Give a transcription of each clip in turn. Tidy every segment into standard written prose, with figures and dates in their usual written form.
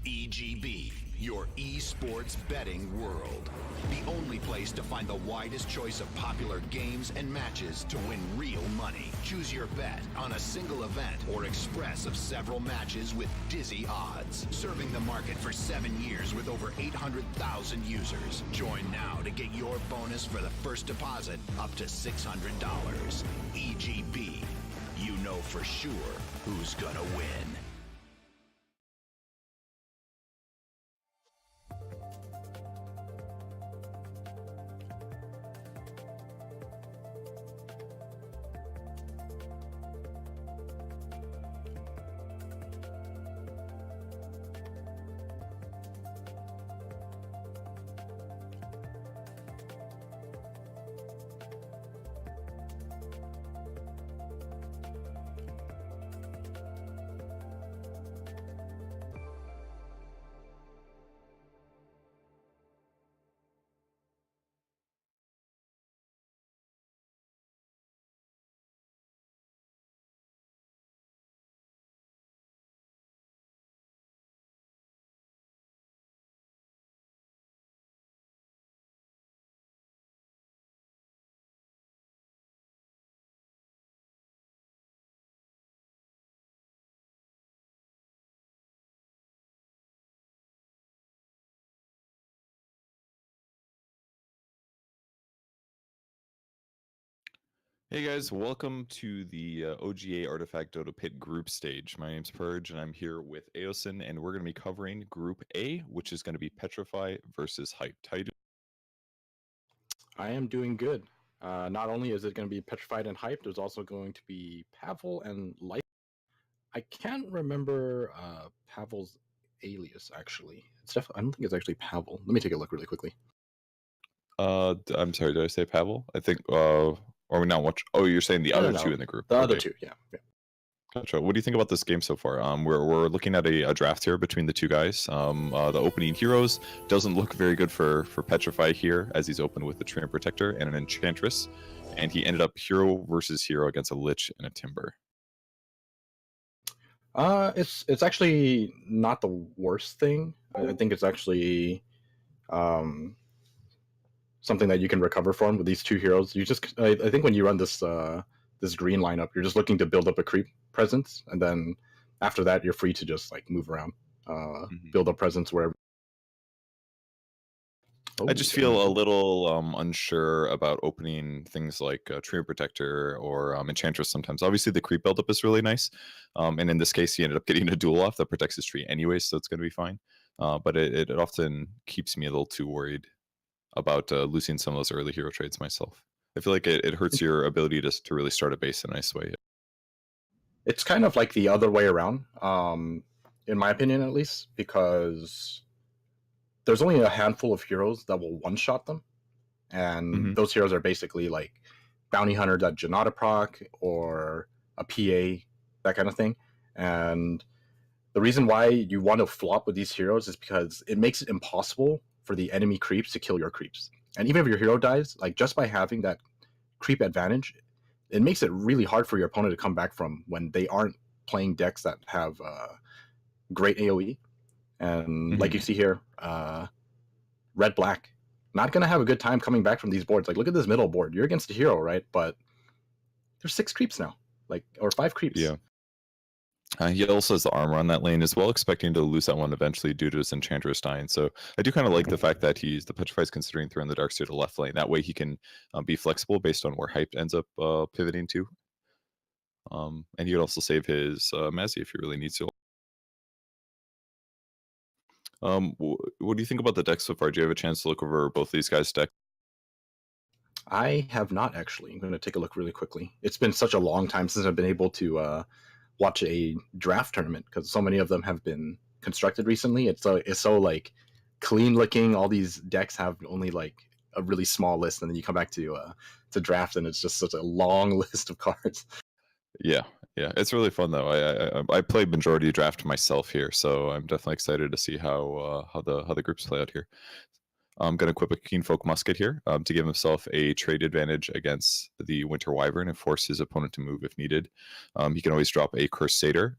EGB, your esports betting world. The only place to find the widest choice of popular games and matches to win real money. Choose your bet on a single event or express of several matches with dizzy odds. Serving the market for 7 years with over 800,000 users. Join now to get your bonus for the first deposit up to $600. EGB, you know for sure who's gonna win. Hey guys, welcome to the OGA Artifact Dota Pit group stage. My name's Purge and I'm here with Aosin, and we're going to be covering Group A, which is going to be Petrify versus Hyped. How you doing? I am doing good. Not only is it going to be Petrified and Hyped, there's also going to be Pavel and Light. I can't remember Pavel's alias, actually. I don't think it's actually Pavel. Let me take a look really quickly. I'm sorry, did I say Pavel? I think, or we not watch. Oh, you're saying the other two in the group. The other two, yeah. Gotcha. What do you think about this game so far? We're looking at a draft here between the two guys. The opening heroes doesn't look very good for Petrify here, as he's opened with the Trainer Protector and an Enchantress, and he ended up hero versus hero against a Lich and a Timber. It's actually not the worst thing. I think it's actually something that you can recover from with these two heroes. I think when you run this this green lineup, you're just looking to build up a creep presence, and then after that, you're free to just like move around, build up presence wherever. I just feel a little unsure about opening things like Trainer Protector or Enchantress sometimes. Obviously, the creep buildup is really nice, and in this case, he ended up getting a duel off that protects his tree anyway, so it's going to be fine. But it often keeps me a little too worried about losing some of those early hero trades myself. I feel like it hurts your ability to really start a base in a nice way. It's kind of like the other way around, in my opinion, at least, because there's only a handful of heroes that will one-shot them, and those heroes are basically like Bounty Hunter that Janata proc or a PA, that kind of thing. And the reason why you want to flop with these heroes is because it makes it impossible for the enemy creeps to kill your creeps. And even if your hero dies, like just by having that creep advantage, it makes it really hard for your opponent to come back from when they aren't playing decks that have great AoE. And like you see here, red black, not gonna have a good time coming back from these boards. Like, look at this middle board. You're against a hero, right? But there's 6 creeps now, like, or 5 creeps. Yeah. He also has the armor on that lane as well, expecting to lose that one eventually due to his Enchantress dying. So I do kind of like the fact that the Petrify is considering throwing the Darkseer to left lane. That way he can be flexible based on where Hyped ends up pivoting to. And he could also save his Mazzy if he really needs to. What do you think about the deck so far? Do you have a chance to look over both of these guys' decks? I have not, actually. I'm going to take a look really quickly. It's been such a long time since I've been able to watch a draft tournament, because so many of them have been constructed recently. It's so like clean looking. All these decks have only like a really small list, and then you come back to draft, and it's just such a long list of cards. Yeah, it's really fun though. I played majority draft myself here, so I'm definitely excited to see how the groups play out here. going to equip a Keen Folk Musket here to give himself a trade advantage against the Winter Wyvern and force his opponent to move if needed. He can always drop a Cursed Satyr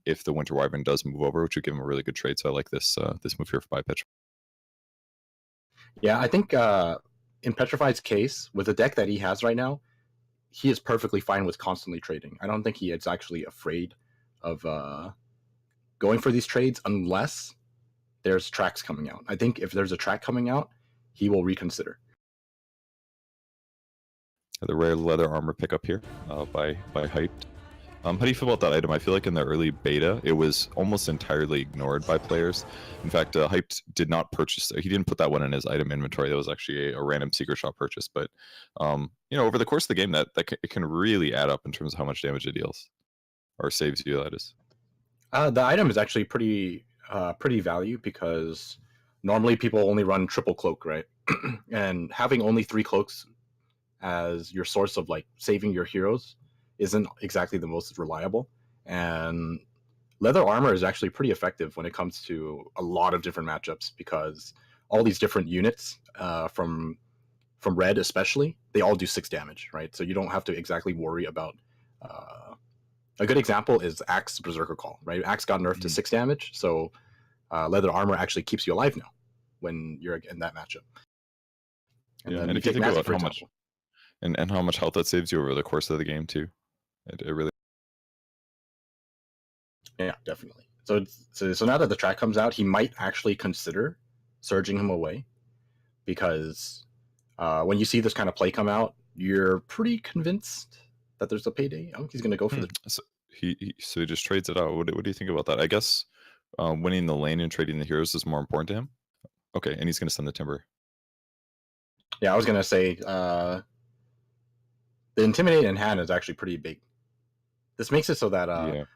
if the Winter Wyvern does move over, which would give him a really good trade. So I like this this move here by Petrify. Yeah, I think in Petrified's case, with the deck that he has right now, he is perfectly fine with constantly trading. I don't think he is actually afraid of going for these trades unless there's tracks coming out. I think if there's a track coming out, he will reconsider. The rare leather armor pickup here by Hyped. How do you feel about that item? I feel like in the early beta, it was almost entirely ignored by players. In fact, Hyped did not purchase. He didn't put that one in his item inventory. That was actually a random secret shop purchase. But over the course of the game, it can really add up in terms of how much damage it deals or saves you. That is. The item is actually pretty value because normally people only run triple cloak, right? And having only 3 cloaks as your source of like saving your heroes isn't exactly the most reliable. And leather armor is actually pretty effective when it comes to a lot of different matchups because all these different units from red especially, they all do 6 damage, right? So you don't have to exactly worry about a good example is Axe Berserker Call, right? Axe got nerfed to 6 damage, so leather armor actually keeps you alive now when you're in that matchup. And if you think about how much and how much health that saves you over the course of the game too, it really. Yeah, definitely. So now that the track comes out, he might actually consider surging him away because when you see this kind of play come out, you're pretty convinced that there's a payday. I think he's going to go for the. So he just trades it out. What do you think about that? I guess winning the lane and trading the heroes is more important to him. Okay, and he's going to send the timber. Yeah, I was going to say the Intimidate in hand is actually pretty big. This makes it so that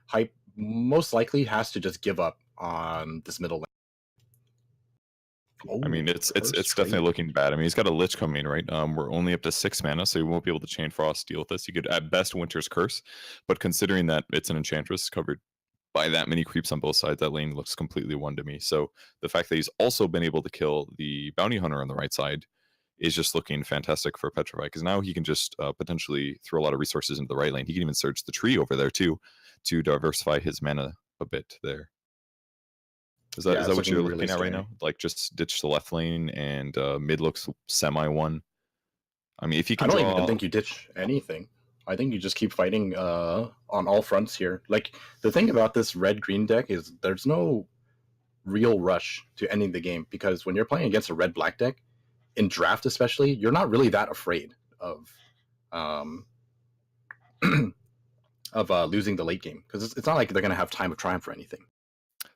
Hype most likely has to just give up on this middle lane. I mean, it's definitely looking bad. I mean, he's got a Lich coming, right? We're only up to 6 mana, so he won't be able to Chain Frost deal with this. You could at best Winter's Curse, but considering that it's an Enchantress covered by that many creeps on both sides, that lane looks completely one to me. So the fact that he's also been able to kill the Bounty Hunter on the right side is just looking fantastic for Petrify, because now he can just potentially throw a lot of resources into the right lane. He can even search the tree over there too to diversify his mana a bit there. Is that what you're looking at right now? Like just ditch the left lane and mid looks semi one. I mean, if you can I don't even think you ditch anything. I think you just keep fighting on all fronts here. Like the thing about this red-green deck is there's no real rush to ending the game, because when you're playing against a red-black deck, in draft especially, you're not really that afraid of losing the late game, because it's not like they're going to have time of triumph or anything.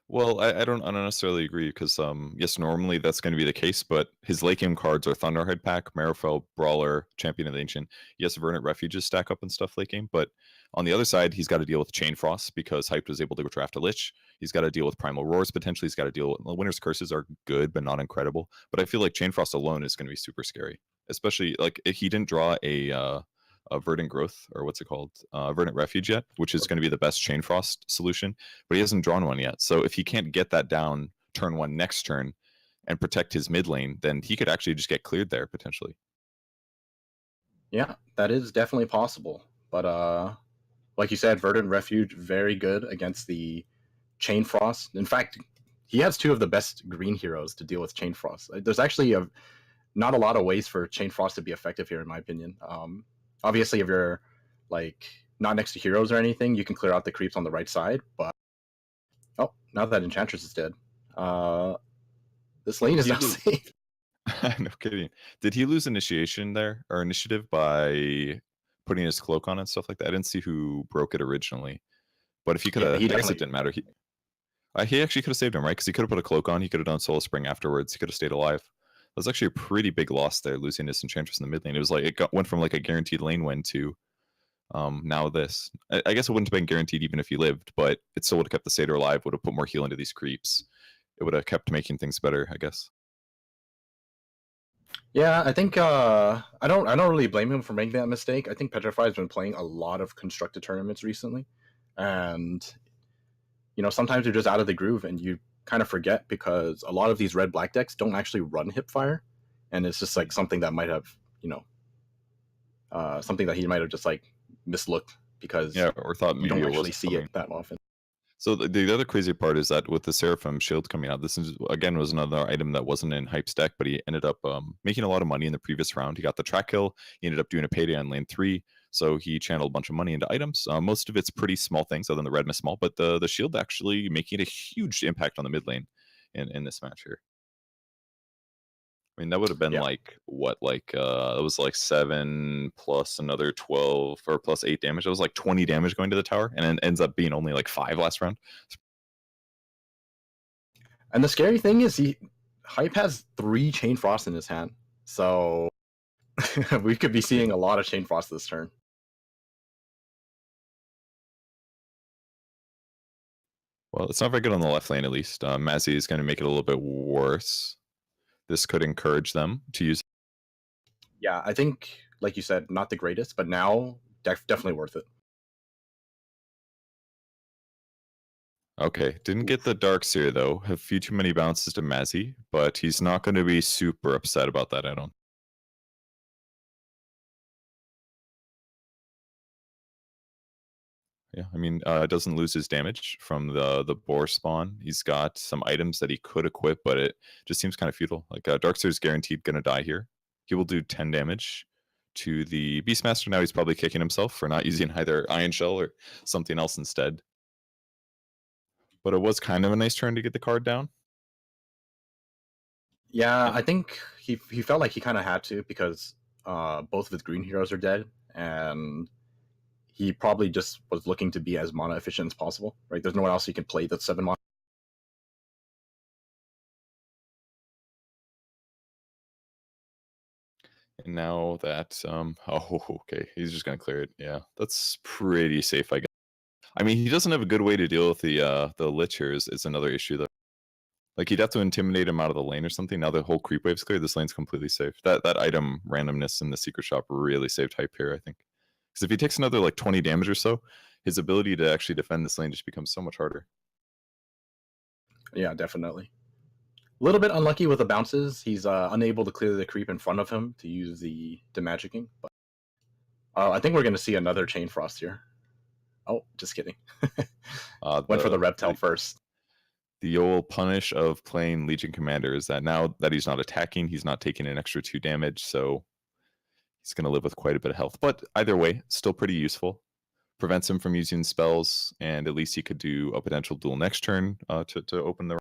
Well, I don't necessarily agree, because yes, normally that's going to be the case, but his late game cards are Thunderhide Pack, Marrowfell, Brawler, Champion of the Ancient. Yes, Verdant Refuges stack up and stuff late game, but on the other side, he's got to deal with Chain Frost because Hyped was able to draft a Lich. He's got to deal with Primal Roars potentially. He's got to deal with Winter's Curses are good, but not incredible. But I feel like Chain Frost alone is going to be super scary, especially like if he didn't draw a Verdant Growth, or what's it called, Verdant Refuge yet, which is going to be the best Chain Frost solution, but he hasn't drawn one yet. So if he can't get that down turn 1 next turn and protect his mid lane, then he could actually just get cleared there potentially. Yeah, that is definitely possible. But like you said, Verdant Refuge, very good against the Chain Frost. In fact, he has 2 of the best green heroes to deal with Chain Frost. There's actually not a lot of ways for Chain Frost to be effective here, in my opinion. Obviously, if you're like not next to heroes or anything, you can clear out the creeps on the right side. But now that Enchantress is dead, this lane is now safe. No kidding. Did he lose initiation there, or initiative, by putting his cloak on and stuff like that? I didn't see who broke it originally, but if he could have, I guess it didn't matter. He actually could have saved him, right? Because he could have put a cloak on. He could have done Soul Spring afterwards. He could have stayed alive. That was actually a pretty big loss there, losing this Enchantress in the mid lane. It was like went from like a guaranteed lane win to now this. I guess it wouldn't have been guaranteed even if he lived, but it still would have kept the Satyr alive, would have put more heal into these creeps. It would have kept making things better, I guess. Yeah, I think I don't really blame him for making that mistake. I think Petrify has been playing a lot of constructed tournaments recently, and sometimes you're just out of the groove and you kind of forget, because a lot of these red-black decks don't actually run Hipfire. and it's just like something that might have, something that he might have just like mislooked because Yeah, or thought you maybe don't it actually wasn't see coming. it that often. So the other crazy part is that with the Seraphim shield coming out, this is again was another item that wasn't in Hype's deck, but he ended up making a lot of money in the previous round. He got the track kill. He ended up doing a payday on lane 3, so he channeled a bunch of money into items. Most of it's pretty small things, other than the red miss small, but the shield actually making a huge impact on the mid lane in this match here. I mean, that would have been Yeah. like what, like it was like 7 plus another 12 or plus 8 damage. It was like 20 damage going to the tower, and it ends up being only like 5 last round. And the scary thing is Hype has 3 Chain Frost in his hand, so we could be seeing a lot of Chain Frost this turn. Well, it's not very good on the left lane, at least. Mazzy is going to make it a little bit worse. This could encourage them to use. Yeah, I think, like you said, not the greatest, but now definitely worth it. Okay, didn't get the Dark Seer, though. A few too many bounces to Mazzy, but he's not going to be super upset about that, I don't. Yeah, I mean, doesn't lose his damage from the boar spawn. He's got some items that he could equip, but it just seems kind of futile. Like Darkseer's guaranteed going to die here. He will do 10 damage to the Beastmaster. Now he's probably kicking himself for not using either Iron Shell or something else instead. But it was kind of a nice turn to get the card down. Yeah, I think he felt like he kind of had to because both of his green heroes are dead, and he probably just was looking to be as mana efficient as possible, right? There's no one else he can play that's 7 mana. And now that, oh, okay, he's just going to clear it. Yeah, that's pretty safe, I guess. I mean, he doesn't have a good way to deal with the Lich here is another issue, though. Like, he'd have to intimidate him out of the lane or something. Now the whole creep wave's clear. This lane's completely safe. That item randomness in the secret shop really saved Hype here, I think. Because if he takes another, like, 20 damage or so, his ability to actually defend this lane just becomes so much harder. Yeah, definitely. A little bit unlucky with the bounces. He's unable to clear the creep in front of him to use the demagicking. But I think we're going to see another Chain Frost here. Oh, just kidding. Went for the Reptile first. The old punish of playing Legion Commander is that now that he's not attacking, he's not taking an extra 2 damage, so he's going to live with quite a bit of health. But either way, still pretty useful. Prevents him from using spells, and at least he could do a potential duel next turn to open the.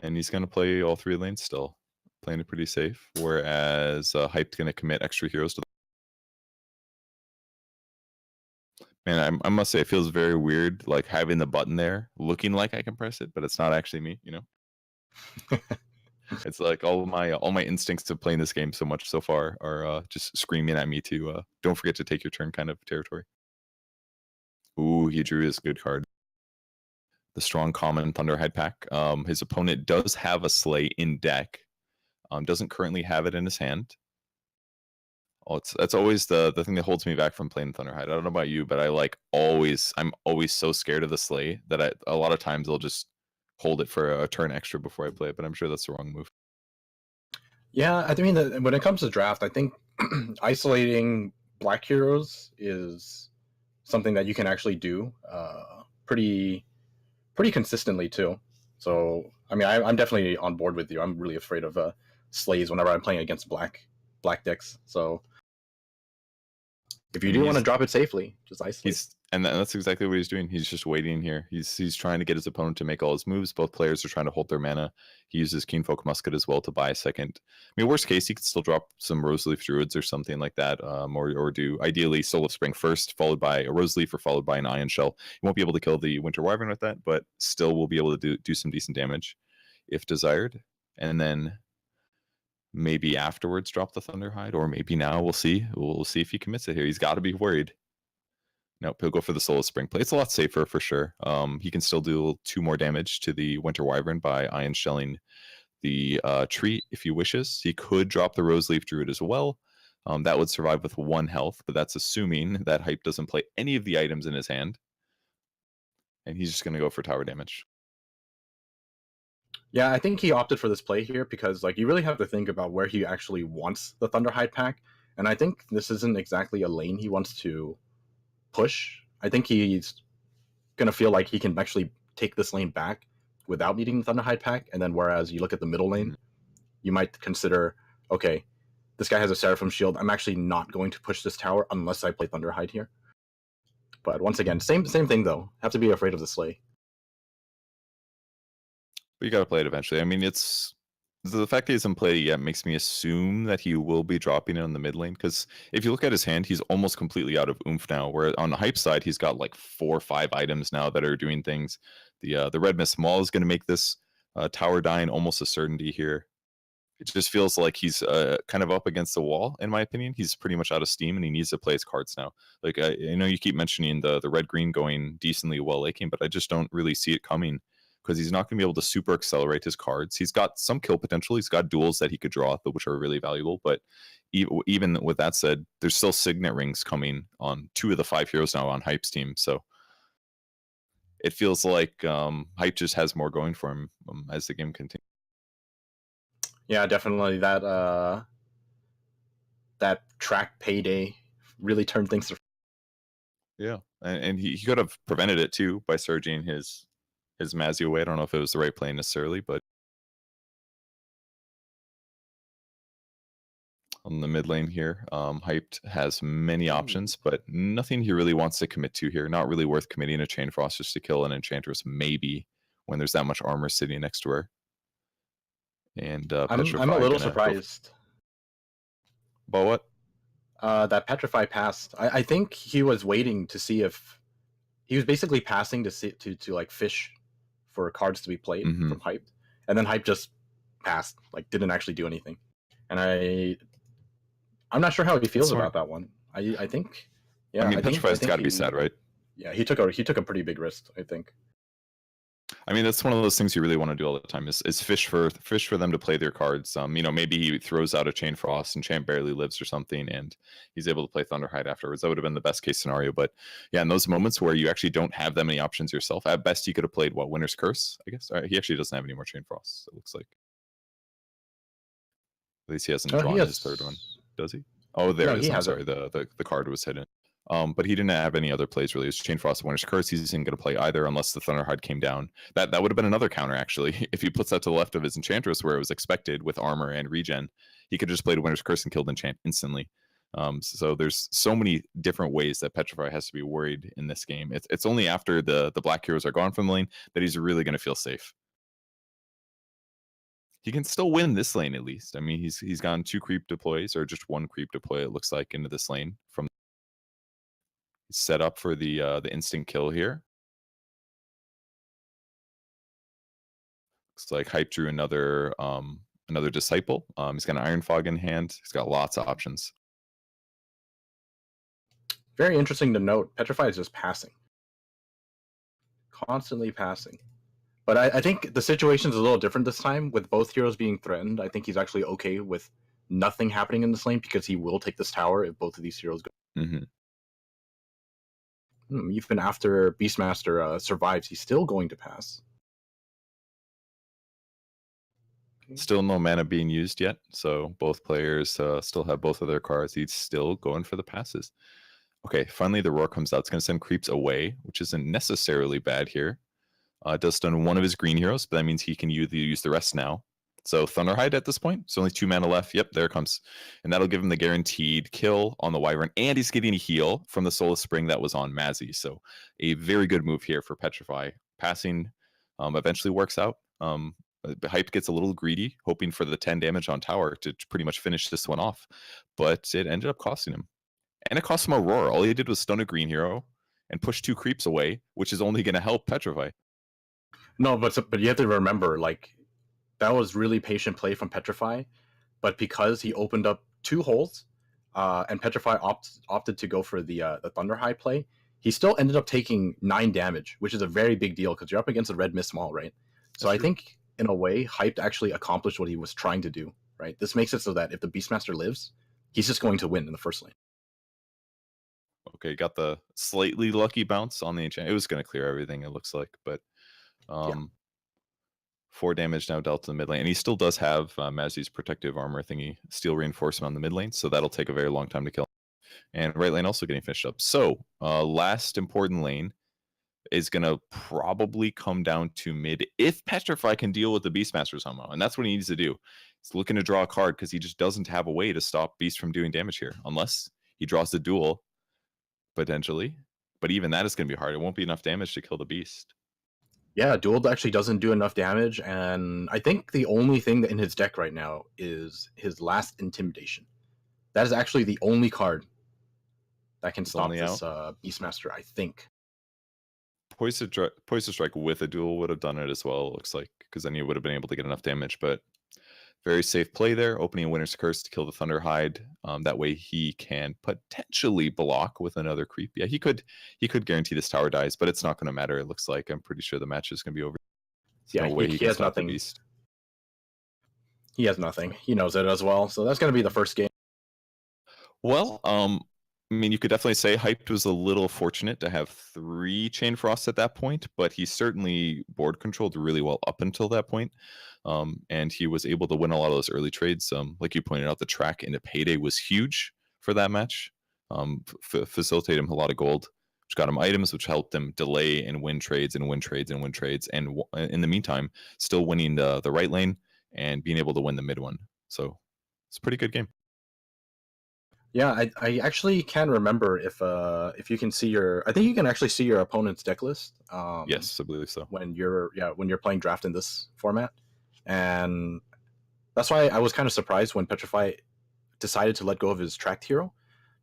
And he's going to play all 3 lanes still, playing it pretty safe. Whereas Hype's going to commit extra heroes to. Man, I must say, it feels very weird, like having the button there, looking like I can press it, but it's not actually me. It's like all my instincts of playing this game so much so far are just screaming at me to don't forget to take your turn kind of territory. Ooh, he drew his good card. The strong common Thunderhide pack. His opponent does have a Slay in deck. Doesn't currently have it in his hand. Oh, that's always the thing that holds me back from playing Thunderhide. I don't know about you, but I'm always so scared of the Slay that a lot of times I'll just hold it for a turn extra before I play it, but I'm sure that's the wrong move. Yeah, I mean, when it comes to draft, I think isolating black heroes is something that you can actually do pretty consistently too. So, I mean, I'm definitely on board with you. I'm really afraid of slays whenever I'm playing against black decks. So, if you do want to drop it safely, just isolate. And that's exactly what he's doing. He's just waiting here. He's trying to get his opponent to make all his moves. Both players are trying to hold their mana. He uses Keenfolk Musket as well to buy a second. I mean, worst case, he could still drop some Roseleaf Druids or something like that, or do ideally Soul of Spring first, followed by a Roseleaf or followed by an Iron Shell. He won't be able to kill the Winter Wyvern with that, but still will be able to do some decent damage if desired. And then maybe afterwards drop the Thunderhide, or maybe now. We'll see. We'll see if he commits it here. He's got to be worried. Nope, he'll go for the Soul of Spring play. It's a lot safer for sure. He can still do 2 more damage to the Winter Wyvern by Iron Shelling the tree if he wishes. He could drop the Roseleaf Druid as well. That would survive with 1 health, but that's assuming that Hype doesn't play any of the items in his hand. And he's just going to go for tower damage. Yeah, I think he opted for this play here because like you really have to think about where he actually wants the Thunderhide pack, and I think this isn't exactly a lane he wants to push. I think he's gonna feel like he can actually take this lane back without needing the Thunderhide pack, and then whereas you look at the middle lane, Mhm. you might consider, okay, this guy has a Seraphim shield. I'm actually not going to push this tower unless I play Thunderhide here. But once again, same thing though. Have to be afraid of the Slay. But you got to play it eventually. I mean, it's the fact that he hasn't played it yet makes me assume that he will be dropping it on the mid lane. Because if you look at his hand, he's almost completely out of oomph now. Where on the hype side, he's got like 4 or 5 items now that are doing things. The Red Mist Maul is going to make this tower dying almost a certainty here. It just feels like he's kind of up against the wall, in my opinion. He's pretty much out of steam, and he needs to play his cards now. Like I know you keep mentioning the red green going decently well laking, but I just don't really see it coming because he's not going to be able to super accelerate his cards. He's got some kill potential. He's got duels that he could draw, which are really valuable. But even with that said, there's still signet rings coming on 2 of the 5 heroes now on Hype's team. So it feels like Hype just has more going for him as the game continues. Yeah, definitely that track payday really turned things. Yeah, and he could have prevented it too by surging his Mazzy away. I don't know if it was the right play necessarily, but on the mid lane here, Hyped has many options, but nothing he really wants to commit to here. Not really worth committing a Chain Frost just to kill an Enchantress, maybe when there's that much armor sitting next to her. And I'm Petrify a little gonna go surprised but what? that Petrify passed. I think he was waiting to see if he was basically passing to see to like fish for cards to be played Mhm. from Hype, and then Hype just passed, like didn't actually do anything. And I'm not sure how he feels smart. about that one. I think, I yeah, mean, I think Petrify's got to be sad, right? Yeah, he took a pretty big risk, I think. I mean, that's one of those things you really want to do all the time is fish for them to play their cards. Maybe he throws out a Chain Frost and Champ barely lives or something, and he's able to play Thunderhide afterwards. That would have been the best case scenario. But yeah, in those moments where you actually don't have that many options yourself, at best he could have played Winter's Curse, I guess. He actually doesn't have any more Chain Frosts, it looks like. At least he hasn't Oh, drawn his third one, does he? Oh, there No, it is. he I'm has sorry, it. the card was hidden. But he didn't have any other plays really. It was Chain Frost and Winter's Curse. He isn't going to play either unless the Thunderhide came down. That would have been another counter, actually. If he puts that to the left of his Enchantress where it was expected with armor and regen, he could just played Winter's Curse and killed Enchant instantly. So there's so many different ways that Petrify has to be worried in this game. It's only after the black heroes are gone from the lane that he's really going to feel safe. He can still win this lane at least. I mean, he's gotten 2 creep deploys or just 1 creep deploy it looks like into this lane from set up for the instant kill here. Looks like Hype drew another disciple. He's got an Iron Fog in hand. He's got lots of options. Very interesting to note. Petrify is just passing, constantly passing. But I think the situation's a little different this time with both heroes being threatened. I think he's actually okay with nothing happening in this lane because he will take this tower if both of these heroes go. Mm-hmm. Even after Beastmaster survives, he's still going to pass. Still no mana being used yet, so both players still have both of their cards. He's still going for the passes. Okay, finally the roar comes out. It's going to send creeps away, which isn't necessarily bad here. It does stun one of his green heroes, but that means he can use the rest now. So Thunderhide at this point. It's only 2 mana left. Yep, there it comes. And that'll give him the guaranteed kill on the Wyvern. And he's getting a heal from the Soulless Spring that was on Mazzy. So a very good move here for Petrify. Passing eventually works out. Hype gets a little greedy, hoping for the 10 damage on tower to pretty much finish this one off. But it ended up costing him. And it cost him a roar. All he did was stun a green hero and push 2 creeps away, which is only going to help Petrify. No, but you have to remember, like, that was really patient play from Petrify, but because he opened up 2 holes, and Petrify opted to go for the Thunderhide play, he still ended up taking 9 damage, which is a very big deal because you're up against a Red Mist Maul, right? So I think, in a way, Hyped actually accomplished what he was trying to do, right? This makes it so that if the Beastmaster lives, he's just going to win in the first lane. Okay, got the slightly lucky bounce on the enchant. It was going to clear everything, it looks like, but 4 damage now dealt to the mid lane, and he still does have Mazi's protective armor thingy, steel reinforcement on the mid lane, so that'll take a very long time to kill. And right lane also getting finished up. So last important lane is going to probably come down to mid if Petrify can deal with the Beastmaster somehow, and that's what he needs to do. He's looking to draw a card because he just doesn't have a way to stop Beast from doing damage here, unless he draws the duel, potentially. But even that is going to be hard. It won't be enough damage to kill the Beast. Yeah, duel actually doesn't do enough damage, and I think the only thing in his deck right now is his last Intimidation. That is actually the only card that can stop this Beastmaster, I think. Poise to Strike with a duel would have done it as well, it looks like, because then he would have been able to get enough damage. But very safe play there, opening a Winter's Curse to kill the Thunderhide. That way he can potentially block with another creep. Yeah, he could guarantee this tower dies, but it's not going to matter, it looks like. I'm pretty sure the match is going to be over. There's no way he has nothing. Beast. He has nothing. He knows it as well. So that's going to be the first game. Well, I mean, you could definitely say Hyped was a little fortunate to have 3 Chain Frosts at that point, but he certainly board controlled really well up until that point. And he was able to win a lot of those early trades. Like you pointed out, the track into Payday was huge for that match. Facilitated him a lot of gold, which got him items, which helped him delay and win trades and win trades and win trades. And in the meantime, still winning the right lane and being able to win the mid one. So it's a pretty good game. Yeah, I actually can remember if you can see I think you can actually see your opponent's deck list. Yes, I believe so. When you're playing draft in this format, and that's why I was kind of surprised when Petrify decided to let go of his tracked hero,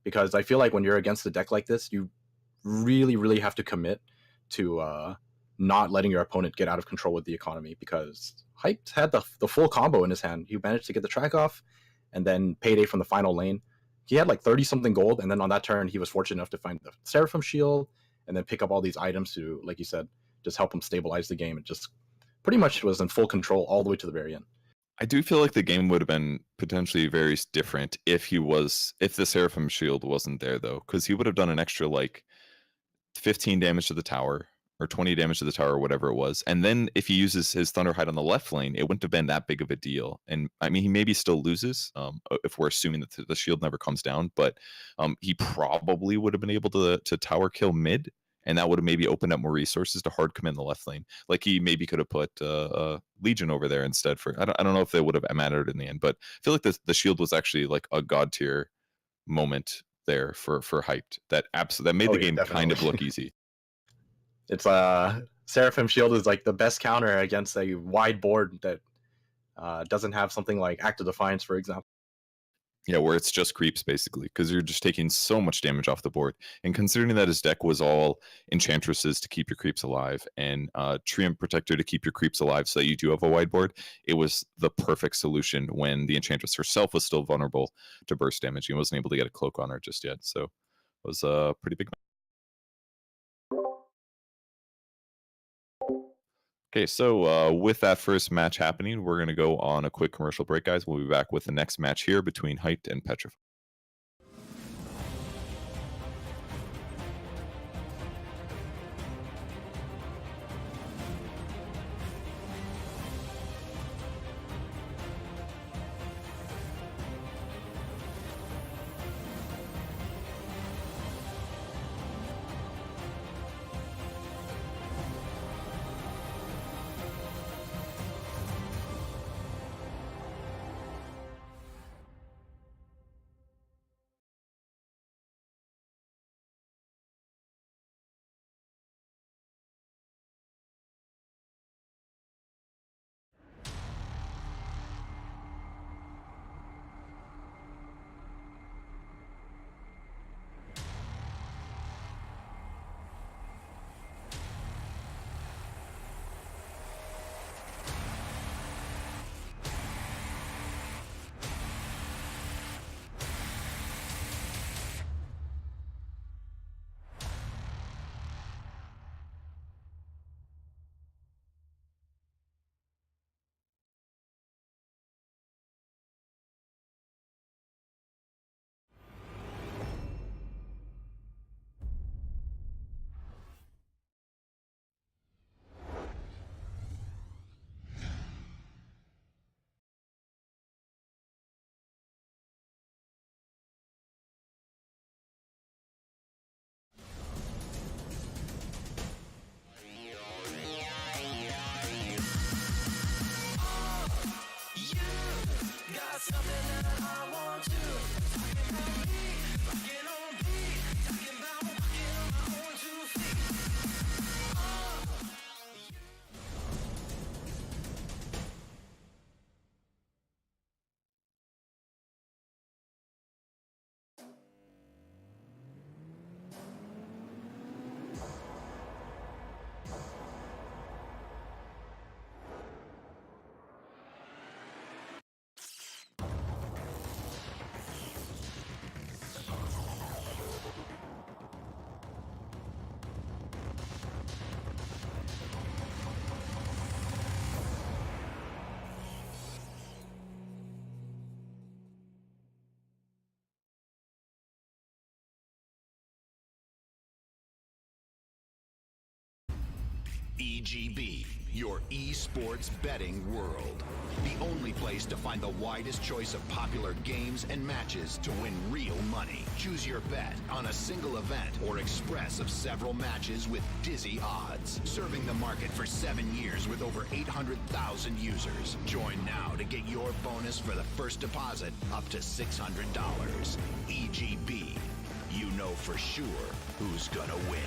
because I feel like when you're against a deck like this, you really have to commit to not letting your opponent get out of control with the economy, because Hyped had the full combo in his hand. He managed to get the track off, and then Payday from the final lane. He had like 30-something gold, and then on that turn, he was fortunate enough to find the Seraphim Shield, and then pick up all these items to, like you said, just help him stabilize the game. It just pretty much was in full control all the way to the very end. I do feel like the game would have been potentially very different if the Seraphim Shield wasn't there, though, because he would have done an extra like 15 damage to the tower, or 20 damage to the tower, or whatever it was. And then if he uses his Thunderhide on the left lane, it wouldn't have been that big of a deal. And I mean, he maybe still loses if we're assuming that the shield never comes down, but he probably would have been able to tower kill mid, and that would have maybe opened up more resources to hard commit in the left lane. Like he maybe could have put Legion over there instead for, I don't know if they would have mattered in the end, but I feel like the shield was actually like a god tier moment there for Hyped that made the game definitely. kind of look easy. It's Seraphim Shield is like the best counter against a wide board that doesn't have something like Act of Defiance, for example. Yeah, where it's just creeps basically, because you're just taking so much damage off the board. And considering that his deck was all Enchantresses to keep your creeps alive and Treant Protector to keep your creeps alive so that you do have a wide board, it was the perfect solution when the Enchantress herself was still vulnerable to burst damage. He wasn't able to get a cloak on her just yet, so it was a pretty big. Okay, so with that first match happening, we're going to go on a quick commercial break, guys. We'll be back with the next match here between Hyped and Petrify. EGB, your esports betting world. The only place to find the widest choice of popular games and matches to win real money. Choose your bet on a single event or express of several matches with dizzy odds. Serving the market for 7 years with over 800,000 users. Join now to get your bonus for the first deposit up to $600. EGB, you know for sure who's gonna win.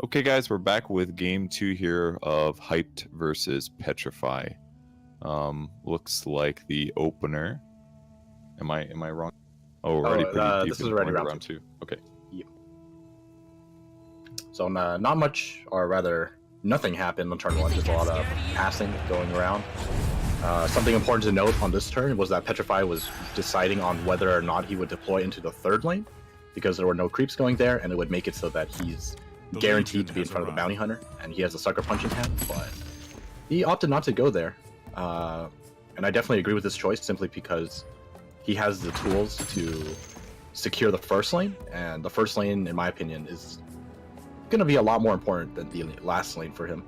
Okay, guys, we're back with game 2 here of Hyped versus Petrify. Looks like the opener. Am I wrong? Oh, we're already pretty deep. This is already round 2. Okay. Yep. So not much, or rather, nothing happened on turn 1. There's a lot of passing going around. Something important to note on this turn was that Petrify was deciding on whether or not he would deploy into the third lane, because there were no creeps going there, and it would make it so that he's guaranteed to be in front of the bounty hunter, and he has a sucker punch in hand, but he opted not to go there. And I definitely agree with this choice, simply because he has the tools to secure the first lane, and the first lane, in my opinion, is going to be a lot more important than the last lane for him.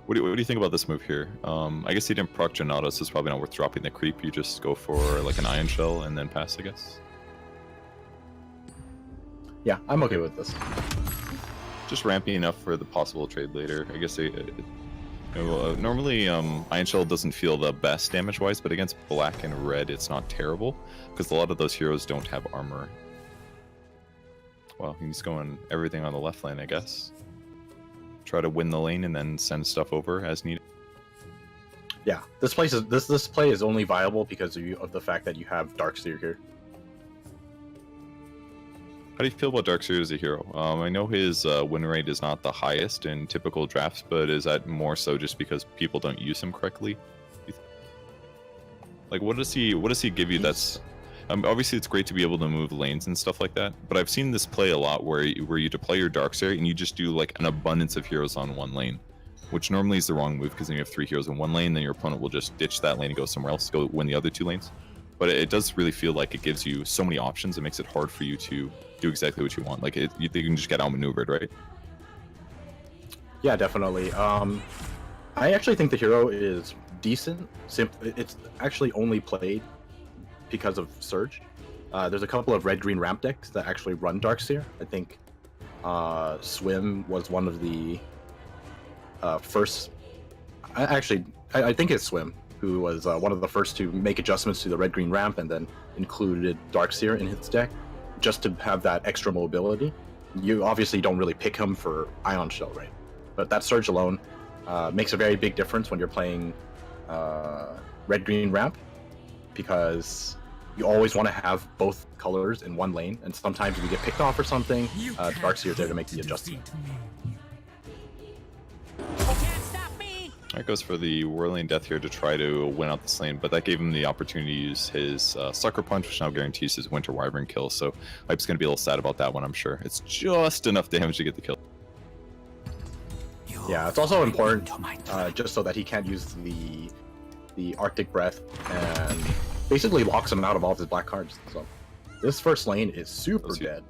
What do you think about this move here? I guess he didn't proc Janata, so it's probably not worth dropping the creep. You just go for like an Iron Shell and then pass, I guess. Yeah, I'm okay with this. Just ramping enough for the possible trade later. I guess normally Iron Shell doesn't feel the best damage-wise, but against black and red, it's not terrible because a lot of those heroes don't have armor. Well, he's going everything on the left lane, I guess. Try to win the lane and then send stuff over as needed. Yeah, this play is only viable because of the fact that you have Darkseer here. How do you feel about Darkseer as a hero? I know his win rate is not the highest in typical drafts, but is that more so just because people don't use him correctly? Like, what does he give you? That's obviously it's great to be able to move lanes and stuff like that, but I've seen this play a lot where you deploy your Darkseer and you just do like an abundance of heroes on one lane, which normally is the wrong move because then you have 3 heroes in one lane, then your opponent will just ditch that lane and go somewhere else, go win the other 2 lanes. But it does really feel like it gives you so many options. It makes it hard for you to do exactly what you want. Like you can just get outmaneuvered, right? Yeah, definitely. I actually think the hero is decent. It's actually only played because of Surge. There's a couple of red-green ramp decks that actually run Darkseer. I think Swim was one of the first. I think it's Swim who was one of the first to make adjustments to the red-green ramp and then included Darkseer in his deck, just to have that extra mobility. You obviously don't really pick him for Ion Shell, right? But that Surge alone makes a very big difference when you're playing red-green ramp, because you always want to have both colors in one lane, and sometimes if you get picked off or something, Darkseer is there to make the adjustment. Alright, goes for the Whirling Death here to try to win out this lane, but that gave him the opportunity to use his Sucker Punch, which now guarantees his Winter Wyvern kill, so Hype's going to be a little sad about that one, I'm sure. It's just enough damage to get the kill. Yeah, it's also important, just so that he can't use the Arctic Breath, and basically locks him out of all of his black cards. So this first lane is super dead.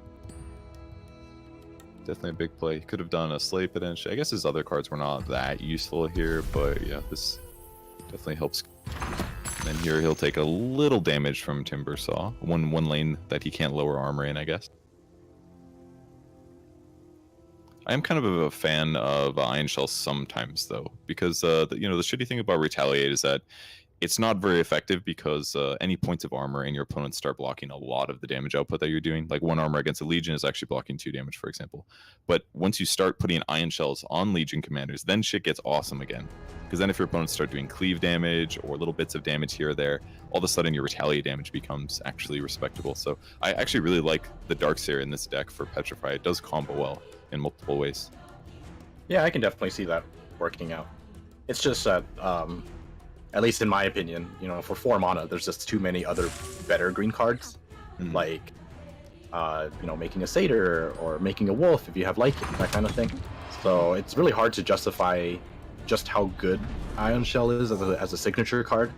Definitely a big play. Could have done a Slay potentially. I guess his other cards were not that useful here, but yeah, this definitely helps. And then here he'll take a little damage from Timbersaw. One lane that he can't lower armor in, I guess. I am kind of a fan of Iron Shell sometimes, though, because the shitty thing about Retaliate is that it's not very effective because any points of armor and your opponents start blocking a lot of the damage output that you're doing. Like 1 armor against a Legion is actually blocking 2 damage, for example. But once you start putting Iron Shells on Legion commanders, then shit gets awesome again. Because then if your opponents start doing cleave damage or little bits of damage here or there, all of a sudden your Retaliate damage becomes actually respectable. So I actually really like the Darkseer in this deck for Petrify. It does combo well in multiple ways. Yeah, I can definitely see that working out. It's just that, at least in my opinion, for 4 mana, there's just too many other better green cards, like, making a Satyr or making a Wolf if you have Lycan, that kind of thing. So it's really hard to justify just how good Ion Shell is as a signature card.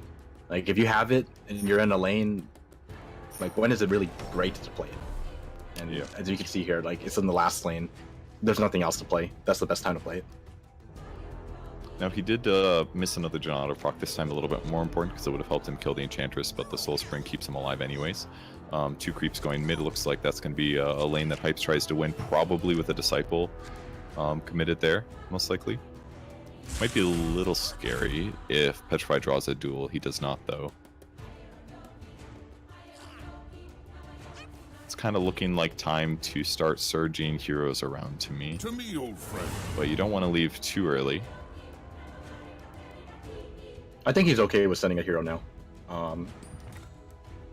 Like, if you have it and you're in a lane, like, when is it really great to play it? And as you can see here, like, it's in the last lane. There's nothing else to play. That's the best time to play it. Now, he did miss another Janata proc, this time a little bit more important because it would have helped him kill the Enchantress, but the Soul Spring keeps him alive anyways. 2 creeps going mid. Looks like that's going to be a lane that Hypes tries to win, probably with a Disciple committed there, most likely. Might be a little scary if Petrify draws a duel. He does not, though. It's kind of looking like time to start surging heroes around to me. To me, old friend. But you don't want to leave too early. I think he's okay with sending a hero now.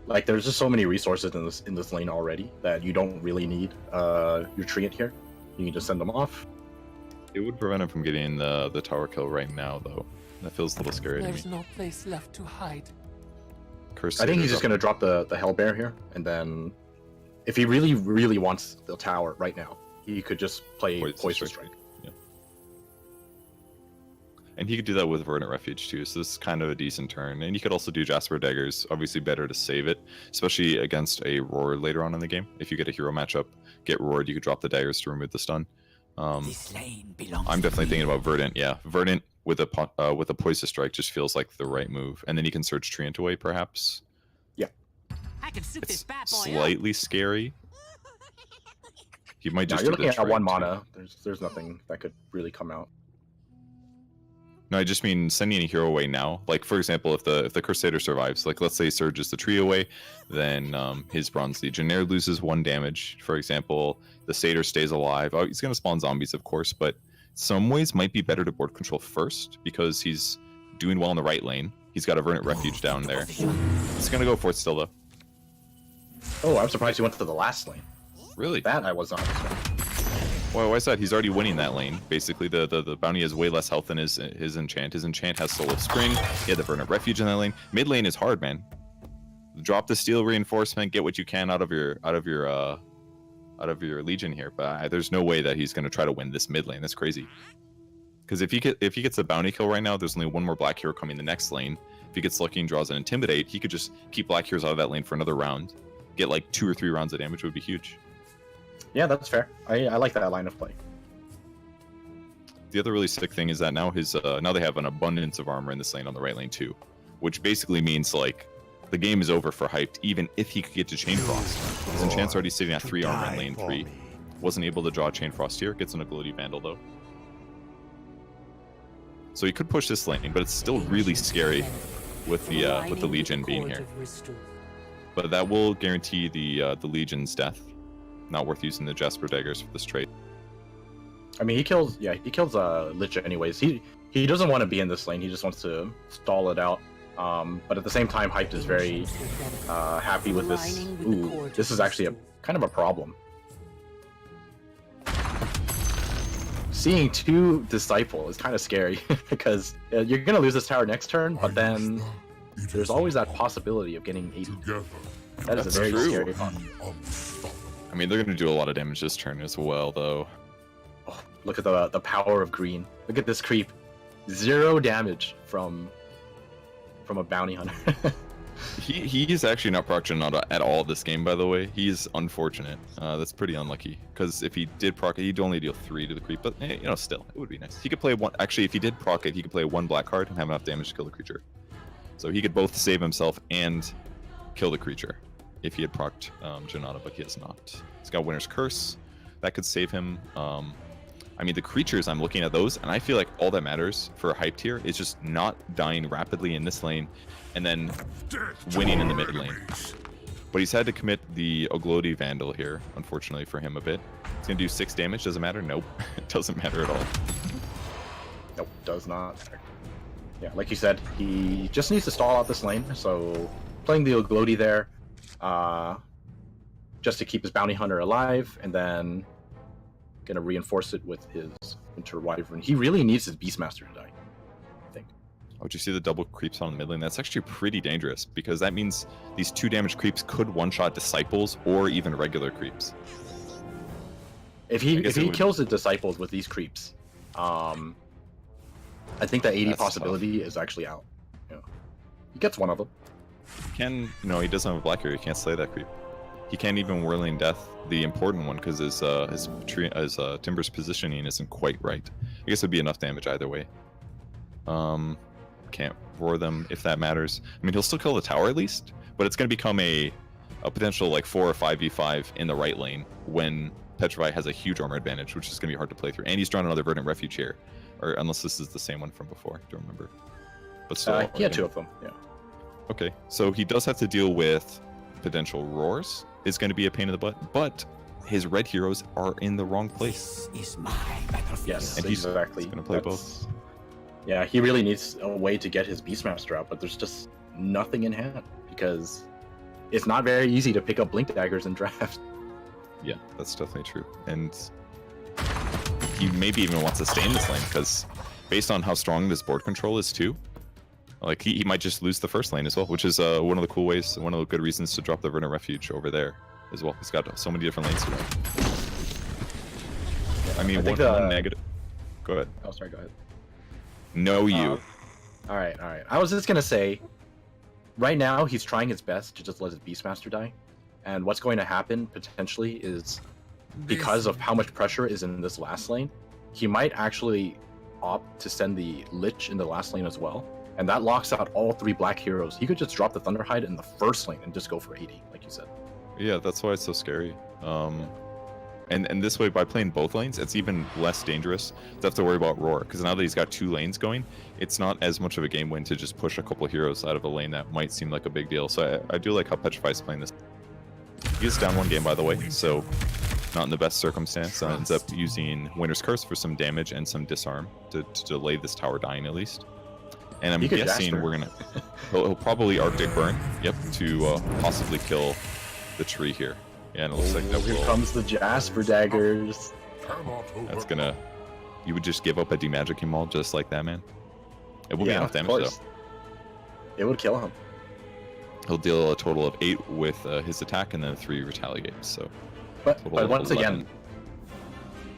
Like, there's just so many resources in this lane already that you don't really need your Treant here. You can just send them off. It would prevent him from getting the tower kill right now, though. That feels a little scary to me. There's no place left to hide. I think he's just going to drop the Hellbear here, and then if he really, really wants the tower right now, he could just play Poison Strike. Yeah. And he could do that with Verdant Refuge too, so this is kind of a decent turn. And you could also do Jasper Daggers, obviously better to save it, especially against a Roar later on in the game. If you get a hero matchup, get Roared, you could drop the Daggers to remove the stun. This lane belongs I'm definitely to thinking me. about Verdant. Yeah, Verdant with a Poison Strike just feels like the right move, and then you can search Treant away perhaps. Yeah, I can soup this It's bad boy slightly scary. He might now just. you're do looking the at 1 Treant, too. mana. There's nothing that could really come out. No, I just mean sending a hero away now. Like, for example, if the Crusader survives, like let's say surges the tree away, then his Bronze Legionnaire loses 1 damage. For example, the Satyr stays alive. Oh, he's going to spawn zombies, of course, but some ways might be better to board control first because he's doing well in the right lane. He's got a Verdant Refuge down there. He's going to go for it still, though. Oh, I'm surprised he went to the last lane. Really? That I was not expecting. Well, why is that? He's already winning that lane. Basically, the bounty has way less health than his enchant. His enchant has Soul of Spring. He had the Verdant Refuge in that lane. Mid lane is hard, man. Drop the steel reinforcement. Get what you can out of your Legion here. But there's no way that he's going to try to win this mid lane. That's crazy. Because if he gets a bounty kill right now, there's only 1 more black hero coming the next lane. If he gets lucky and draws an Intimidate, he could just keep black heroes out of that lane for another round. Get like 2 or 3 rounds of damage. It would be huge. Yeah, that's fair. I like that line of play. The other really sick thing is that now now they have an abundance of armor in this lane on the right lane too, which basically means like the game is over for Hyped even if he could get to Chain Frost. His enchant's already sitting at 3 armor in lane 3. Wasn't able to draw Chain Frost here. Gets an Ability Vandal though. So he could push this lane, but it's still really scary with the Legion being here. But that will guarantee the Legion's death. Not worth using the Jasper Daggers for this trade. I mean, he kills Lich anyways. He doesn't want to be in this lane. He just wants to stall it out. But at the same time, Hyped is very happy with this. Ooh, this is actually a kind of a problem. Seeing 2 Disciple is kind of scary because you're gonna lose this tower next turn, but then there's always that possibility of getting 80. That is a very scary part. I mean, they're going to do a lot of damage this turn as well, though. Oh, look at the power of green. Look at this creep. 0 damage from a bounty hunter. He's actually not proc Janata at all this game, by the way. He's unfortunate. That's pretty unlucky. Because if he did proc it, he'd only deal 3 to the creep. But, still, it would be nice. He could play 1... Actually, if he did proc it, he could play 1 black card and have enough damage to kill the creature. So he could both save himself and kill the creature if he had procced Janata, but he has not. He's got Winter's Curse. That could save him. I mean, the creatures, I'm looking at those, and I feel like all that matters for a hype tier is just not dying rapidly in this lane, and then winning in the mid lane. But he's had to commit the Oglodi Vandal here, unfortunately for him a bit. It's going to do 6 damage. Does it matter? Nope. It doesn't matter at all. Nope, does not. Yeah, like you said, he just needs to stall out this lane. So playing the Oglodi there, just to keep his Bounty Hunter alive, and then going to reinforce it with his Winter Wyvern. He really needs his Beastmaster to die, I think. Oh, did you see the double creeps on the mid lane? That's actually pretty dangerous, because that means these 2 damage creeps could one-shot Disciples or even regular creeps. If he kills the Disciples with these creeps, I think that 80 That's possibility is actually out. Yeah. He gets one of them. No, he doesn't have a Black Hero. He can't slay that creep. He can't even Whirling Death, the important one, because his Timber's positioning isn't quite right. I guess it'd be enough damage either way. Can't roar them if that matters. I mean, he'll still kill the tower at least, but it's going to become a potential like 4 or 5v5 in the right lane when Petrify has a huge armor advantage, which is going to be hard to play through. And he's drawn another Verdant Refuge here, or unless this is the same one from before. Don't remember. But still, he had 2 of them. Yeah. Okay, so he does have to deal with potential roars. Is going to be a pain in the butt, but his red heroes are in the wrong place. This is my battlefield. Yes, And he's exactly. going to play both. Yeah, he really needs a way to get his Beastmaster out, but there's just nothing in hand because it's not very easy to pick up Blink Daggers in draft. Yeah, that's definitely true. And he maybe even wants to stay in this lane because based on how strong this board control is too, like he might just lose the first lane as well, which is one of the cool ways, one of the good reasons to drop the Verdant Refuge over there as well. He's got so many different lanes to run. I mean, one negative. Go ahead. Oh, sorry, go ahead. No, you. All right. I was just gonna say, right now he's trying his best to just let his Beastmaster die, and what's going to happen potentially is because of how much pressure is in this last lane, he might actually opt to send the Lich in the last lane as well, and that locks out all 3 black heroes. He could just drop the Thunderhide in the first lane and just go for 80, like you said. Yeah, that's why it's so scary. And this way, by playing both lanes, it's even less dangerous to have to worry about Roar, because now that he's got 2 lanes going, it's not as much of a game win to just push a couple heroes out of a lane that might seem like a big deal. So I do like how Petrify's playing this. He is down 1 game, by the way, so not in the best circumstance. Ends up using Winter's Curse for some damage and some disarm to delay this tower dying at least. And I'm guessing we're gonna he'll probably Arctic Burn, yep, to possibly kill the tree here. Yeah, and it looks like that Here will. comes the Jasper daggers. That's gonna. You would just give up a demagicking maul just like that, man. It will be enough damage though. It would kill him. He'll deal a total of 8 with his attack and then 3 retaliates. So, But once 11. again,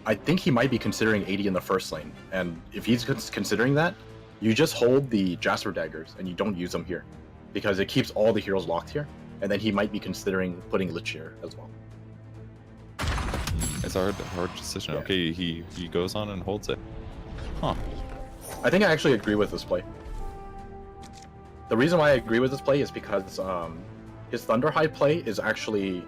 I think he might be considering 80 in the first lane, and if he's considering that, you just hold the Jasper daggers and you don't use them here, because it keeps all the heroes locked here, and then he might be considering putting Lich here as well. it's a hard decision. Yeah. Okay, he goes on and holds it. Huh. I think I actually agree with this play. The reason why I agree with this play is because his Thunderhide play is actually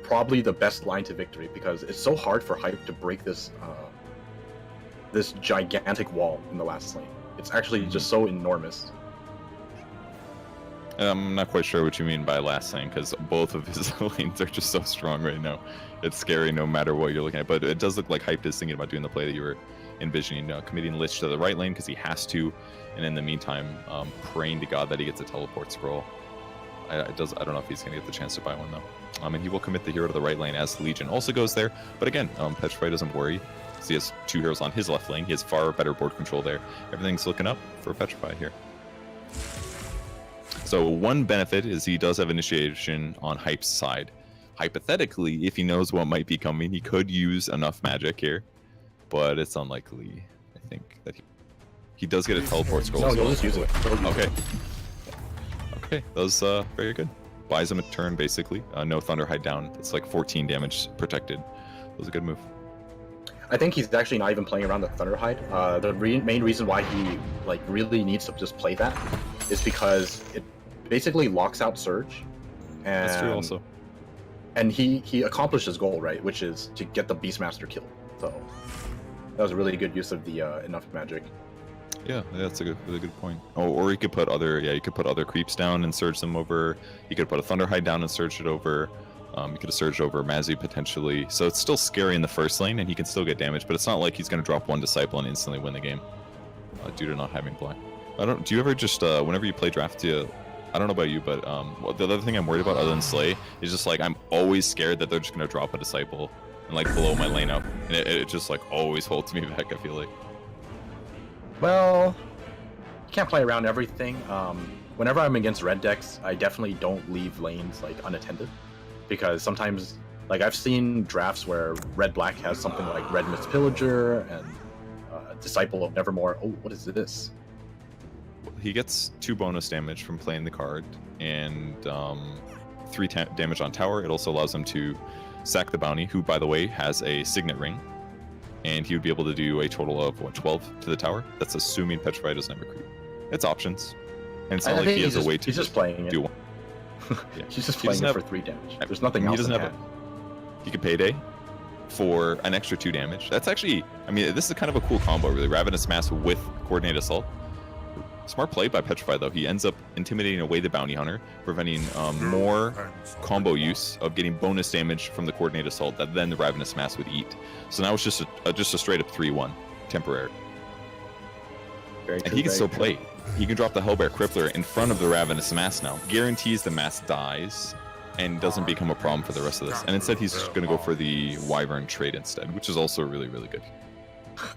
probably the best line to victory, because it's so hard for Hype to break this this gigantic wall in the last lane. It's actually just so enormous. I'm not quite sure what you mean by last lane, because both of his lanes are just so strong right now. It's scary no matter what you're looking at, but it does look like Hype is thinking about doing the play that you were envisioning, committing Lich to the right lane because he has to, and in the meantime, praying to God that he gets a teleport scroll. I don't know if he's going to get the chance to buy one though. And he will commit the hero to the right lane as Legion also goes there. But again, Petrify doesn't worry. He has 2 heroes on his left lane. He has far better board control there. Everything's looking up for Petrify here. So one benefit is he does have initiation on Hype's side. Hypothetically, if he knows what might be coming, he could use enough magic here, but it's unlikely. I think that he does get a teleport scroll. No, he'll just use it. Okay. Okay, that was very good. Buys him a turn basically. No Thunderhide down. It's like 14 damage protected. That was a good move. I think he's actually not even playing around the Thunderhide. The main reason why he really needs to just play that is because it basically locks out Surge. And That's true also. And he accomplished his goal, right? Which is to get the Beastmaster killed. So that was a really good use of the enough magic. Yeah, that's a really good point. Oh, or you could put other creeps down and surge them over. You could put a Thunderhide down and surge it over. You could have surged over Mazu potentially. So it's still scary in the first lane, and he can still get damage, but it's not like he's going to drop one Disciple and instantly win the game due to not having black. Do you ever just, whenever you play draft, I don't know about you, but the other thing I'm worried about other than Slay is just like I'm always scared that they're just going to drop a Disciple and like blow my lane up. And it just like always holds me back, I feel like. Well, you can't play around everything. Whenever I'm against red decks, I definitely don't leave lanes like unattended, because sometimes, like I've seen drafts where red-black has something like Red Mist Pillager and Disciple of Nevermore. Oh, what is this? He gets 2 bonus damage from playing the card and 3 damage on tower. It also allows him to sack the bounty, who by the way has a signet ring. And he would be able to do a total of, 12 to the tower? That's assuming Petrify doesn't have a creep. It's options. And it's not like he has a way to he's just playing do it. one. Yeah. He's just playing it for 3 damage. There's nothing else. He doesn't have he could Payday for an extra 2 damage. That's actually, I mean, this is kind of a cool combo, really. Ravenous Mass with Coordinated Assault. Smart play by Petrify, though. He ends up intimidating away the Bounty Hunter, preventing more combo use of getting bonus damage from the Coordinated Assault that then the Ravenous Mass would eat. So now it's just a straight up 3-1 temporary. And he can still play. He can drop the Hellbear Crippler in front of the Ravenous Mass now. Guarantees the Mass dies and doesn't become a problem for the rest of this. And instead he's going to go for the Wyvern trade instead, which is also really, really good.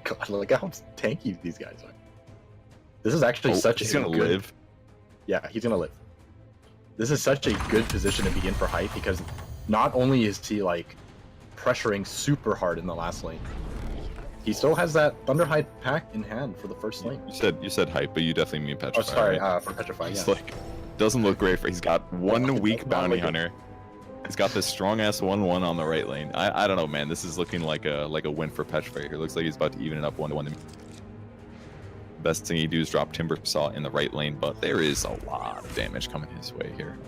God, look how tanky these guys are. This is actually such he's a gonna good... live. Yeah, he's gonna live. This is such a good position to be in for hype, because not only is he like pressuring super hard in the last lane, he still has that Thunderhide pack in hand for the first lane. You said hype, but you definitely mean Petrify. Oh, sorry, right? for Petrify. It's Yeah. like doesn't look great for. He's got one weak Bounty Hunter. He's got this strong ass 1-1 on the right lane. I don't know, man. This is looking like a win for Petrify here. Looks like he's about to even it up 1-1. Best thing he do is drop Timber Saw in the right lane, but there is a lot of damage coming his way here.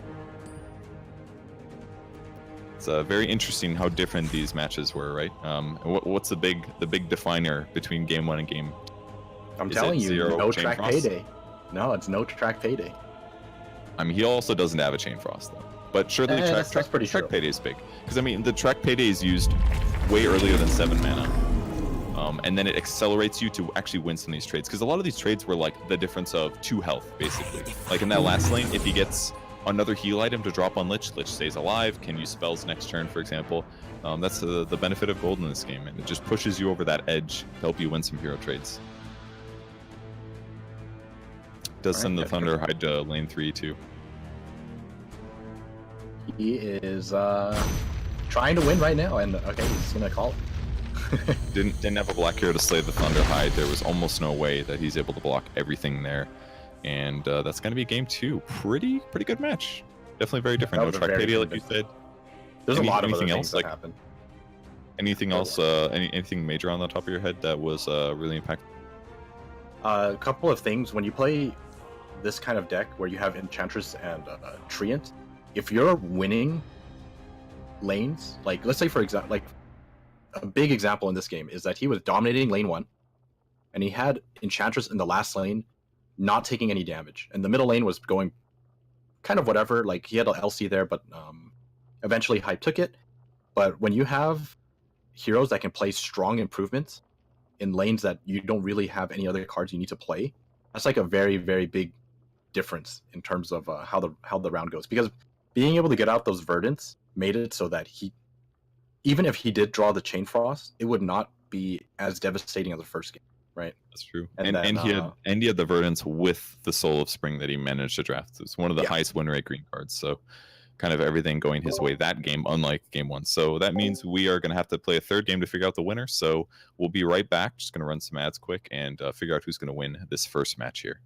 It's very interesting how different these matches were, right? What's the big definer between game 1 and game? I'm telling you, no track payday. No, it's no track payday. I mean, he also doesn't have a Chain Frost though. But surely that's pretty track true. payday is big, because I mean the track payday is used way earlier than 7 mana. And then it accelerates you to actually win some of these trades, because a lot of these trades were like the difference of 2 health, basically. Like in that last lane, if he gets another heal item to drop on Lich stays alive, can use spells next turn, for example. That's the benefit of gold in this game, and it just pushes you over that edge to help you win some hero trades. Does send the Thunderhide to lane 3 too. He is trying to win right now, and okay, he's gonna call it. didn't have a black hero to slay the Thunderhide. There was almost no way that he's able to block everything there, and that's going to be game 2. Pretty good match. Definitely very different. No track payday, like you said. There's a lot of anything other else things that like happen. anything else? Anything major on the top of your head that was really impactful? A couple of things. When you play this kind of deck where you have Enchantress and Treant, if you're winning lanes, like let's say for example, like a big example in this game is that he was dominating lane 1, and he had Enchantress in the last lane not taking any damage, and the middle lane was going kind of whatever. Like he had an LC there, but eventually Hype took it. But when you have heroes that can play strong improvements in lanes that you don't really have any other cards you need to play, that's like a very, very big difference in terms of how the round goes. Because being able to get out those Verdants made it so that even if he did draw the Chain Frost, it would not be as devastating as the first game, right? That's true. And then, he had the Verdants with the Soul of Spring that he managed to draft. It's one of the highest win rate green cards. So kind of everything going his way that game, unlike game 1. So that means we are going to have to play a third game to figure out the winner. So we'll be right back. Just going to run some ads quick and figure out who's going to win this first match here.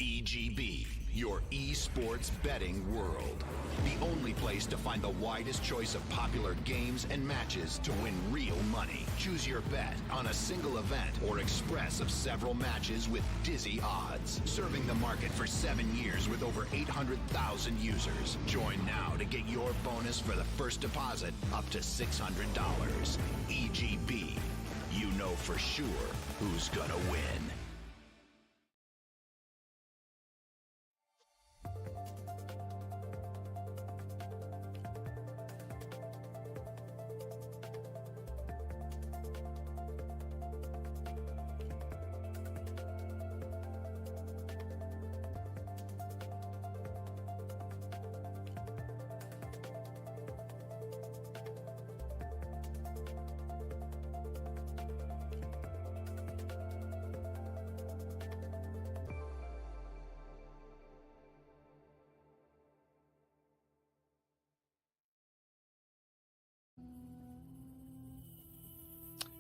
EGB, your esports betting world. The only place to find the widest choice of popular games and matches to win real money. Choose your bet on a single event or express of several matches with dizzy odds. Serving the market for 7 years with over 800,000 users. Join now to get your bonus for the first deposit up to $600. EGB, you know for sure who's gonna win.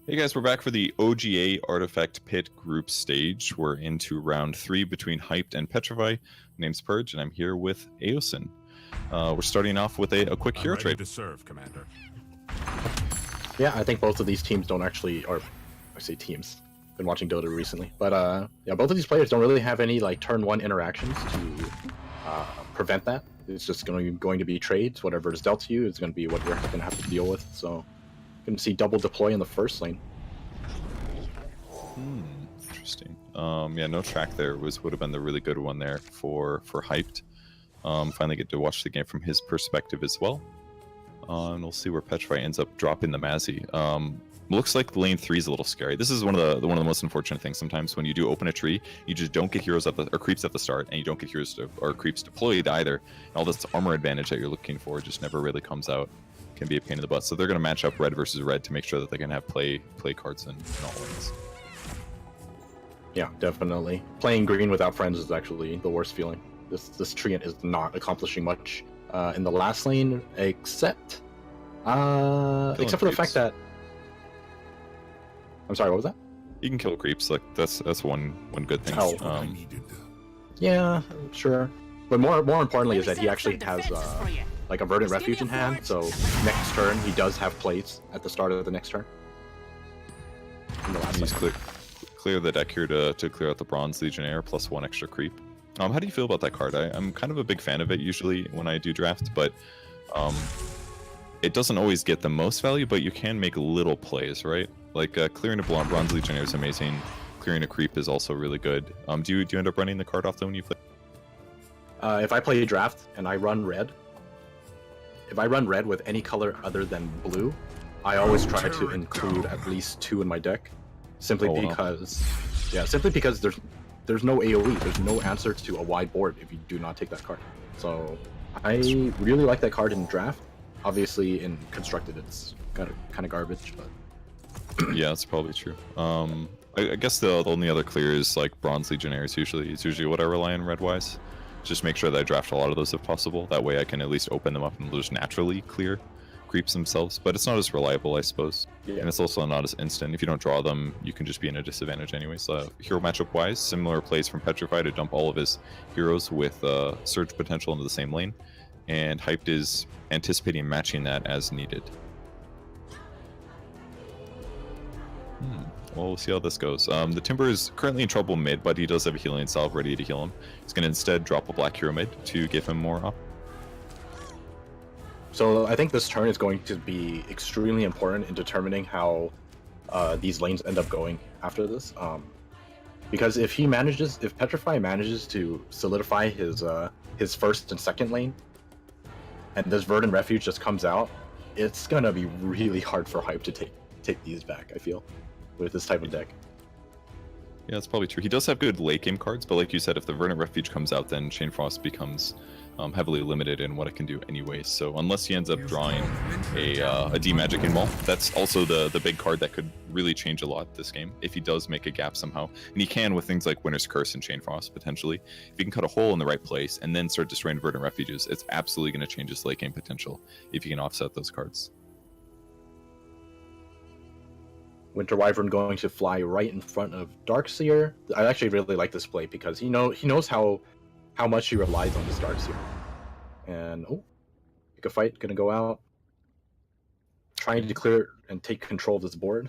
Hey guys, we're back for the OGA Artifact Pit group stage. We're into round 3 between Hyped and Petrify. My name's Purge, and I'm here with Aosin. We're starting off with a quick hero trade. To serve, Commander. Yeah, I think both of these teams don't actually, or I say teams, been watching Dota recently, but yeah, both of these players don't really have any like turn 1 interactions to prevent that. It's just going to be trades. Whatever is dealt to you is going to be what you're going to have to deal with. So. Going to see double deploy in the first lane. Interesting. Yeah, no track there would have been the really good one there for Hyped. Finally get to watch the game from his perspective as well. And we'll see where Petrify ends up dropping the Mazzy. Looks like lane 3 is a little scary. This is one of the most unfortunate things sometimes when you do open a tree, you just don't get heroes or creeps at the start, and you don't get heroes or creeps deployed either. And all this armor advantage that you're looking for just never really comes out. Can be a pain in the butt. So they're going to match up red versus red to make sure that they can have play cards in all lanes. Yeah, definitely. Playing green without friends is actually the worst feeling. This treant is not accomplishing much in the last lane, except for the fact that. I'm sorry, what was that? You can kill creeps. Like that's one good thing. Oh. Yeah, sure. But more importantly is that he actually has like a Verdant Refuge in hand, so next turn he does have plays at the start of the next turn. He's clear the deck here to clear out the Bronze Legionnaire plus 1 extra creep. How do you feel about that card? I'm kind of a big fan of it usually when I do draft, but it doesn't always get the most value, but you can make little plays, right? Like clearing a Bronze Legionnaire is amazing. Clearing a creep is also really good. Do you end up running the card often when you play? If I play a draft and I run red, if I run red with any color other than blue, I always try to include at least 2 in my deck, simply because there's no AoE, there's no answer to a wide board if you do not take that card. So I really like that card in draft. Obviously in constructed it's kind of garbage, but yeah, that's probably true. I guess the only other clear is like Bronze Legionnaires. It's usually what I rely on red wise. Just make sure that I draft a lot of those if possible. That way I can at least open them up and just naturally clear creeps themselves. But it's not as reliable, I suppose. Yeah. And it's also not as instant. If you don't draw them, you can just be in a disadvantage anyway. So hero matchup wise, similar plays from Petrify to dump all of his heroes with surge potential into the same lane. And Hyped is anticipating matching that as needed. Well, we'll see how this goes. The Timber is currently in trouble mid, but he does have a healing salve ready to heal him. He's going to instead drop a black hero mid to give him more up. So I think this turn is going to be extremely important in determining how these lanes end up going after this. Because if Petrify manages to solidify his first and second lane, and this Verdant Refuge just comes out, it's going to be really hard for Hype to take these back, I feel, with this type of deck. Yeah, that's probably true. He does have good late game cards, but like you said, if the Verdant Refuge comes out, then Chain Frost becomes heavily limited in what it can do anyway. So unless he ends up drawing a D-Magic in Wall, that's also the big card that could really change a lot this game if he does make a gap somehow. And he can with things like Winter's Curse and Chain Frost, potentially. If he can cut a hole in the right place and then start destroying Verdant Refuges, it's absolutely going to change his late game potential if he can offset those cards. Winter Wyvern going to fly right in front of Darkseer. I actually really like this play because he knows how much he relies on this Darkseer. And pick a fight, gonna go out, trying to clear and take control of this board.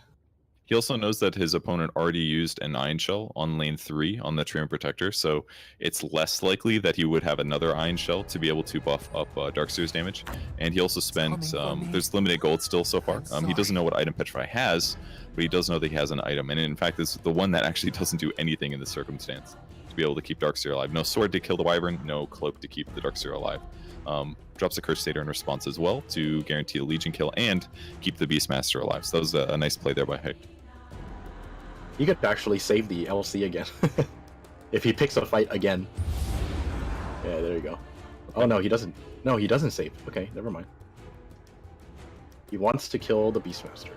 He also knows that his opponent already used an Iron Shell on lane 3 on the Treant Protector, so it's less likely that he would have another Iron Shell to be able to buff up Darkseer's damage. And he also spent, there's limited gold still so far. He doesn't know what item Petrify has, but he does know that he has an item. And in fact, it's the one that actually doesn't do anything in this circumstance to be able to keep Darkseer alive. No sword to kill the Wyvern, no cloak to keep the Darkseer alive. Drops a Curse Satyr in response as well to guarantee a Legion kill and keep the Beastmaster alive. So that was a nice play there by Hype. He could actually save the LC again if he picks a fight again. Yeah, there you go. Oh no, he doesn't. No, he doesn't save. Okay, never mind. He wants to kill the Beastmaster.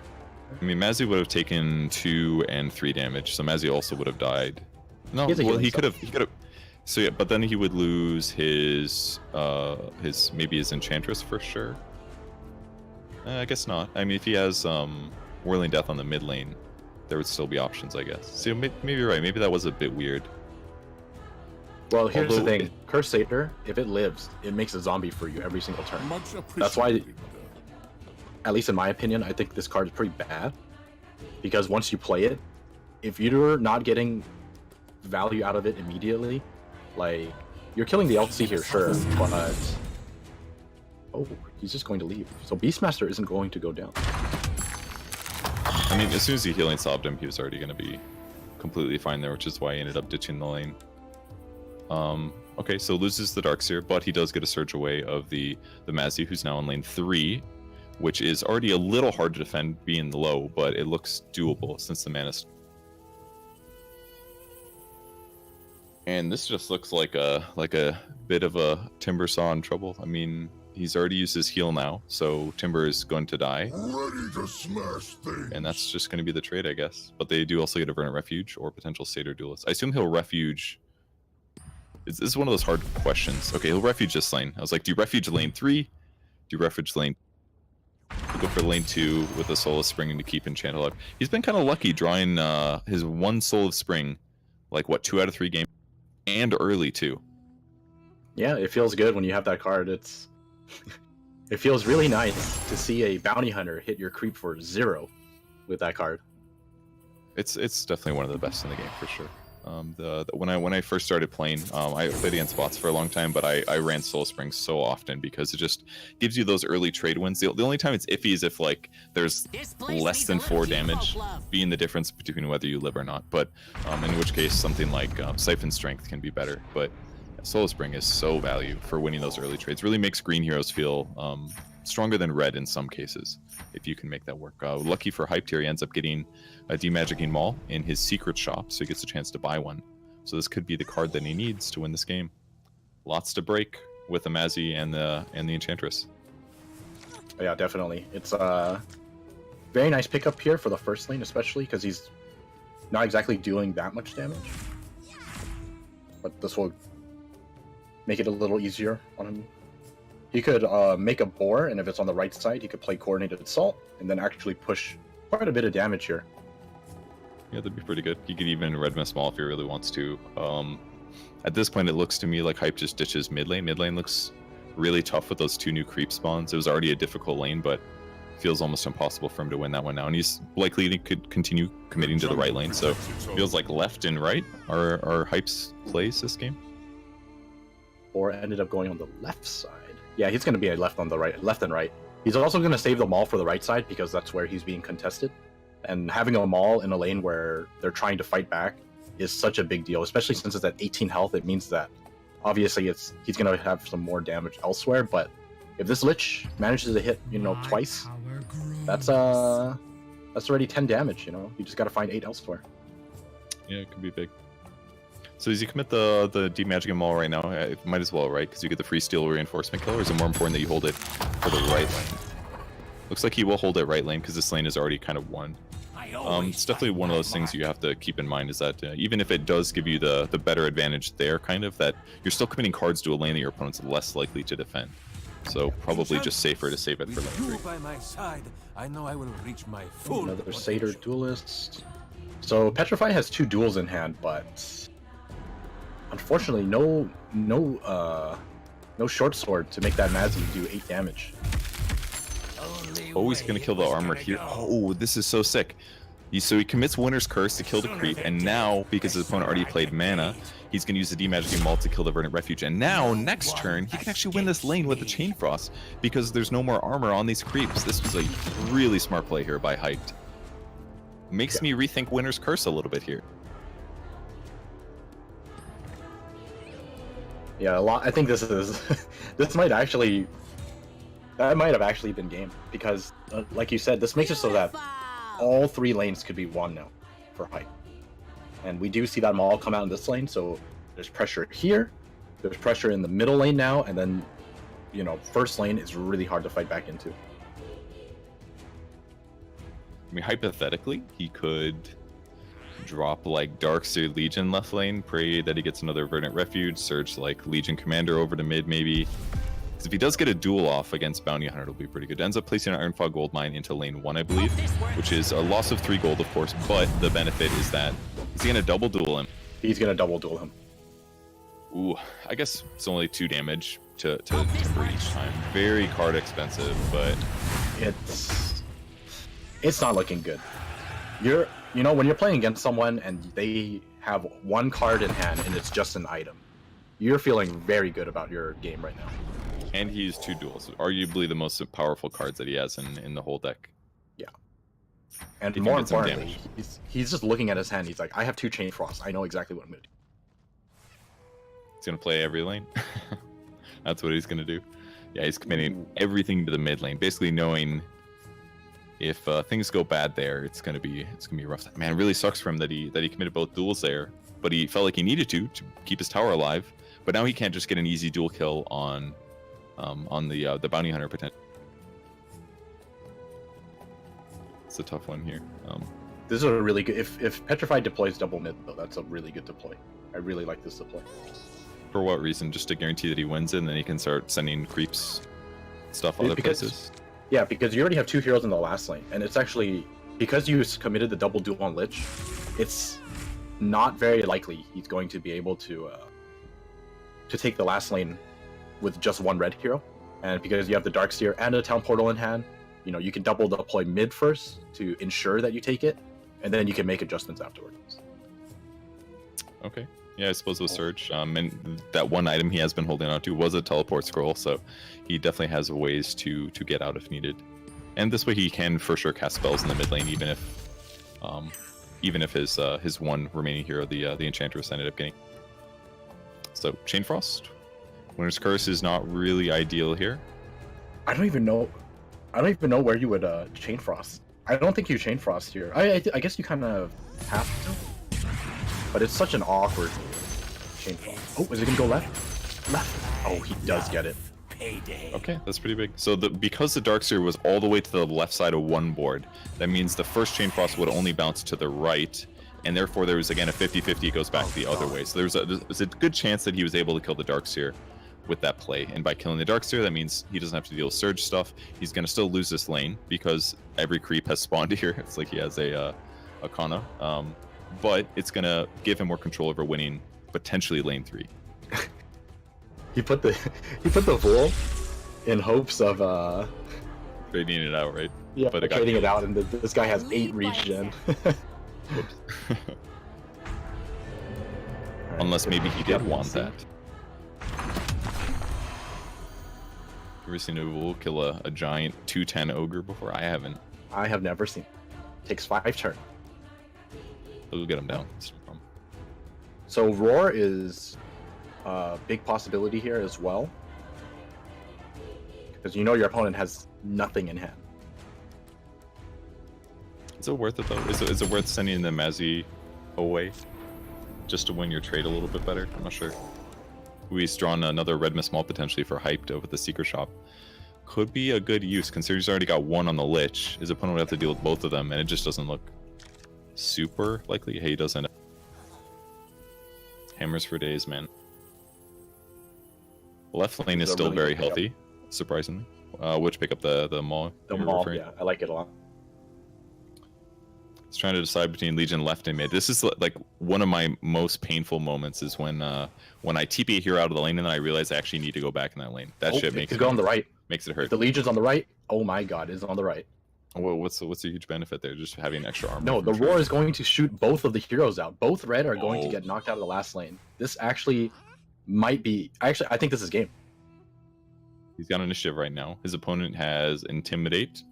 I mean, Mazzy would have taken 2 and 3 damage, so Mazzy also would have died. No, well, he could have. So yeah, but then he would lose his maybe his Enchantress for sure. I guess not. I mean, if he has Whirling Death on the mid lane, there would still be options, I guess. So maybe you're right. Maybe that was a bit weird. Well, here's the thing. Curse Satyr, if it lives, it makes a zombie for you every single turn. That's why, at least in my opinion, I think this card is pretty bad. Because once you play it, if you're not getting value out of it immediately, like, you're killing the LC here, sure, but... Oh, he's just going to leave. So Beastmaster isn't going to go down. I mean, as soon as he healing sobbed him, he was already going to be completely fine there, which is why he ended up ditching the lane. Okay, so loses the Darkseer, but he does get a surge away of the Mazzy, who's now in lane 3, which is already a little hard to defend being low, but it looks doable since the mana. And this just looks like a bit of a Timber Saw in trouble. I mean, he's already used his heal now, so Timber is going to die. Ready to smash things. And that's just going to be the trade, I guess. But they do also get a Verdant Refuge or potential Satyr Duelist. I assume he'll refuge. This is one of those hard questions. Okay, he'll refuge this lane. I was like, do you refuge lane 3? Do you refuge lane? He'll go for lane 2 with a Soul of Spring to keep Enchant alive. He's been kind of lucky drawing his 1 Soul of Spring, like what, 2 out of 3 games, and early too. Yeah, it feels good when you have that card. It's it feels really nice to see a bounty hunter hit your creep for 0 with that card. It's definitely one of the best in the game for sure. When I first started playing, I played against bots for a long time, but I ran Soul Spring so often because it just gives you those early trade wins. The only time it's iffy is if like there's less than 4 damage being the difference between whether you live or not. But in which case something like Siphon Strength can be better. But Soul Spring is so value for winning those early trades. Really makes green heroes feel stronger than red in some cases, if you can make that work. Lucky for Hype Tier, he ends up getting a Demagicking Maul in his secret shop, so he gets a chance to buy one. So this could be the card that he needs to win this game. Lots to break with the Mazzy and the Enchantress. Yeah, definitely. It's a very nice pickup here for the first lane, especially because he's not exactly doing that much damage. But this will make it a little easier on him. He could make a boar, and if it's on the right side, he could play Coordinated Assault, and then actually push quite a bit of damage here. Yeah, that'd be pretty good. He could even Red Mist Maul if he really wants to. At this point, it looks to me like Hype just ditches mid lane. Mid lane looks really tough with those 2 new creep spawns. It was already a difficult lane, but feels almost impossible for him to win that one now. And he's likely to could continue committing to the right lane, so feels like left and right are Hype's plays this game. Or ended up going on the left side. Yeah, he's going to be a left and right. He's also going to save the Maul for the right side because that's where he's being contested. And having a Maul in a lane where they're trying to fight back is such a big deal, especially since it's at 18 health. It means that obviously he's going to have some more damage elsewhere. But if this Lich manages to hit, twice, that's already 10 damage. You just got to find 8 elsewhere. Yeah, it could be big. So does he commit the Demagicking Maul right now? It might as well, right? Because you get the free Steel Reinforcement kill, or is it more important that you hold it for the right lane? Looks like he will hold it right lane because this lane is already kind of won. It's definitely one of those things you have to keep in mind is that even if it does give you the better advantage there, kind of, that you're still committing cards to a lane that your opponent's less likely to defend. So probably just safer to save it for With lane you 3. by my side, I know I will reach my full Another potential. Satyr duelist. So Petrify has 2 duels in hand, but unfortunately no short sword to make that Mazzy do 8 damage. Only Oh, he's way gonna kill it the was armor gonna here. go. Oh, this is so sick. So he commits Winter's Curse to kill the creep, and now, because his opponent already played mana, he's going to use the Demagicking Maul to kill the Verdant Refuge. And now, next turn, he can actually win this lane with the Chain Frost, because there's no more armor on these creeps. This was a really smart play here by Hyped. Makes me rethink Winter's Curse a little bit here. Yeah, a lot. I think this is this might actually that might have actually been game because, like you said, this makes it so that all 3 lanes could be won now for Hype, and we do see that Maul come out in this lane. So there's pressure here, there's pressure in the middle lane now, and then first lane is really hard to fight back into. I mean, hypothetically, he could drop like Darkseer Legion left lane, pray that he gets another Verdant Refuge, search like Legion Commander over to mid maybe. Because if he does get a duel off against Bounty Hunter, it'll be pretty good. Ends up placing an Ironfog Gold Mine into lane 1, I believe, which is a loss of 3 gold, of course, but the benefit is that he's going to double duel him. He's gonna double duel him. Ooh, I guess it's only 2 damage to Timber each time. Very card expensive, but It's not looking good. When you're playing against someone and they have 1 card in hand and it's just an item, you're feeling very good about your game right now. and he used 2 duels, arguably the most powerful cards that he has in the whole deck. Yeah. And He can more get some importantly, he's just looking at his hand. He's like, I have 2 Chain Frost. I know exactly what I'm gonna do. He's gonna play every lane. That's what he's gonna do. Yeah, he's committing everything to the mid lane, basically knowing if things go bad there, it's gonna be rough. Man, it really sucks for him that he committed both duels there, but he felt like he needed to keep his tower alive. But now he can't just get an easy dual kill on the Bounty Hunter potential. It's a tough one here. This is a really good. If Petrified deploys double mid though, that's a really good deploy. I really like this deploy. For what reason? Just to guarantee that he wins it, and then he can start sending creeps stuff other places. Yeah, because you already have 2 heroes in the last lane, and it's actually because you committed the double duel on Lich, it's not very likely he's going to be able to take the last lane with just 1 red hero. And because you have the Darkseer and a Town Portal in hand, you can double deploy mid first to ensure that you take it, and then you can make adjustments afterwards. Okay. Yeah, I suppose with Surge. And that 1 item he has been holding on to was a teleport scroll, so he definitely has ways to get out if needed. And this way he can for sure cast spells in the mid lane, even if his 1 remaining hero, the Enchantress, ended up getting. So Chain Frost. Winter's Curse is not really ideal here. I don't even know where you would Chain Frost. I don't think you Chain Frost here. I guess you kind of have to, but it's such an awkward Chain Frost. Oh, is it gonna go left? Left. Oh, he does get it. Payday. Okay, that's pretty big. So because the Darkseer was all the way to the left side of 1 board, that means the first Chain Frost would only bounce to the right, and therefore there was again a 50-50. It goes back the other way. So there's a good chance that he was able to kill the Darkseer with that play. And by killing the Darkseer, that means he doesn't have to deal with Surge stuff. He's going to still lose this lane because every creep has spawned here. It's like he has a Kana. But it's going to give him more control over winning potentially lane 3. He put the Vol in hopes of Trading it out, right? yeah, But it got trading it killed. out, and this guy has 8 regen. Whoops. Unless maybe he did want that. Ever seen a Vol kill a giant 2/10 ogre before? I haven't. I have never seen. Takes 5 turns. We'll get him down. That's no problem. So Roar is a big possibility here as well, because your opponent has nothing in hand. Is it worth it though? Is it worth sending the Mazzy away just to win your trade a little bit better? I'm not sure. We've drawn another Red Mist Maul potentially for Hyped over the Secret Shop. Could be a good use considering he's already got 1 on the Lich. His opponent would have to deal with both of them, and it just doesn't look super likely. Hey, he does end up. Hammers for days, man. Left lane is still very healthy. surprisingly. Which pick up the maul. The you're maul, referring? yeah, I like it a lot. It's trying to decide between Legion left and mid. This is like one of my most painful moments is when I TP a hero out of the lane and then I realize I actually need to go back in that lane. That shit makes it go on the right. Makes it hurt. The Legion's on the right. Oh my god, it's on the right. Well, what's the huge benefit there? Just having extra armor. No, the from Roar is going to shoot both of the heroes out. Both red are going to Oh. get knocked out of the last lane. This actually might be. Actually, I think this is game. He's got initiative right now. His opponent has Intimidate.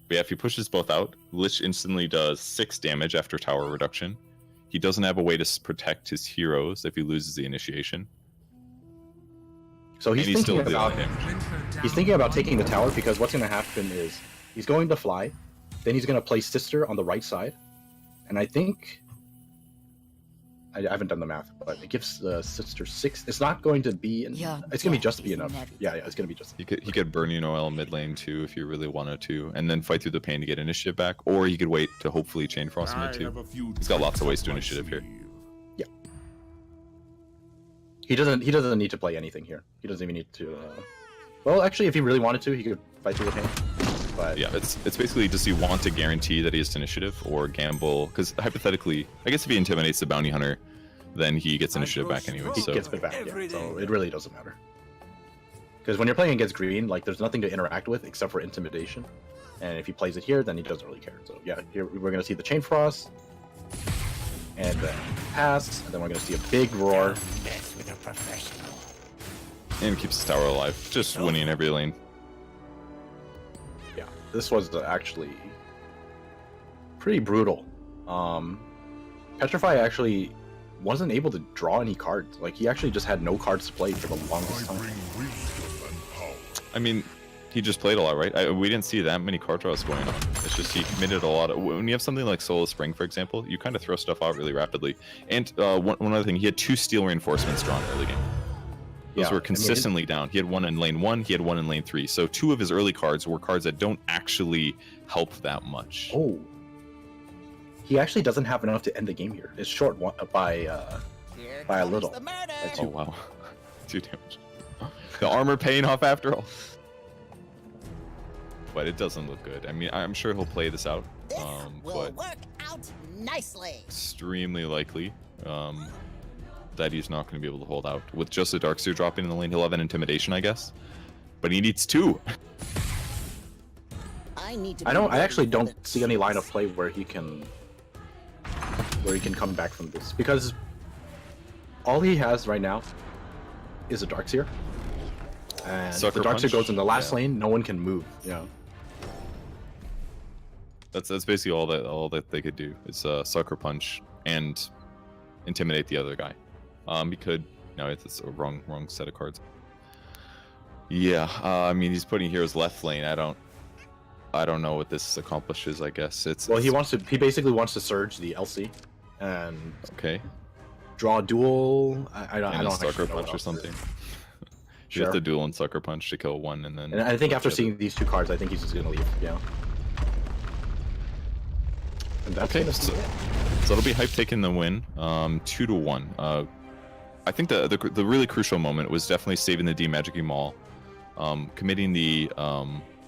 But yeah, if he pushes both out, Lich instantly does 6 damage after tower reduction. He doesn't have a way to protect his heroes if he loses the initiation. So he's And he's thinking still about dealing damage. he's thinking about taking the tower because what's going to happen is he's going to fly, then he's going to play Sister on the right side, and I think I haven't done the math, but it gives the Sister 6. It's not going to be. It's going to be just be enough. Yeah, it's going to be just. He could burn Oil mid lane too if you really wanted to, and then fight through the pain to get initiative back, or he could wait to hopefully chain frost mid too. He's got lots of ways to initiative here. Yeah. He doesn't need to play anything here. He doesn't even need to. Well, actually, if he really wanted to, he could fight through the pain. But Yeah, it's basically, does he want to guarantee that he has initiative or gamble? Because hypothetically, I guess if he intimidates the bounty hunter, then he gets initiative back anyway. he So gets it back. Yeah, so it really doesn't matter. Because when you're playing against green, like there's nothing to interact with except for intimidation, and if he plays it here, then he doesn't really care. So yeah, here we're gonna see the chain frost, and then pass, and then we're gonna see a big roar. Mess with a professional. and keeps his tower alive, just winning every lane. Yeah, this was actually pretty brutal. Petrify actually wasn't able to draw any cards. Like, he actually just had no cards to play for the longest I time. bring wisdom and power. I mean, he just played a lot, right? We didn't see that many card draws going on. It's just he committed a lot of... When you have something like Soul of Spring, for example, you kind of throw stuff out really rapidly. And one other thing, he had 2 steel reinforcements drawn early game. Those Yeah, were consistently down. He had one in lane 1, he had one in lane 3. So 2 of his early cards were cards that don't actually help that much. Oh. He actually doesn't have enough to end the game here. It's short one, by a little. By Oh 2. wow. 2 damage. The armor paying off after all. But it doesn't look good. I mean, I'm sure he'll play this out. This will But work out nicely. extremely likely that he's not going to be able to hold out. With just a Darkseer dropping in the lane, he'll have an Intimidation, I guess. But he needs 2. I actually don't see any line of play where he can come back from this, because all he has right now is a Darkseer. And if Sucker the Darkseer Punch? goes in the last Yeah. lane, no one can move. Yeah. That's basically all that they could do is Sucker Punch and intimidate the other guy. He could... No, it's a wrong set of cards. Yeah, I mean, he's putting heroes left lane. I don't know what this accomplishes. I guess it's Well, he basically wants to surge the LC and okay. draw a duel. I don't And a actually Sucker know Punch what or else something. it is. You have Sure. to duel and Sucker Punch to kill one, and then. And I think after the other. seeing these 2 cards, I think he's just gonna leave. Yeah. And that's Okay, gonna so, be it. so it'll be Hype taking the win, 2-1. I think the really crucial moment was definitely saving the D-Magic Maul, committing the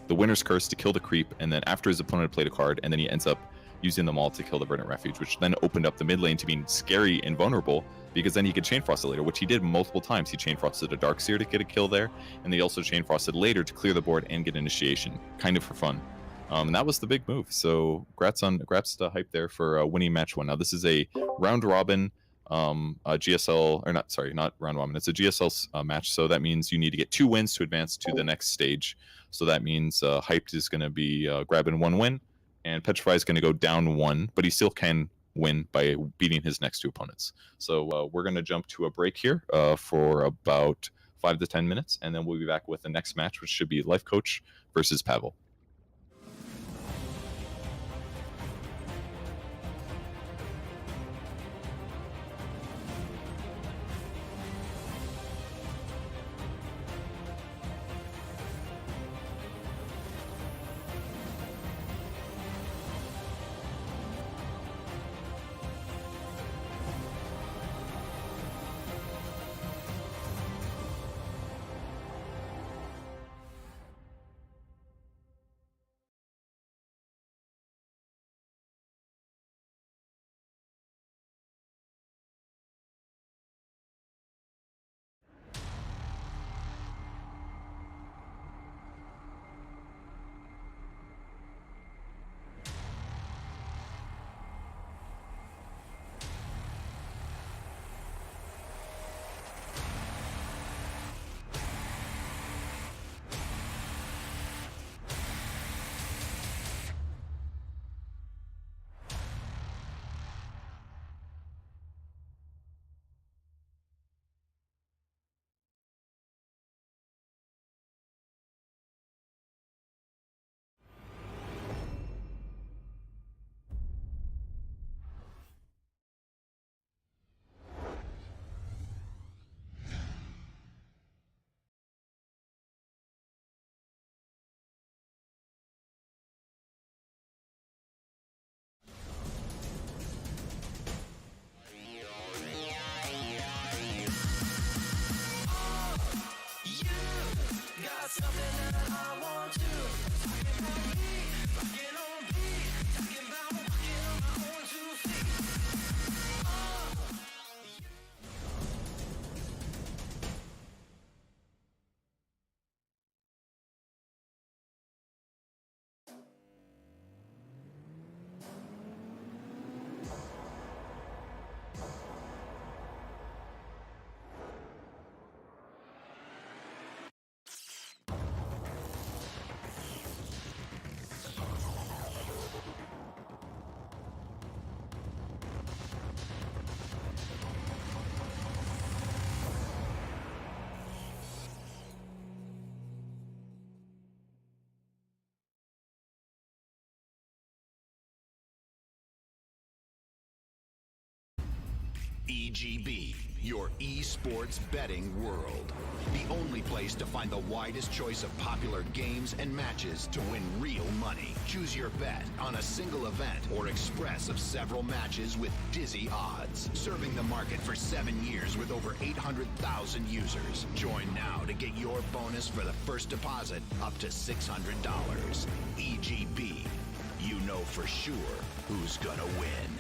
Winner's Curse to kill the creep, and then after his opponent played a card, and then he ends up using the Maul to kill the Verdant Refuge, which then opened up the mid lane to being scary and vulnerable, because then he could Chain Frost it later, which he did multiple times. He Chain Frosted a Darkseer to get a kill there, and they also Chain Frosted later to clear the board and get initiation, kind of for fun. And that was the big move. So congrats to Hype there for winning match 1. Now this is a round robin GSL, or not round robin. It's a GSL match. So that means you need to get 2 wins to advance to the next stage. So that means Hyped is going to be grabbing 1 win, and Petrify is going to go down 1, but he still can win by beating his next 2 opponents. So we're going to jump to a break here for about 5 to 10 minutes, and then we'll be back with the next match, which should be Life Coach versus Pavel. EGB, your esports betting world. The only place to find the widest choice of popular games and matches to win real money. Choose your bet on a single event or express of several matches with dizzy odds. Serving the market for 7 years with over 800,000 users. Join now to get your bonus for the first deposit up to $600. EGB, you know for sure who's gonna win.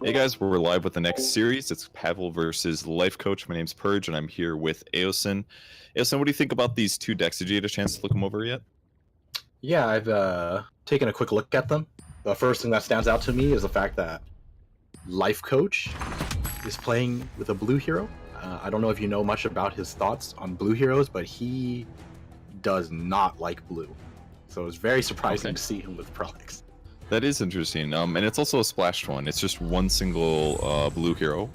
Hey guys, we're live with the next series. It's Pavel versus Life Coach. My name's Purge, and I'm here with Aosin. Aosin, what do you think about these two decks? Did you get a chance to look them over yet? Yeah, I've taken a quick look at them. The first thing that stands out to me is the fact that Life Coach is playing with a blue hero. I don't know if you know much about his thoughts on blue heroes, but he does not like blue. So it's very surprising to see him with Prolix. That is interesting, and it's also a splashed one. It's just one single blue hero.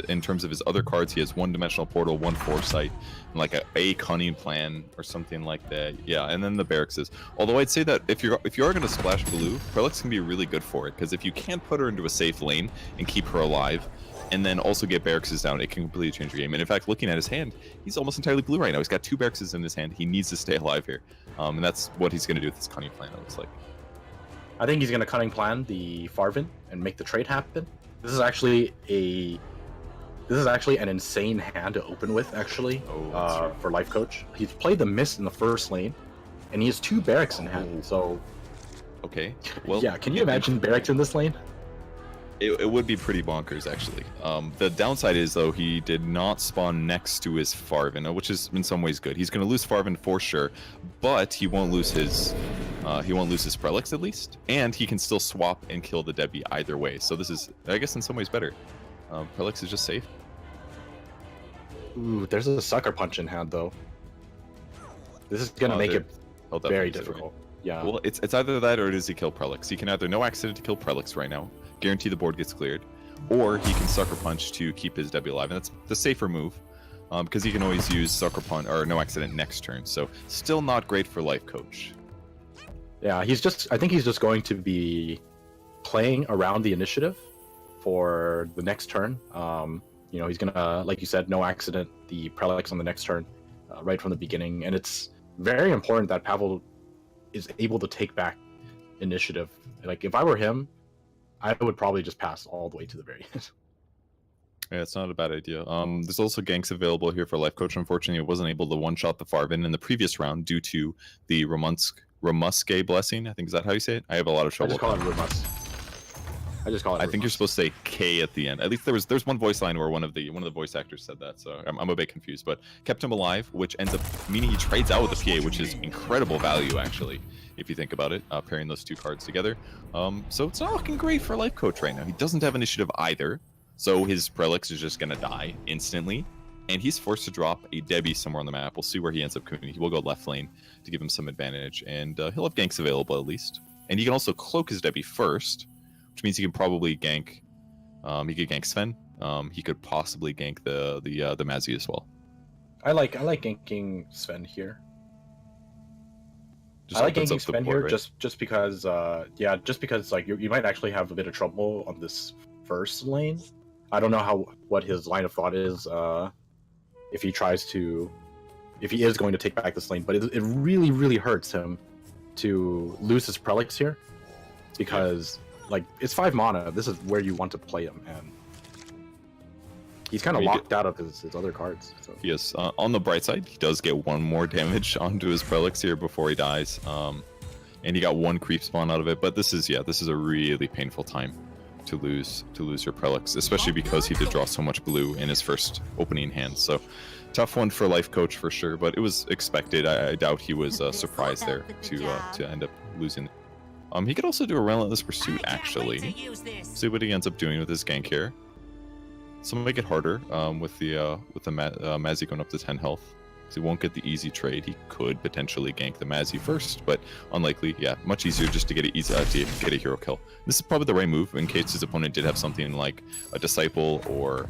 In terms of his other cards, he has one-dimensional portal, one foresight, and like a cunning plan or something like that. Yeah, and then the barracks is. Although I'd say that if you are going to splash blue, Prolix can be really good for it, because if you can't put her into a safe lane and keep her alive, and then also get barracks down, it can completely change your game. And in fact, looking at his hand, he's almost entirely blue right now. He's got 2 barracks in his hand. He needs to stay alive here, and that's what he's going to do with his cunning plan. It looks like. I think he's going to cunning plan the Farvin and make the trade happen. This is actually an insane hand to open with, actually, for Life Coach. He's played the Mist in the first lane, and he has 2 barracks in hand. So, okay, well, yeah, can you imagine barracks in this lane? It would be pretty bonkers, actually. The downside is, though, he did not spawn next to his Farvin, which is in some ways good. He's going to lose Farvin for sure, but he won't lose his Prelix at least, and he can still swap and kill the Debbie either way. So this is, I guess, in some ways better. Prelix is just safe. Ooh, there's a sucker punch in hand though. This is going to make it very difficult. Yeah. Well, it's either that or does he kill Prelix? He can either no accident to kill Prelix right now, guarantee the board gets cleared, or he can Sucker Punch to keep his W alive, and that's the safer move, because he can always use Sucker Punch or no accident next turn. So still not great for Life Coach. Yeah, I think he's just going to be playing around the initiative for the next turn. You know, he's gonna, like you said, no accident the Prelix on the next turn, right from the beginning, and it's very important that Pavel is able to take back initiative. Like, if I were him, I would probably just pass all the way to the very end. Yeah, it's not a bad idea. There's also ganks available here for Life Coach. Unfortunately, it wasn't able to one-shot the Farvin in the previous round due to the Ramuske blessing. I think, is that how you say it? I have a lot of I trouble. just call it Ramus. I just call it. I think you're supposed to say K at the end. At least there's one voice line where one of the voice actors said that, so I'm a bit confused. But kept him alive, which ends up meaning he trades out with the PA, which is incredible value actually, if you think about it, pairing those two cards together. So it's not looking great for Life Coach right now. He doesn't have initiative either, so his Prelix is just gonna die instantly, and he's forced to drop a Debbie somewhere on the map. We'll see where he ends up coming. He will go left lane to give him some advantage, and he'll have ganks available at least. And he can also cloak his Debbie first, which means he can probably gank. He could gank Sven. He could possibly gank the Mazzy as well. I like ganking Sven here. Just I like opens ganking up the Sven board, here right? just because just because like you might actually have a bit of trouble on this first lane. I don't know what his line of thought is if he is going to take back this lane, but it really hurts him to lose his Prelix here because like it's 5 mana. This is where you want to play him, and he's kind of locked out of his other cards. So. Yes. On the bright side, he does get 1 more damage onto his Prelix here before he dies, and he got 1 creep spawn out of it. But this is a really painful time to lose your Prelix, especially because he did draw so much blue in his first opening hand. So tough one for Life Coach for sure, but it was expected. I doubt he was surprised there to end up losing. He could also do a Relentless Pursuit, actually. See what he ends up doing with his gank here. Some make it harder with the Mazzy going up to 10 health. So he won't get the easy trade. He could potentially gank the Mazzy first, but unlikely. Yeah, much easier just to get a hero kill. This is probably the right move in case his opponent did have something like a Disciple or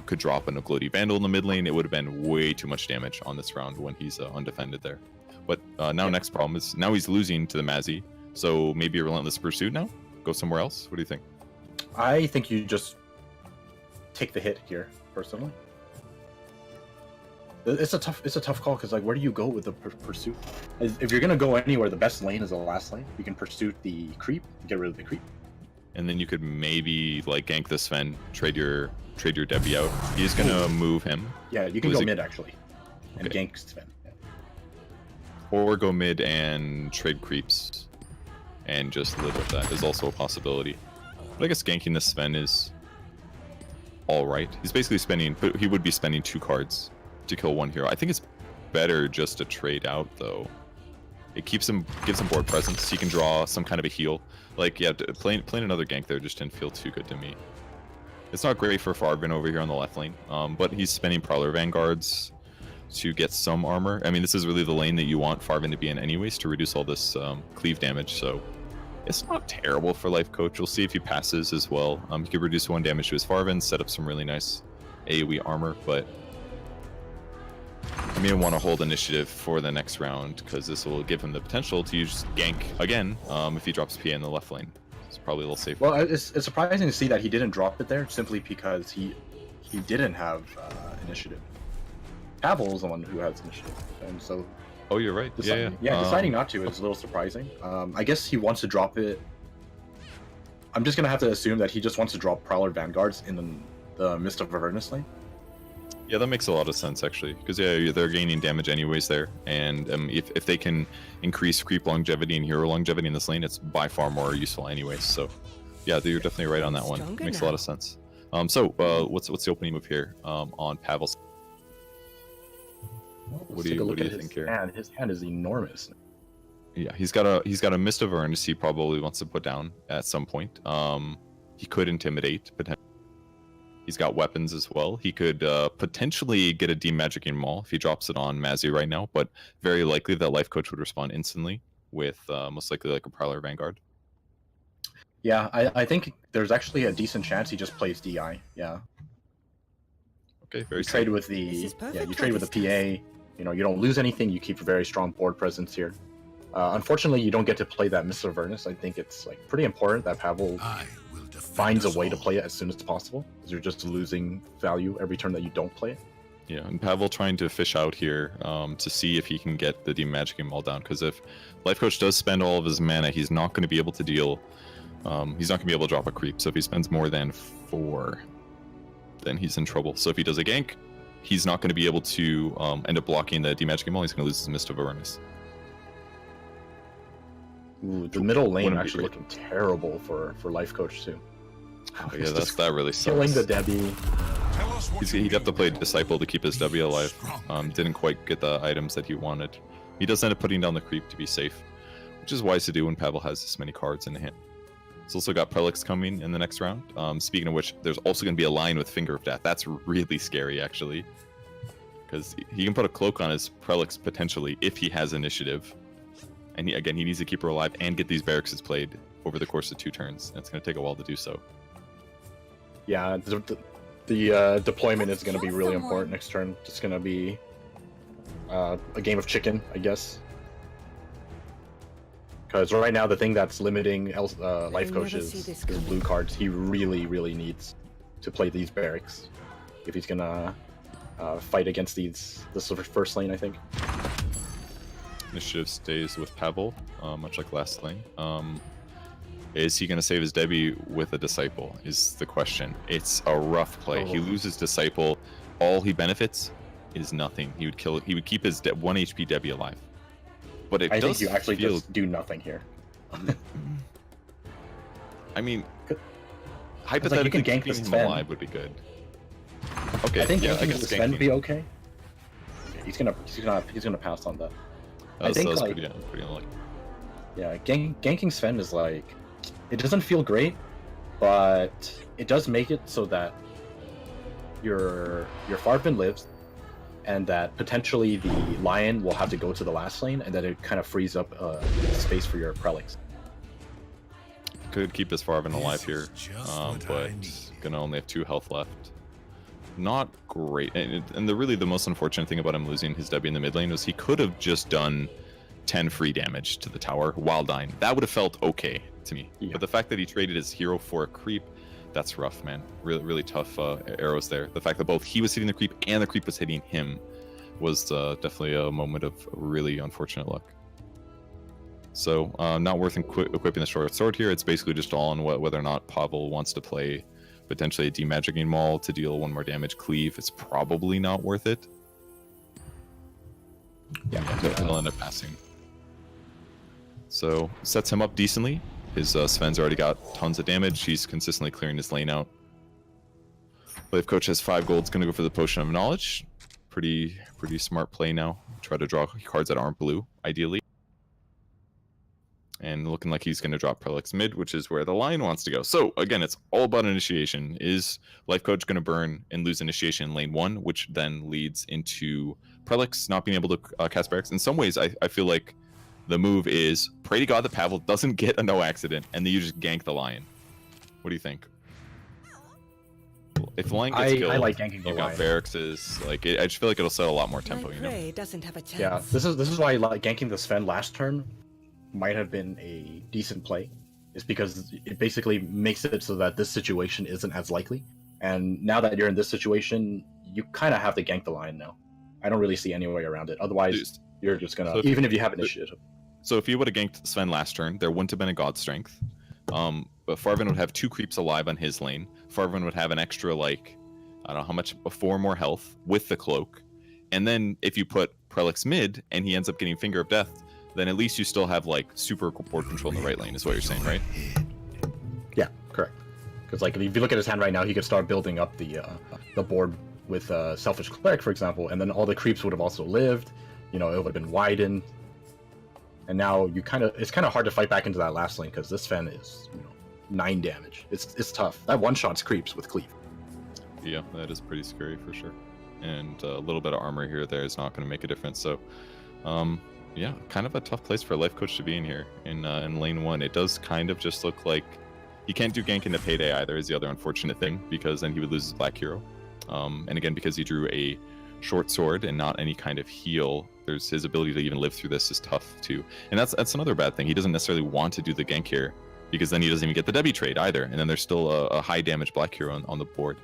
could drop an Oglodi Vandal in the mid lane. It would have been way too much damage on this round when he's undefended there. But next problem is now he's losing to the Mazzy. So maybe a Relentless Pursuit now? Go somewhere else? What do you think? I think you just take the hit here, personally. It's a tough call because like where do you go with the pursuit? If you're gonna go anywhere, the best lane is the last lane. You can pursue the creep, get rid of the creep, and then you could maybe like gank the Sven, trade your Debbie out. He's gonna move him. Yeah, you can go mid actually, and gank Sven. Yeah. Or go mid and trade creeps, and just live with that is also a possibility. But I guess ganking the Sven is all right. He's basically spending, but he would be spending 2 cards to kill 1 hero. I think it's better just to trade out though. It gives him board presence. He can draw some kind of a heal. Like yeah, playing another gank there just didn't feel too good to me. It's not great for Farvin over here on the left lane, but he's spending Prowler Vanguards to get some armor. I mean, this is really the lane that you want Farvin to be in anyways to reduce all this cleave damage. So it's not terrible for Life Coach. We'll see if he passes as well. He could reduce 1 damage to his Farvin, set up some really nice AoE armor, but I may want to hold initiative for the next round because this will give him the potential to use gank again if he drops PA in the left lane. It's probably a little safer. Well, it's surprising to see that he didn't drop it there simply because he didn't have initiative. Pavel is the one who has initiative, and so. Oh, you're right. Deciding not to is a little surprising. I guess he wants to drop it. I'm just gonna have to assume that he just wants to drop Prowler Vanguards in the Mist of Avernus lane. Yeah, that makes a lot of sense actually, because yeah, they're gaining damage anyways there, and if they can increase creep longevity and hero longevity in this lane, it's by far more useful anyways. So yeah, you're definitely right on that one. Makes a lot of sense. So what's the opening move here on Pavel's? What do you think here? His hand is enormous. Yeah, he's got a Mist of Avernus he probably wants to put down at some point. He could intimidate potentially. He's got weapons as well. He could potentially get a demagicking maul if he drops it on Mazzy right now, but very likely that Life Coach would respond instantly. with most likely like a Prowler Vanguard. Yeah, I think there's actually a decent chance he just plays DI. Yeah. Okay, very You trade safe. with the This is perfect you trade with the for this PA. You know, you don't lose anything. You keep a very strong board presence here. Unfortunately, you don't get to play that Miss Avernus. I think it's like pretty important that Pavel I will defend finds a us way to all. play it as soon as possible, because you're just losing value every turn that you don't play it. Yeah, and Pavel trying to fish out here to see if he can get the Demon Magic Game all down. Because if Life Coach does spend all of his mana, he's not going to be able to deal. He's not going to be able to drop a creep. So if he spends more than 4, then he's in trouble. So if he does a gank, he's not going to be able to end up blocking the Demon Magic Game all. He's going to lose his Mist of Awareness. Ooh, the middle lane Wouldn't be actually great. looking terrible for Life Coach too. Oh, yeah, that really sucks. Killing the Debbie. Tell us what you He'd have to mean play when Disciple to keep his W alive. strong. Didn't quite get the items that he wanted. He does end up putting down the creep to be safe, which is wise to do when Pavel has this many cards in hand. He's also got Prelix coming in the next round. Speaking of which, there's also going to be a line with Finger of Death. That's really scary, actually. Because he can put a cloak on his Prelix potentially if he has initiative. And he needs to keep her alive and get these barracks played over the course of 2 turns. And it's going to take a while to do so. Yeah, the deployment is going to be really important next turn. It's going to be a game of chicken, I guess. Because right now the thing that's limiting Life never Coach is see this his coming. blue cards. He really needs to play these barracks if he's gonna fight against this first lane, I think. Initiative stays with Pavel, much like last lane. Is he going to save his Debbie with a Disciple is the question. It's a rough play. He Oh. loses Disciple. All he benefits is nothing. He would keep his 1 HP Debbie alive. But it I does think you actually feel... just do nothing here. I mean, Good. hypothetically, can gank keeping the him Sven. alive would be good. Okay, I think yeah, I ganking guess the Sven would ganking. be okay. He's gonna pass on that. That was, think, that was like- pretty unlucky. Yeah, ganking Sven is like, it doesn't feel great, but it does make it so that your Farfin lives, and that potentially the Lion will have to go to the last lane, and that it kind of frees up space for your Prelix. Could keep his Farvin alive here, This is just what but I need. gonna only have 2 health left. Not great, and the most unfortunate thing about him losing his W in the mid lane was he could have just done 10 free damage to the tower while dying. That would have felt okay to me. Yeah. But the fact that he traded his hero for a creep, that's rough, man. Really tough arrows there. The fact that both he was hitting the creep and the creep was hitting him was definitely a moment of really unfortunate luck. So not worth equipping the short sword here. It's basically just all on whether or not Pavel wants to play potentially a demagicking maul to deal 1 more damage cleave. It's probably not worth it. Yeah, He'll end up passing. So sets him up decently. His Sven's already got tons of damage. He's consistently clearing his lane out. Life Coach has 5 gold. It's going to go for the Potion of Knowledge. Pretty smart play now. Try to draw cards that aren't blue, ideally. And looking like he's going to drop Prelix mid, which is where the Lion wants to go. So again, it's all about initiation. Is Life Coach going to burn and lose initiation in lane 1, which then leads into Prelix not being able to cast barracks? In some ways, I feel like the move is pray to God that Pavel doesn't get a no accident, and then you just gank the Lion. What do you think? If the Lion gets killed, I like ganking the you got Lion. barracks. I just feel like it'll set a lot more My tempo. You know. prey doesn't have a chance. Yeah, this is why like ganking the Sven last turn might have been a decent play. Is because it basically makes it so that this situation isn't as likely. And now that you're in this situation, you kind of have to gank the Lion now. I don't really see any way around it. Otherwise, Just- you're just gonna So if- even if you have initiative. So if you would have ganked Sven last turn, there wouldn't have been a God Strength. But Farvin would have 2 creeps alive on his lane. Farvin would have an extra, like, I don't know how much, 4 more health with the cloak. And then if you put Prelix mid and he ends up getting Finger of Death, then at least you still have, like, super board control in the right lane, is what you're saying, right? Yeah, correct. Because like if you look at his hand right now, he could start building up the board with Selfish Cleric, for example, and then all the creeps would have also lived. You know, it would have been widened. And now it's kind of hard to fight back into that last lane because this Sven is 9 damage. It's tough. That one shots creeps with cleave. Yeah, that is pretty scary for sure. And a little bit of armor here or there is not going to make a difference. So, Yeah, kind of a tough place for a life coach to be in here in lane 1. It does kind of just look like he can't do gank into payday either, is the other unfortunate thing, because then he would lose his black hero. And again, because he drew a short sword and not any kind of heal, there's his ability to even live through this is tough too. And that's another bad thing. He doesn't necessarily want to do the gank here, because then he doesn't even get the Debbie trade either. And then there's still a high damage black hero on the board.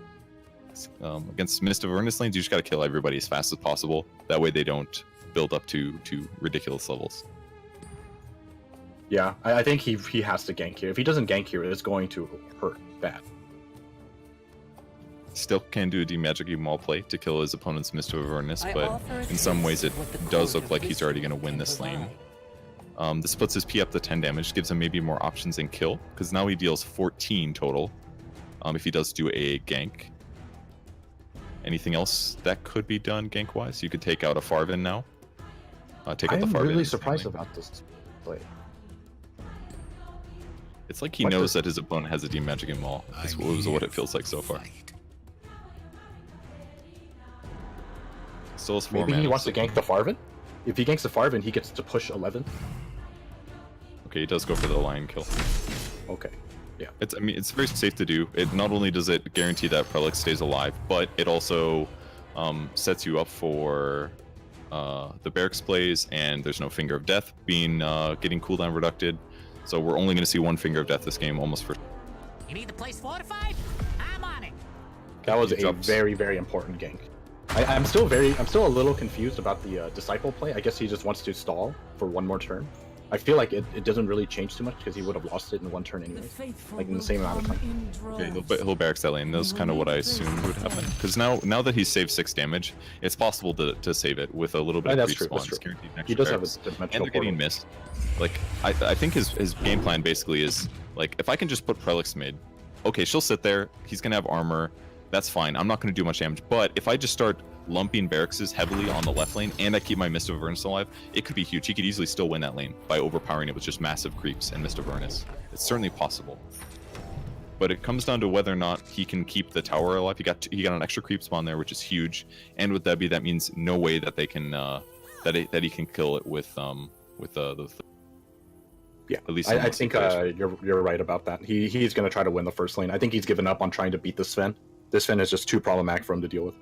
Against Mist of Avernus lanes, you just got to kill everybody as fast as possible. That way they don't build up to ridiculous levels. Yeah, I think he has to gank here. If he doesn't gank here, it's going to hurt bad. Still can do a Demagic Maul play to kill his opponent's Mist of Avernus, but in some ways it does look like he's already going to win this lane. This splits his P up to 10 damage, gives him maybe more options in kill, because now he deals 14 total if he does do a gank. Anything else that could be done gank-wise? You could take out a Farvin now. Take out the Farvin. I'm really surprised about this play. It's like he knows that his opponent has a Demagic Maul. That's what it feels like so far. Still has 4 Maybe mana, he wants so- to gank the Farvin? If he ganks the Farvin, he gets to push 11. Okay, he does go for the lion kill. Okay. Yeah. I mean, it's very safe to do. It not only does it guarantee that Prelix stays alive, but it also sets you up for the barracks plays, and there's no Finger of Death being getting cooldown reducted. So we're only going to see 1 Finger of Death this game, almost for. You need the place fortified? I'm on it. That was He a drops- very, very important gank. I'm still a little confused about the Disciple play. I guess he just wants to stall for 1 more turn. I feel like it doesn't really change too much because he would have lost it in 1 turn anyway, like in the same amount of time. Okay, he'll barracks that lane. That's kind of what I assumed would happen. Because now that he's saved 6 damage, it's possible to save it with a little bit of That's creep true, that's spawns. true. Guaranteed an He extra does have barracks. a dimensional And they're getting portal. missed. Like, I think his game plan basically is, like, if I can just put Prelix mid, okay, she'll sit there, he's going to have armor, that's fine, I'm not going to do much damage. But if I just start lumping barracks heavily on the left lane, and I keep my Mist of Avernus alive, it could be huge. He could easily still win that lane by overpowering it with just massive creeps and Mist of Avernus. It's certainly possible. But it comes down to whether or not he can keep the tower alive. He got an extra creep spawn there, which is huge. And with Debbie, that means no way that they can that he can kill it with the Yeah, at least I think you're right about that. He's going to try to win the first lane. I think he's given up on trying to beat the Sven. This Sven is just too problematic for him to deal with.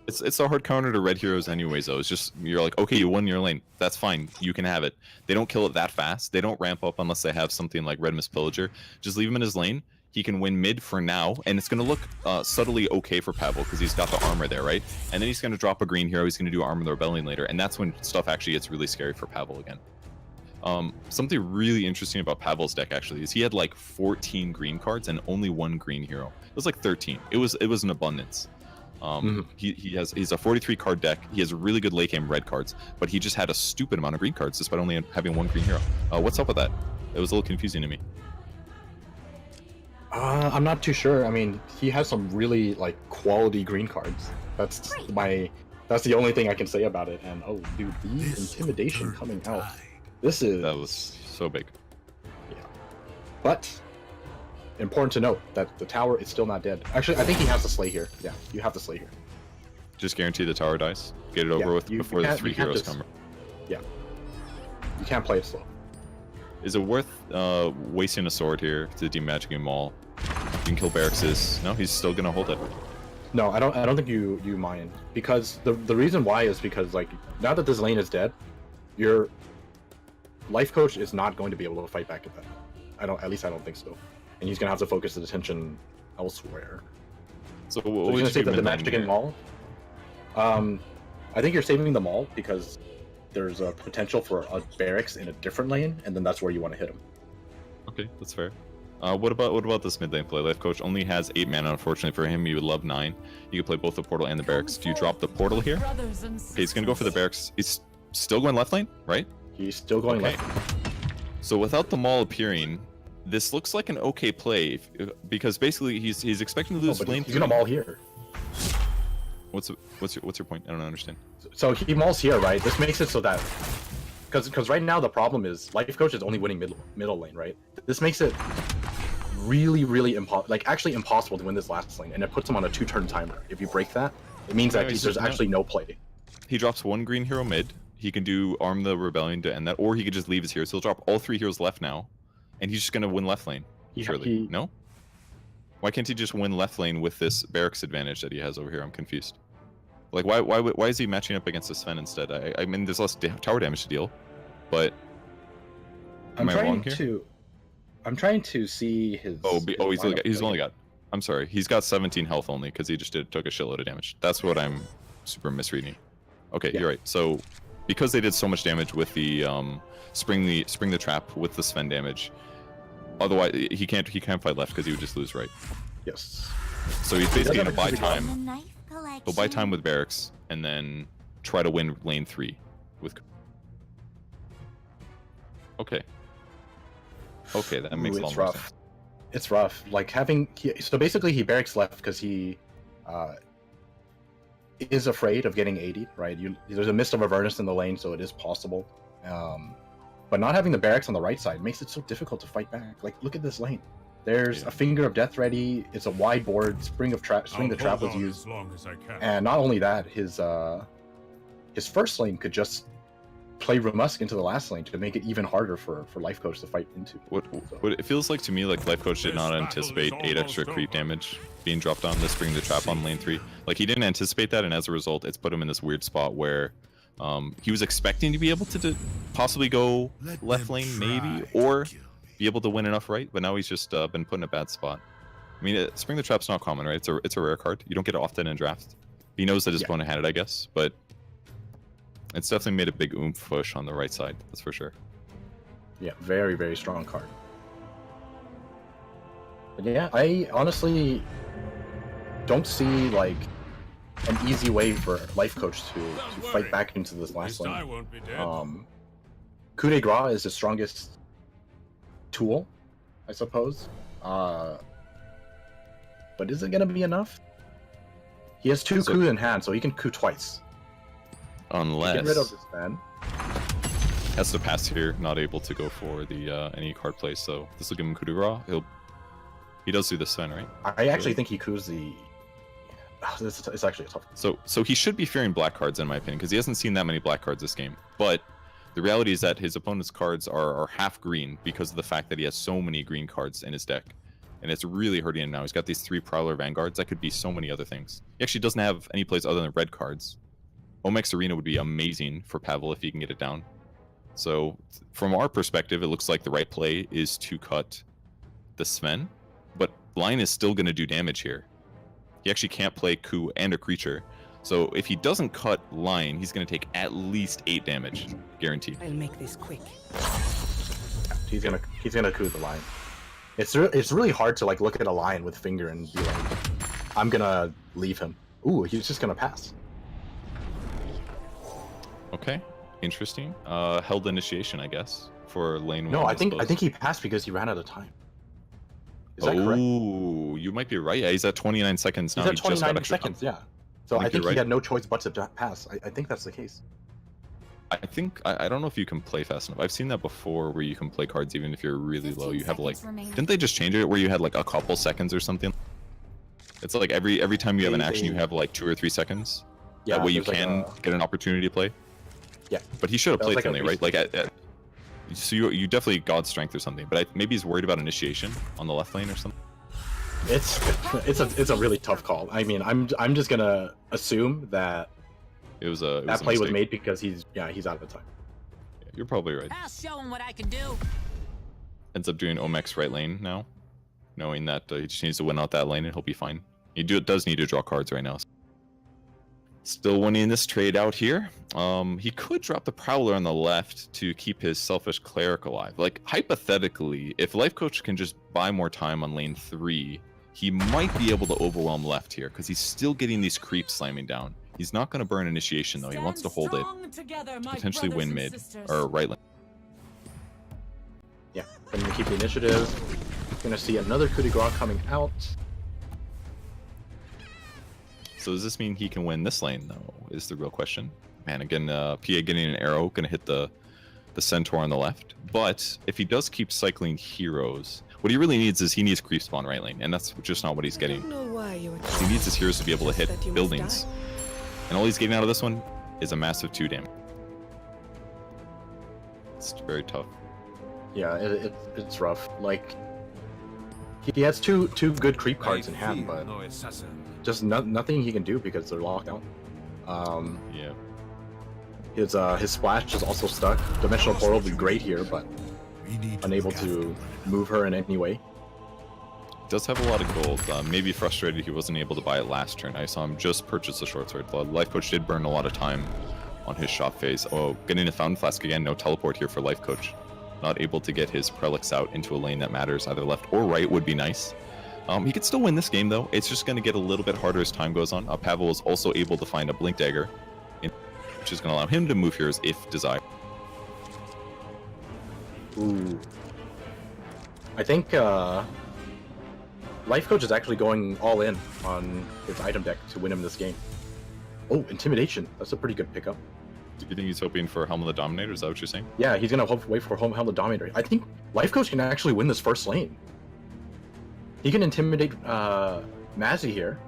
It's a hard counter to red heroes anyways, though. It's just, you're like, okay, you won your lane. That's fine. You can have it. They don't kill it that fast. They don't ramp up unless they have something like Red Mist Pillager. Just leave him in his lane. He can win mid for now, and it's going to look subtly okay for Pavel because he's got the armor there, right? And then he's going to drop a green hero. He's going to do Armor of the Rebellion later, and that's when stuff actually gets really scary for Pavel again. Something really interesting about Pavel's deck actually is he had like 14 green cards and only 1 green hero. It was like 13. It was an abundance. He's a 43 card deck. He has really good late game red cards, but he just had a stupid amount of green cards despite only having 1 green hero. What's up with that? It was a little confusing to me. I'm not too sure. I mean, he has some really like quality green cards. That's the only thing I can say about it. And oh, dude, the intimidation coming out. That was so big. Yeah, but important to note that the tower is still not dead. Actually, I think he has to slay here. Yeah, you have to slay here. Just guarantee the tower dies. Get it over with before the 3 heroes come. Yeah, you can't play it slow. Is it worth wasting a sword here to Demagic Maul? You can kill Barracks. No, he's still gonna hold it. No, I don't think you mind, because the reason why is because like now that this lane is dead, your life coach is not going to be able to fight back at that. At least I don't think so, and he's gonna have to focus his attention elsewhere. So So what you're would gonna you say that do the mid lane Magic and here? Maul? I think you're saving the Maul because there's a potential for a barracks in a different lane, and then that's where you want to hit him. Okay, that's fair. What about this mid lane play? Life coach only has 8 mana. Unfortunately for him, you would love 9. You could play both the portal and the barracks. Do you drop the portal here? Okay, he's gonna go for the barracks. He's still going left lane, right? He's still going Okay. left. So without the Maul appearing, this looks like an okay play because basically he's expecting to No, lose but lane he's gonna 3. Maul here. What's your point? I don't understand. So he Mauls here, right? This makes it so that because right now the problem is life coach is only winning middle lane, right? This makes it really actually impossible to win this last lane, and it puts him on a 2-turn timer. If you break that, it means that Anyways, there's no. actually no play. He drops 1 green hero mid. He can do Arm the Rebellion to end that, or he could just leave his heroes. He'll drop all 3 heroes left now, and he's just gonna win left lane. Surely, no? Why can't he just win left lane with this barracks advantage that he has over here? I'm confused. Like, why is he matching up against the Sven instead? I mean, there's less tower damage to deal, but am I wrong here? I'm trying to see his. He's only got. I'm sorry, he's got 17 health only because he just took a shitload of damage. That's what I'm super misreading. Okay, you're right. So, because they did so much damage with the spring the trap with the Sven damage, otherwise he can't fight left because he would just lose right. Yes. So he's basically gonna buy time. He'll buy time with barracks and then try to win lane 3 with. Okay. Okay, that makes a lot more sense. It's rough. Like so basically he barracks left because he is afraid of getting 80'd, right? There's a Mist of Avernus in the lane, so it is possible. But not having the barracks on the right side makes it so difficult to fight back. Like, look at this lane. There's a Finger of Death ready. It's a wide board. Spring the Trap was used. And not only that, his first lane could just play Ramusk into the last lane to make it even harder for Life Coach to fight into. What it feels like to me, like Life Coach did not anticipate 8 extra creep damage being dropped on this Spring the Trap on lane 3. Like, he didn't anticipate that, and as a result, it's put him in this weird spot where he was expecting to be able to possibly go left lane, maybe, or be able to win enough right, but now he's just been put in a bad spot. I mean, Spring the Trap's not common, right? It's a rare card. You don't get it often in draft. He knows that his opponent had it, I guess, but it's definitely made a big oomph push on the right side, that's for sure. Yeah, very, very strong card. But yeah, I honestly don't see, like, an easy way for Life Coach to fight back into this last lane. Coup de Grace is the strongest tool, I suppose. But is it going to be enough? He has 2 coups in hand, so he can coup twice. Unless get rid of this man. Has to pass here, not able to go for the any card play, so this will give him coup de grace. He does do the Sven, right? I actually think he coups the. It's actually a tough. So he should be fearing black cards in my opinion, because he hasn't seen that many black cards this game. But the reality is that his opponent's cards are half green because of the fact that he has so many green cards in his deck, and it's really hurting him now. He's got these 3 Prowler Vanguards that could be so many other things. He actually doesn't have any plays other than red cards. Omex Arena would be amazing for Pavel if he can get it down. So from our perspective, it looks like the right play is to cut the Sven, but Line is still going to do damage here. He actually can't play Coup and a creature. So if he doesn't cut Line, he's going to take at least 8 damage, guaranteed. I'll make this quick. He's gonna coup the Line. It's really hard to, like, look at a Lion with Finger and be like, I'm gonna leave him. Ooh, he's just gonna pass. Okay, interesting. Held initiation, I guess, for lane 1. No, I think he passed because he ran out of time. Is that correct? Oh, you might be right. Yeah, he's at 29 seconds now. He's at 29 seconds, yeah. So I think he right. had no choice but to pass. I think that's the case. I don't know if you can play fast enough. I've seen that before where you can play cards even if you're really low. You have like, didn't they just change it where you had like a couple seconds or something? It's like every time you have an action, you have like 2 or 3 seconds. Yeah, that way you can get an opportunity to play. Yeah, but he should have played like something, right? Like so you definitely God Strength or something. But maybe he's worried about initiation on the left lane or something. It's a really tough call. I mean, I'm just gonna assume that that play was made because he's out of time. Yeah, you're probably right. I'll show him what I can do. Ends up doing Omex right lane now, knowing that he just needs to win out that lane and he'll be fine. He does need to draw cards right now. Still winning this trade out here. He could drop the Prowler on the left to keep his Selfish Cleric alive. Like, hypothetically, if Life Coach can just buy more time on lane 3, he might be able to overwhelm left here, because he's still getting these creeps slamming down. He's not going to burn initiation, though. He wants to hold it to potentially win mid, or right lane. Yeah, I'm going to keep the initiative. Going to see another coup de grace coming out. So does this mean he can win this lane, though, is the real question. Man, again, PA getting an arrow, going to hit the Centaur on the left. But if he does keep cycling heroes, what he really needs is he needs creep spawn right lane, and that's just not what he's getting. He needs his heroes to be able to hit buildings. And all he's getting out of this one is a massive 2 damage. It's very tough. Yeah, it's rough. Like, he has two good creep cards in hand, but just nothing he can do because they're locked out. Yeah. His splash is also stuck. Dimensional Portal would be great here, but unable to move her in any way. Does have a lot of gold. Maybe frustrated he wasn't able to buy it last turn. I saw him just purchase a short sword. The Life Coach did burn a lot of time on his shot phase. Oh, getting a Fountain Flask again. No teleport here for Life Coach. Not able to get his Prelix out into a lane that matters. Either left or right would be nice. He could still win this game, though. It's just going to get a little bit harder as time goes on. Pavel is also able to find a Blink Dagger, which is going to allow him to move here if desired. Ooh. I think Life Coach is actually going all in on his item deck to win him this game. Oh, Intimidation. That's a pretty good pickup. Do you think he's hoping for Helm of the Dominator? Is that what you're saying? Yeah, he's going to wait for Helm of the Dominator. I think Life Coach can actually win this first lane. He can intimidate Mazzy here,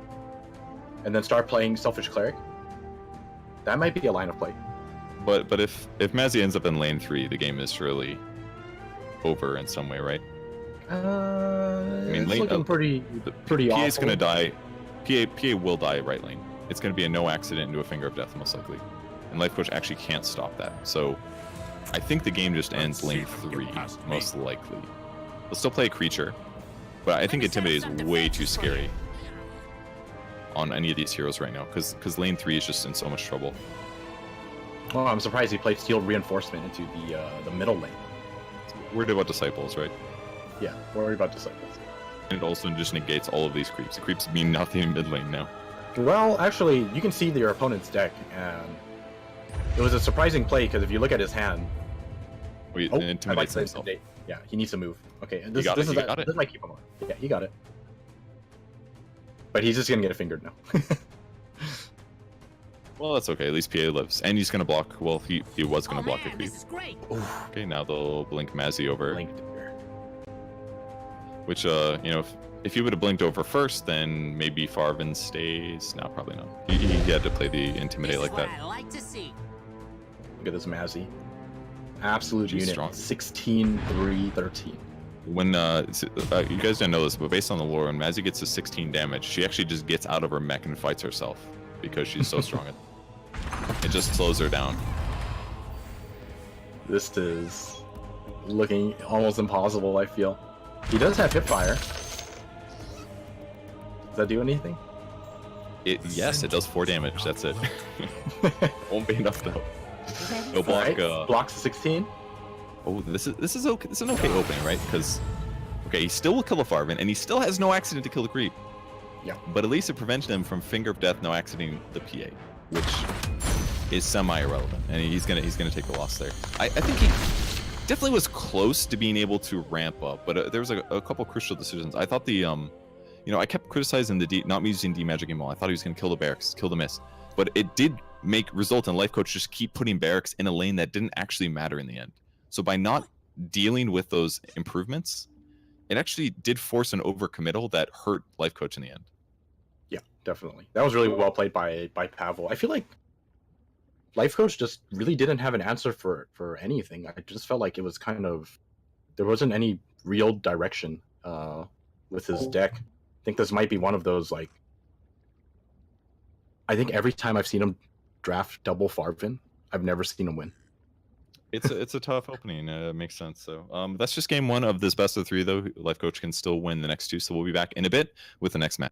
and then start playing Selfish Cleric. That might be a line of play. But if Mazzy ends up in lane 3, the game is surely over in some way, right? I mean, it's lane, looking pretty PA is awful. going to die. PA will die right lane. It's going to be a no accident into a Finger of Death, most likely. And Life Coach actually can't stop that. So I think the game just ends lane 3, most likely. They'll still play a creature, but I think Intimidate is way too scary on any of these heroes right now, because lane 3 is just in so much trouble. Well, I'm surprised he played Steel Reinforcement into the middle lane. Worried about Disciples, right? Yeah, worried about Disciples. And it also just negates all of these creeps. The creeps mean nothing in mid lane now. Well, actually, you can see your opponent's deck, and it was a surprising play because if you look at his hand, Wait, oh, intimidates himself. Yeah, he needs to move. Okay, this got is it. this might keep him on. Yeah, he got it. But he's just gonna get fingered now. Well, that's okay. At least PA lives, and he's gonna block. Well, he was gonna block a man, creep. this is great. Okay, now they'll blink Mazzy over. Linked there. Which, you know, if he would have blinked over first, then maybe Farvin stays. No, probably not. He had to play the Intimidate This is like what that. I like to see. Look at this Mazzy. Absolute She's unit. strong. 16, 3, 13. When, you guys didn't know this, but based on the lore, when Mazzy gets to 16 damage, she actually just gets out of her mech and fights herself because she's so strong. It just slows her down. This is looking almost impossible, I feel. He does have Hipfire. Does that do anything? Yes, it does 4 damage. That's it. Won't be enough though. No block. Alright, blocks 16. Oh, this is okay. This is an okay opening, right? Because he still will kill a Farvin, and he still has no accident to kill the creep. Yeah. But at least it prevents him from Finger of Death, no accidenting the PA, which is semi-irrelevant, and he's gonna take the loss there. I think he definitely was close to being able to ramp up, but there was a couple crucial decisions. I thought the I kept criticizing the not using D-Magic anymore. I thought he was gonna kill the barracks, kill the miss, but it did result in Life Coach just keep putting barracks in a lane that didn't actually matter in the end. So by not dealing with those improvements, it actually did force an overcommittal that hurt Life Coach in the end. Yeah, definitely. That was really well played by Pavel. I feel like Life Coach just really didn't have an answer for anything. I just felt like it was kind of, there wasn't any real direction with his deck. I think this might be one of those, like, I think every time I've seen him draft double Farvin, I've never seen him win. It's a tough opening. Makes sense. So that's just game 1 of this best of 3, though. Life Coach can still win the next 2, so we'll be back in a bit with the next match.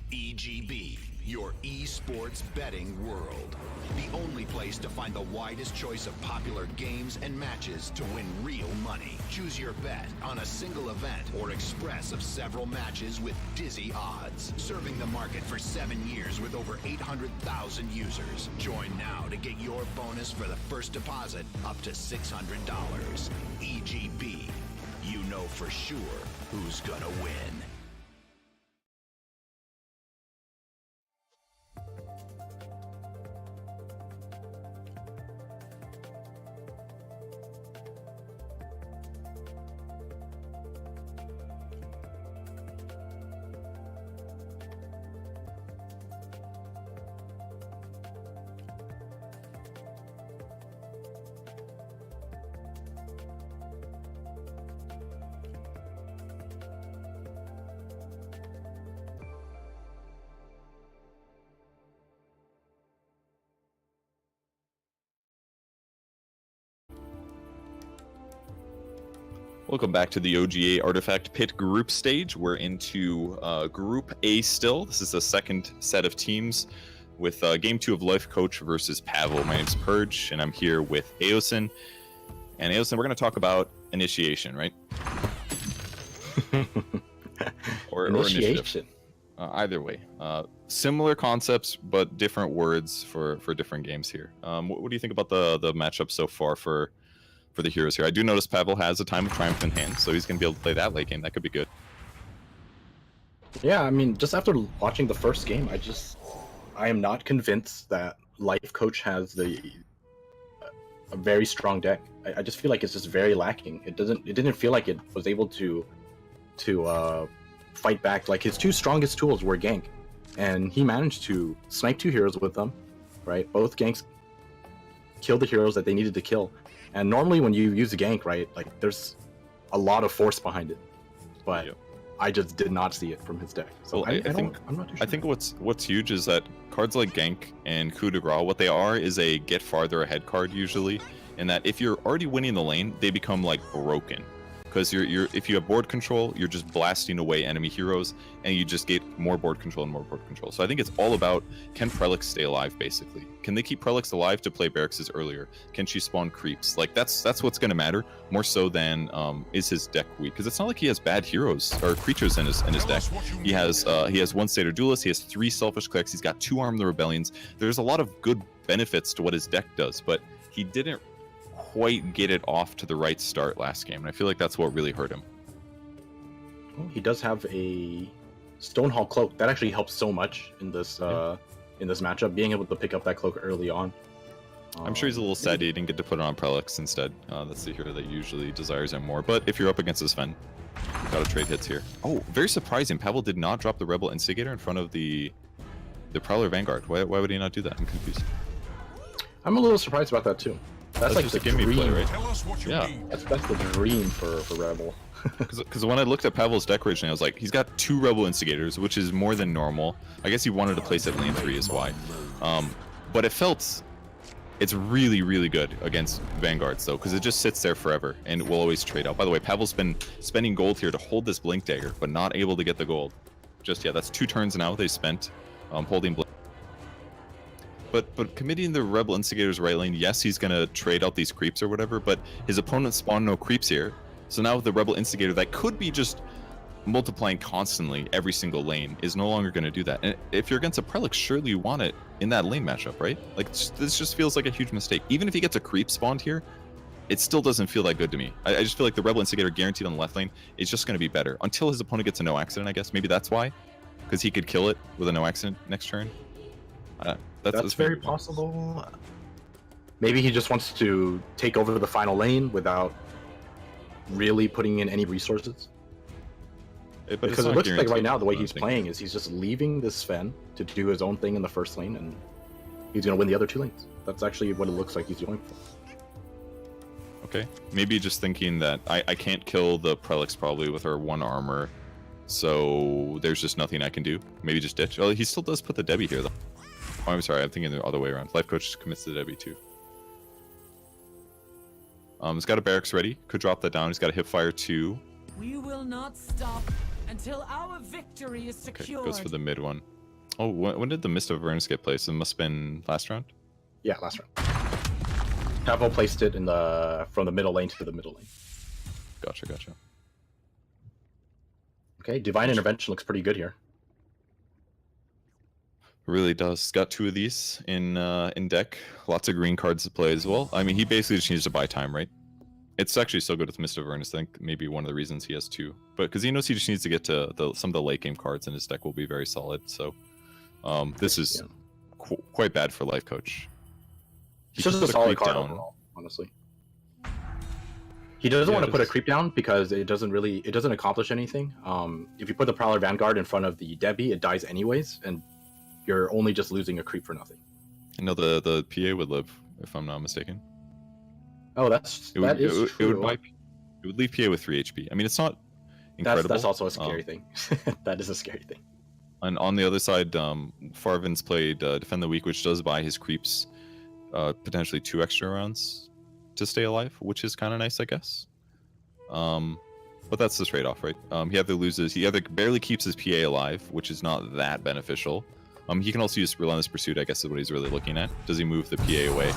EGB, your esports betting world. The only place to find the widest choice of popular games and matches to win real money. Choose your bet on a single event or express of several matches with dizzy odds. Serving the market for 7 years with over 800,000 users. Join now to get your bonus for the first deposit up to $600. EGB, you know for sure who's gonna win. Welcome back to the OGA Artifact Pit group stage. We're into Group A still. This is the second set of teams with Game 2 of Life Coach versus Pavel. My name's Purge, and I'm here with Aosin. And Aosin, we're going to talk about initiation, right? or Initiation. Either way. Similar concepts, but different words for different games here. What do you think about the matchup so far for the heroes here? I do notice Pavel has a Time of Triumph in hand, so he's going to be able to play that late game. That could be good. Yeah, I mean, just after watching the first game, I am not convinced that Life Coach has a very strong deck. I just feel like it's just very lacking. It didn't feel like it was able to fight back. Like, his two strongest tools were gank, and he managed to snipe 2 heroes with them, right? Both ganks killed the heroes that they needed to kill. And normally when you use a gank, right, like, there's a lot of force behind it. But Yep. I just did not see it from his deck. So Well, I'm not too sure. I think what's huge is that cards like Gank and Coup de Grace, what they are is a get farther ahead card usually, and that if you're already winning the lane, they become like broken. Because if you have board control, you're just blasting away enemy heroes, and you just get more board control and more board control. So I think it's all about, can Prelix stay alive, basically? Can they keep Prelix alive to play Barracks earlier? Can she spawn creeps? Like, that's what's going to matter, more so than is his deck weak? Because it's not like he has bad heroes or creatures in his deck. He has 1 Satyr Duelist, he has 3 Selfish Clicks, he's got 2 Arm the Rebellions. There's a lot of good benefits to what his deck does, but he didn't quite get it off to the right start last game, and I feel like that's what really hurt him. Well, he does have a Stonehall Cloak. That actually helps so much in this matchup, being able to pick up that cloak early on. I'm sure he's a little sad he didn't get to put it on Prelix instead. That's the hero that usually desires him more, but if you're up against his Sven, you've got to trade hits here. Oh, very surprising, Pavel did not drop the Rebel Instigator in front of the Prowler Vanguard. Why would he not do that? I'm confused. I'm a little surprised about that too. That's like just the a gimme dream. play, right? Tell us what you Yeah. need. That's the dream for Rebel. Because when I looked at Pavel's deck originally, I was like, he's got 2 Rebel Instigators, which is more than normal. I guess he wanted to place it lane 3 is why. But it's really, really good against Vanguards, though, because it just sits there forever, and it will always trade out. By the way, Pavel's been spending gold here to hold this Blink Dagger, but not able to get the gold. Just, yeah, that's 2 turns now they spent holding Blink. But committing the Rebel Instigator's right lane, yes, he's going to trade out these creeps or whatever, but his opponent spawned no creeps here. So now with the Rebel Instigator that could be just multiplying constantly every single lane is no longer going to do that. And if you're against a Prelix, surely you want it in that lane matchup, right? Like, this just feels like a huge mistake. Even if he gets a creep spawned here, it still doesn't feel that good to me. I just feel like the Rebel Instigator guaranteed on the left lane is just going to be better until his opponent gets a no accident, I guess. Maybe that's why, because he could kill it with a no accident next turn. That's very possible. Maybe he just wants to take over the final lane without really putting in any resources. But Because it looks like right now the way he's playing is he's just leaving this Sven to do his own thing in the first lane, and he's going to win the other 2 lanes. That's actually what it looks like he's going for. Okay, maybe just thinking that I can't kill the Prelix probably with her 1 armor, so there's just nothing I can do. Maybe just ditch. Oh, he still does put the Debbie here though. Oh, I'm sorry, I'm thinking the other way around. Life Coach commits to the Debbie too. He's got a barracks ready. Could drop that down. He's got a hipfire too. We will not stop until our victory is secured. Okay, goes for the mid one. Oh, when did the Mist of Avernus get placed? It must have been last round. Yeah, last round. Capo placed it in from the middle lane to the middle lane. Gotcha. Okay, Divine Intervention looks pretty good here. Really does. He's got 2 of these in deck. Lots of green cards to play as well. I mean, he basically just needs to buy time, right? It's actually so good with Mist of Avernus. I think maybe one of the reasons he has 2, but because he knows he just needs to get to some of the late game cards in his deck will be very solid. So this is quite bad for Life Coach. It's just a solid card overall, honestly. He doesn't want to put a creep down because it doesn't accomplish anything. If you put the Prowler Vanguard in front of the Debbie, it dies anyways, and you're only just losing a creep for nothing. I know the PA would live, if I'm not mistaken. Oh, that is true. It would leave PA with 3 HP. I mean, it's not incredible. That's also a scary thing. That is a scary thing. And on the other side, Farvin's played Defend the Weak, which does buy his creeps potentially 2 extra rounds to stay alive, which is kind of nice, I guess. But that's the trade-off, right? He either barely keeps his PA alive, which is not that beneficial. He can also use Relentless Pursuit, I guess is what he's really looking at. Does he move the PA away?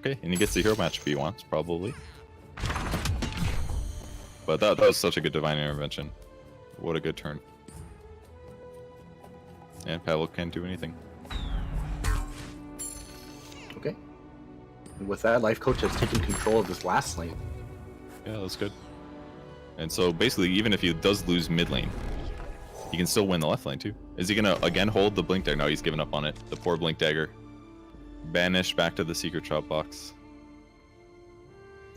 Okay, and he gets the hero matchup he wants, probably. But that was such a good Divine Intervention. What a good turn. And Pavel can't do anything. Okay. And with that, Life Coach has taken control of this last lane. Yeah, that's good. And so basically, even if he does lose mid lane, he can still win the left lane too. Is he gonna again hold the Blink Dagger? No, he's given up on it. The poor Blink Dagger. Banished back to the secret shop box.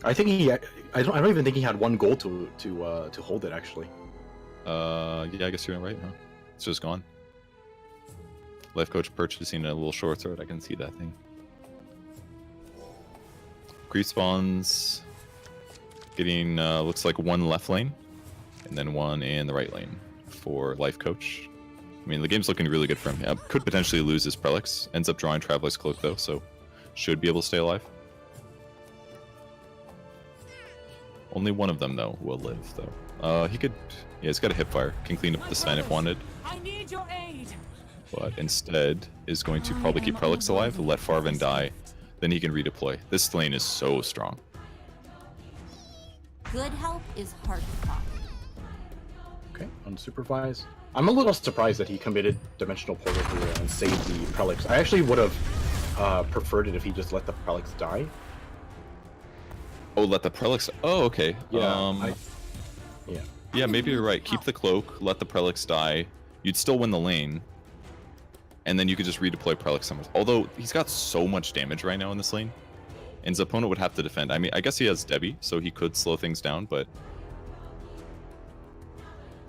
I think I don't even think he had 1 goal to hold it actually. Yeah, I guess you're right, huh? It's just gone. Life Coach purchasing a little short sword. I can see that thing. Creep spawns. Getting looks like 1 left lane, and then 1 in the right lane for Life Coach. I mean, the game's looking really good for him. Could potentially lose his Prelix. Ends up drawing Traveler's Cloak, though, so should be able to stay alive. Only 1 of them, though, will live, though. He could... Yeah, he's got a Hipfire. Can clean up the Sven if wanted. I need your aid. But instead is going to probably keep Prelix alive, let Farvin die, then he can redeploy. This lane is so strong. Good help is hard to find. Okay, unsupervised. I'm a little surprised that he committed Dimensional Portal here and saved the Prelix. I actually would have preferred it if he just let the Prelix die. Oh, let the Prelix... Oh, okay. Yeah, Yeah, maybe you're right. Keep the Cloak, let the Prelix die. You'd still win the lane. And then you could just redeploy Prelix somewhere. Although, he's got so much damage right now in this lane. And his opponent would have to defend. I mean, I guess he has Debbie, so he could slow things down, but...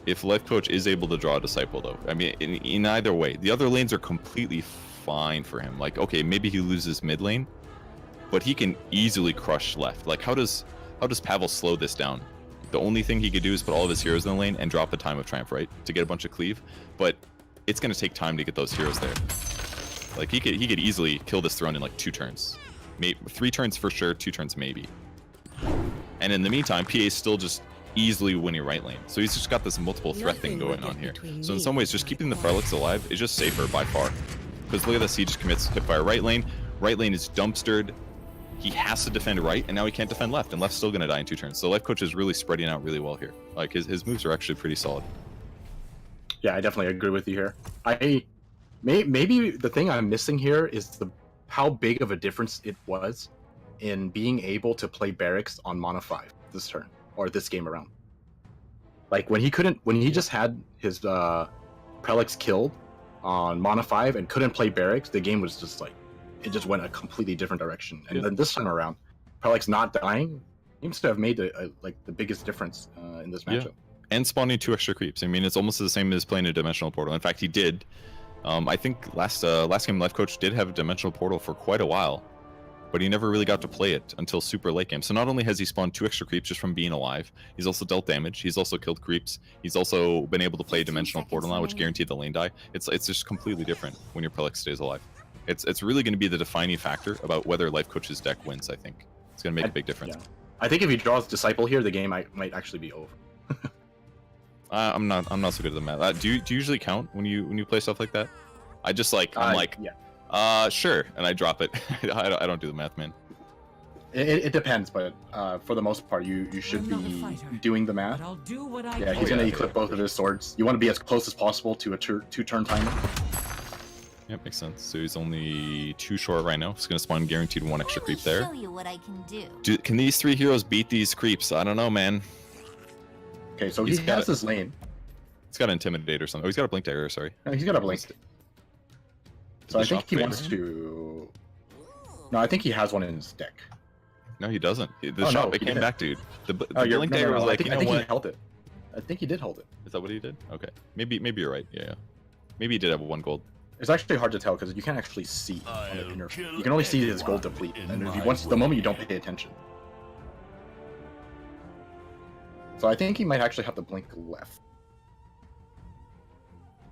If Life Coach is able to draw a Disciple, though, I mean, in either way, the other lanes are completely fine for him. Like, okay, maybe he loses mid lane, but he can easily crush left. Like, how does Pavel slow this down? The only thing he could do is put all of his heroes in the lane and drop a Time of Triumph, right, to get a bunch of cleave. But it's going to take time to get those heroes there. Like, he could easily kill this throne in like 2 turns, maybe 3 turns for sure, 2 turns maybe. And in the meantime, PA is still just easily winning right lane. So he's just got this multiple threat thing going on here. So in some ways, just keeping the Prelix alive is just safer by far. Because look at this, he just commits Hipfire right lane. Right lane is dumpstered. He has to defend right, and now he can't defend left, and left's still going to die in 2 turns. So Life Coach is really spreading out really well here. Like, his moves are actually pretty solid. Yeah, I definitely agree with you here. Maybe the thing I'm missing here is how big of a difference it was in being able to play barracks on Mana 5 this turn or this game around. Like when he just had his Prelix killed on Mana 5 and couldn't play barracks, the game was just like, it just went a completely different direction. And then this time around, Prelix not dying seems to have made the biggest difference in this matchup. And spawning 2 extra creeps. I mean, it's almost the same as playing a Dimensional Portal. In fact, he did. I think last game Life Coach did have a Dimensional Portal for quite a while, but he never really got to play it until super late game. So not only has he spawned 2 extra creeps just from being alive, he's also dealt damage, he's also killed creeps, he's also been able to play Dimensional Portal now, which guaranteed the lane die. It's just completely different when your Prelix stays alive. It's really going to be the defining factor about whether Life Coach's deck wins, I think. It's going to make a big difference. Yeah. I think if he draws Disciple here, the game might actually be over. I'm not so good at the math. Do you usually count when you play stuff like that? I just sure, and I drop it. I don't do the math, man. It depends, but for the most part, you should be doing the math. I'll do what I Yeah, he's gonna equip both of his swords. You want to be as close as possible to a 2-turn timer. Yep, makes sense. So he's only 2 short right now. He's gonna spawn guaranteed 1 extra creep there. Show you what I can do. Can these 3 heroes beat these creeps? I don't know, man. Okay, so he has this lane. He's got Intimidate or something. Oh, he's got a Blink Dagger, sorry. No, he's got a Blink. So I think he wants to... No, I think he has one in his deck. No, he doesn't. It came back, dude. The Blink Dagger was like, I think he held it. I think he did hold it. Is that what he did? Okay. Maybe you're right. Yeah. Maybe he did have 1 gold. It's actually hard to tell because you can't actually see on the inner. You can only see his gold deplete, and the moment you don't pay attention. So I think he might actually have to blink left.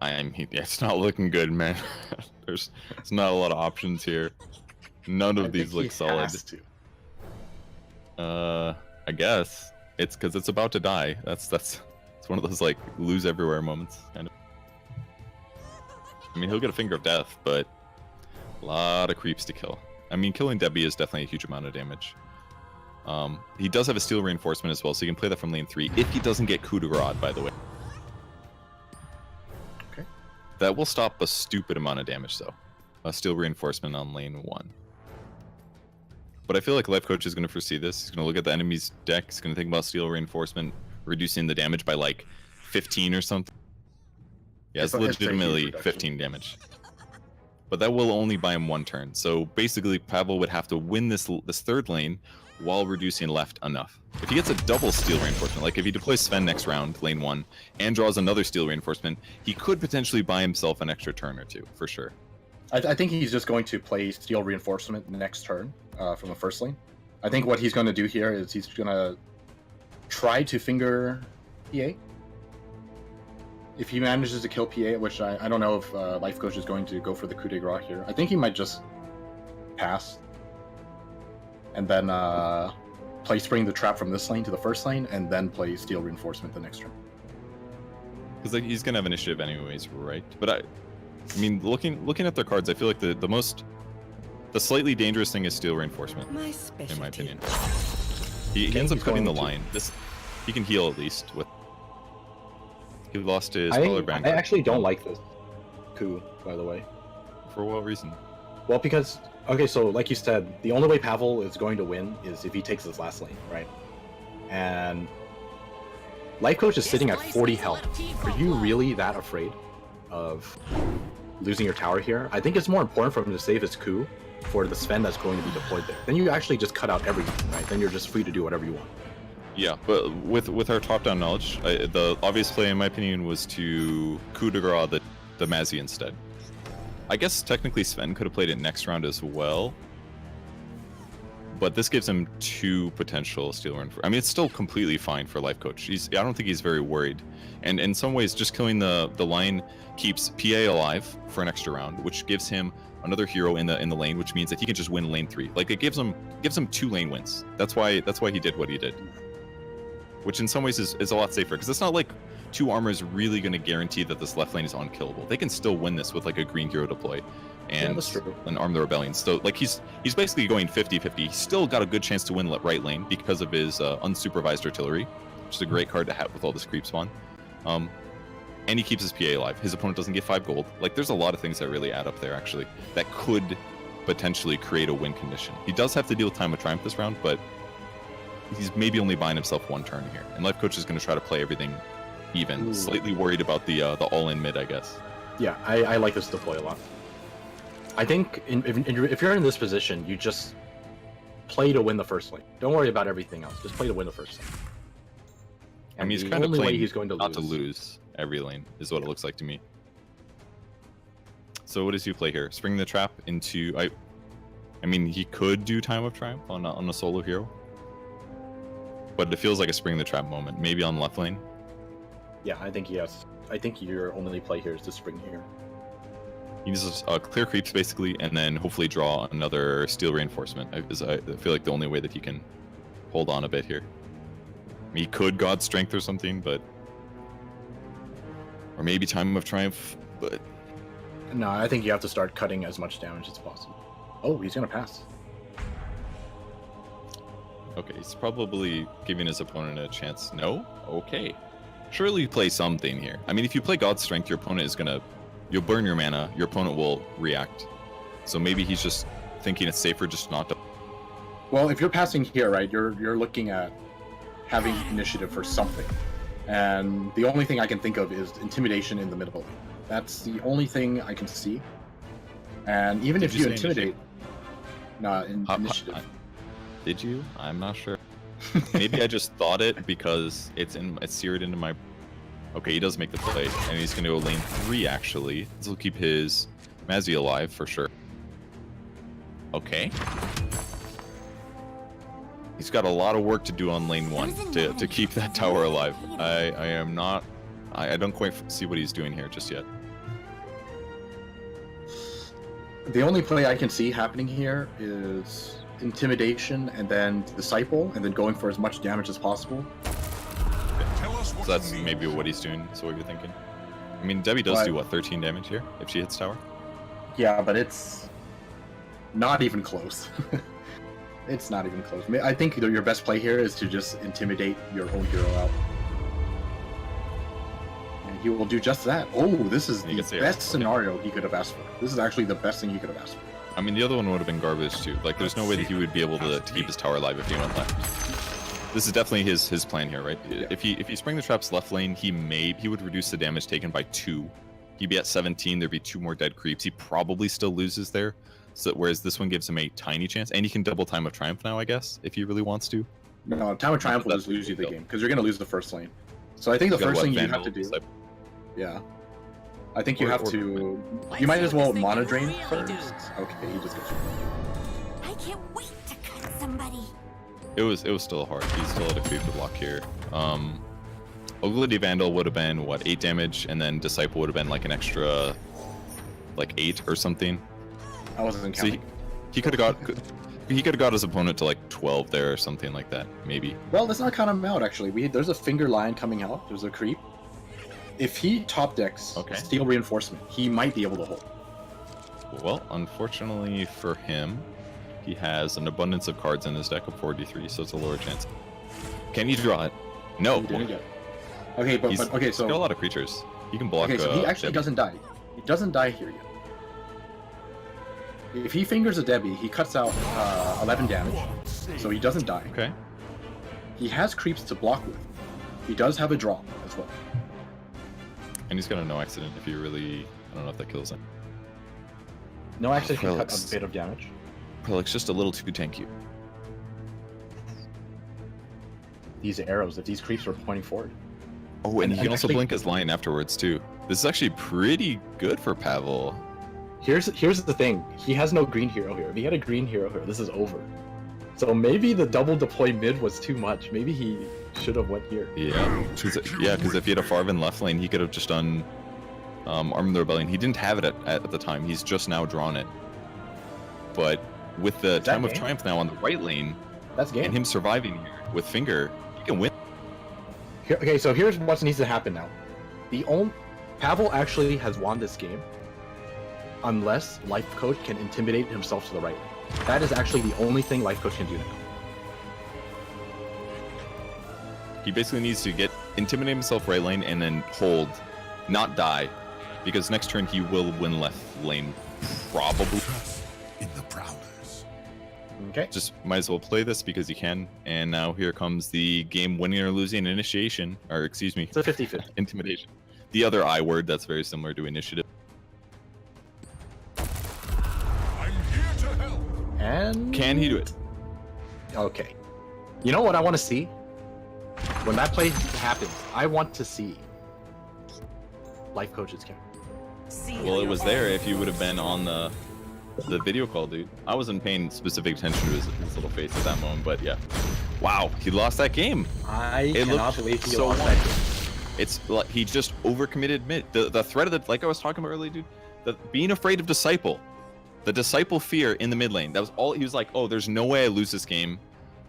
It's not looking good, man. There's not a lot of options here. None of these look solid. I guess it's because it's about to die. It's one of those like lose everywhere moments, kind of. I mean, he'll get a Finger of Death, but a lot of creeps to kill. I mean, killing Debbie is definitely a huge amount of damage. He does have a Steel Reinforcement as well, so you can play that from lane 3 if he doesn't get Coup de Grace, by the way. Okay. That will stop a stupid amount of damage, though. A Steel Reinforcement on lane 1. But I feel like Life Coach is going to foresee this. He's going to look at the enemy's deck. He's going to think about Steel Reinforcement, reducing the damage by like 15 or something. Yeah, it's legitimately 15 damage. But that will only buy him 1 turn. So basically, Pavel would have to win this third lane while reducing left enough. If he gets a double Steel Reinforcement, like if he deploys Sven next round, lane 1, and draws another Steel Reinforcement, he could potentially buy himself an extra turn or 2, for sure. I think he's just going to play Steel Reinforcement next turn from the first lane. I think what he's going to do here is he's going to try to finger PA. If he manages to kill PA, which I don't know if Life Coach is going to go for the coup de grace here. I think he might just pass. And then play Spring the Trap from this lane to the first lane, and then play Steel Reinforcement the next turn. Because like, he's going to have initiative anyways, right? But I mean, looking at their cards, I feel like the slightly dangerous thing is Steel Reinforcement, in my opinion. He ends up cutting the line. He can heal at least with... He lost his color band. I actually don't like this coup, by the way. For what reason? Well, because, okay, so like you said, the only way Pavel is going to win is if he takes his last lane, right? And Life Coach is sitting at 40 health. Are you really that afraid of losing your tower here? I think it's more important for him to save his coup for the Sven that's going to be deployed there. Then you actually just cut out everything, right? Then you're just free to do whatever you want. Yeah, but with our top-down knowledge, the obvious play, in my opinion, was to coup de grace the Mazzy instead. I guess technically Sven could have played it next round as well, but this gives him 2 potential Steel Reinforcement. I mean, it's still completely fine for Life Coach. I don't think he's very worried, and in some ways, just killing the line keeps PA alive for an extra round, which gives him another hero in the lane, which means that he can just win lane 3. Like it gives him 2 lane wins. That's why he did what he did. Which in some ways is a lot safer, because it's not like 2 armor is really going to guarantee that this left lane is unkillable. They can still win this with like a green hero deploy and arm the rebellion. So like he's basically going 50-50. He's still got a good chance to win right lane because of his unsupervised artillery, which is a great card to have with all this creep spawn. And he keeps his PA alive. His opponent doesn't get 5 gold. Like there's a lot of things that really add up there actually that could potentially create a win condition. He does have to deal with Time of Triumph this round, but he's maybe only buying himself one turn here. And Life Coach is going to try to play everything even. Ooh. Slightly worried about the all-in mid, I guess. Yeah, I like this deploy a lot. I think if you're in this position, you just play to win the first lane. Don't worry about everything else. Just play to win the first lane. I mean, he's the kind of only way playing he's going to not lose. to lose every lane, is what it looks like to me. So what does he play here? Spring the Trap into... I mean, he could do Time of Triumph on a solo hero. But it feels like a Spring the Trap moment. Maybe on left lane. Yeah, I think yes. I think your only play here is to spring here. He needs clear creeps, basically, and then hopefully draw another Steel Reinforcement. I feel like the only way that he can hold on a bit here. I mean, he could God Strength or something, but... Or maybe Time of Triumph, but... No, I think you have to start cutting as much damage as possible. Oh, he's gonna pass. Okay, he's probably giving his opponent a chance. No? Okay. Surely play something here. I mean, if you play God's Strength, your opponent is gonna... You'll burn your mana, your opponent will react. So maybe he's just thinking it's safer just not to... Well, if you're passing here, right, you're looking at having initiative for something. And the only thing I can think of is Intimidation in the middle. That's the only thing I can see. And even if you intimidate... Nah, initiative. Did you? I'm not sure. Maybe I just thought it because it's seared into my... Okay, he does make the play, and he's going to go lane 3, actually. This will keep his Mazzy alive, for sure. Okay. He's got a lot of work to do on lane 1 to keep that tower alive. I am not... I don't quite see what he's doing here just yet. The only play I can see happening here is Intimidation, and then Disciple, and then going for as much damage as possible. Tell us what So that's you need. maybe what he's doing, so what you're thinking. I mean, Debbie does do, what, 13 damage here, if she hits tower? Yeah, but it's not even close. It's not even close. I think your best play here is to just intimidate your own hero out. And he will do just that. Oh, this is the best scenario he could have asked for. This is actually the best thing he could have asked for. I mean, the other one would have been garbage, too. Like, there's no way that he would be able to keep his tower alive if he went left. This is definitely his plan here, right? Yeah. If he Spring the Trap's left lane, he would reduce the damage taken by 2. He'd be at 17, there'd be 2 more dead creeps. He probably still loses there. So, whereas this one gives him a tiny chance. And he can double Time of Triumph now, I guess, if he really wants to. No, Time of Triumph will just lose you the game, because you're going to lose the first lane. So I think the first thing you have to do... Yeah. I think you have to... You might as well Mana Drain first. Okay, he just gets... I can't wait to cut somebody. It was still hard. He still had a creep to block here. Oglity Vandal would have been, what, 8 damage, and then Disciple would have been like an extra, like 8 or something. I wasn't counting. So he could have got his opponent to like 12 there or something like that, maybe. Well, let's not count him out, actually. There's a Finger Line coming out. There's a creep. If he top decks Steel Reinforcement, he might be able to hold. Well, unfortunately for him, he has an abundance of cards in his deck of 43, so it's a lower chance. Can he draw it? No. He didn't get it. Okay, but okay, he's got a lot of creatures. He can block. Okay, so he actually doesn't die. He doesn't die here yet. If he fingers a Debbie, he cuts out 11 damage, so he doesn't die. Okay. He has creeps to block with. He does have a draw as well. And he's got a no accident if you really... I don't know if that kills him. No accident can cut a bit of damage. Prolix just a little too tanky. These arrows, if these creeps were pointing forward. Oh, and he can also blink his line afterwards too. This is actually pretty good for Pavel. Here's the thing. He has no green hero here. If he had a green hero here, this is over. So maybe the double deploy mid was too much. Maybe he should have went here. Yeah, because if he had a Farvin left lane, he could have just done Arm of the Rebellion. He didn't have it at the time. He's just now drawn it. But with the Time of Triumph now on the right lane, that's game. And him surviving here with Finger, he can win. Okay, so here's what needs to happen now. Pavel actually has won this game unless Life Coach can intimidate himself to the right lane. That is actually the only thing Life Coach can do now. He basically needs to intimidate himself right lane and then hold, not die, because next turn he will win left lane, probably. In the prowlers. Okay. Just might as well play this because you can. And now here comes the game winning or losing initiation, or excuse me, It's a 50-50. intimidation. The other I word that's very similar to initiative. I'm here to help. And Can he do it? Okay. You know what I want to see? When that play happens, I want to see life coach's camera. Well, it was there if you would have been on the video call, dude. I wasn't paying specific attention to his little face at that moment, but yeah. Wow, he lost that game. I It cannot looked believe he so lost won. that game. It's like he just overcommitted mid. The threat of the, like I was talking about earlier, dude. Being afraid of disciple, the disciple fear in the mid lane. That was all. He was like, oh, there's no way I lose this game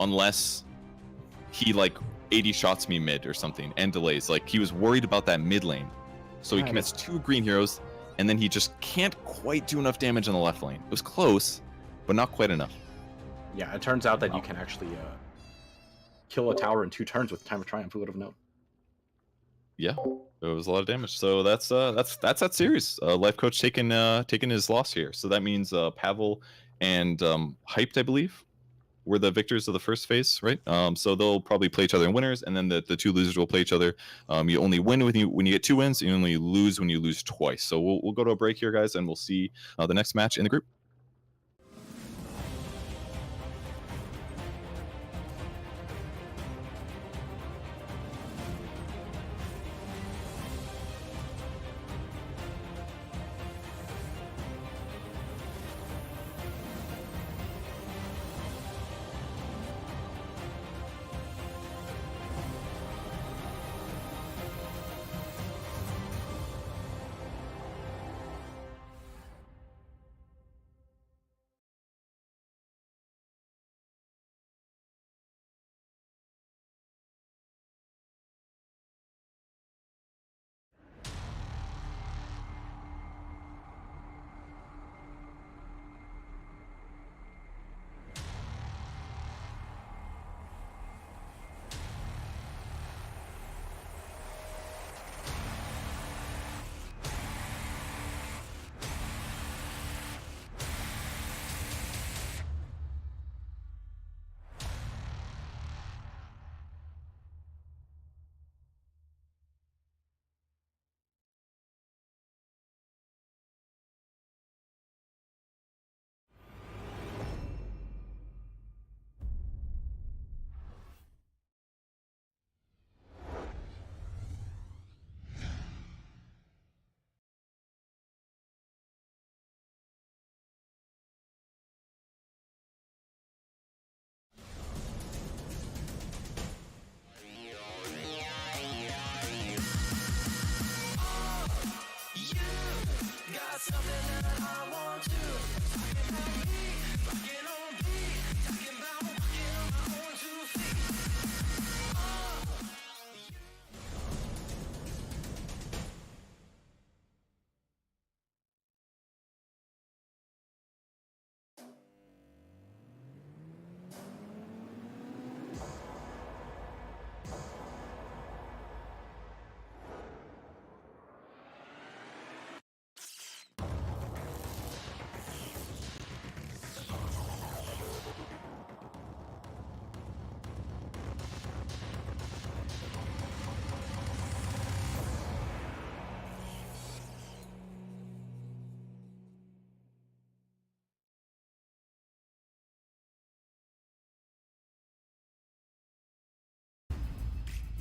unless he like 80 shots me mid or something and delays. Like he was worried about that mid lane, so he Right. commits 2 green heroes, and then he just can't quite do enough damage on the left lane. It was close, but not quite enough. Yeah, it turns out that you can actually kill a tower in 2 turns with Time of Triumph. Who would have known? Yeah, it was a lot of damage. So that's that series. Life coach taking his loss here. So that means Pavel and Hyped, I believe, were the victors of the first phase, right? So they'll probably play each other in winners, and then the 2 losers will play each other. You only win when you get 2 wins. You only lose when you lose twice. So we'll go to a break here, guys, and we'll see the next match in the group.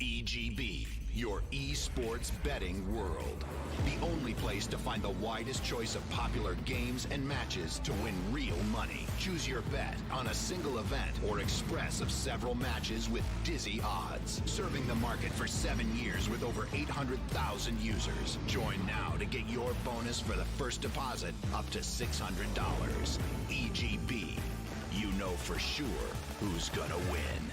EGB, your esports betting world. The only place to find the widest choice of popular games and matches to win real money. Choose your bet on a single event or express of several matches with dizzy odds. Serving the market for 7 years with over 800,000 users. Join now to get your bonus for the first deposit up to $600. EGB, you know for sure who's gonna win.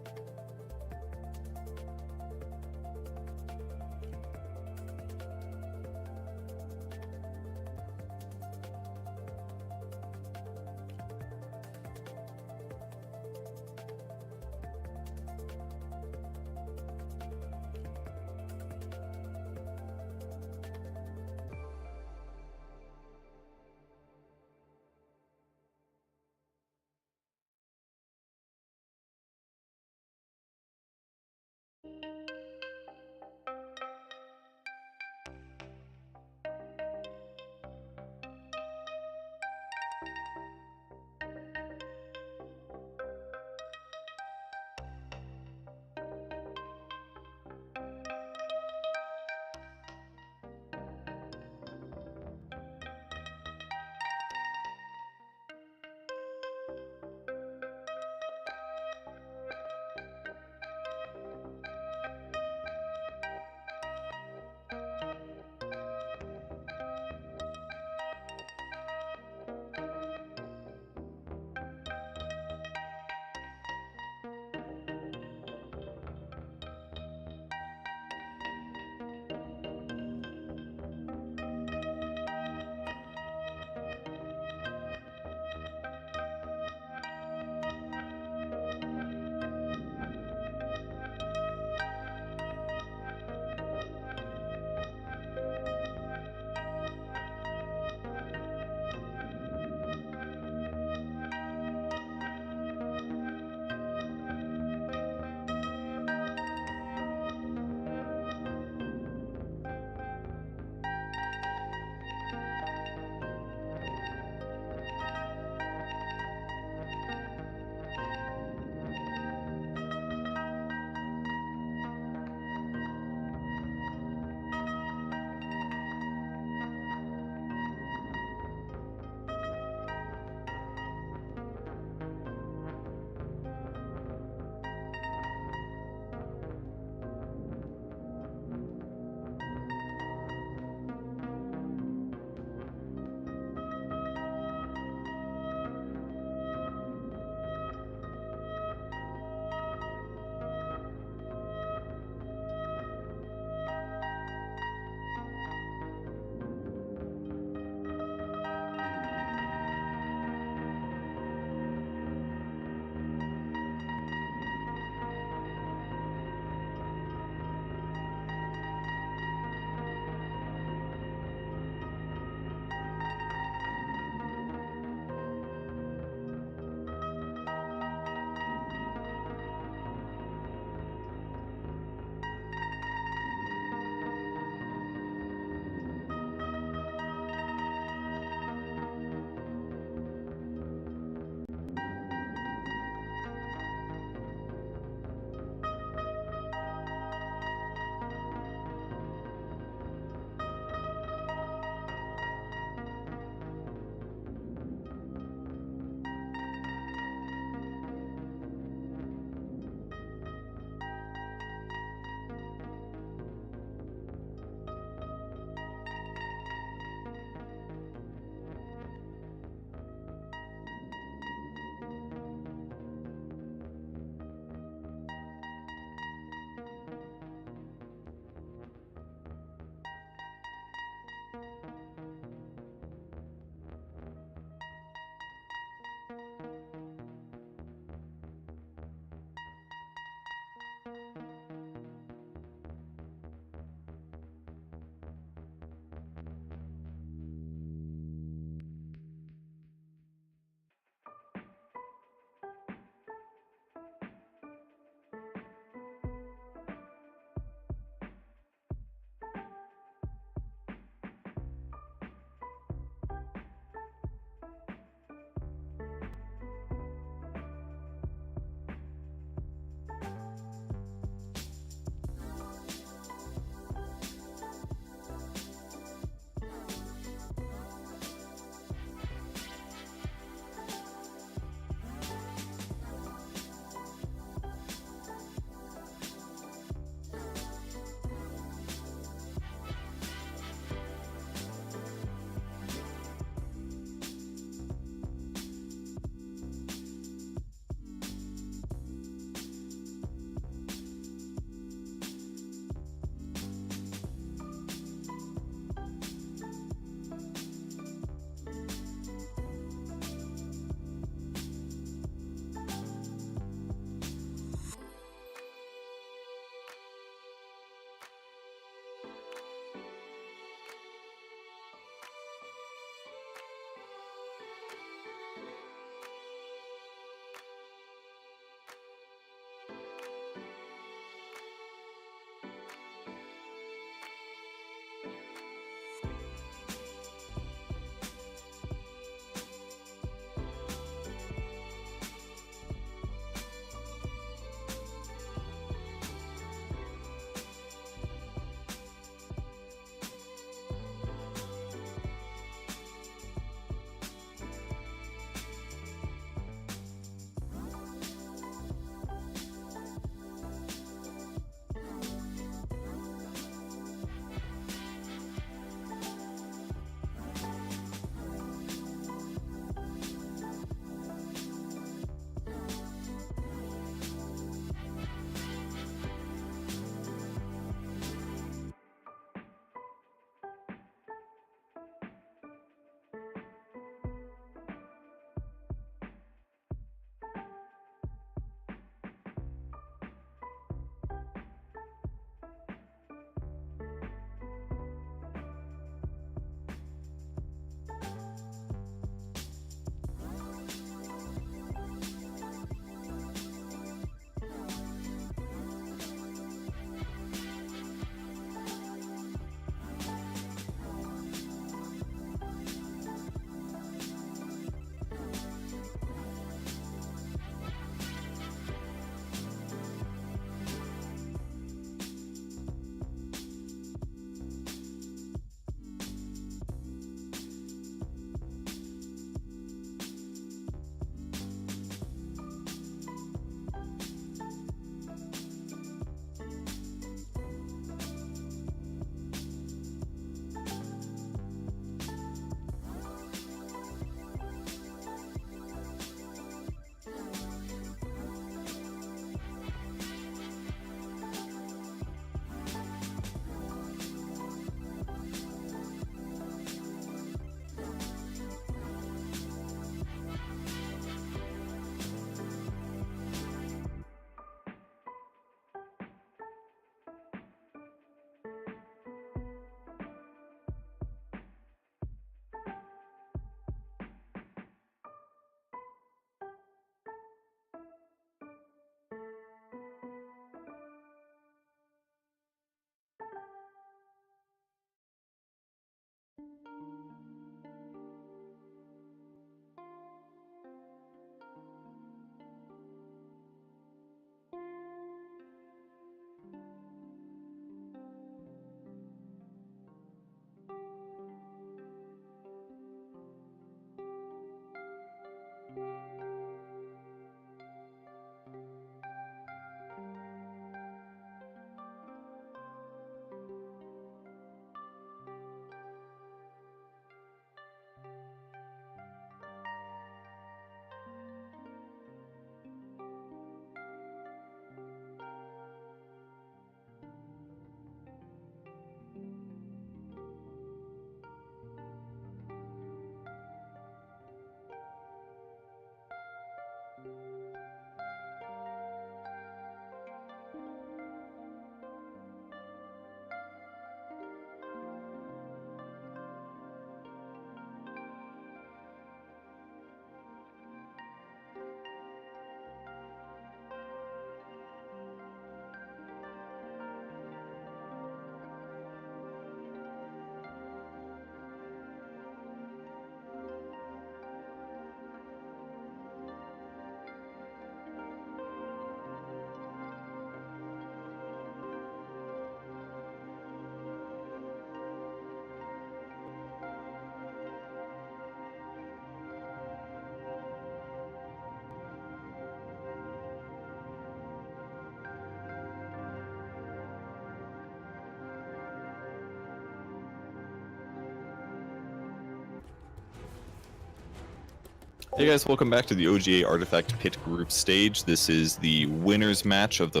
Hey guys, welcome back to the OGA Artifact Pit Group stage. This is the winners match of the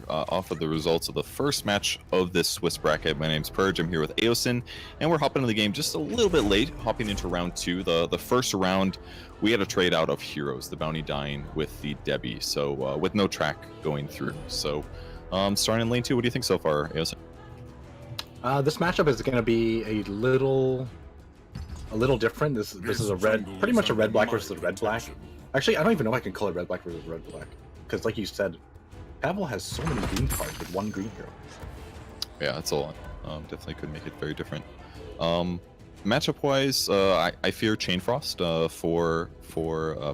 off of the results of the first match of this Swiss bracket. My name's Purge. I'm here with Aosin, and we're hopping into the game just a little bit late, hopping into round 2. The first round, we had a trade out of heroes, the bounty dying with the Debbie, so with no track going through. So starting in lane 2, what do you think so far, Aosin? This matchup is going to be a little different. This is a pretty much a red black versus a red black. Actually, I don't even know if I can call it red black versus red black, because like you said, Pavel has so many green cards with one green hero. Yeah, that's a lot. Definitely could make it very different. Matchup wise, I fear Chain Frost for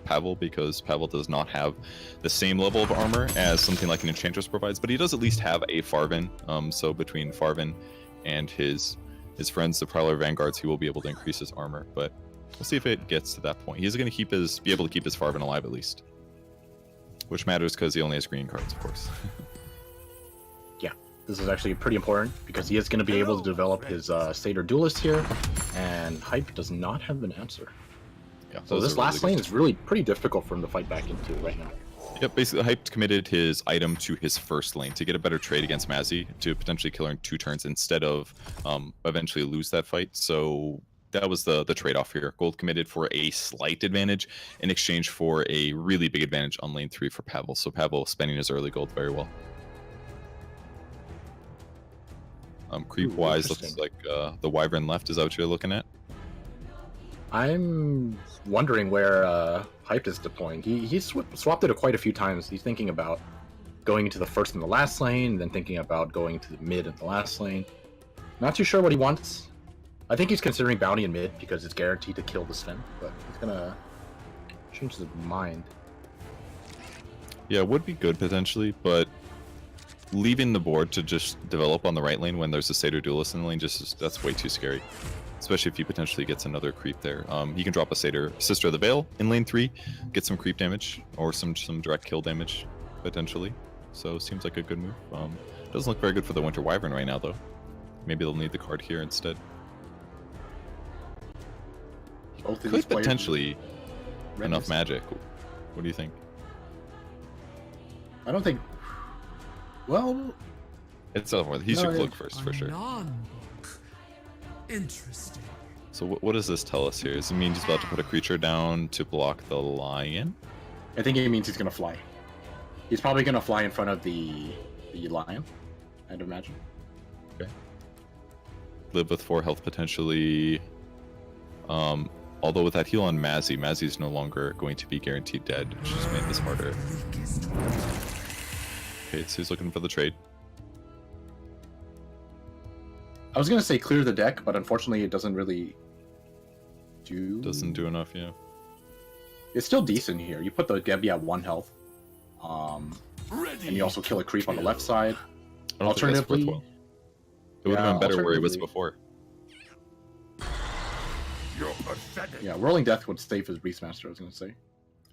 Pavel, because Pavel does not have the same level of armor as something like an Enchantress provides, but he does at least have a Farvin. So between Farvin and his friends, the Prowler Vanguards, he will be able to increase his armor, but we'll see if it gets to that point. He's going to be able to keep his Farvin alive at least, which matters because he only has green cards, of course. Yeah, this is actually pretty important because he is going to be able to develop his Satyr Duelist here, and Hype does not have an answer. Yeah, so this last lane is really pretty difficult for him to fight back into right now. Yep, basically Hype committed his item to his first lane to get a better trade against Mazzy, to potentially kill her in 2 turns instead of eventually lose that fight. So that was the trade-off here. Gold committed for a slight advantage in exchange for a really big advantage on lane 3 for Pavel. So Pavel spending his early gold very well. Creep-wise, looks like the Wyvern left. Is that what you're looking at? I'm wondering where Hype is deploying. He's swapped it quite a few times. He's thinking about going into the first and the last lane, then thinking about going to the mid and the last lane. Not too sure what he wants. I think he's considering bounty in mid because it's guaranteed to kill the Sven, but he's gonna change his mind. Yeah, it would be good potentially, but leaving the board to just develop on the right lane when there's a Satyr Duelist in the lane, that's way too scary. Especially if he potentially gets another creep there. He can drop a Satyr Sister of the Veil in lane 3, get some creep damage, or some direct kill damage, potentially. So seems like a good move. Doesn't look very good for the Winter Wyvern right now, though. Maybe they'll need the card here instead. Could potentially enough magic. What do you think? I don't think... Well... It's over. He should look first, for sure. Interesting. So what does this tell us here? Does it mean he's about to put a creature down to block the lion? I think it means he's gonna fly. He's probably gonna fly in front of the lion, I'd imagine. Okay. Live with 4 health potentially. Although with that heal on Mazzy's no longer going to be guaranteed dead, which just made this harder. Okay, so he's looking for the trade. I was gonna say clear the deck, but unfortunately it doesn't really Doesn't do enough, yeah. It's still decent here. You put the Debbie at 1 health. And you also kill a creep on the left side. Alternatively, it would have been better where he was before. You're pathetic. Yeah, Rolling Death would save his Beastmaster, I was gonna say.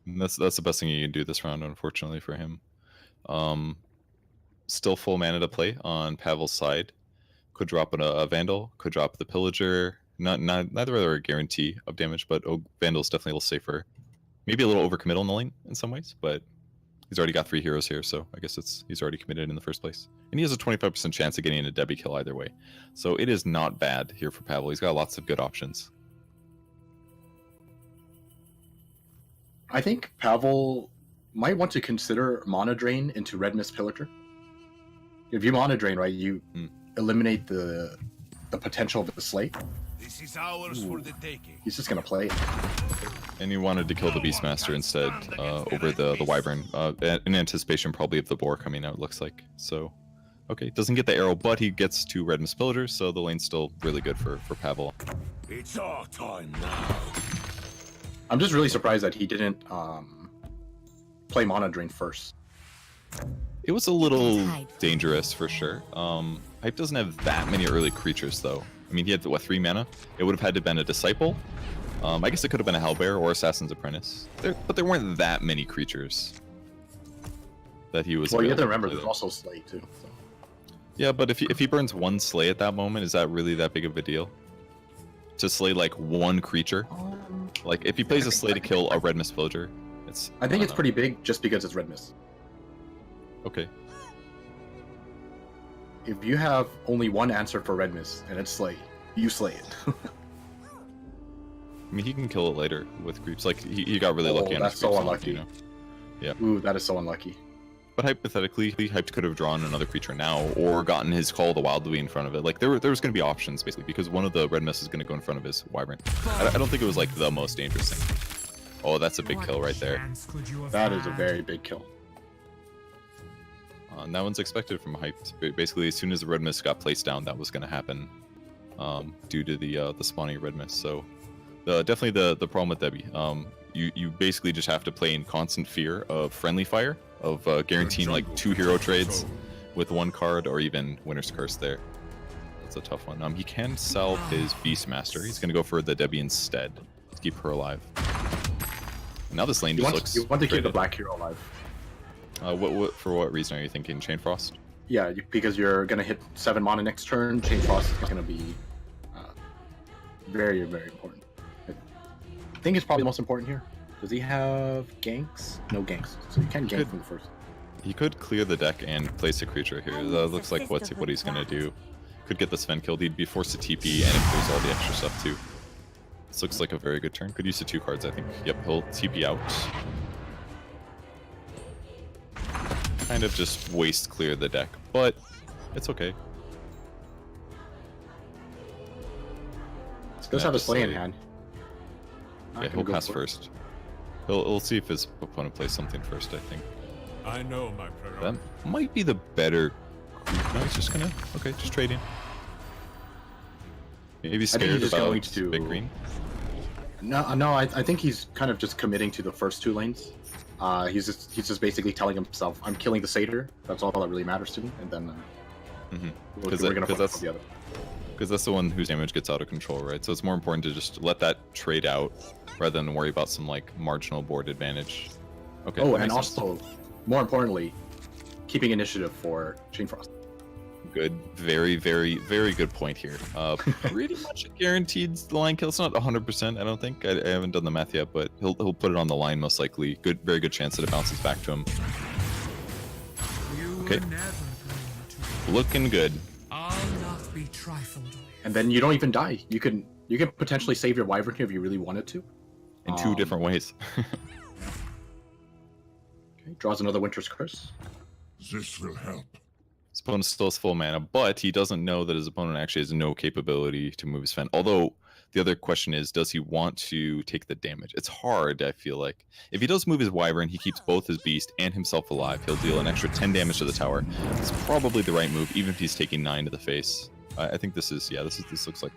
And that's the best thing you can do this round, unfortunately for him. Still full mana to play on Pavel's side. Could drop a Vandal, could drop the Pillager. Neither are a guarantee of damage, but Vandal's definitely a little safer. Maybe a little overcommittal in the lane in some ways, but he's already got 3 heroes here, so I guess he's already committed in the first place. And he has a 25% chance of getting a Debbie kill either way. So it is not bad here for Pavel. He's got lots of good options. I think Pavel might want to consider Mana Drain into Red Mist Pillager. If you Mana Drain, right, you eliminate the potential of the slate. This is ours for the taking. He's just gonna play it. And he wanted to kill the Beastmaster instead over the Wyvern, in anticipation probably of the Boar coming out, looks like. So, okay, doesn't get the arrow, but he gets 2 Red Mist Pillagers, so the lane's still really good for Pavel. It's our time now. I'm just really surprised that he didn't play Mana Drain first. It was a little dangerous for sure. Hype doesn't have that many early creatures though. I mean, he had, what, 3 mana? It would have had to have been a Disciple. I guess it could have been a Hellbear or Assassin's Apprentice. But there weren't that many creatures that he was... Well, you have to remember, there's also Slay too. So. Yeah, but if he burns 1 Slay at that moment, is that really that big of a deal? to slay like one creature. Like if he plays a slay to kill a red mist villager, I think it's pretty big just because it's red mist. Okay. If you have only one answer for red mist and it's slay, you slay it. I mean, he can kill it later with creeps. Like he got really lucky on his that's so creeps, unlucky. you know? Yeah. Ooh, that is so unlucky. But hypothetically, Hyped could have drawn another creature now, or gotten his Call of the Wildly in front of it. Like there was going to be options basically, because one of the red mists is going to go in front of his Wyvern. I don't think it was like the most dangerous thing. Oh, that's a big kill right there. That is a very big kill. And that one's expected from Hyped. Basically, as soon as the red mist got placed down, that was going to happen, due to the spawning red mist. So, definitely the problem with Debbie. You basically just have to play in constant fear of friendly fire, of guaranteeing like 2 hero trades with 1 card, or even Winter's Curse there. That's a tough one. He can sell his Beastmaster. He's going to go for the Debbie instead to keep her alive. Now this lane just looks. You want to keep the great. black hero alive. For what reason are you thinking Chain Frost? Yeah, because you're gonna hit 7 mana next turn. Chain Frost is gonna be very, very important. I think it's probably the most important here. Does he have ganks? No ganks, so you can't gank from the first. He could clear the deck and place a creature here. That looks like what he's gonna do. Could get the Sven killed. He'd be forced to TP, and if there's all the extra stuff too. This looks like a very good turn. Could use the 2 cards, I think. Yep, he'll TP out. Kind of just waste clear the deck, but it's okay. He does have a slay in hand. Yeah, he'll pass first. He'll see if his opponent plays something first, I think. I know my That prerogative. might be the better... No, he's just gonna... Okay, just trading. Maybe scared just about going to- big green. No, I think he's kind of just committing to the first 2 lanes. He's just basically telling himself, I'm killing the Satyr. That's all that really matters to me, and then we're gonna focus on the other. Because that's the one whose damage gets out of control, right? So it's more important to just let that trade out rather than worry about some like marginal board advantage. Okay. Oh, that and makes sense. also, more importantly, keeping initiative for Chain Frost. Good, very, very, very good point here. Pretty much a guaranteed line kill. It's not 100%, I don't think. I haven't done the math yet, but he'll put it on the line most likely. Good, very good chance that it bounces back to him. Okay. Looking good. I'll not be trifled with. And then you don't even die. You can potentially save your Wyvern here if you really wanted to. In 2 different ways. Okay, draws another Winter's Curse. This will help. His opponent still has full mana, but he doesn't know that his opponent actually has no capability to move his Sven. Although, the other question is, does he want to take the damage? It's hard, I feel like. If he does move his Wyvern, he keeps both his Beast and himself alive. He'll deal an extra 10 damage to the tower. It's probably the right move, even if he's taking 9 to the face. I think this is, this looks like...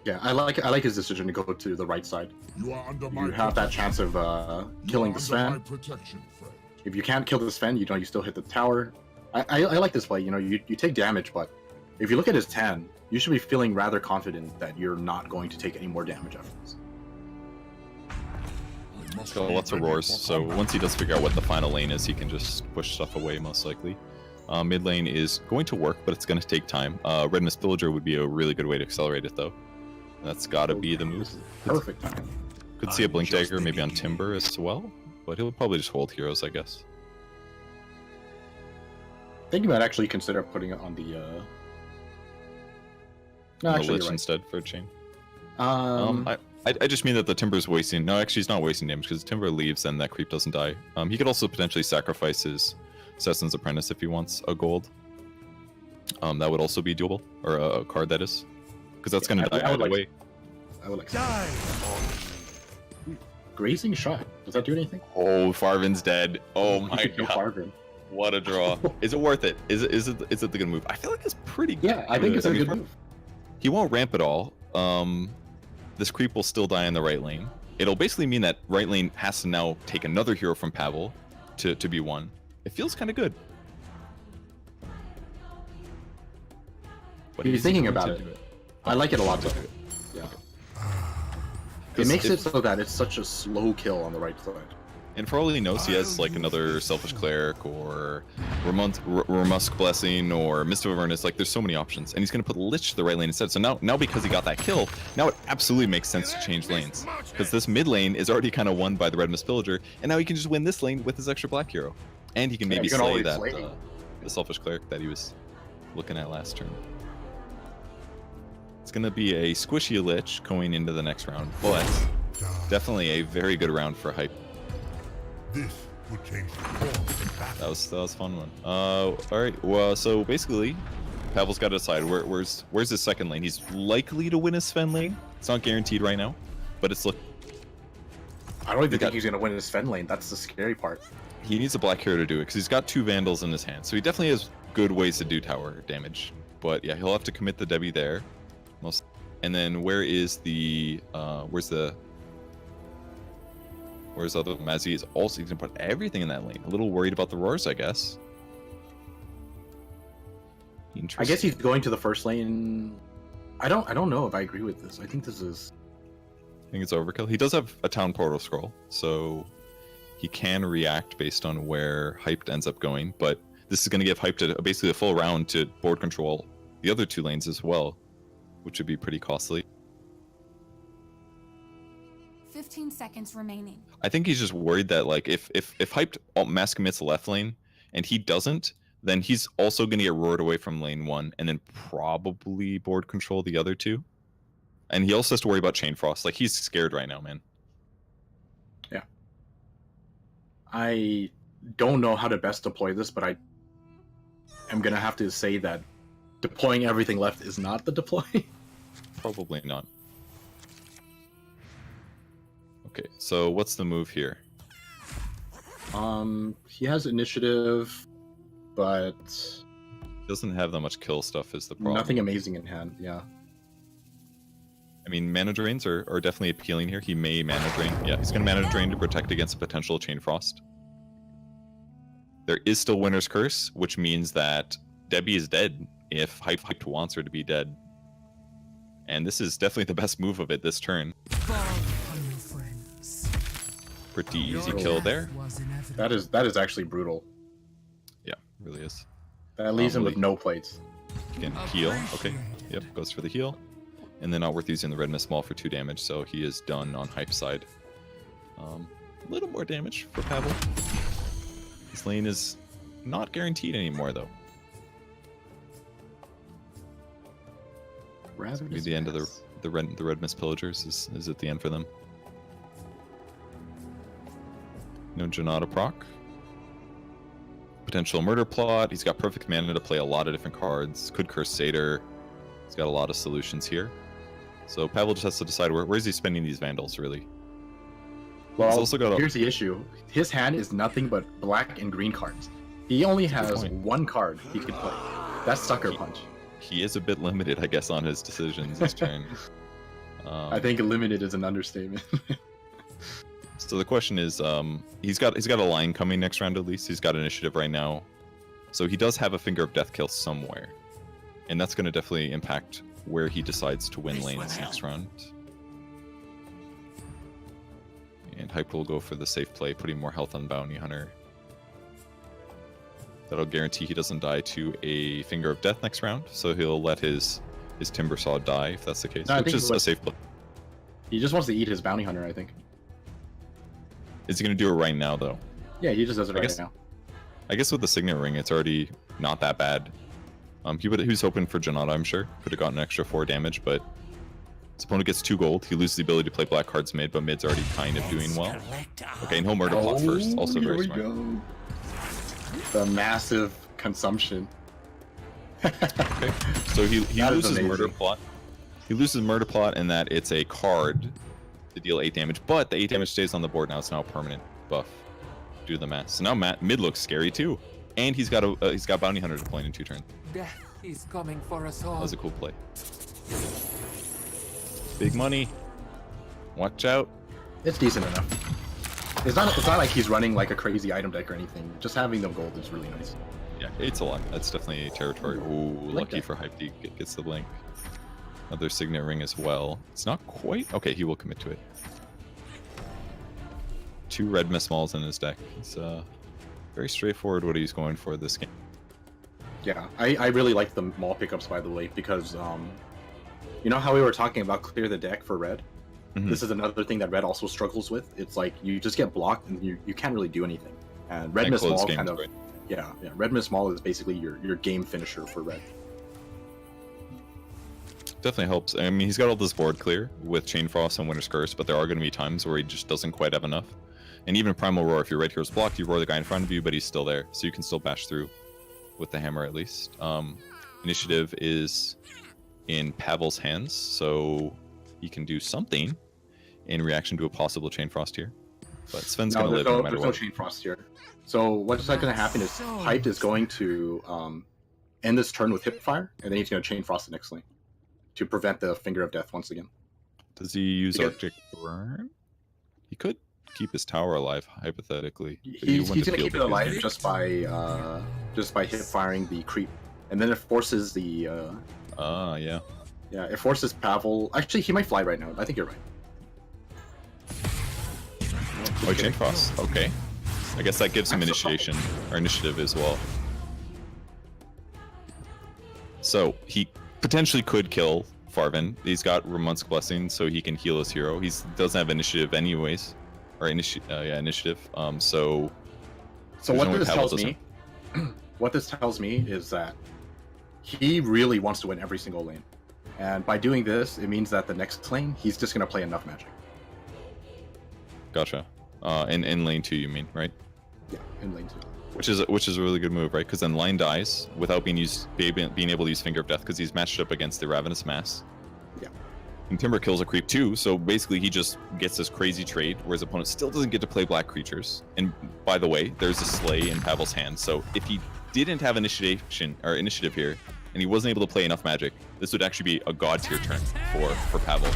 Yeah, I like his decision to go to the right side. You are under my You have that chance of killing the under my Sven. protection, friend. If you can't kill the Sven, you still hit the tower. I like this play. You take damage, but if you look at his 10, you should be feeling rather confident that you're not going to take any more damage after this. Got lots of roars, so once he does figure out what the final lane is, he can just push stuff away, most likely. Mid lane is going to work, but it's going to take time. Red Mist Villager would be a really good way to accelerate it, though. That's got to be the move. Perfect time. Could see a Blink Dagger maybe on Timber as well, but he'll probably just hold heroes, I guess. I think you might actually consider putting it on the. No, On the actually, Lich you're right. instead for a chain. I I just mean that the Timber's wasting. No, actually, he's not wasting damage because Timber leaves and that creep doesn't die. He could also potentially sacrifice his Assassin's Apprentice if he wants a gold. That would also be doable, or a card that is, because that's going to die either way. I would like. Grazing shot. Does that do anything? Oh, Farvin's dead. Oh You my could kill god. Farvin. What a draw. Is it worth it? Is it the good move? I feel like it's pretty good. Yeah, I think it's a good move. He won't ramp at all. This creep will still die in the right lane. It'll basically mean that right lane has to now take another hero from Pavel to be one. It feels kind of good. But He's thinking going about to it. do I like it a lot though. Yeah. It makes it so that it's such a slow kill on the right side. And for all he knows, he has like another Selfish Cleric or Ramusk Blessing or Mist of Avernus. Like, there's so many options, and he's gonna put Lich to the right lane instead. So now because he got that kill, now it absolutely makes sense to change lanes, because this mid lane is already kind of won by the Red Mist Pillager, and now he can just win this lane with his extra black hero, and he can maybe slay that the Selfish Cleric that he was looking at last turn. It's gonna be a squishy Lich going into the next round, but definitely a very good round for Hype. This would change the course. That was a fun one. All right. Well, so basically, Pavel's got to decide where's his second lane. He's likely to win his Sven lane. It's not guaranteed right now, but it's look. I don't even think he's gonna win his Sven lane. That's the scary part. He needs a black hero to do it because he's got 2 Vandals in his hand, so he definitely has good ways to do tower damage. But yeah, he'll have to commit the Debbie there. And then where is the where's the other Mazzy is also, he's gonna put everything in that lane. A little worried about the roars, I guess. I guess he's going to the first lane. I don't know if I agree with this. I think this is. I think it's overkill. He does have a town portal scroll, so he can react based on where Hyped ends up going. But this is going to give Hyped basically a full round to board control the other 2 lanes as well, which would be pretty costly. 15 seconds remaining. I think he's just worried that like if Hyped mass commits left lane and he doesn't, then he's also going to get roared away from lane 1 and then probably board control the other 2. And he also has to worry about Chain Frost. Like, he's scared right now, man. Yeah. I don't know how to best deploy this, but I am going to have to say that deploying everything left is not the deploy. Probably not. Okay, so what's the move here? He has initiative, but Doesn't have that much kill stuff is the problem. nothing amazing in hand. Yeah. I mean, mana drains are definitely appealing here. He may mana drain. Yeah, he's going to mana drain to protect against a potential Chain Frost. There is still Winter's Curse, which means that Debbie is dead if Hyped wants her to be dead. And this is definitely the best move of it this turn. Pretty easy kill there. That is actually brutal. Yeah, really is. That leaves him with no plates. Again, heal. Okay. Yep, goes for the heal. And then not worth using the Red Mist Maul for 2 damage, so he is done on Hype side. A little more damage for Pavel. This lane is not guaranteed anymore, though. Maybe the end of the Red Mist Pillagers is at the end for them. No Janata proc. Potential murder plot. He's got perfect mana to play a lot of different cards. Could curse Satyr. He's got a lot of solutions here. So Pavel just has to decide where is he spending these Vandals, really. Well, He's also got here's the issue. His hand is nothing but black and green cards. He only has one card he could play. That's Sucker Punch. He is a bit limited, I guess, on his decisions this turn. I think limited is an understatement. So the question is, he's got a line coming next round at least. He's got initiative right now, so he does have a Finger of Death kill somewhere, and that's going to definitely impact where he decides to win lanes next round. And Hype will go for the safe play, putting more health on Bounty Hunter. That'll guarantee he doesn't die to a Finger of Death next round, so he'll let his Timber Saw die if that's the case, No, which is a safe play. He just wants to eat his Bounty Hunter, I think. Is he going to do it right now, though? Yeah, he just does it right now. I guess with the Signet Ring, it's already not that bad. He was hoping for Janata, I'm sure. Could have gotten an extra 4 damage, but his opponent gets 2 gold. He loses the ability to play black cards mid, but mid's already kind of doing well. Okay, and he'll murder plot first. Also very smart. Go. The massive consumption. Okay, so he loses murder plot. He loses murder plot in that it's a card to deal 8 damage, but the 8 damage stays on the board now. It's now a permanent buff. Do the math. So now mid looks scary too, and he's got Bounty Hunter deploying in 2 turns. Death is coming for us all. That was a cool play. Big money. Watch out. It's decent enough. It's not like he's running like a crazy item deck or anything. Just having them gold is really nice. Yeah, it's a lot. That's definitely territory. Ooh, lucky for Hype D gets the blink. Another Signet Ring as well. It's not quite... Okay, he will commit to it. 2 red Miss Malls in his deck. It's very straightforward what he's going for this game. Yeah, I really like the mall pickups, by the way, because you know how we were talking about clear the deck for red? This is another thing that red also struggles with. It's like you just get blocked and you can't really do anything. And red Miss Mall kind of, yeah, red Miss Mall is basically your game finisher for red. Definitely helps. I mean, he's got all this board clear with Chain Frost and Winter's Curse, but there are going to be times where he just doesn't quite have enough. And even Primal Roar, if your red hero's blocked, you roar the guy in front of you, but he's still there, so you can still bash through with the hammer at least. Initiative is in Pavel's hands, so he can do something in reaction to a possible Chain Frost here. But Sven's going to live no matter what. There's no Chain Frost here. So what's going to happen is Hyped is going to end this turn with Hipfire, and then he's going to Chain Frost the next lane to prevent the Finger of Death once again. Does he use Arctic Burn? He could keep his tower alive, hypothetically. He's going to keep it alive just by hip firing the creep, and then it forces the. Yeah. Yeah, it forces Pavel. Actually, he might fly right now. I think you're right. Oh, Chain Frost. Okay. I guess that gives him initiation or initiative as well. So he potentially could kill Farvin. He's got Ramunsk Blessing, so he can heal his hero. He doesn't have initiative anyways, or initiative. So what this tells me, what this tells me is that he really wants to win every single lane, and by doing this, it means that the next lane he's just gonna play enough magic. Gotcha. In lane 2, you mean, right? Yeah, in lane 2. Which is a really good move, right? Because then Line dies without being able to use Finger of Death because he's matched up against the Ravenous Mass. Yeah. And Timber kills a creep too, so basically he just gets this crazy trade where his opponent still doesn't get to play black creatures. And by the way, there's a Slay in Pavel's hand, so if he didn't have initiative here and he wasn't able to play enough magic, this would actually be a god tier turn for Pavel.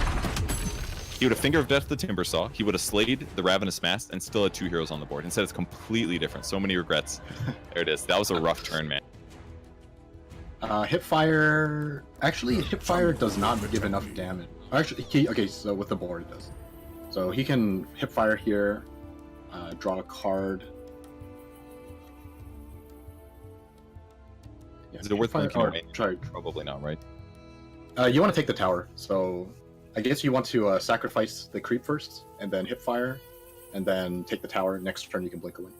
He would have Finger of Death the Timbersaw, he would have slayed the Ravenous Mass, and still had 2 heroes on the board. Instead, it's completely different. So many regrets. There it is. That was a rough turn, man. Hipfire... Actually, Hipfire does not give enough damage. Actually, okay, so with the board it does. So he can Hipfire here, draw a card. Yeah, is it worth thinking? Probably not, right? You want to take the tower, so... I guess you want to sacrifice the creep first, and then Hipfire, and then take the tower. Next turn you can blink away.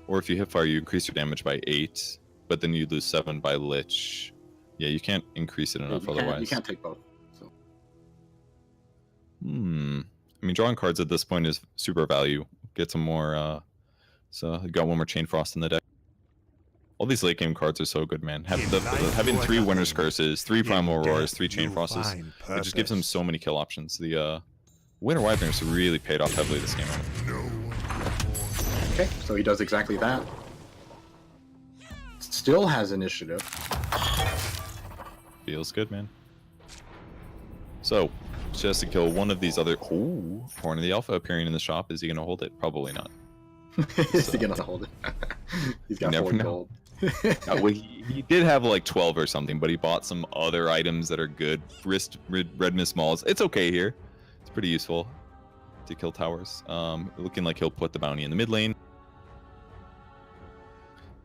Or if you Hipfire, you increase your damage by 8, but then you lose 7 by Lich. Yeah, you can't increase it enough otherwise. You can't take both. So. I mean, drawing cards at this point is super value. Get some more. So you got one more Chain Frost in the deck. All these late game cards are so good, man. Having 3 Winter's Curses, 3 Primal Roars, 3 Chain Frostes, it just gives them so many kill options. The Winter Wyverns really paid off heavily this game. Okay, so he does exactly that. Still has initiative. Feels good, man. So, just to kill one of these other... Ooh, Horn of the Alpha appearing in the shop. Is he going to hold it? Probably not. Is he going to hold it? He's got 4 gold. Well, he did have like 12 or something, but he bought some other items that are good. Red Miss Malls. It's okay here. It's pretty useful to kill towers. Looking like he'll put the bounty in the mid lane.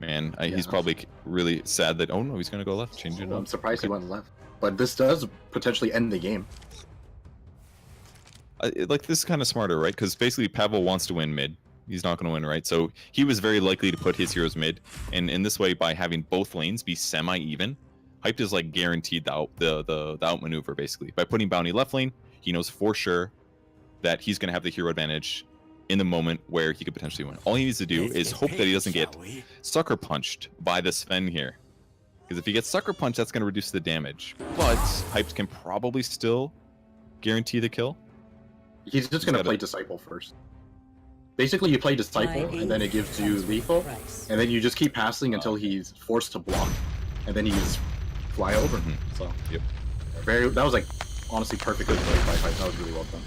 Man, he's probably really sad that... Oh no, he's going to go left. Change it up. I'm surprised he went left. But this does potentially end the game. Like, this is kind of smarter, right? Because basically Pavel wants to win mid. He's not going to win, right? So he was very likely to put his heroes mid, and in this way, by having both lanes be semi-even, Hyped is like guaranteed the outmaneuver, basically. By putting bounty left lane, he knows for sure that he's going to have the hero advantage in the moment where he could potentially win. All he needs to do is hope that he doesn't get sucker punched by the Sven here, because if he gets sucker punched, that's going to reduce the damage. But Hyped can probably still guarantee the kill. He's just going to play Disciple first. Basically, you play Disciple, and then it gives you lethal, and then you just keep passing until he's forced to block, and then you just fly over. So, yep. That was like honestly perfectly played by Hype. That was really well done.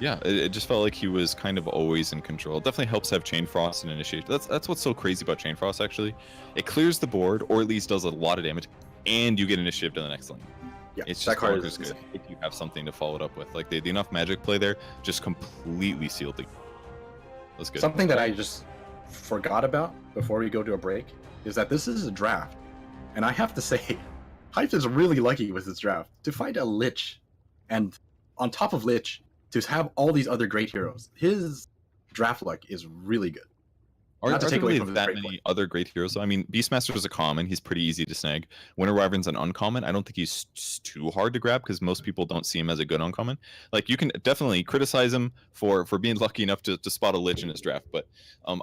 Yeah, it just felt like he was kind of always in control. It definitely helps have Chain Frost and Initiate. That's what's so crazy about Chain Frost, actually. It clears the board, or at least does a lot of damage, and you get Initiative to the next lane. Yeah, It's that just card bonkers is good insane. if you have something to follow it up with. Like the enough magic play there just completely sealed the. That's good. Something that I just forgot about before we go to a break is that this is a draft, and I have to say, Hype is really lucky with this draft to find a Lich, and on top of Lich, to have all these other great heroes. His draft luck is really good. Are Not to there take away really from his that great many play. other great heroes? I mean, Beastmaster is a common. He's pretty easy to snag. Winter Wyvern's an uncommon. I don't think he's too hard to grab because most people don't see him as a good uncommon. Like you can definitely criticize him for being lucky enough to spot a Lich in his draft, but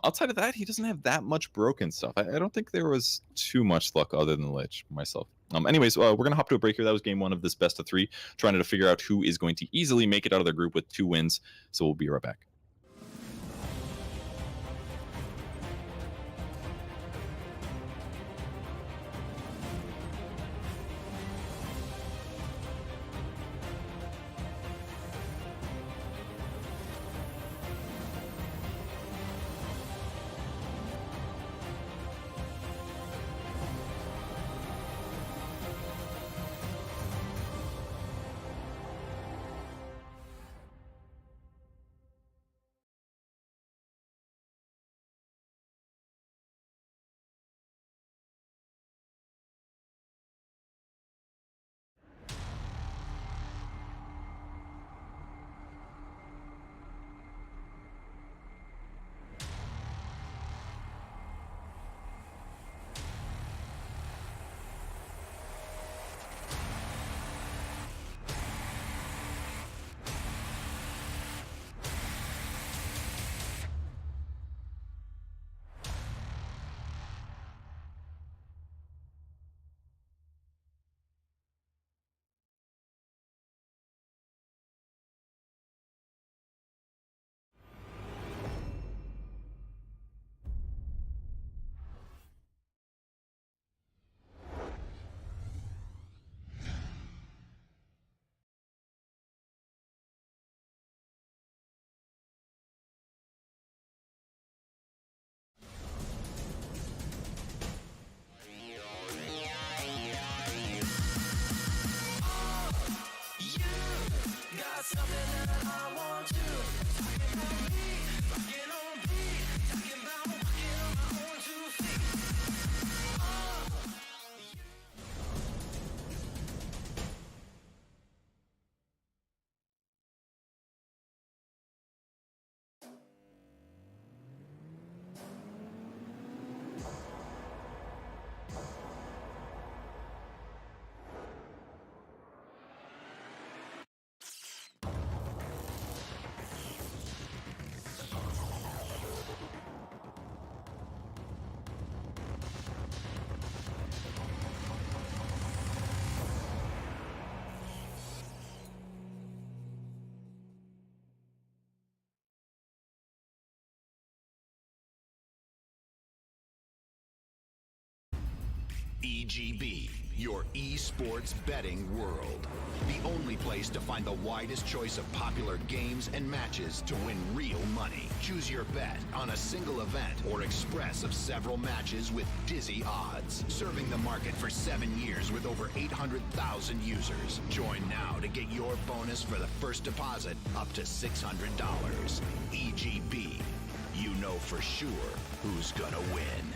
outside of that, he doesn't have that much broken stuff. I don't think there was too much luck other than Lich myself. Anyways, we're gonna hop to a break here. That was game one of this best of three, trying to figure out who is going to easily make it out of their group with 2 wins. So we'll be right back. EGB, your esports betting world. The only place to find the widest choice of popular games and matches to win real money. Choose your bet on a single event or express of several matches with dizzy odds. Serving the market for 7 years with over 800,000 users. Join now to get your bonus for the first deposit up to $600. EGB, you know for sure who's gonna win.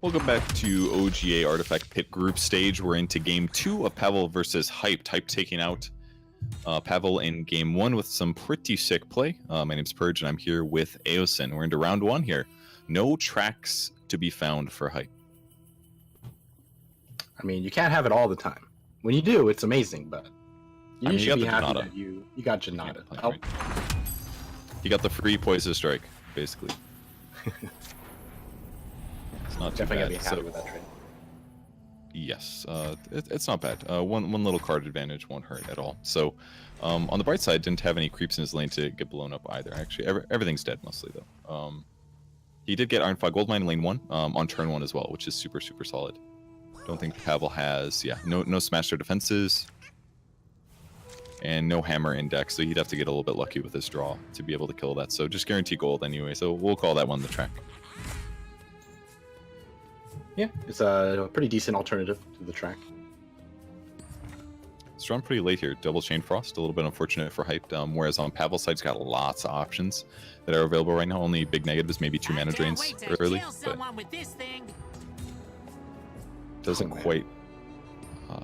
Welcome back to OGA Artifact Pit Group Stage. We're into Game 2 of Pavel versus Hyped. Hyped taking out Pavel in Game 1 with some pretty sick play. My name's Purge, and I'm here with Aosin. We're into round 1 here. No tracks to be found for Hype. I mean, you can't have it all the time. When you do, it's amazing, but you I mean, should you be got the happy Janata. that you got Janata. play, Oh, right? He got the free poison strike, basically. It's not too Definitely gonna bad. be happy So, with that trade. yes, it's not bad. One little card advantage won't hurt at all. So, on the bright side, didn't have any creeps in his lane to get blown up either. Actually, everything's dead mostly though. He did get Iron Fog Gold Mine lane 1 on turn 1 as well, which is super solid. Don't think Pavel has no smash or defenses. And no hammer index, so he'd have to get a little bit lucky with his draw to be able to kill that. So just guarantee gold anyway, so we'll call that one the track. Yeah, it's a pretty decent alternative to the track. It's drawn pretty late here. Double Chain Frost, a little bit unfortunate for Hyped, whereas on Pavel's side, he's got lots of options that are available right now. Only big negative is maybe 2 mana drains early, but with this thing. doesn't quite...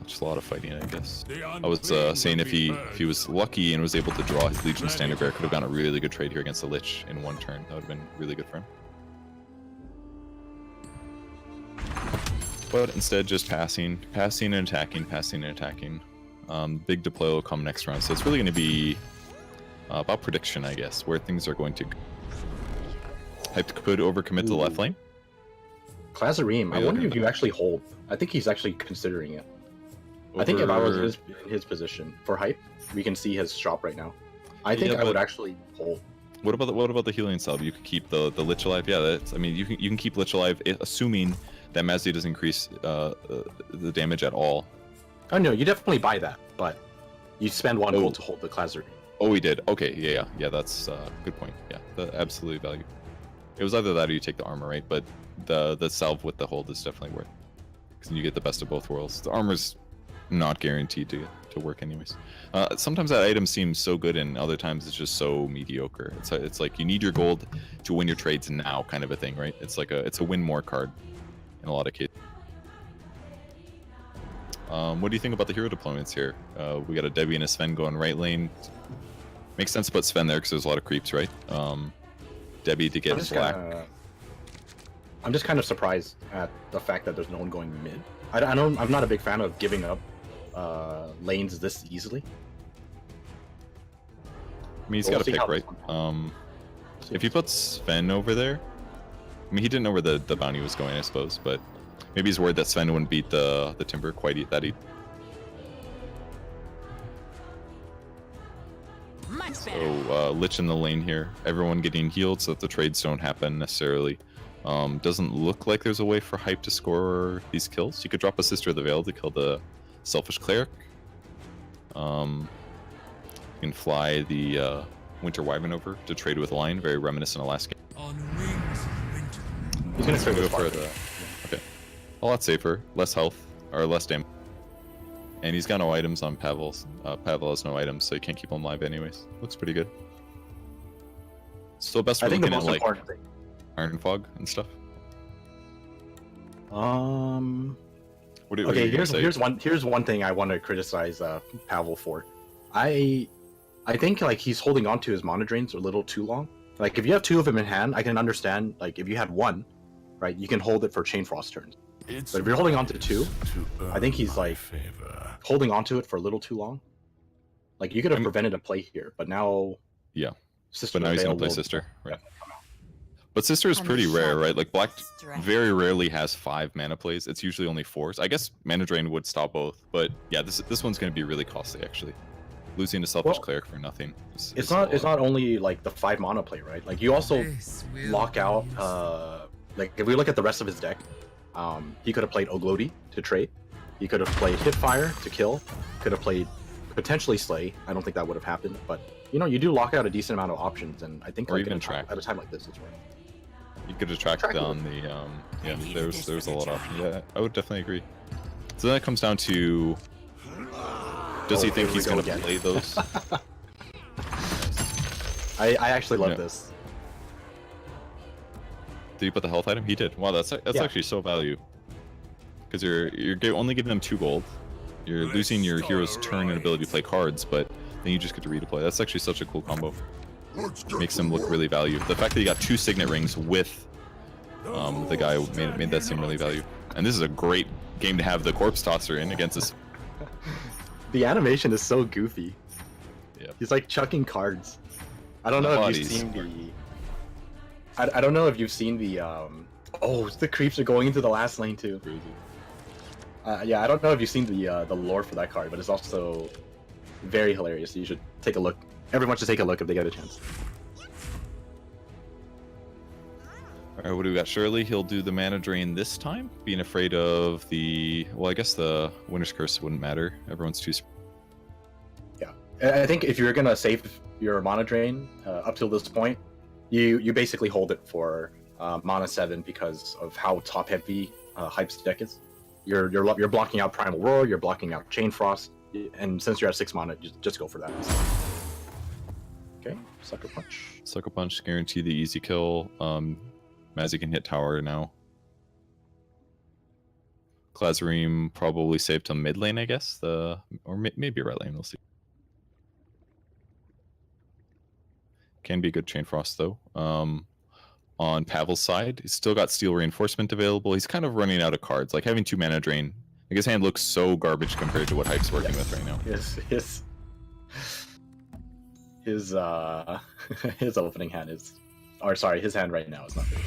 just a lot of fighting, I guess. I was saying if he was lucky and was able to draw his Legion Standard Bearer, could have gotten a really good trade here against the Lich in 1 turn. That would have been really good for him. But instead, just passing and attacking. Big deploy will come next round, so it's really going to be about prediction, I guess, where things are going to go. Hyped could overcommit to the left lane. Klazareem, I wonder if you actually hold. I think he's actually considering it. I think if I was in his position for Hype, we can see his shop right now. I think I would actually hold. What about the healing sub? You could keep the Lich alive. Yeah, that's. I mean, you can keep Lich alive, assuming that Mazzy doesn't increase the damage at all. Oh no, you definitely buy that, but you spend 1 gold to hold the Klazareem. Oh, we did. Okay, yeah. That's good point. Yeah, absolutely value. It was either that or you take the armor, right? But the salve with the hold is definitely worth, because you get the best of both worlds. The armor's not guaranteed to work anyways. Sometimes that item seems so good, and other times it's just so mediocre. It's like you need your gold to win your trades now, kind of a thing, right? It's like it's a win more card in a lot of cases. What do you think about the hero deployments here? We got a Debbie and a Sven going right lane. Makes sense to put Sven there because there's a lot of creeps, right? Debbie to get black. I'm just kind of surprised at the fact that there's no one going mid. I'm not a big fan of giving up lanes this easily. I mean, he's got to pick, right? If he puts Sven over there, I mean, he didn't know where the bounty was going, I suppose, but maybe he's worried that Sven wouldn't beat the Timber quite that easy. So, Lich in the lane here. Everyone getting healed so that the trades don't happen necessarily. Doesn't look like there's a way for Hype to score these kills. You could drop a Sister of the Veil to kill the Selfish Cleric. You can fly the Winter Wyvern over to trade with Lion, very reminiscent of last game. On wings, winter. He's gonna trade Go with for the... Okay. A lot safer, less health, or less damage. And he's got no items on Pavel's. Pavel has no items, so you can't keep him alive anyways. Looks pretty good. Still best for looking at like Iron Fog and stuff. Okay, here's one thing I want to criticize Pavel for. I think like he's holding on to his mana drains a little too long. Like if you have 2 of them in hand, I can understand. Like if you had 1, right, you can hold it for Chain Frost turns. But if you're holding on to 2, I think he's like holding on to it for a little too long. Like you could have prevented a play here, but now Sister. But now he's gonna play Sister, right? But Sister is pretty rare, right? Like Black very rarely has 5 mana plays. It's usually only 4. So I guess Mana Drain would stop both. But yeah, this one's gonna be really costly actually. Losing to Selfish Cleric for nothing. It's not only like the 5 mana play, right? Like you also lock out. Like if we look at the rest of his deck, he could have played Oglodi to trade. He could have played Hitfire to kill. Could have played potentially Slay. I don't think that would have happened, but you know you do lock out a decent amount of options, and I think or like even track at a time like this, it's right. You could have tracked on the there's a lot of options. Yeah, I would definitely agree. So then it comes down to, does he think he's going to play those? I actually love this. Did you put the health item? He did. Wow, that's actually so value. Because you're only giving them 2 gold. You're losing your hero's turn and ability to play cards, but then you just get to redeploy. That's actually such a cool combo. Makes him look really value. The fact that you got 2 Signet Rings with the guy made that seem really value. And this is a great game to have the Corpse Tosser in against this. The animation is so goofy. Yeah. He's like chucking cards. I don't know if Bodies. you've seen the. I don't know if you've seen the. Oh, the creeps are going into the last lane too. Yeah, I don't know if you've seen the lore for that card, but it's also very hilarious. You should take a look. Everyone should take a look if they get a chance. All right, what do we got? Shirley, he'll do the mana drain this time, being afraid of the. Well, I guess the Winter's Curse wouldn't matter. Everyone's too. Yeah, I think if you're gonna save your mana drain up till this point, you basically hold it for mana 7 because of how top heavy Hype's deck is. You're blocking out Primal Roar, you're blocking out Chain Frost, and since you're at 6 mana, just go for that. Okay, Sucker Punch. Sucker Punch, guarantee the easy kill. Mazzy can hit tower now. Klazarim probably saved to mid lane, I guess. Or maybe right lane, we'll see. Can be good Chain Frost though. On Pavel's side, he's still got Steel Reinforcement available. He's kind of running out of cards. Like having 2 mana drain. Like his hand looks so garbage compared to what Hype's working with right now. His opening hand is, or sorry, his hand right now is not good.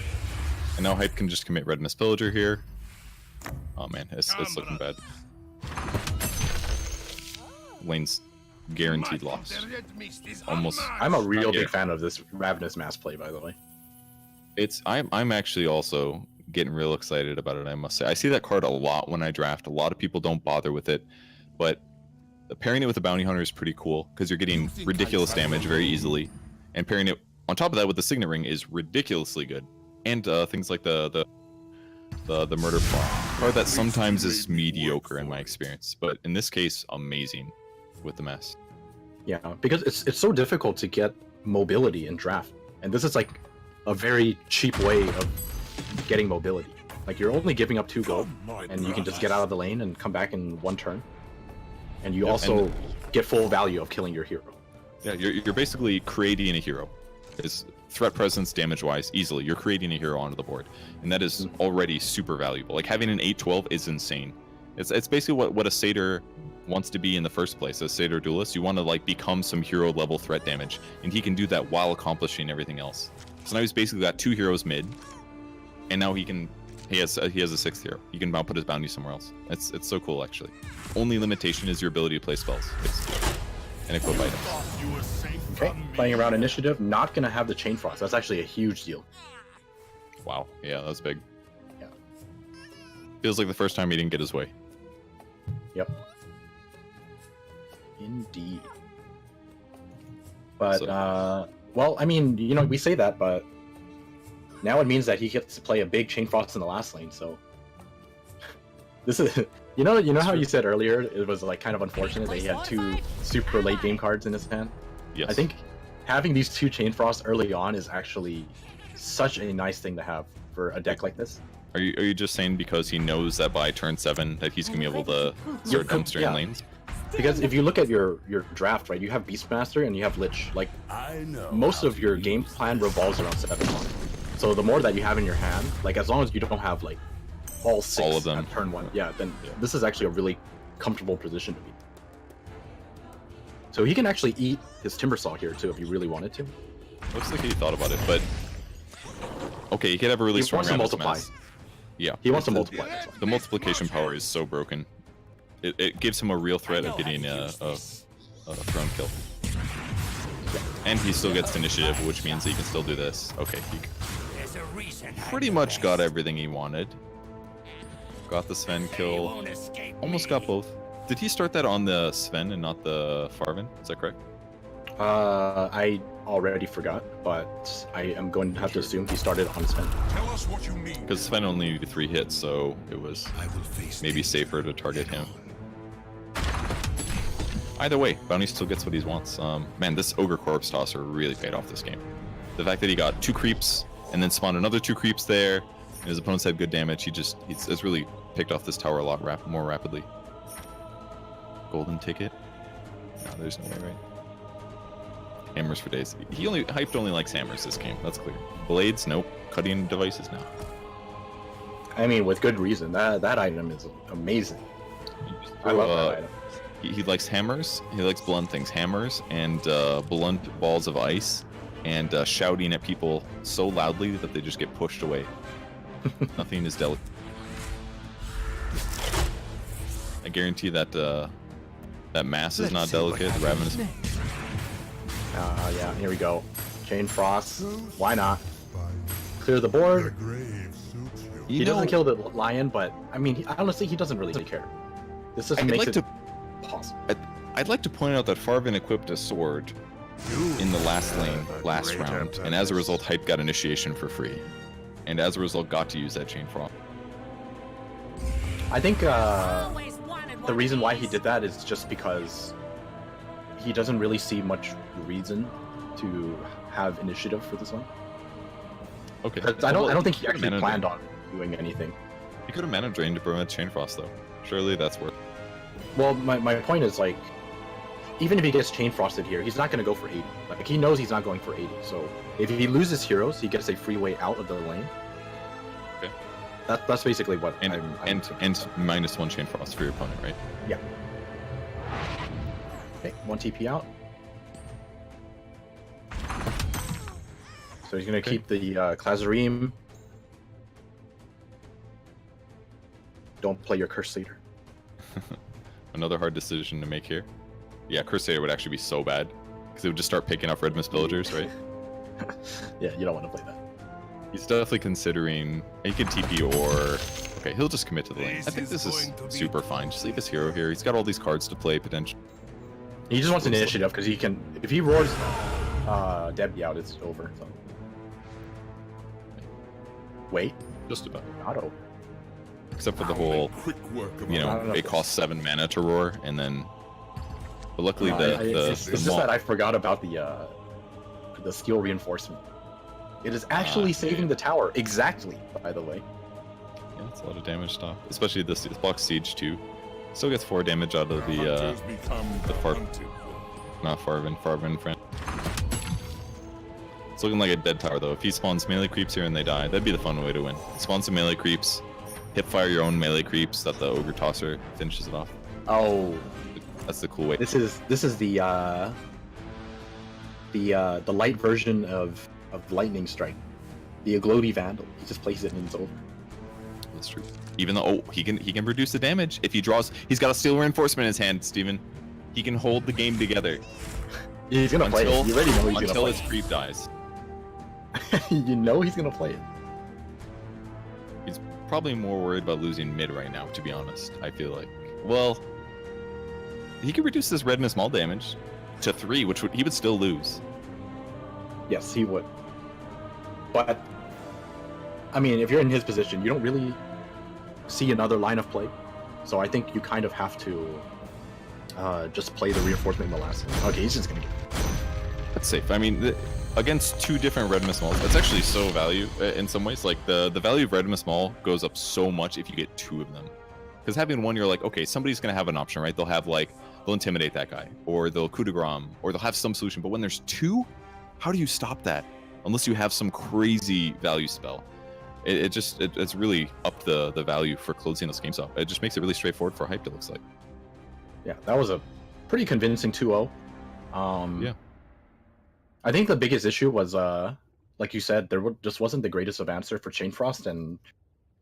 And now Hype can just commit Red Mist Pillager here. Oh man, it's looking bad. Lane's guaranteed loss. Almost. I'm a real big fan of this Ravenous Mass play, by the way. I'm actually also getting real excited about it, I must say. I see that card a lot when I draft. A lot of people don't bother with it, but pairing it with the Bounty Hunter is pretty cool because you're getting ridiculous damage very easily, and pairing it on top of that with the Signet Ring is ridiculously good. And things like the Murder Plot card that sometimes is mediocre in my experience, but in this case, amazing with the Mass. Yeah, because it's so difficult to get mobility in draft, and this is like a very cheap way of getting mobility. Like you're only giving up 2 gold, and you can just get out of the lane and come back in 1 turn, and you also get full value of killing your hero. Yeah, you're basically creating a hero. It's threat presence, damage wise, easily. You're creating a hero onto the board, and that is already super valuable. Like having an 8/12 is insane. It's basically what a Satyr wants to be in the first place. A Satyr duelist, you want to like become some hero level threat damage, and he can do that while accomplishing everything else. So now he's basically got 2 heroes mid, and now he has a 6th hero. He can now put his bounty somewhere else. It's so cool actually. Only limitation is your ability to play spells and equip items. Okay, playing around initiative, not gonna have the Chain Frost. That's actually a huge deal. Wow, yeah, that's big. Yeah. Feels like the first time he didn't get his way. Yep. Indeed. But well, I mean, you know, we say that, but now it means that he gets to play a big Chain Frost in the last lane. So this is, you know how you said earlier it was like kind of unfortunate that he had 2 super late game cards in his hand. Yes. I think having these 2 Chain Frost early on is actually such a nice thing to have for a deck like this. Are you just saying because he knows that by turn 7 that he's gonna be able to start dumpstering lanes? Because if you look at your draft, right, you have Beastmaster and you have Lich. Like most of your game plan revolves around 7 mana. So the more that you have in your hand, like as long as you don't have like all 6 of them at turn 1, yeah, then this is actually a really comfortable position to be. So he can actually eat his Timbersaw here too if he really wanted to. Looks like he thought about it, but okay, he could have a really strong Ravenous Mass. Yeah, he wants to multiply. The multiplication power is so broken. It gives him a real threat of getting a throne kill. And he still gets initiative, which means he can still do this. Okay, he pretty much got everything he wanted. Got the Sven kill. Almost got both. Did he start that on the Sven and not the Farven? Is that correct? I already forgot, but I am going to have to assume he started on Sven. Tell us what you mean. Because Sven only needed 3 hits, so it was maybe safer to target him. Either way, Bounty still gets what he wants. Man, this Ogre Corpse Tosser really paid off this game. The fact that he got 2 creeps and then spawned another 2 creeps there, and his opponents had good damage, he's really picked off this tower a lot more rapidly. Golden ticket? No, there's no way, right? Hammers for days. Hyped only likes hammers this game, that's clear. Blades? Nope. Cutting devices? No. I mean, with good reason. That item is amazing. I love that item. He likes hammers, he likes blunt things. Hammers and blunt balls of ice and shouting at people so loudly that they just get pushed away. Nothing is delicate. I guarantee that that mass is not delicate. Ravenous. Yeah, here we go. Chain Frost. Why not? By Clear the the board. grave suits you. He doesn't kill the lion, but I mean, honestly, he doesn't really care. This just I'd makes like it to. possible. I'd like to point out that Farvin equipped a sword in the last lane, last round, and as a result, Hype got initiation for free, and as a result, got to use that Chain Frost. I think Always wanted the one reason of why he these. did that is just because he doesn't really see much reason to have initiative for this one. Okay. 'Cause I don't think he could've actually mana planned drain. on doing anything. He could have mana drained to prevent Chain Frost though. Surely that's worth. Well, my point is like, even if he gets chain frosted here, he's not going to go for 80. Like he knows he's not going for 80. So if he loses heroes, he gets a free way out of the lane. Okay. That's basically what And I'm and thinking. -1 Chain Frost for your opponent, right? Yeah. Okay, 1 TP out. So he's going to Okay. keep the Klazarim. Don't play your Curse Leader. Another hard decision to make here. Yeah, Crusader would actually be so bad because it would just start picking off Red Mist villagers, right? Yeah, you don't want to play that. He's definitely considering. He could TP or. Okay, he'll just commit to the lane. I This think is this is going to be super fine. Just leave his hero here. He's got all these cards to play potentially. He just wants an initiative because he can. If he roars Debbie out, it's over. So. Wait, Just about. auto. Except for the whole, Quick work of you I know, don't know it if costs 7 mana to roar, and then. But luckily, it's the just mob- that I forgot about the skill reinforcement. It is actually saving the tower. Exactly, by the way. Yeah, that's a lot of damage stop. Especially this blocks siege too. Still gets 4 damage out of the hunters become the far- hunted. not Farvin friend. It's looking like a dead tower though. If he spawns melee creeps here and they die, that'd be the fun way to win. Spawn some melee creeps, hip fire your own melee creeps that the ogre tosser finishes it off. Oh, That's the cool way. this is the light version of lightning strike, the Aglody Vandal. He just places it and it's over. That's true. Even though he can reduce the damage if he draws. He's got a steel reinforcement in his hand, Steven. He can hold the game together He's gonna play it. You already know he's until gonna his creep dies. play it. You know he's gonna play it. He's probably more worried about losing mid right now, to be honest. I feel like. Well, he could reduce this red and small damage to 3, which he would still lose. Yes, he would. But I mean, if you're in his position, you don't really see another line of play. So I think you kind of have to just play the reinforcement in the last one. Okay, he's just gonna get. That's safe. I mean, against 2 different red mist malls, that's actually so value in some ways. Like the value of red mist mall goes up so much if you get 2 of them. Because having one, you're like, okay, somebody's gonna have an option, right? They'll intimidate that guy, or they'll coup de grace, or they'll have some solution. But when there's 2, how do you stop that? Unless you have some crazy value spell. It's really upped the value for closing those games up. It just makes it really straightforward for Hype, it looks like. Yeah, that was a pretty convincing 2-0. Yeah. I think the biggest issue was, like you said, there just wasn't the greatest of answer for Chain Frost, and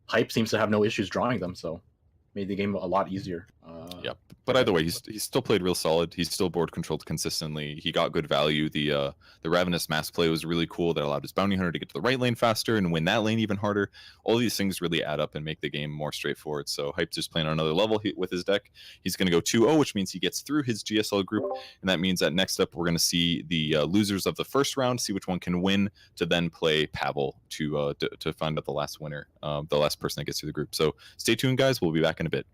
Hype seems to have no issues drawing them, so made the game a lot easier. Yeah, but either way, he's still played real solid. He's still board controlled consistently. He got good value. The Ravenous mass play was really cool. That allowed his bounty hunter to get to the right lane faster and win that lane even harder. All these things really add up and make the game more straightforward. So Hype's just playing on another level with his deck. He's going to go 2-0, which means he gets through his GSL group, and that means that next up we're going to see the losers of the first round, see which one can win, to then play Pavel to find out the last winner, the last person that gets through the group. So stay tuned, guys. We'll be back in a bit.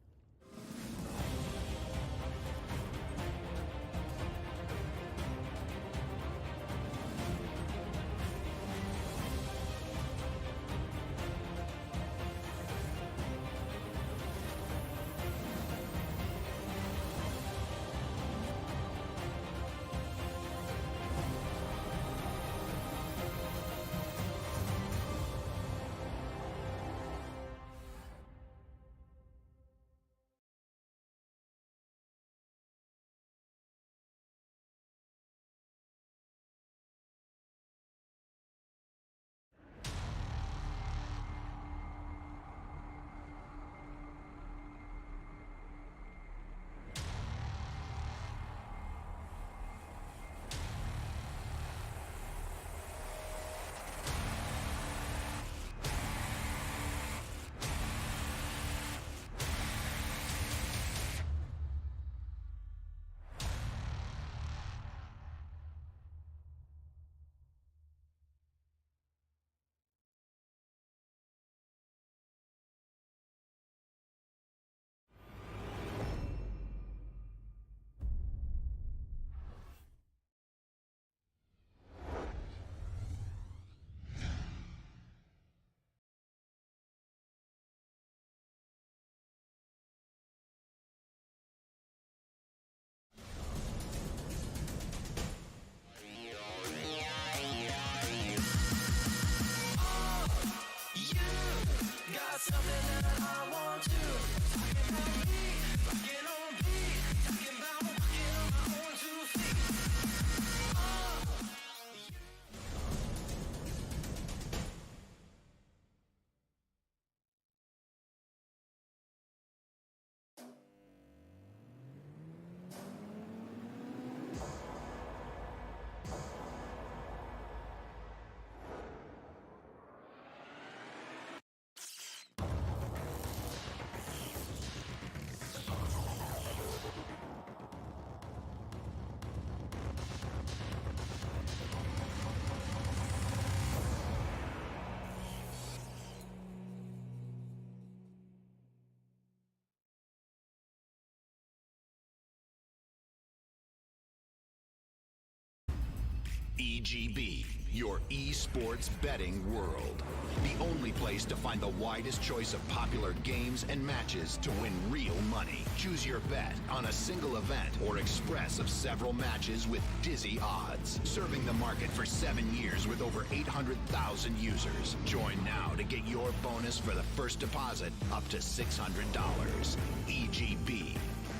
EGB, your esports betting world. The only place to find the widest choice of popular games and matches to win real money. Choose your bet on a single event or express of several matches with dizzy odds. Serving the market for 7 years with over 800,000 users. Join now to get your bonus for the first deposit up to $600. EGB,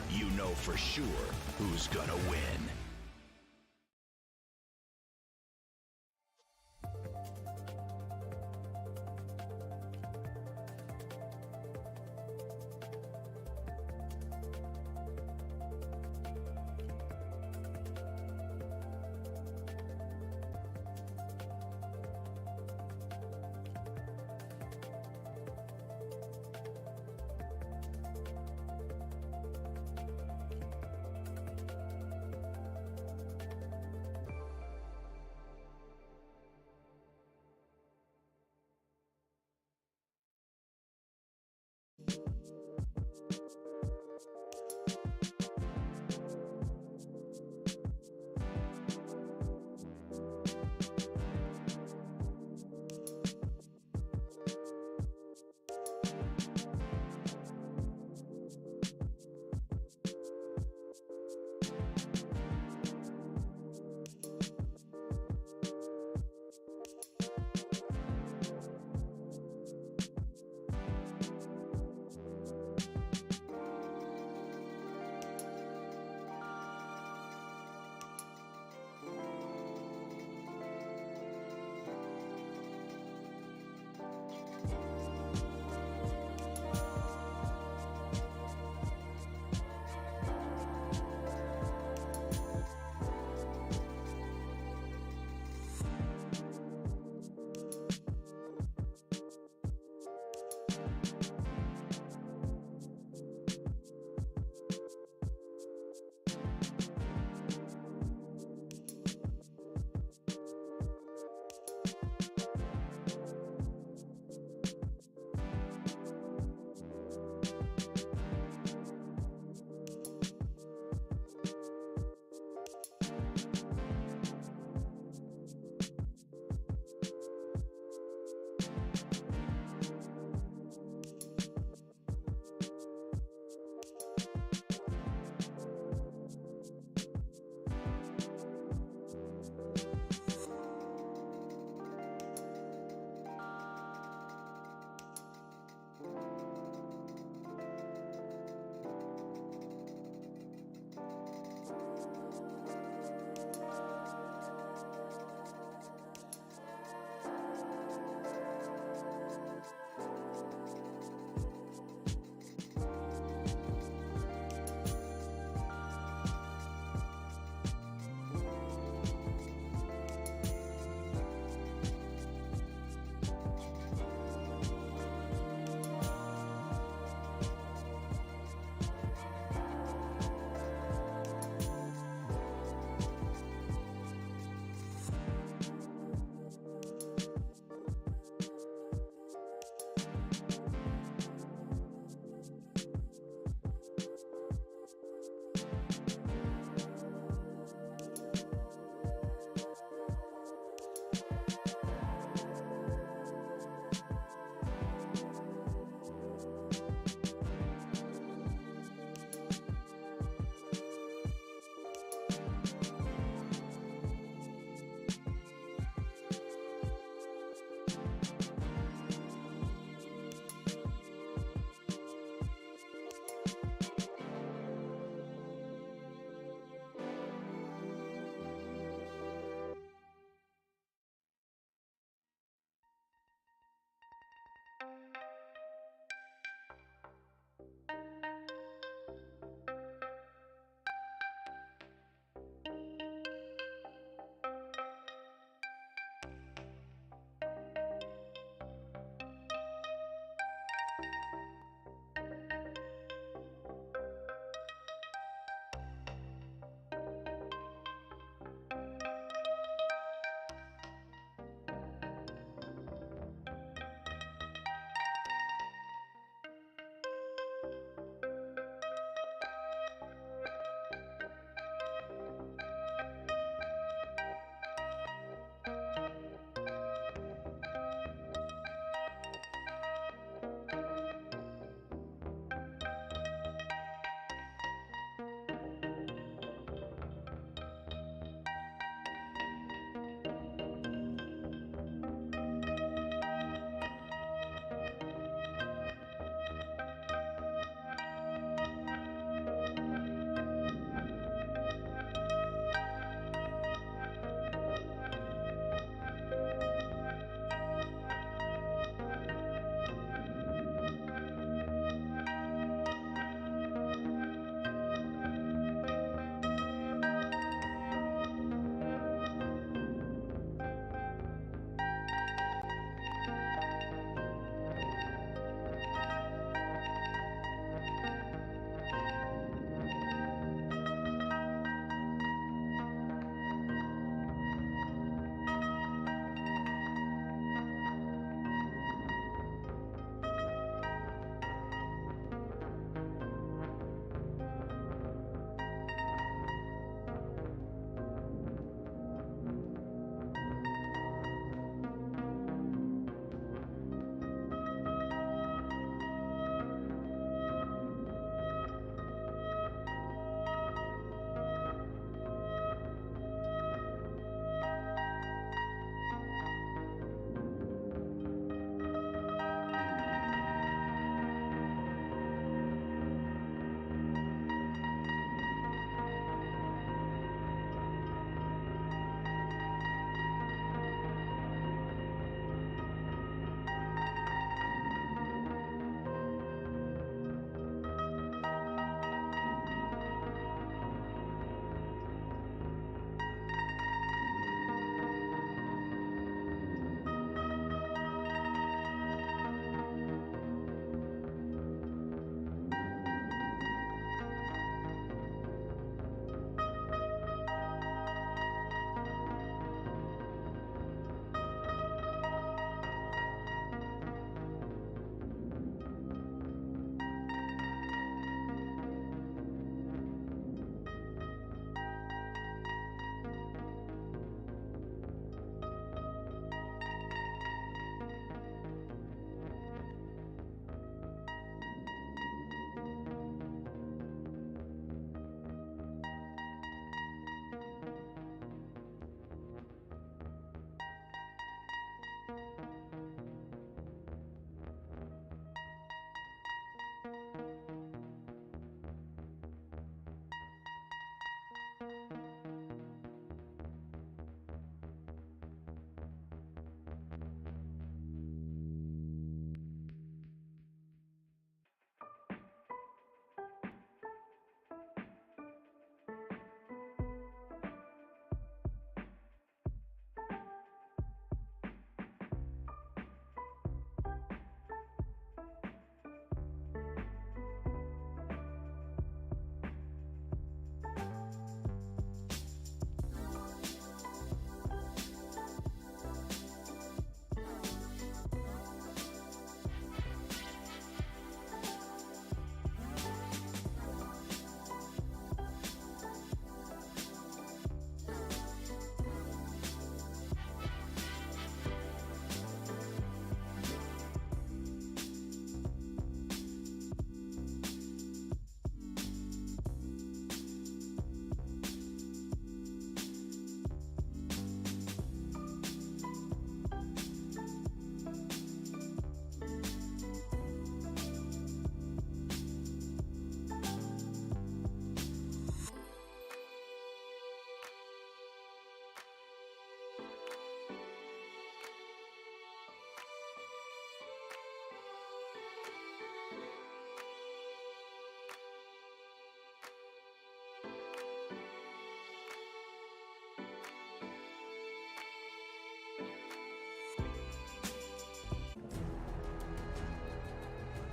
you know for sure who's gonna win.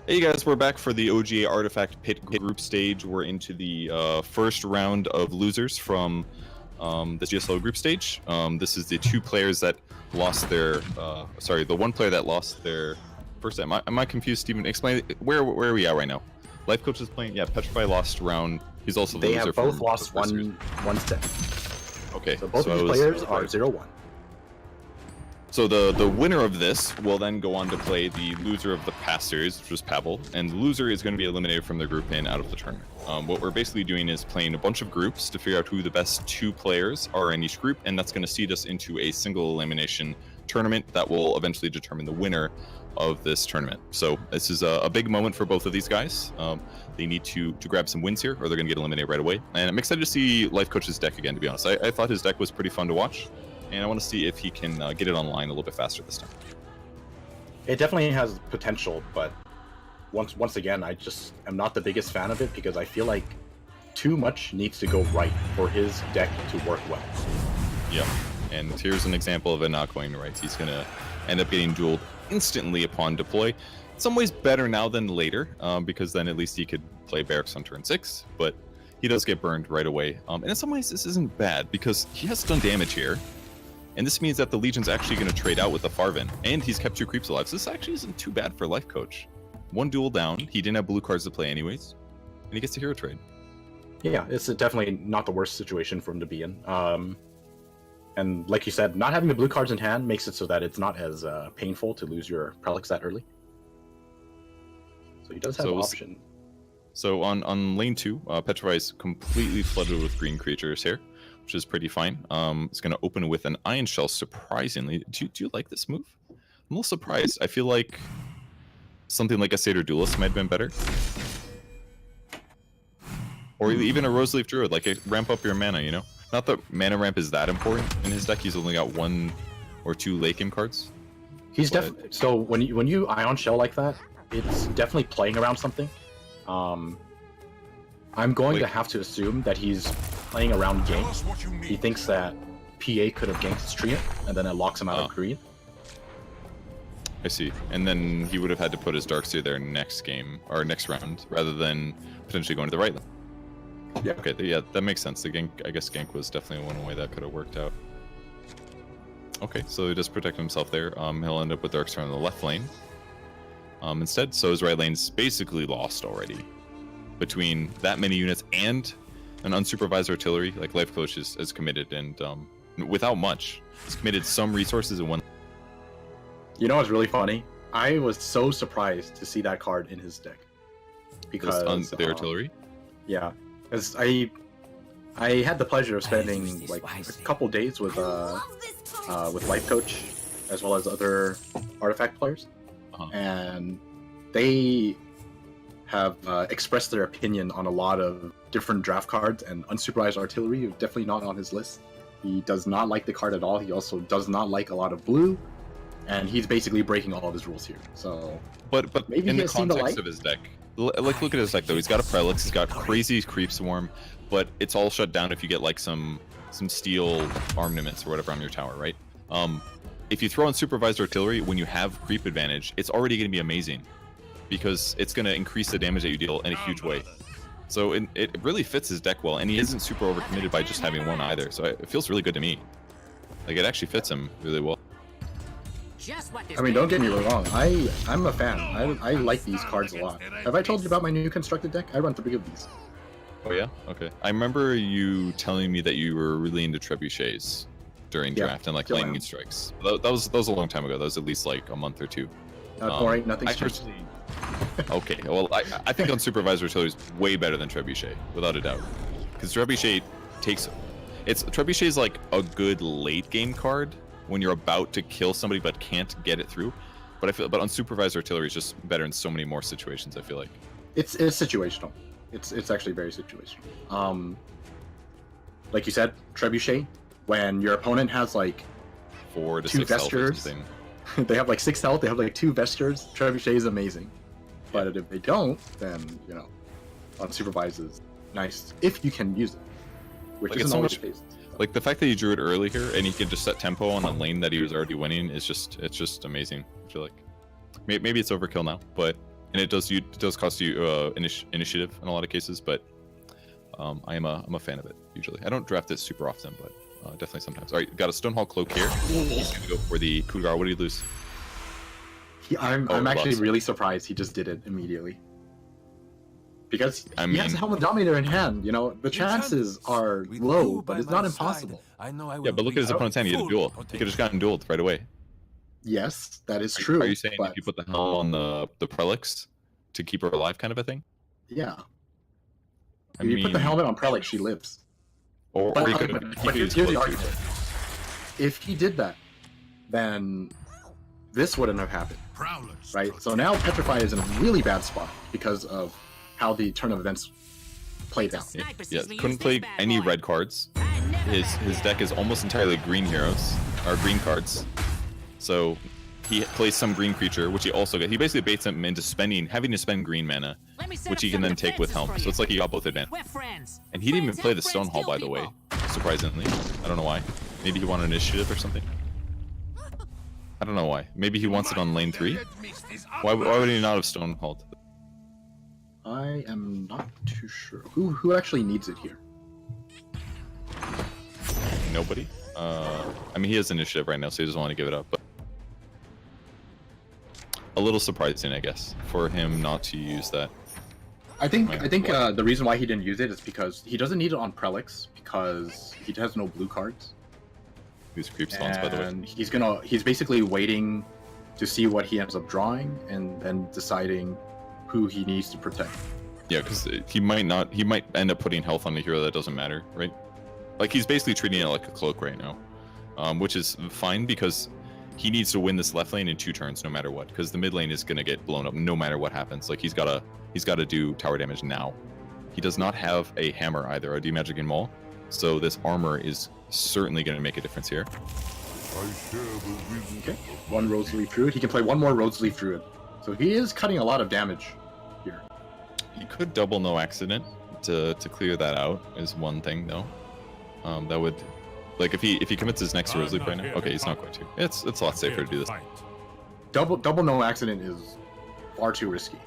Hey guys, we're back for the OGA Artifact Pit group stage. We're into the first round of losers from the GSLO group stage. This is the two players that lost their, sorry, the one player that lost their first time. Am I confused, Steven? Explain, where are we at right now? Life Coach is playing, yeah, Petrify lost round. He's also the They loser have both from lost the first series. one step. Okay, So both of these players are 0-1. So the winner of this will then go on to play the loser of the past series, which was Pavel, and the loser is going to be eliminated from the group and out of the tournament. What we're basically doing is playing a bunch of groups to figure out who the best two players are in each group, and that's going to seed us into a single elimination tournament that will eventually determine the winner of this tournament. So this is a big moment for both of these guys. They need to grab some wins here, or they're going to get eliminated right away. And I'm excited to see Life Coach's deck again, to be honest. I thought his deck was pretty fun to watch, and I want to see if he can get it online a little bit faster this time. It definitely has potential, but once again, I just am not the biggest fan of it because I feel like too much needs to go right for his deck to work well. Yeah, and here's an example of it not going right. He's going to end up getting dueled instantly upon deploy. In some ways better now than later, because then at least he could play Barracks on turn 6, but he does get burned right away. And in some ways this isn't bad because he has done damage here. And this means that the Legion's actually going to trade out with the Farvin, and he's kept 2 creeps alive. So this actually isn't too bad for Life Coach. 1 duel down, he didn't have blue cards to play anyways, and he gets a hero trade. Yeah, it's definitely not the worst situation for him to be in. And like you said, not having the blue cards in hand makes it so that it's not as painful to lose your Prelix that early. So he does have an option. So on lane 2, Petrify is completely flooded with green creatures here, which is pretty fine. It's going to open with an Ion Shell, surprisingly. Do you like this move? I'm a little surprised. I feel like something like a Satyr Duelist might have been better. Or even a Roseleaf Druid, like ramp up your mana, you know? Not that mana ramp is that important in his deck. He's only got 1 or 2 late game cards. He's definitely... So when you Ion Shell like that, it's definitely playing around something. I'm going to have to assume that he's playing around gank. He thinks that PA could have ganked his Treant, and then it locks him out of green. I see. And then he would have had to put his Darkseer there next game, or next round, rather than potentially going to the right lane. Yeah. Okay, yeah, that makes sense. The gank, I guess gank was definitely one way that could have worked out. Okay, so he does protect himself there. He'll end up with Darkseer on the left lane. Instead, so his right lane's basically lost already. Between that many units and an unsupervised artillery, like Life Coach is committed, and without much, he's committed some resources in one. You know what's really funny? I was so surprised to see that card in his deck. Because the artillery? Yeah. Because I had the pleasure of spending like a couple days with Life Coach as well as other artifact players, Uh-huh. and they have expressed their opinion on a lot of different draft cards, and unsupervised artillery is definitely not on his list. He does not like the card at all. He also does not like a lot of blue, and he's basically breaking all of his rules here. So, But Maybe in he the has seen the context light? of his deck, like look at his deck though. He's got a Prelix, he's got crazy Creep Swarm, but it's all shut down if you get like some steel armaments or whatever on your tower, right? If you throw in supervised artillery when you have creep advantage, it's already going to be amazing because it's going to increase the damage that you deal in a huge way. So it really fits his deck well, and he isn't super overcommitted by just having one either. So it feels really good to me. Like it actually fits him really well. Just what this I mean, don't get me wrong. I'm a fan. I like these cards a lot. Have I told you about my new constructed deck? I run 3 of these. Oh yeah, okay. I remember you telling me that you were really into trebuchets during Yeah, draft and like still am. lightning strikes. That was a long time ago. That was at least like a month or two. Don't worry, nothing's I changed. personally. Okay, well, I think unsupervised artillery is way better than trebuchet, without a doubt. Because trebuchet trebuchet is like a good late game card when you're about to kill somebody but can't get it through. But unsupervised artillery is just better in so many more situations. I feel like. It's situational. It's actually very situational. Like you said, trebuchet. When your opponent has like 4 to 2 6 health or vestures, something. they have like 6 health. They have like 2 vestures. Trebuchet is amazing. But if they don't, then unsupervised is nice if you can use it, which Like, isn't it's so always much- the case. Like the fact that he drew it earlier and he could just set tempo on a lane that he was already winning is just amazing. I feel like maybe it's overkill now, and it does cost you initiative in a lot of cases, but I'm a fan of it usually. I don't draft it super often, but definitely sometimes. All right, got a Stonehall Cloak here. He's gonna go for the Cougar. What do you lose? I'm Oh, actually lots. really surprised he just did it immediately. Because I he has mean- Helmet Dominator in hand, the chances are With low, you but by it's my not side, impossible. I know I Yeah, will but look at his be opponent's hand. He had a full duel. He could have just gotten dueled right away. Yes, that is true. Are you saying but if you put the helm on the Prelix to keep her alive, kind of a thing? yeah, I if you put the mean, helmet on Prelix, she lives. or But, he okay, could. but here's the argument. If he did that, then this wouldn't have happened, Prowlers. right? So now Petrify is in a really bad spot because of how the turn of events played out. Yeah, couldn't play any red cards. His deck is almost entirely green heroes or green cards. So he plays some green creature, which he also got. He basically baits him into having to spend green mana, which he can then take with Helm. So it's like he got both advantage. We're friends. And he didn't even Friends play help the friends Stonehall, kill by the way. people. Surprisingly, I don't know why. Maybe he wanted initiative or something. I don't know why. Maybe he wants it on lane 3. Why would he not have Stonehalled? I am not too sure. Who actually needs it here? Nobody. I mean, he has initiative right now, so he doesn't want to give it up. But a little surprising, I guess, for him not to use that. I think Why? the reason why he didn't use it is because he doesn't need it on Prelix because he has no blue cards. These creep spawns, by the way. And he's basically waiting to see what he ends up drawing and then deciding who he needs to protect. Yeah, because he might end up putting health on a hero that doesn't matter, right? Like he's basically treating it like a cloak right now, which is fine because he needs to win this left lane in 2 turns no matter what. Because the mid lane is gonna get blown up no matter what happens. Like he's gotta do tower damage now. He does not have a hammer either, a D-Magic and Maul, so this armor is certainly gonna make a difference here. I share the wisdom. Okay, 1 Rose Leaf Druid. He can play 1 more Rose Leaf Druid. So he is cutting a lot of damage here. He could double no accident to clear that out is one thing though. That would, like if he commits his next Rose Leaf right now. Okay, he's not going to. It's a lot safer to do this. Double no accident is far too risky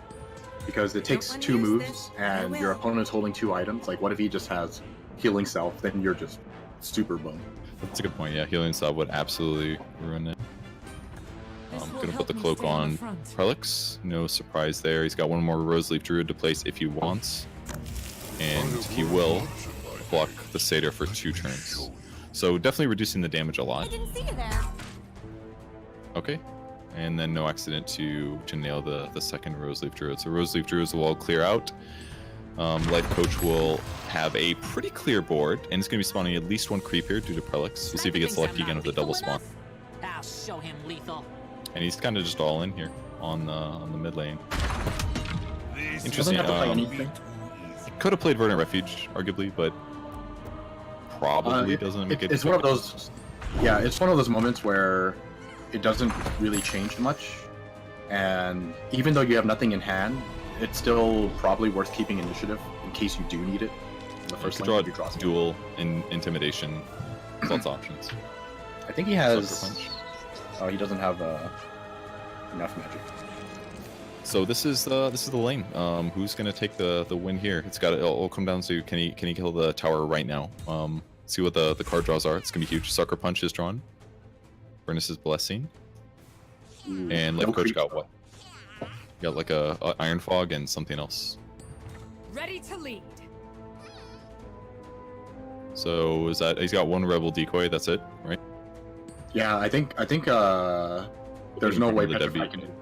because it takes 2 moves and your opponent's holding 2 items. Like what if he just has Healing Self? Then you're just super boned. That's a good point. Yeah, healing sub would absolutely ruin it. This I'm will gonna help put the me cloak stay on the on front. Prelix. No surprise there. He's got 1 more Rose Leaf Druid to place if he wants, and he will block the Satyr for 2 turns. So definitely reducing the damage a I lot. didn't see you there. Okay, and then no accident to nail the second Rose Leaf Druid. So Rose Leaf Druids will all clear out. Life Coach will have a pretty clear board, and it's going to be spawning at least 1 creep here due to Prelix. We'll see if he gets lucky again with the double spawn. I'll show him lethal. And he's kind of just all in here on the mid lane. This Interesting. Doesn't have to play anything. Could have played Verdant Refuge, arguably, but probably It- doesn't make it. It's one of those. Yeah, it's one of those moments where it doesn't really change much, and even though you have nothing in hand, it's still probably worth keeping initiative in case you do need it. In the first You lane, draw if you draw something. duel and intimidation. There's lots of options. I think he Sucker has. Punch. Oh, he doesn't have enough magic. So this is the lane. Who's gonna take the win here? It'll come down to can he kill the tower right now? See what the card draws are. It's gonna be huge. Sucker Punch is drawn. Furnace's Blessing. Ooh, And no Life Coach creep. got what? Got like a Iron Fog and something else. Ready to lead. So is that he's got one Rebel Decoy? That's it, right? Yeah, I think there's no way The Petrify deadbeat. can do it.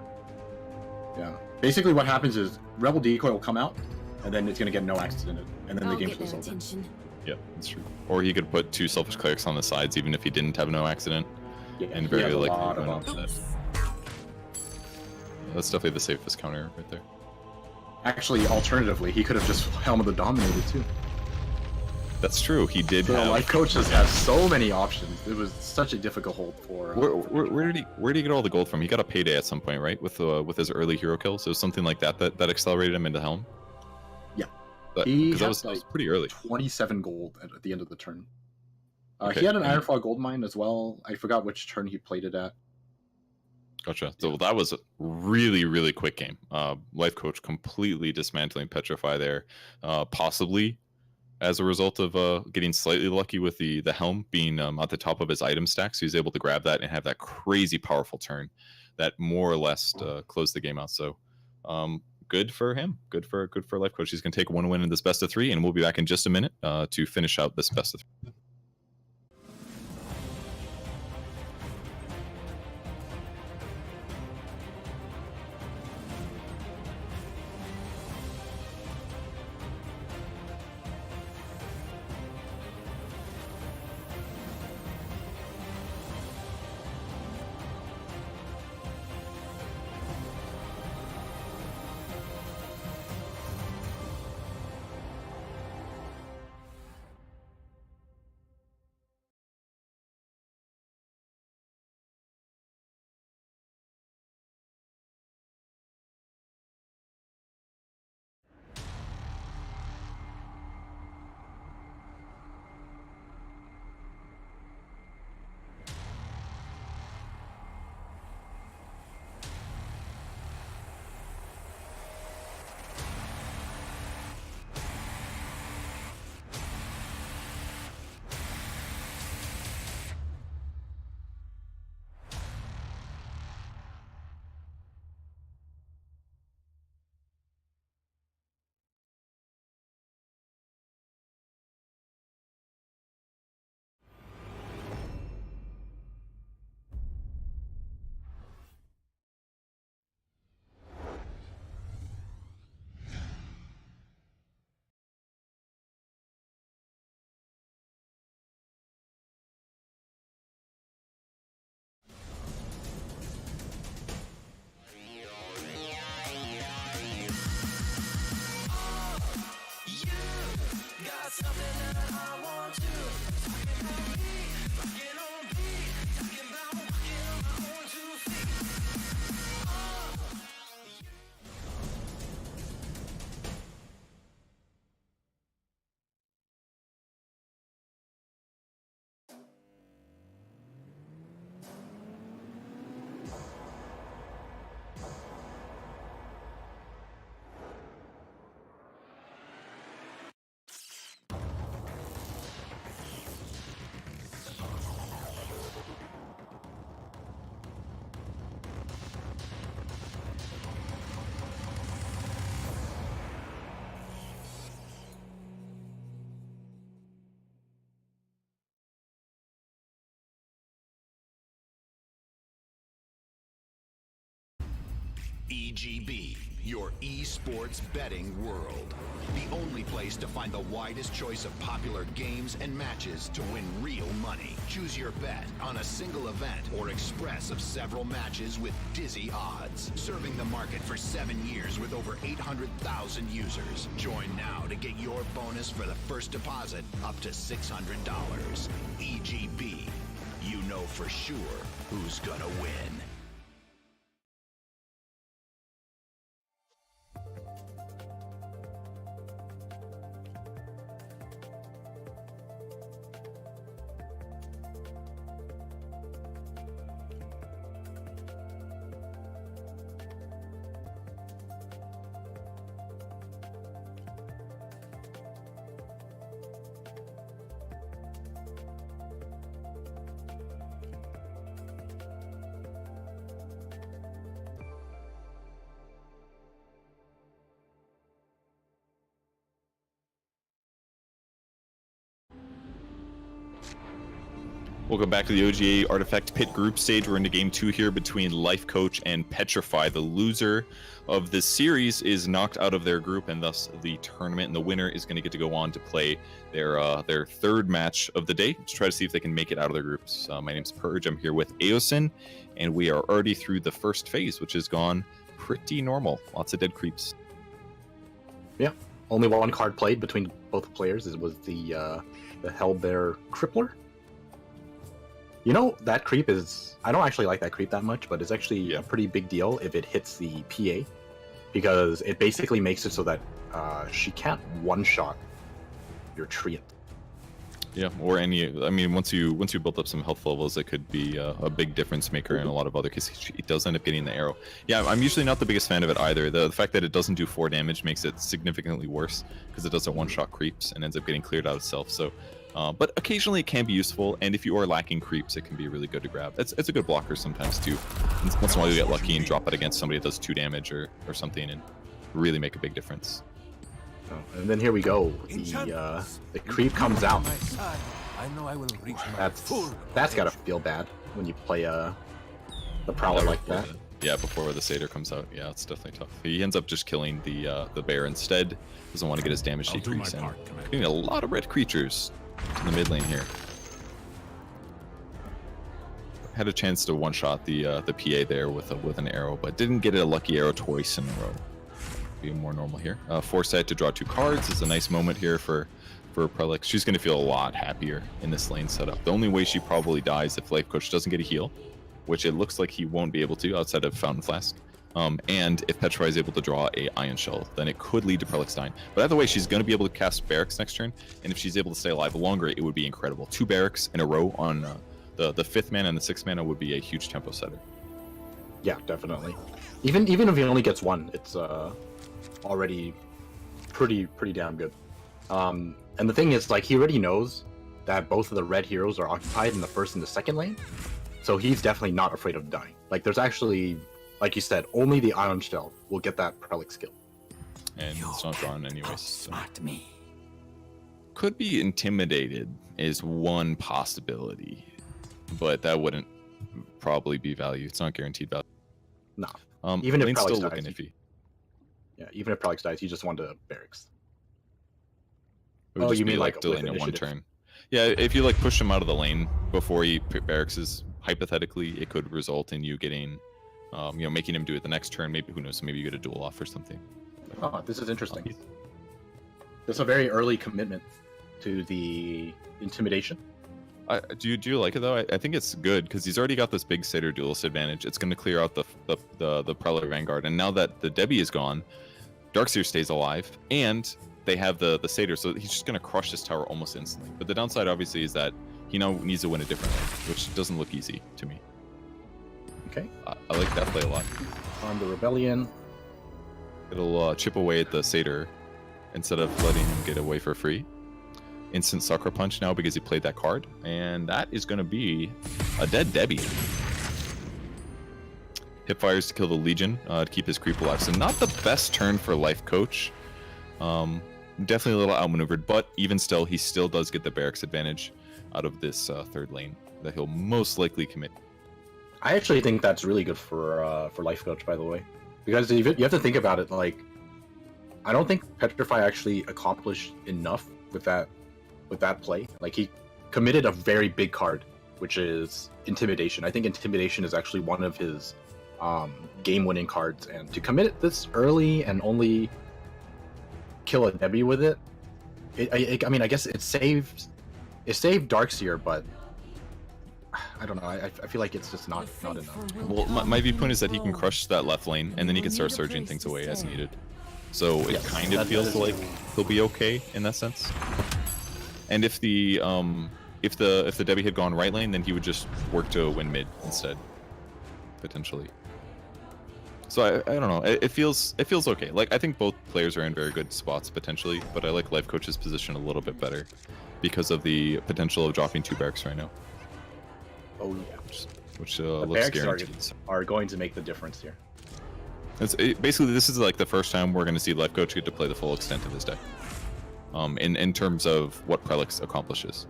Yeah. Basically, what happens is Rebel Decoy will come out, and then it's gonna get no access in it, and then the game's just over. Yeah, that's true. Or he could put 2 Selfish Clerics on the sides, even if he didn't have no accident, Yeah, and he very has a likely lot of win off that. options. That's definitely the safest counter right there. Actually, alternatively, he could have just Helm of the Dominator too. That's true. He did The have. life coach just has so many options. It was such a difficult hold for. Where did he get all the gold from? He got a payday at some point, right? With his early hero kills. It was something like that accelerated him into Helm. Yeah. Because that had, was like, pretty early. 27 gold at the end of the turn. Okay, He had an and- Ironfall gold mine as well. I forgot which turn he played it at. Gotcha. So that was a really, really quick game. Life Coach completely dismantling Petrify there, possibly as a result of getting slightly lucky with the helm being at the top of his item stack. So he's able to grab that and have that crazy powerful turn that more or less closed the game out. So good for him. Good for Life Coach. He's going to take one win in this best of 3, and we'll be back in just a minute to finish out this best of 3. EGB, your esports betting world. The only place to find the widest choice of popular games and matches to win real money. Choose your bet on a single event or express of several matches with dizzy odds. Serving the market for 7 years with over 800,000 users. Join now to get your bonus for the first deposit up to $600. EGB. You know for sure who's gonna win. Welcome back to the OGA Artifact Pit Group stage. We're into Game 2 here between Life Coach and Petrify. The loser of this series is knocked out of their group and thus the tournament. And the winner is going to get to go on to play their third match of the day to try to see if they can make it out of their groups. My name's Purge. I'm here with Aosin, and we are already through the first phase, which has gone pretty normal. Lots of dead creeps. Yeah, only one card played between both players. It was the Hellbear Crippler. You know, that creep is... I don't actually like that creep that much, but it's actually a pretty big deal if it hits the PA, because it basically makes it so that she can't one-shot your Treant. Yeah, or any... I mean, once you build up some health levels, it could be a big difference maker in a lot of other cases. It does end up getting the arrow. Yeah, I'm usually not the biggest fan of it either. The fact that it doesn't do 4 damage makes it significantly worse, because it doesn't one-shot creeps and ends up getting cleared out itself, so... but occasionally it can be useful, and if you are lacking creeps, it can be really good to grab. It's a good blocker sometimes too. Once in a while you get lucky and drop it against somebody that does 2 damage or something and really make a big difference. Oh, and then here we go. The creep comes out. I know I will reach That's gotta feel bad when you play the Prowler like that. Yeah, before the Satyr comes out. Yeah, it's definitely tough. He ends up just killing the bear instead. Doesn't want to get his damage decrease in. Getting a lot of red creatures in the mid lane here. Had a chance to one-shot the PA there with an arrow, but didn't get a lucky arrow twice in a row. Be more normal here. Foresight to draw 2 cards is a nice moment here for Prelix. She's going to feel a lot happier in this lane setup. The only way she probably dies if Life Coach doesn't get a heal, which it looks like he won't be able to outside of Fountain Flask. And if Petrify is able to draw a Ion Shell, then it could lead to Prelix dying. But either way, she's going to be able to cast Barracks next turn, and if she's able to stay alive longer, it would be incredible. 2 Barracks in a row on the 5th mana and the 6th mana would be a huge tempo setter. Yeah, definitely. Even if he only gets 1, it's already pretty damn good. And the thing is, like, he already knows that both of the red heroes are occupied in the first and the second lane, so he's definitely not afraid of dying. Like, there's actually, like you said, only the Ion Shell will get that Prelix skill. And it's not drawn anyways. So. Me. Could be Intimidated is one possibility, but that wouldn't probably be value. It's not guaranteed value. No. Even if Prelix still dies, looking iffy. Yeah, even if Prelix dies, you just want to Barracks. It would just you be mean like like delaying with it 1 initiative? turn. Yeah, if you like push him out of the lane before he barracks, hypothetically, it could result in you getting, making him do it the next turn. Maybe, who knows? Maybe you get a duel off or something. Oh, this is interesting. There's a very early commitment to the intimidation. Do you like it though? I think it's good because he's already got this big Satyr duelist advantage. It's going to clear out the Prowler Vanguard, and now that the Debbie is gone, Darkseer stays alive, and they have the Satyr, so he's just going to crush this tower almost instantly. But the downside, obviously, is that he now needs to win a different way, which doesn't look easy to me. Okay. I like that play a lot. On the Rebellion. It'll chip away at the Satyr instead of letting him get away for free. Instant Sucker Punch now because he played that card, and that is going to be a dead Debbie. Hipfires to kill the Legion to keep his creep alive. So not the best turn for Life Coach. Definitely a little outmaneuvered, but even still, he still does get the barracks advantage out of this third lane that he'll most likely commit. I actually think that's really good for Life Coach, by the way. Because you have to think about it. Like, I don't think Petrify actually accomplished enough with that play. Like, he committed a very big card, which is Intimidation. I think Intimidation is actually one of his game-winning cards, and to commit it this early and only kill a Debbie with it, I mean, I guess it saved Darkseer, but I don't know. I feel like it's just not enough. Well, my viewpoint is that he can crush that left lane, and then he can start surging things away as needed. So it kind of feels like he'll be okay in that sense. And if the Debbie had gone right lane, then he would just work to win mid instead, potentially. So I don't know. It feels okay. Like, I think both players are in very good spots potentially, but I like Life Coach's position a little bit better because of the potential of dropping 2 barracks right now. Oh yeah. Which the looks barracks guaranteed. are going to make the difference here. Basically, this is like the first time we're going to see Life Coach get to play the full extent of his deck. In terms of what Prelix accomplishes.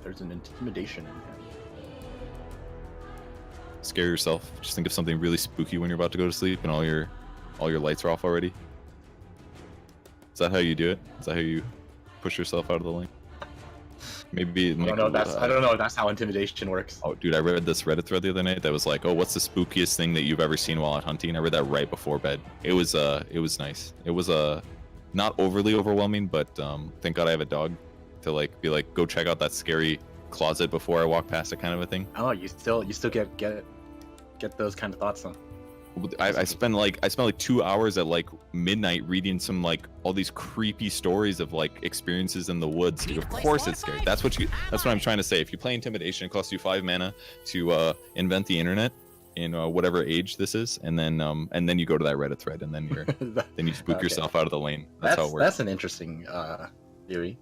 There's an Intimidation in him. Scare yourself. Just think of something really spooky when you're about to go to sleep and all your lights are off already. Is that how you do it? Is that how you push yourself out of the lane? Maybe I don't know if that's how Intimidation works. Oh, dude, I read this Reddit thread the other night that was like, "Oh, what's the spookiest thing that you've ever seen while out hunting?" I read that right before bed. It was nice. It was not overly overwhelming, but thank God I have a dog to like be like, go check out that scary closet before I walk past it, kind of a thing. Oh, you still get those kind of thoughts, though. I spent like 2 hours at like midnight reading some like all these creepy stories of like experiences in the woods. Of course it's scary. That's what I'm trying to say. If you play Intimidation, it costs you 5 mana to invent the internet in whatever age this is, and then you go to that Reddit thread, and then you spook yourself out of the lane. That's how it works. That's an interesting theory.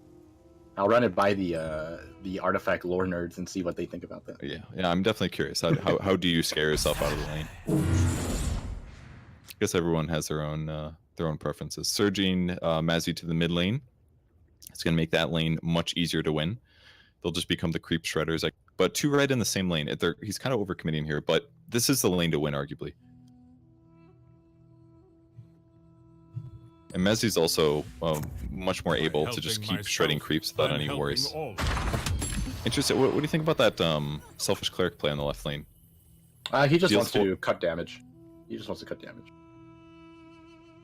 I'll run it by the artifact lore nerds and see what they think about that. Yeah, I'm definitely curious. How do you scare yourself out of the lane? I guess everyone has their own preferences. Surging Mazzy to the mid lane, it's going to make that lane much easier to win. They'll just become the creep shredders. But 2 red in the same lane. He's kind of overcommitting here, but this is the lane to win, arguably. And Mazzy's also much more able to just keep shredding creeps without any worries. Interesting. What do you think about that selfish cleric play on the left lane? He just wants to cut damage.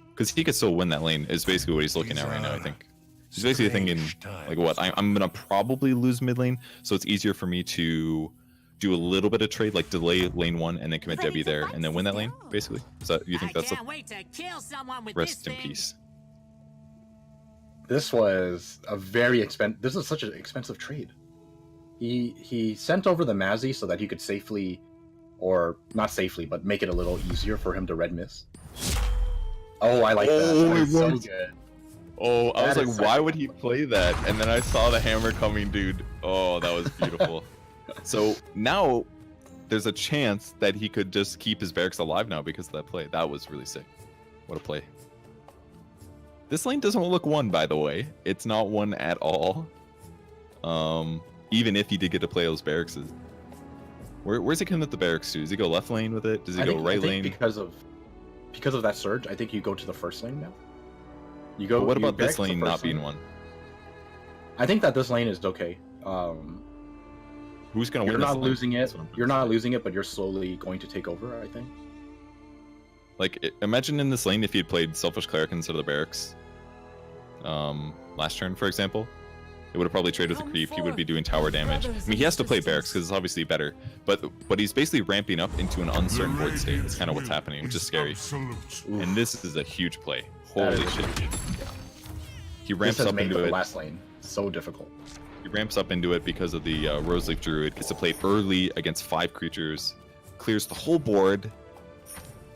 Because he could still win that lane is basically what he's looking at right now, I think. He's basically thinking, like, what, I'm going to probably lose mid lane, so it's easier for me to do a little bit of trade, like delay lane 1 and then commit Debbie there and then win that lane, basically. Is that, you think that's a... Rest in peace. This was a very expensive... This is such an expensive trade. He sent over the Mazzy so that he could safely, or not safely, but make it a little easier for him to red miss. Oh, I like that. That is so good. Oh, I was like, why would he play that? And then I saw the hammer coming, dude. Oh, that was beautiful. So now there's a chance that he could just keep his barracks alive now because of that play. That was really sick. What a play. This lane doesn't look won, by the way. It's not won at all. Even if he did get to play those barracks. Where's he commit the barracks to? Does he go left lane with it? Does he go right lane? Because of that surge, I think you go to the first lane now. You go. But what about this lane not being one? I think that this lane is okay. Who's gonna win? You're not losing it. You're not losing it, but you're slowly going to take over, I think. Like, imagine in this lane if he had played Selfish Cleric instead of the barracks. Last turn, for example. It would have probably traded with the creep. He would be doing tower damage. I mean, he has to play barracks because it's obviously better. But he's basically ramping up into an uncertain board state. That's kind of what's happening, which is scary. And this is a huge play. Holy shit. He ramps up into it. Last lane so difficult. He ramps up into it because of the Roseleaf Druid. Gets to play early against 5 creatures. Clears the whole board.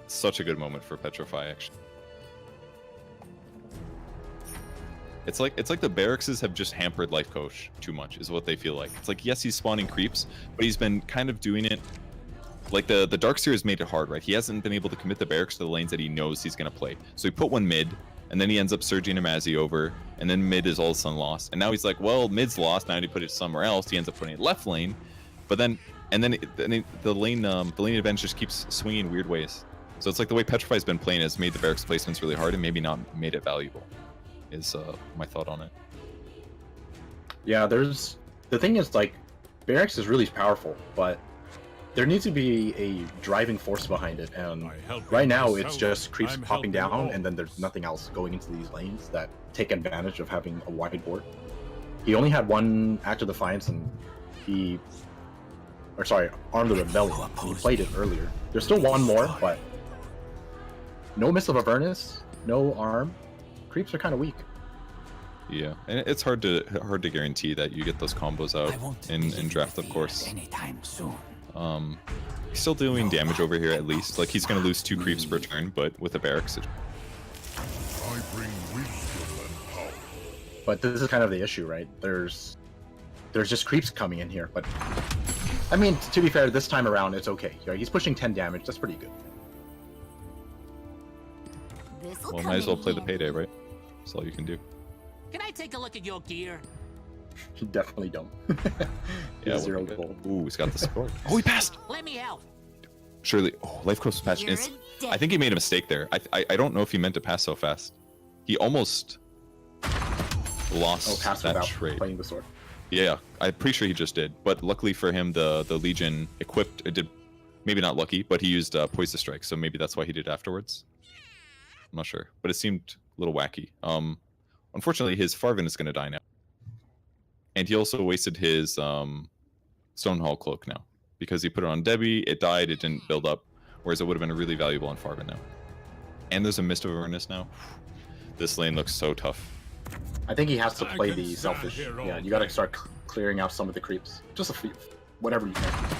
Such a good moment for Petrify, actually. It's like the barrackses have just hampered Life Coach too much, is what they feel like. It's like, yes, he's spawning creeps, but he's been kind of doing it. Like, the Darkseer has made it hard, right? He hasn't been able to commit the barracks to the lanes that he knows he's going to play. So he put one mid, and then he ends up surging a Mazzy over, and then mid is all of a sudden lost. And now he's like, well, mid's lost, now he put it somewhere else. He ends up putting it left lane, but then the lane advantage just keeps swinging weird ways. So it's like the way Petrify's been playing has made the barracks placements really hard and maybe not made it valuable, is my thought on it. Yeah, the thing is, like, barracks is really powerful, but there needs to be a driving force behind it, and right now it's just creeps popping down, and then there's nothing else going into these lanes that take advantage of having a wide board. He only had one Act of Defiance, and Armed Rebellion. He played it earlier. There's still one more, but no Missile of Avernus, no Arm. Creeps are kind of weak. Yeah, and it's hard to guarantee that you get those combos out in draft, of course. Anytime soon. He's still doing damage over here at least. Like, he's gonna lose 2 creeps per turn, but with a barracks. I bring wisdom and power. But this is kind of the issue, right? There's just creeps coming in here, but I mean, to be fair, this time around it's okay. Right? He's pushing 10 damage. That's pretty good. Well, might as well play the payday, right? That's all you can do. Can I take a look at your gear? You definitely don't. Yeah, 0 gold. Ooh, he's got the support. Oh, he passed. Let me help. Surely. Oh, life coast patch. I think he made a mistake there. I don't know if he meant to pass so fast. He almost lost pass that without trade. playing the sword. Yeah, I'm pretty sure he just did. But luckily for him, the Legion equipped. It did, maybe not lucky, but he used Poison Strike, so maybe that's why he did afterwards. I'm not sure, but it seemed a little wacky. Unfortunately, his Farvin is going to die now, and he also wasted his Stonehall Cloak now because he put it on Debbie. It died. It didn't build up, whereas it would have been really valuable on Farvin now. And there's a Mist of Avernus now. This lane looks so tough. I think he has to play the selfish. Yeah, you got to start clearing out some of the creeps. Just a few, whatever you can.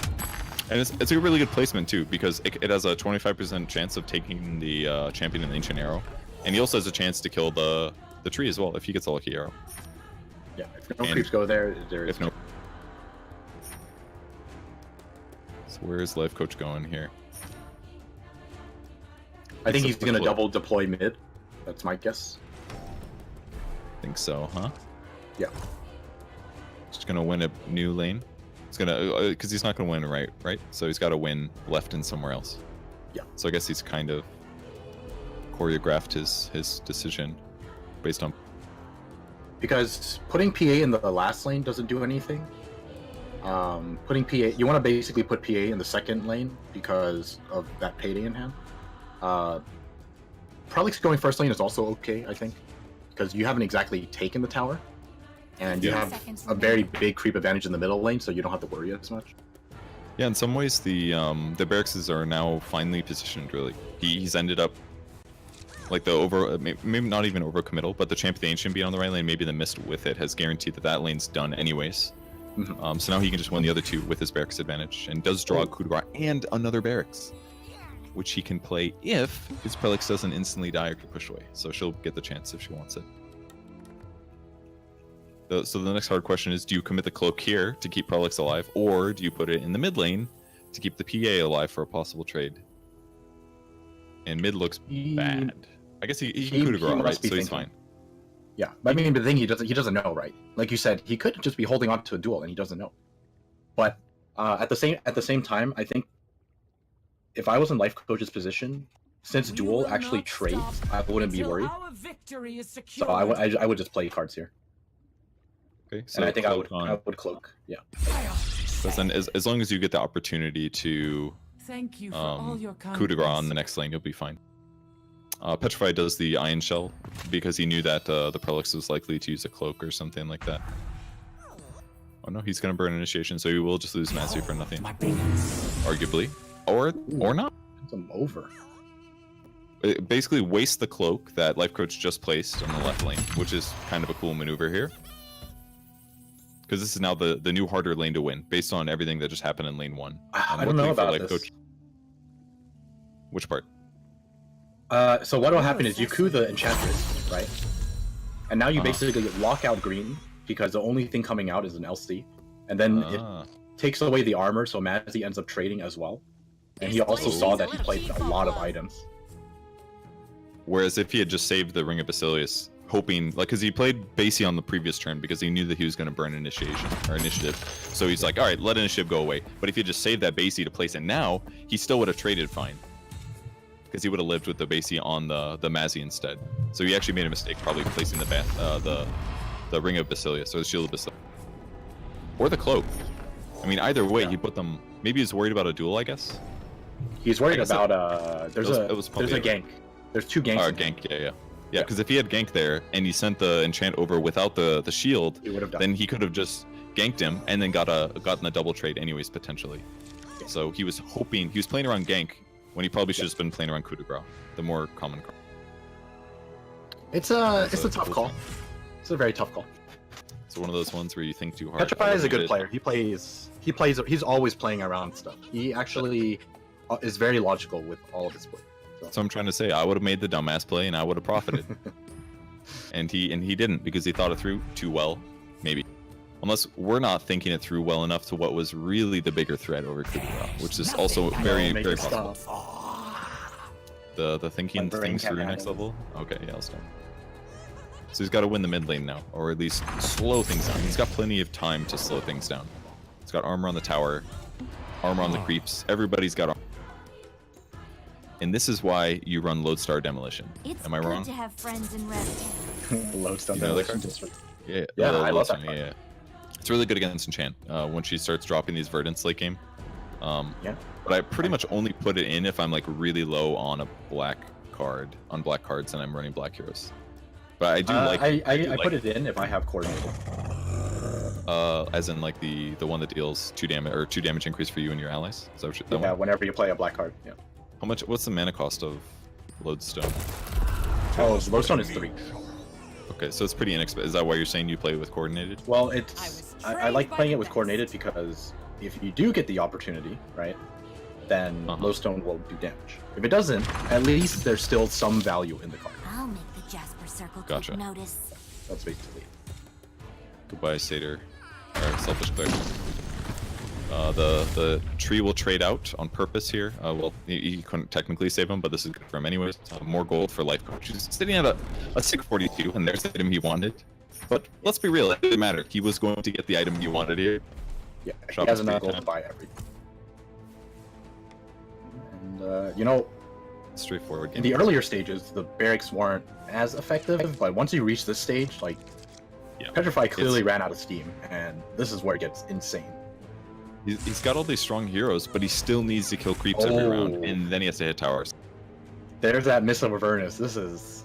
And it's a really good placement too, because it has a 25% chance of taking the champion and the ancient arrow, and he also has a chance to kill the tree as well if he gets a lucky arrow. Yeah, if no creeps go there, if no. So where's life coach going here? I think he's gonna double deploy mid. That's my guess. I think so, huh? Yeah. Just gonna win a new lane. He's gonna, because he's not gonna win right? So he's got to win left and somewhere else. Yeah. So I guess he's kind of choreographed his decision based on. Because putting PA in the last lane doesn't do anything. Putting PA, you want to basically put PA in the second lane because of that payday in hand. Probably going first lane is also okay, I think, because you haven't exactly taken the tower. And you have a very big creep advantage in the middle lane, so you don't have to worry as much. Yeah, in some ways, the barracks are now finally positioned. Really, he's ended up like maybe not even overcommittal, but the champ of the ancient being on the right lane, maybe the mist with it has guaranteed that lane's done anyways. Mm-hmm. So now he can just win the other 2 with his barracks advantage, and does draw a coup de grace and another barracks, which he can play if his prelix doesn't instantly die or get pushed away. So she'll get the chance if she wants it. So the next hard question is, do you commit the cloak here to keep Prelix alive, or do you put it in the mid lane to keep the PA alive for a possible trade? And mid looks bad. I guess he can coup de grace, right? So he's fine. Yeah, but I mean, the thing he doesn't know, right? Like you said, he could just be holding on to a duel, and he doesn't know. But at the same time, I think if I was in life coach's position, since duel actually trades, I wouldn't be worried. So I would just play cards here. Okay, so and I think I would cloak. Yeah. Because then, as long as you get the opportunity to thank you for all your coup de grace on the next lane, you'll be fine. Petrify does the Iron Shell because he knew that the Prelix was likely to use a cloak or something like that. Oh no, he's gonna burn initiation, so he will just lose Massey for nothing. Arguably, or not. I'm over. It basically wastes the cloak that Life Coach just placed on the left lane, which is kind of a cool maneuver here. Because this is now the new harder lane to win, based on everything that just happened in lane 1. I don't know about this. Coach. Which part? So what will happen is you coup the Enchantress, right? And now you basically lock out green, because the only thing coming out is an LC. And then it takes away the armor, so Mazzy ends up trading as well. And he also saw that he played a lot of items. Whereas if he had just saved the Ring of Basilius, hoping, like, because he played Basie on the previous turn because he knew that he was going to burn initiative. So he's like, all right, let initiative go away. But if he just saved that Basie to place it now, he still would have traded fine. because he would have lived with the Basie on the Mazzy instead. So he actually made a mistake, probably placing the Ring of Basilius or the Shield of Basilius or the Cloak. I mean, either way, he put them. Maybe he's worried about a duel, I guess. He's worried about there's a gank. There's 2 ganks. Oh, gank, yeah. Because if he had gank there and he sent the enchant over without the shield, then he could have just ganked him and then gotten a double trade anyways potentially. Yeah. So he was playing around gank when he probably should have been playing around coup de grace, the more common card. It's a tough call. It's a very tough call. It's one of those ones where you think too hard. Petrify is a good player. He's always playing around stuff. He actually is very logical with all of his play. So I'm trying to say, I would have made the dumbass play and I would have profited. and he didn't because he thought it through too well, maybe. Unless we're not thinking it through well enough to what was really the bigger threat over coup de grace, which is also very possible. The thinking things through next level? Okay, yeah, I'll stop. So he's got to win the mid lane now, or at least slow things down. He's got plenty of time to slow things down. He's got armor on the tower, armor on the creeps. Everybody's got armor. And this is why you run Lodestar Demolition. Am I wrong? It's good to have friends in Rev. Lodestar Demolition. Yeah, I love that card. Yeah. It's really good against enchant when she starts dropping these verdants late game. Yeah. But I pretty much only put it in if I'm like really low on a black cards and I'm running black heroes. But I do I put it in if I have coordinated. As in like the one that deals 2 damage increase for you and your allies. Is that what that one? Whenever you play a black card. Yeah. What's the mana cost of Lodestone? Oh, Lodestone is 3. Okay, so it's pretty inexpensive. Is that why you're saying you play with coordinated? Well, I like playing it with coordinated because if you do get the opportunity, right, then Lodestone will do damage. If it doesn't, at least there's still some value in the card. I'll make the Jasper Circle Gotcha. take notice. That's basically it. Goodbye, Satyr. Or Selfish Cleric. The tree will trade out on purpose here. Well, he couldn't technically save him, but this is good for him anyways. More gold for life coach. He's sitting at a 642, and there's the item he wanted. But let's be real, it didn't matter. He was going to get the item he wanted here. Yeah, he has enough gold to buy everything. And, straightforward game. In the earlier stages, the barracks weren't as effective, but once you reach this stage, like, Petrify clearly ran out of steam, and this is where it gets insane. He's got all these strong heroes, but he still needs to kill creeps every round, and then he has to hit towers. There's that Miss of Avernus. This is...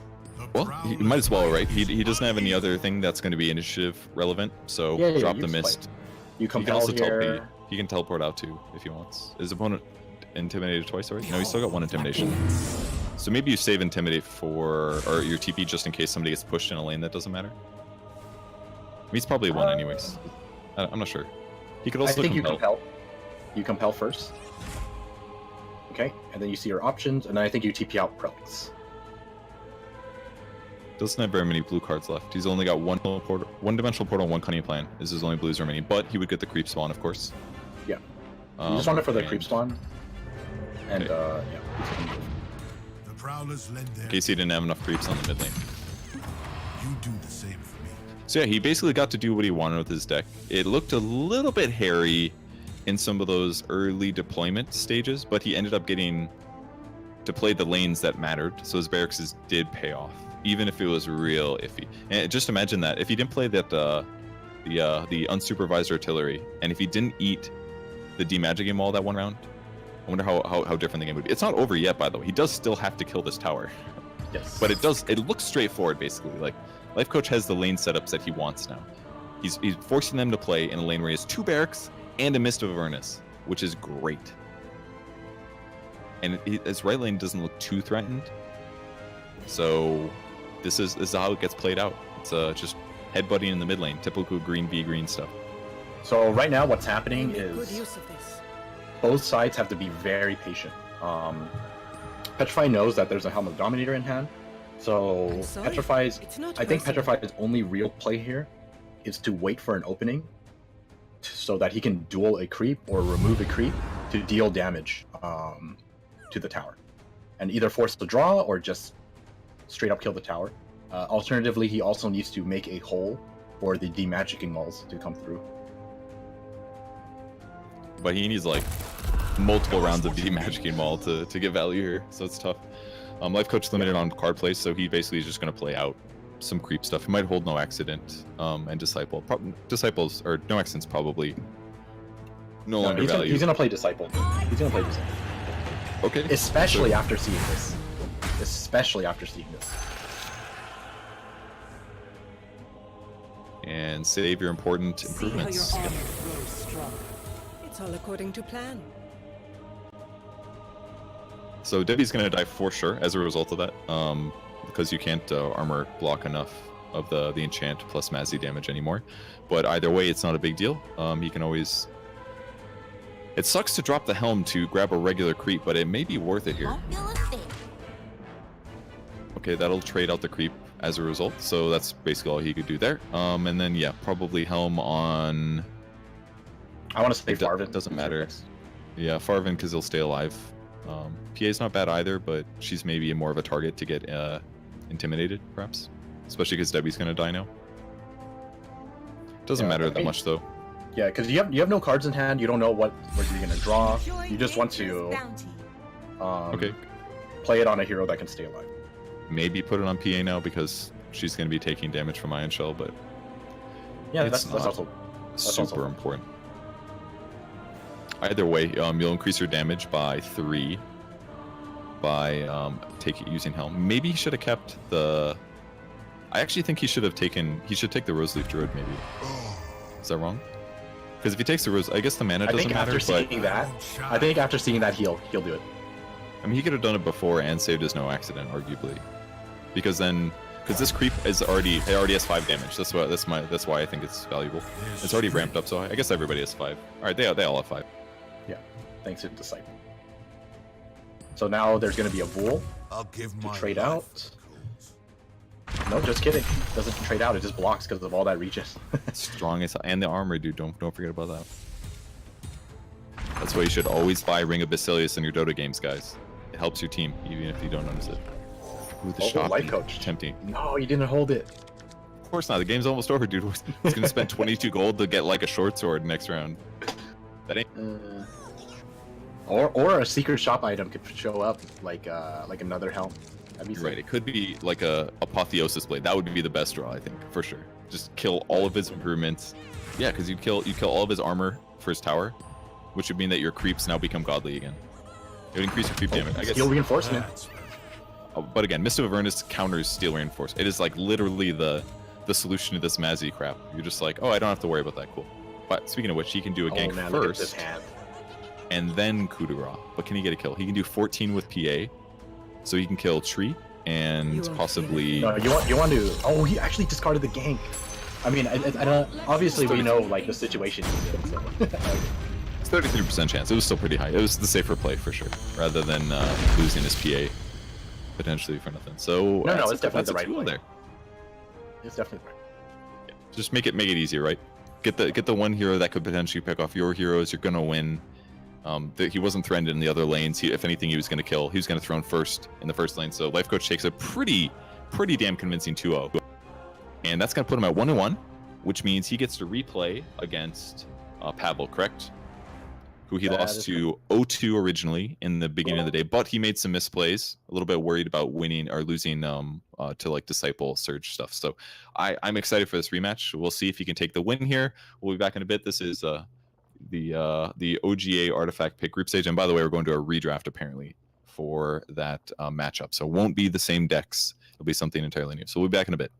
Well, he might as well, right? He doesn't have any other thing that's going to be initiative relevant, so drop the mist. You compel here. He can teleport out too, if he wants. Is opponent intimidated twice already? No, he's still got 1 intimidation. So maybe you save intimidate or your TP just in case somebody gets pushed in a lane that doesn't matter. He's probably 1 anyways. I'm not sure. He could also compel. You compel first. Okay, and then you see your options, and then I think you TP out Prelix. Doesn't have very many blue cards left. He's only got 1-dimensional portal, 1 cunning plan. Is his only blues remaining, but he would get the creep spawn, of course. Yeah. You just want it for the creep spawn. And yeah. The Prowlers lend their In case he didn't have enough creeps on the mid lane. You do the same for me. So yeah, he basically got to do what he wanted with his deck. It looked a little bit hairy in some of those early deployment stages, but he ended up getting to play the lanes that mattered. So his barracks did pay off, even if it was real iffy. And just imagine that if he didn't play that the unsupervised artillery, and if he didn't eat the demagic wall that one round, I wonder how different the game would be. It's not over yet, by the way. He does still have to kill this tower. Yes. But it looks straightforward, basically. Like, Life Coach has the lane setups that he wants now. He's forcing them to play in a lane where he has 2 barracks and a Mist of Avernus, which is great. And his right lane doesn't look too threatened. So this is how it gets played out. It's just headbutting in the mid lane, typical green v green stuff. So right now what's happening is both sides have to be very patient. Petrify knows that there's a Helm of the Dominator in hand. So I think Petrify's only real play here is to wait for an opening so that he can duel a creep or remove a creep to deal damage to the tower. And either force the draw or just straight up kill the tower. Alternatively, he also needs to make a hole for the demagicking walls to come through. But he needs like multiple rounds of demagicking maul to get value here, so it's tough. Life Coach limited on card plays, so he basically is just going to play out some creep stuff. He might hold No Accident and Disciple. Disciples, or No Accident's probably no longer valued. He's gonna play Disciple. He's gonna play Disciple. Okay. Especially after seeing this. Especially after seeing this. And save your important See how your improvements. armor grows strong. It's all according to plan. So Debbie's gonna die for sure as a result of that, because you can't armor block enough of the enchant plus Mazzy damage anymore. But either way, it's not a big deal. He can always. It sucks to drop the helm to grab a regular creep, but it may be worth it here. Won't feel a thing. Okay, that'll trade out the creep as a result. So that's basically all he could do there. And then yeah, probably helm on. I want to say Farvin. Doesn't matter. Yeah, Farvin because he'll stay alive. PA's not bad either, but she's maybe more of a target to get intimidated, perhaps. Especially because Debbie's gonna die now. Doesn't matter that much though. Yeah, because you have no cards in hand. You don't know what you're gonna draw. You just want to Okay. play it on a hero that can stay alive. Maybe put it on PA now because she's gonna be taking damage from Iron Shell, but Yeah, it's that's also super important. Either way, you'll increase your damage by 3 by using Helm. Maybe he should have kept the. I actually think he should have taken. He should take the Roseleaf Druid. Maybe. Is that wrong? Because if he takes the Rose, I guess the mana doesn't matter. I think after seeing that, he'll do it. I mean, he could have done it before and saved his No Accident, arguably. Because this creep is already has 5 damage. That's why I think it's valuable. It's already ramped up, so I guess everybody has 5. All right, they all have 5. Yeah, thanks to Disciple. So now there's going to be a Bull I'll give to my trade life out. for the cause. No, just kidding. Doesn't trade out. It just blocks because of all that reaches. Strongest and the armor, dude. Don't forget about that. That's why you should always buy Ring of Basilius in your Dota games, guys. It helps your team, even if you don't notice it. Ooh, the shot. Life Coach. Tempting. No, you didn't hold it. Of course not. The game's almost over, dude. He's gonna spend 22 gold to get like a short sword next round. That ain't. Or a secret shop item could show up like another helm. That'd be You're right. It could be like a Apotheosis Blade. That would be the best draw, I think, for sure. Just kill all of his improvements. Yeah, because you kill all of his armor for his tower, which would mean that your creeps now become godly again. It would increase your creep damage. I guess. Steel reinforcement. But again, Mist of Avernus counters Steel Reinforcement. It is like literally the solution to this Mazzy crap. You're just like, oh, I don't have to worry about that. Cool. But speaking of which, he can do a gank man, look at this first, hand. and then coup de grace. But can he get a kill? He can do 14 with PA, so he can kill Tree and possibly. No, you want to? Oh, he actually discarded the gank. I mean, I don't. Obviously, we know like the situation he's in. So. It's 33% chance. It was still pretty high. It was the safer play for sure, rather than losing his PA potentially for nothing. So No, it's definitely the right play. play. There. It's definitely right. Yeah. Just make it easier, right? Get the one hero that could potentially pick off your heroes. You're gonna win. He wasn't threatened in the other lanes. If anything, he was gonna kill. He was gonna throw in first in the first lane. So Life Coach takes a pretty damn convincing 2-0, and that's gonna put him at 1-1, which means he gets to replay against Pavel, correct? Who he lost to 0-2 originally in the beginning of the day, but he made some misplays. A little bit worried about winning or losing to like Disciple Surge stuff. So I'm excited for this rematch. We'll see if he can take the win here. We'll be back in a bit. This is the OGA artifact pick group stage, and by the way, we're going to a redraft apparently for that matchup. So it won't be the same decks. It'll be something entirely new. So we'll be back in a bit.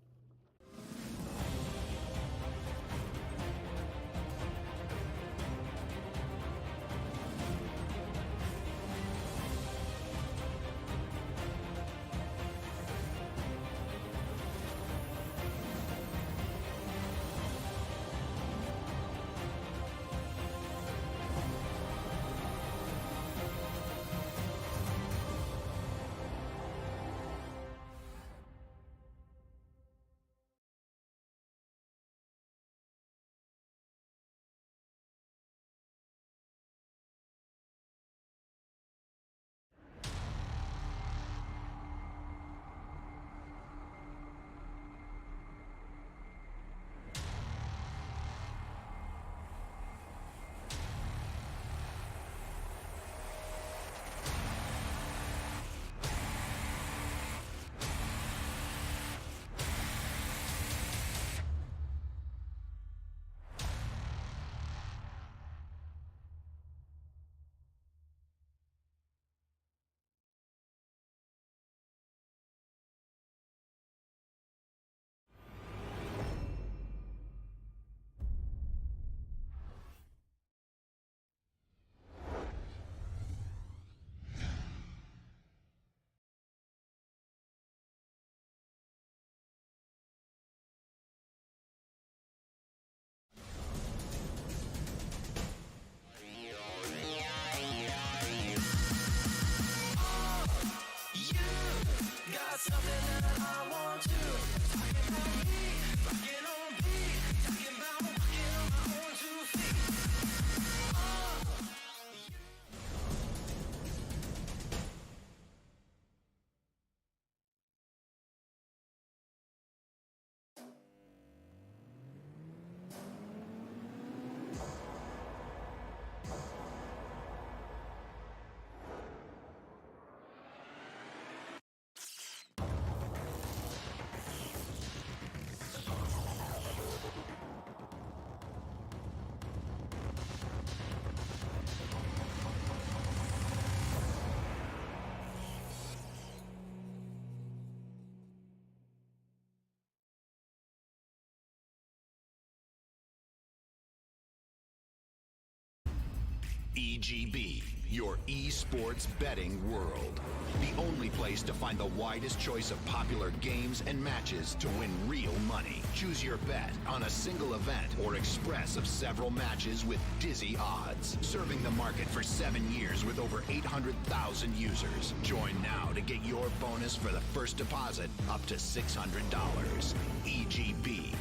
EGB, your esports betting world. The only place to find the widest choice of popular games and matches to win real money. Choose your bet on a single event or express of several matches with dizzy odds. Serving the market for 7 years with over 800,000 users. Join now to get your bonus for the first deposit up to $600. EGB,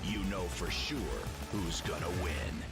you know for sure who's gonna win.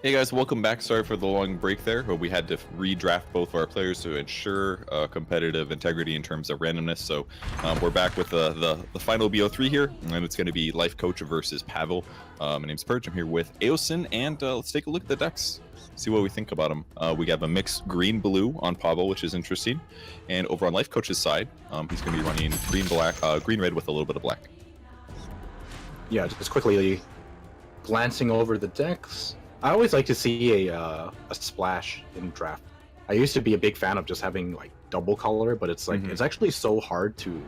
Hey guys, welcome back. Sorry for the long break there, but we had to redraft both of our players to ensure competitive integrity in terms of randomness. So we're back with the final BO3 here, and it's going to be Life Coach versus Pavel. My name's Purge. I'm here with Aosin, and let's take a look at the decks, see what we think about them. We have a mixed green-blue on Pavel, which is interesting, and over on Life Coach's side, he's going to be running green-red with a little bit of black. Yeah, just quickly glancing over the decks. I always like to see a splash in draft. I used to be a big fan of just having like double color, but it's like it's actually so hard to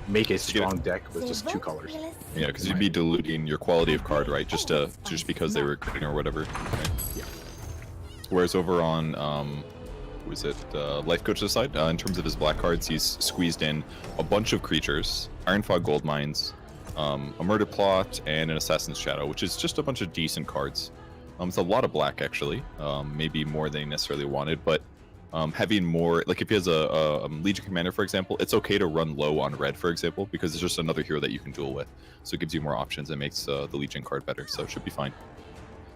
make a strong deck with just two colors. Yeah, because you'd be diluting your quality of card, right? Just because they were green or whatever. Right? Yeah. Whereas over on Life Coach's side, in terms of his black cards, he's squeezed in a bunch of creatures, Ironfog Gold Mines, a Murder Plot, and an Assassin's Shadow, which is just a bunch of decent cards. It's a lot of black, actually, maybe more than he necessarily wanted, but having more, like if he has a Legion Commander, for example, it's okay to run low on red, for example, because it's just another hero that you can duel with. So it gives you more options and makes the Legion card better, so it should be fine.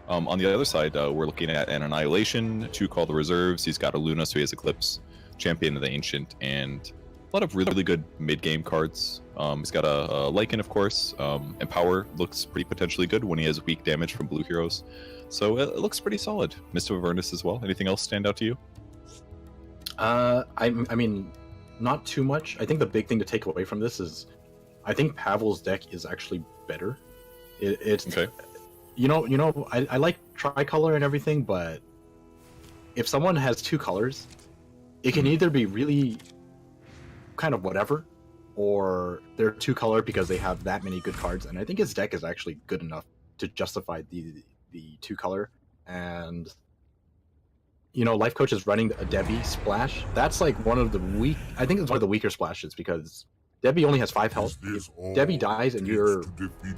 On the other side, we're looking at an Annihilation, 2 Call the Reserves. He's got a Luna, so he has Eclipse, Champion of the Ancient, and a lot of really good mid-game cards. He's got a Lycan, of course. Empower looks pretty potentially good when he has weak damage from blue heroes. So it looks pretty solid. Mist of Avernus as well. Anything else stand out to you? I mean, not too much. I think the big thing to take away from this is, I think Pavel's deck is actually better. It's okay. I like tricolor and everything, but if someone has 2 colors, it can either be really kind of whatever, or they're 2 color because they have that many good cards, and I think his deck is actually good enough to justify the 2 color. And Life Coach is running a Debbie splash. That's like one of the I think it's one of the weaker splashes, because Debbie only has 5 health. If Debbie dies and you're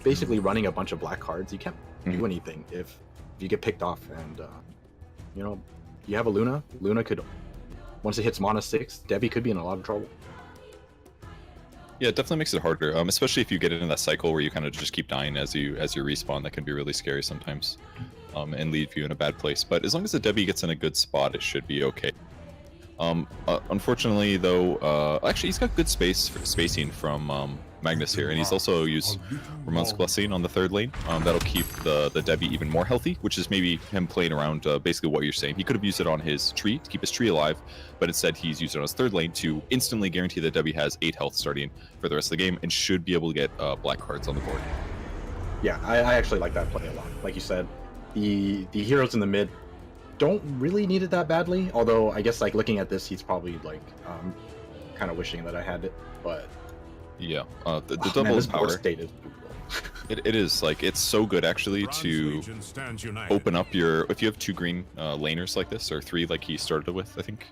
basically running a bunch of black cards, you can't do anything if you get picked off. And you have a Luna. Luna could, once it hits mana 6, Debbie could be in a lot of trouble. Yeah, it definitely makes it harder, especially if you get into that cycle where you kind of just keep dying as you respawn. That can be really scary sometimes, and leave you in a bad place. But as long as the Debbie gets in a good spot, it should be okay. Unfortunately, though, actually he's got good spacing from Magnus here, and he's also used Ramon's Blessing on the 3rd lane. That'll keep the Debbie even more healthy, which is maybe him playing around basically what you're saying. He could have used it on his tree to keep his tree alive, but instead he's used it on his 3rd lane to instantly guarantee that Debbie has 8 health starting for the rest of the game and should be able to get black cards on the board. Yeah, I actually like that play a lot. Like you said, the heroes in the mid don't really need it that badly, although I guess like looking at this, he's probably like kind of wishing that I had it, but yeah, the double this power state is brutal. it is like, it's so good actually to open up your, if you have 2 green laners like this, or 3 like he started with, I think,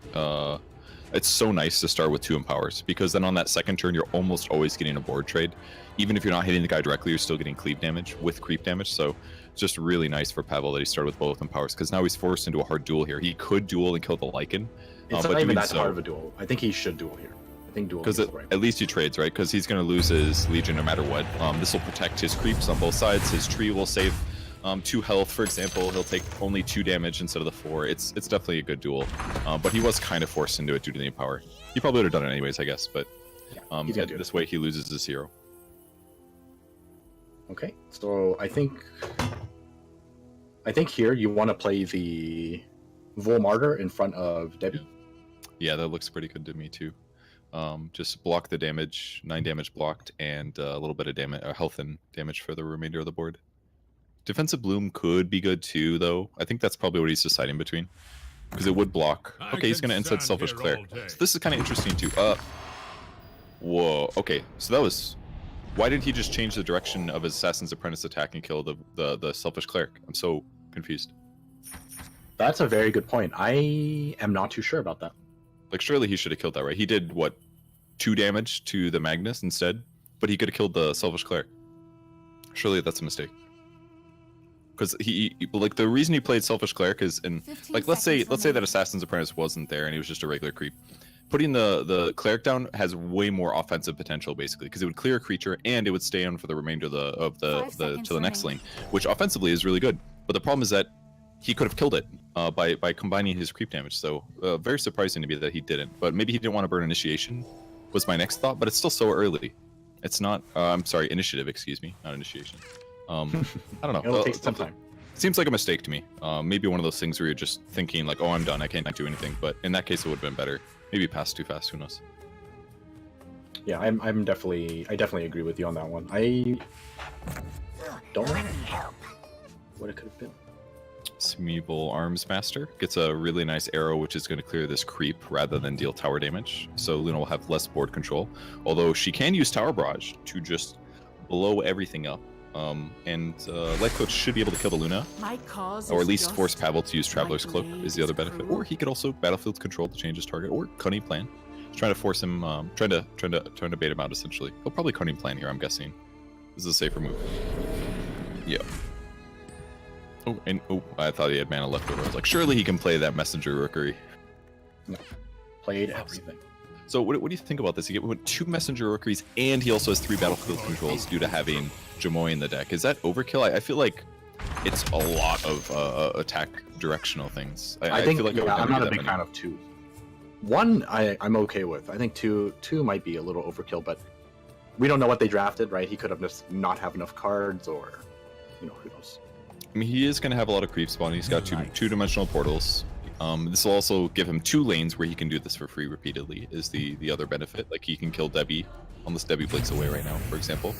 it's so nice to start with 2 empowers, because then on that second turn you're almost always getting a board trade. Even if you're not hitting the guy directly, you're still getting cleave damage with creep damage. So it's just really nice for Pavel that he started with both empowers, because now he's forced into a hard duel here. He could duel and kill the Lycan, it's but not even that so, hard of a duel. I think he should duel here. I think duel because right. at least he trades, right? Because he's going to lose his Legion no matter what. This will protect his creeps on both sides. His tree will save 2 health, for example. He'll take only 2 damage instead of the 4. It's definitely a good duel, but he was kind of forced into it due to the empower. He probably would have done it anyways, I guess, but this way he loses his hero. Okay, so I think here you want to play the Vol Martyr in front of Debbie. Yeah, that looks pretty good to me too. Just block the damage, 9 damage blocked, and a little bit of damage, health and damage for the remainder of the board. Defensive Bloom could be good too, though. I think that's probably what he's deciding between, because it would block. Okay, he's going to insert Selfish Cleric. So this is kind of interesting too. Whoa. Okay, so that was. Why did he just change the direction of his Assassin's Apprentice attack and kill the Selfish Cleric? I'm so confused. That's a very good point. I am not too sure about that. Like, surely he should have killed that, right? He did, what, 2 damage to the Magnus instead? But he could have killed the Selfish Cleric. Surely that's a mistake. Because like, the reason he played Selfish Cleric is, like, let's say that Assassin's Apprentice wasn't there and he was just a regular creep. Putting the Cleric down has way more offensive potential, basically, because it would clear a creature and it would stay on for the remainder of the to the next lane, which offensively is really good. But the problem is that he could have killed it by combining his creep damage. So very surprising to me that he didn't. But maybe he didn't want to burn initiation, was my next thought. But it's still so early. It's not. I'm sorry, initiative. Excuse me, not initiation. I don't know. It'll take some time. Seems like a mistake to me. Maybe one of those things where you're just thinking like, "Oh, I'm done. I can't do anything." But in that case, it would have been better. Maybe passed too fast. Who knows? Yeah, I definitely agree with you on that one. I don't know what it could have been. Smeeble Arms Master gets a really nice arrow, which is going to clear this creep rather than deal tower damage. So Luna will have less board control, although she can use Tower Barrage to just blow everything up. And Life Coach should be able to kill the Luna, My cause or at is least just force Pavel to use Traveler's my Cloak is the other blades benefit. prove. Or he could also Battlefield Control to change his target, or Cunning Plan. He's trying to force him, trying to bait him out essentially. He'll probably Cunning Plan here, I'm guessing. This is a safer move. Yeah. Oh, I thought he had mana left over. I was like, surely he can play that Messenger Rookery. No, played everything. So what do you think about this? He get 2 Messenger Rookeries, and he also has 3 Battlefield Controls due to having Jamoy in the deck. Is that overkill? I feel like it's a lot of attack directional things. I think feel like I'm not a big fan of 2. 1, I'm okay with. I think 2 might be a little overkill, but we don't know what they drafted, right? He could have just not have enough cards, or who knows. I mean, he is going to have a lot of creep spawn. He's got two-dimensional portals. This will also give him 2 lanes where he can do this for free repeatedly, is the other benefit. Like, he can kill Debbie, unless Debbie blinks away right now, for example.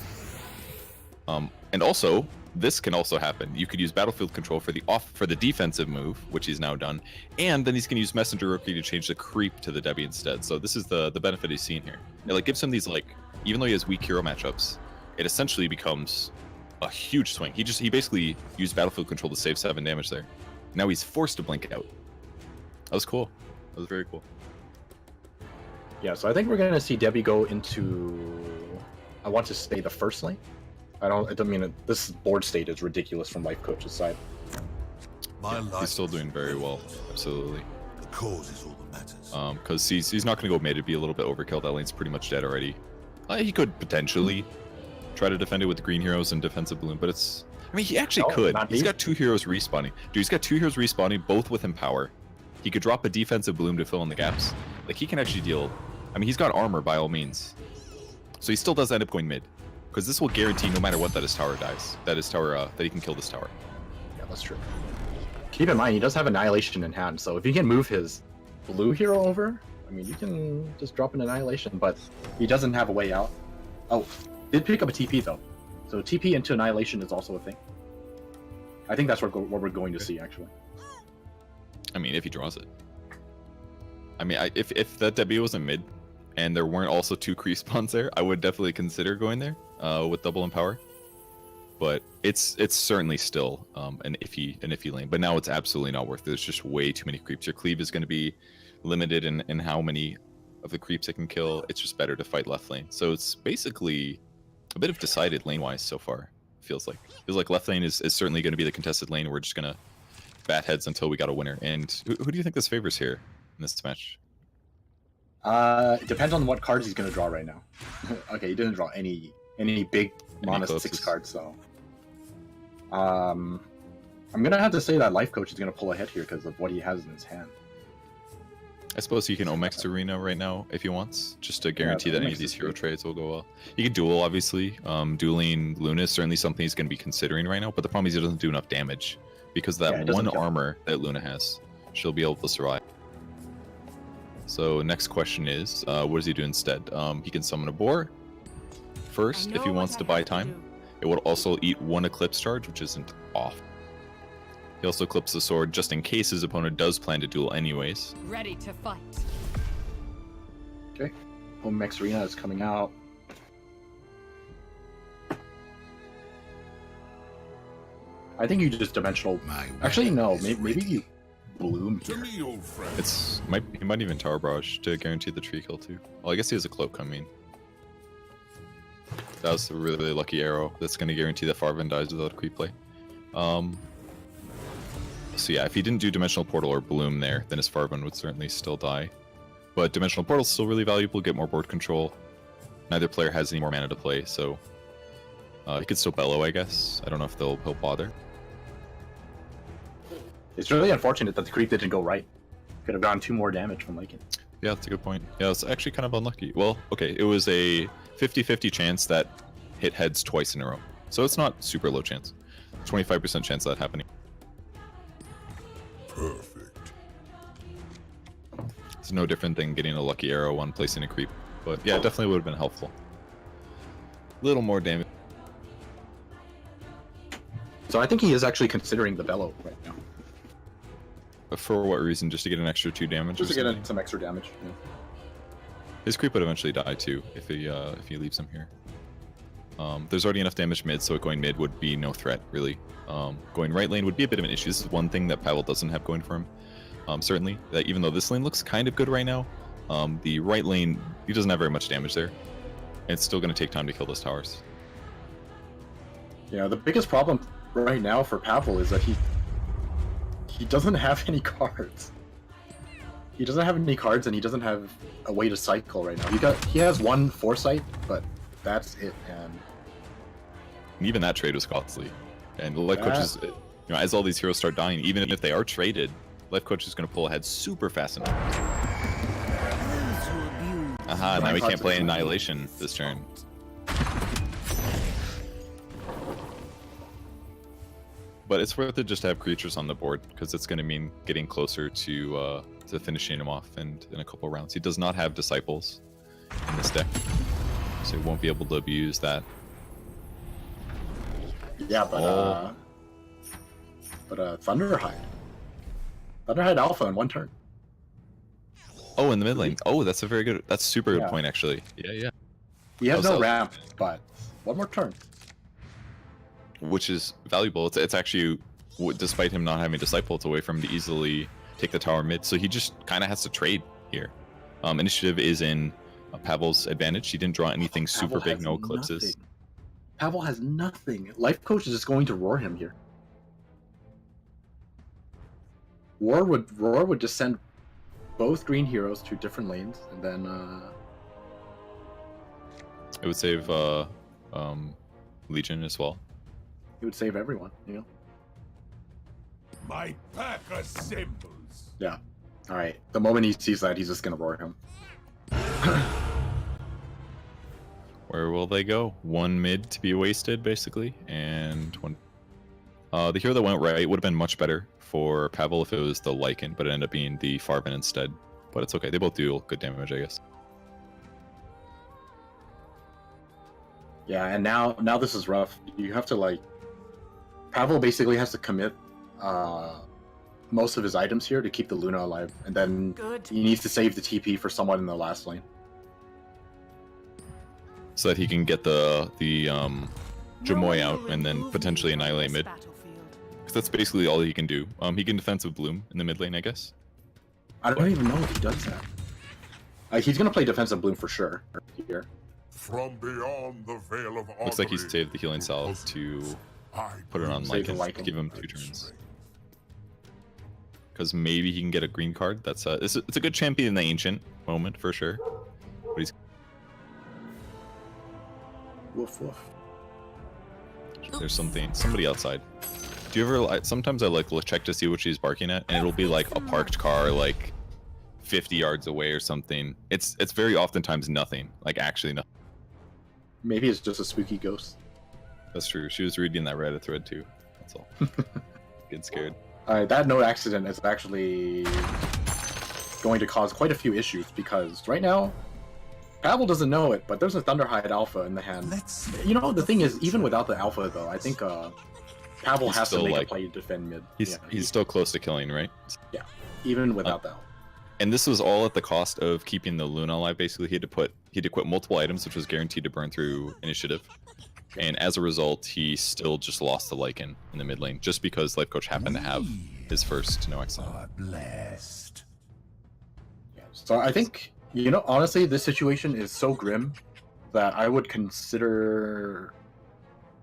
And also, this can also happen. You could use Battlefield Control for the defensive move, which he's now done, and then he's going to use Messenger Rookie to change the creep to the Debbie instead. So this is the benefit he's seen here. It like gives him these, like, even though he has weak hero matchups, it essentially becomes a huge swing. He basically used Battlefield Control to save 7 damage there. Now he's forced to blink out. That was cool. That was very cool. Yeah, so I think we're gonna see Debbie go into, I want to say, the first lane. I don't mean this board state is ridiculous from Life Coach's side. My life He's still doing very well. Absolutely. The cause is all that matters. Because he's not going to go mid. It'd be a little bit overkill. That lane's pretty much dead already. He could potentially try to defend it with the green heroes and defensive balloon, but it's... I mean, he actually could. He's got 2 heroes respawning. Dude, he's got 2 heroes respawning, both with Empower. He could drop a defensive balloon to fill in the gaps. Like, he can actually deal... I mean, he's got armor by all means. So he still does end up going mid. Because this will guarantee no matter what that his tower dies. That his tower, that he can kill this tower. Yeah, that's true. Keep in mind, he does have Annihilation in hand, so if he can move his blue hero over, I mean, you can just drop an Annihilation, but he doesn't have a way out. Oh, did pick up a TP, though. So TP into Annihilation is also a thing. I think that's what we're going to see, actually. I mean, if he draws it. I mean, if that Debbie wasn't mid, and there weren't also 2 creep spawns there, I would definitely consider going there with double Empower. But it's certainly still an iffy lane. But now it's absolutely not worth it. There's just way too many creeps. Your cleave is going to be limited in how many of the creeps it can kill. It's just better to fight left lane. So it's basically a bit of decided lane-wise so far. Feels like left lane is certainly going to be the contested lane. We're just going to bat heads until we got a winner. And who do you think this favors here in this match? It depends on what cards he's going to draw right now. Okay, he didn't draw any big mana 6 cards, so... I'm going to have to say that Life Coach is going to pull ahead here because of what he has in his hand. I suppose he can Omex Arena right now if he wants, just to guarantee that any of these hero trades will go well. He can duel, obviously. Dueling Luna is certainly something he's going to be considering right now, but the problem is he doesn't do enough damage because that one armor that Luna has, she'll be able to survive. So next question is, what does he do instead? He can summon a boar first if he wants to buy time. It will also eat 1 Eclipse charge, which isn't off. He also clips the sword just in case his opponent does plan to duel anyways. Ready to fight. Okay. Omex Arena is coming out. I think you just dimensional... Actually, no. Maybe you bloom here. He might even Tower Barrage to guarantee the tree kill too. Well, I guess he has a cloak, I mean. That was a really, really lucky arrow. That's going to guarantee that Farvan dies without a creep play. So yeah, if he didn't do Dimensional Portal or Bloom there, then his Farvan would certainly still die. But Dimensional Portal is still really valuable, get more board control. Neither player has any more mana to play, so... he could still Bellow, I guess. I don't know if he'll bother. It's really unfortunate that the creep didn't go right. Could have gotten 2 more damage from Lycan. Yeah, that's a good point. Yeah, it's actually kind of unlucky. Well, okay, it was a 50-50 chance that hit heads twice in a row. So it's not super low chance. 25% chance of that happening. Perfect. It's no different than getting a lucky arrow on placing a creep. But yeah, it definitely would have been helpful. Little more damage. So I think he is actually considering the bellow right now. But for what reason? Just to get an extra 2 damage? Just or to get something? some extra damage. Yeah. His creep would eventually die too if he leaves him here. There's already enough damage mid, so going mid would be no threat really. Going right lane would be a bit of an issue. This is one thing that Pavel doesn't have going for him. Certainly, that even though this lane looks kind of good right now, the right lane, he doesn't have very much damage there. It's still going to take time to kill those towers. Yeah, the biggest problem right now for Pavel is that he doesn't have any cards. He doesn't have any cards, and he doesn't have a way to cycle right now. He has 1 foresight, but that's it. And Even that trade was costly. And the life coach is, as all these heroes start dying, even if they are traded, life coach is going to pull ahead super fast enough. Aha, now we can't play Annihilation this turn. But it's worth it just to have creatures on the board, because it's going to mean getting closer to finishing him off in a couple rounds. He does not have Disciples in this deck, so he won't be able to abuse that. yeah, but Thunderhide Alpha in 1 turn. Oh, in the mid lane. Oh, that's super good point actually. Yeah. He has Oh, no so- ramp, but 1 more turn. Which is valuable. It's actually, despite him not having Disciple, it's a way for him to easily take the tower mid. So he just kind of has to trade here. Initiative is in Pavel's advantage. He didn't draw anything super big, no eclipses. Nothing. Pavel has nothing. Life Coach is just going to roar him here. Roar would just send both green heroes to different lanes, and then It would save Legion as well. it would save everyone. My pack assembles. Yeah. All right. The moment he sees that, he's just gonna roar him. Where will they go? 1 mid to be wasted, basically, and 1. The hero that went right would have been much better for Pavel if it was the Lycan, but it ended up being the Farben instead. But it's okay. They both deal good damage, I guess. Yeah, and now this is rough. You have to Pavel basically has to commit most of his items here to keep the Luna alive, and then he needs to save the TP for someone in the last lane. So that he can get the Jamoy out and then potentially annihilate mid. Because that's basically all he can do. He can defensive bloom in the mid lane, I guess. I don't even know if he does that. He's gonna play defensive bloom for sure here. From beyond the veil of Looks like he's augury, saved the healing salve to I put it on Save the Lycan, Lycan. give him 2 turns. Because maybe he can get a green card. It's a good champion in the ancient moment for sure. But he's Woof woof. there's somebody outside. Do you ever sometimes I check to see what she's barking at, and it'll be like a parked car like 50 yards away or something. It's very oftentimes nothing, like actually nothing. Maybe it's just a spooky ghost. That's true. She was reading that Reddit thread too. That's all. Get scared. That no accident is actually going to cause quite a few issues, because right now Pavel doesn't know it, but there's a Thunderhide Alpha in the hand. The thing is, even without the Alpha though, I think Pavel He's has to still, make a like- play to defend mid. He's still close to killing, right? Even without that. And this was all at the cost of keeping the Luna alive. Basically, he had to quit multiple items, which was guaranteed to burn through initiative. And as a result, he still just lost the Lycan in the mid lane, just because Life Coach happened to have his first no accident. blessed. So I think, honestly, this situation is so grim that I would consider.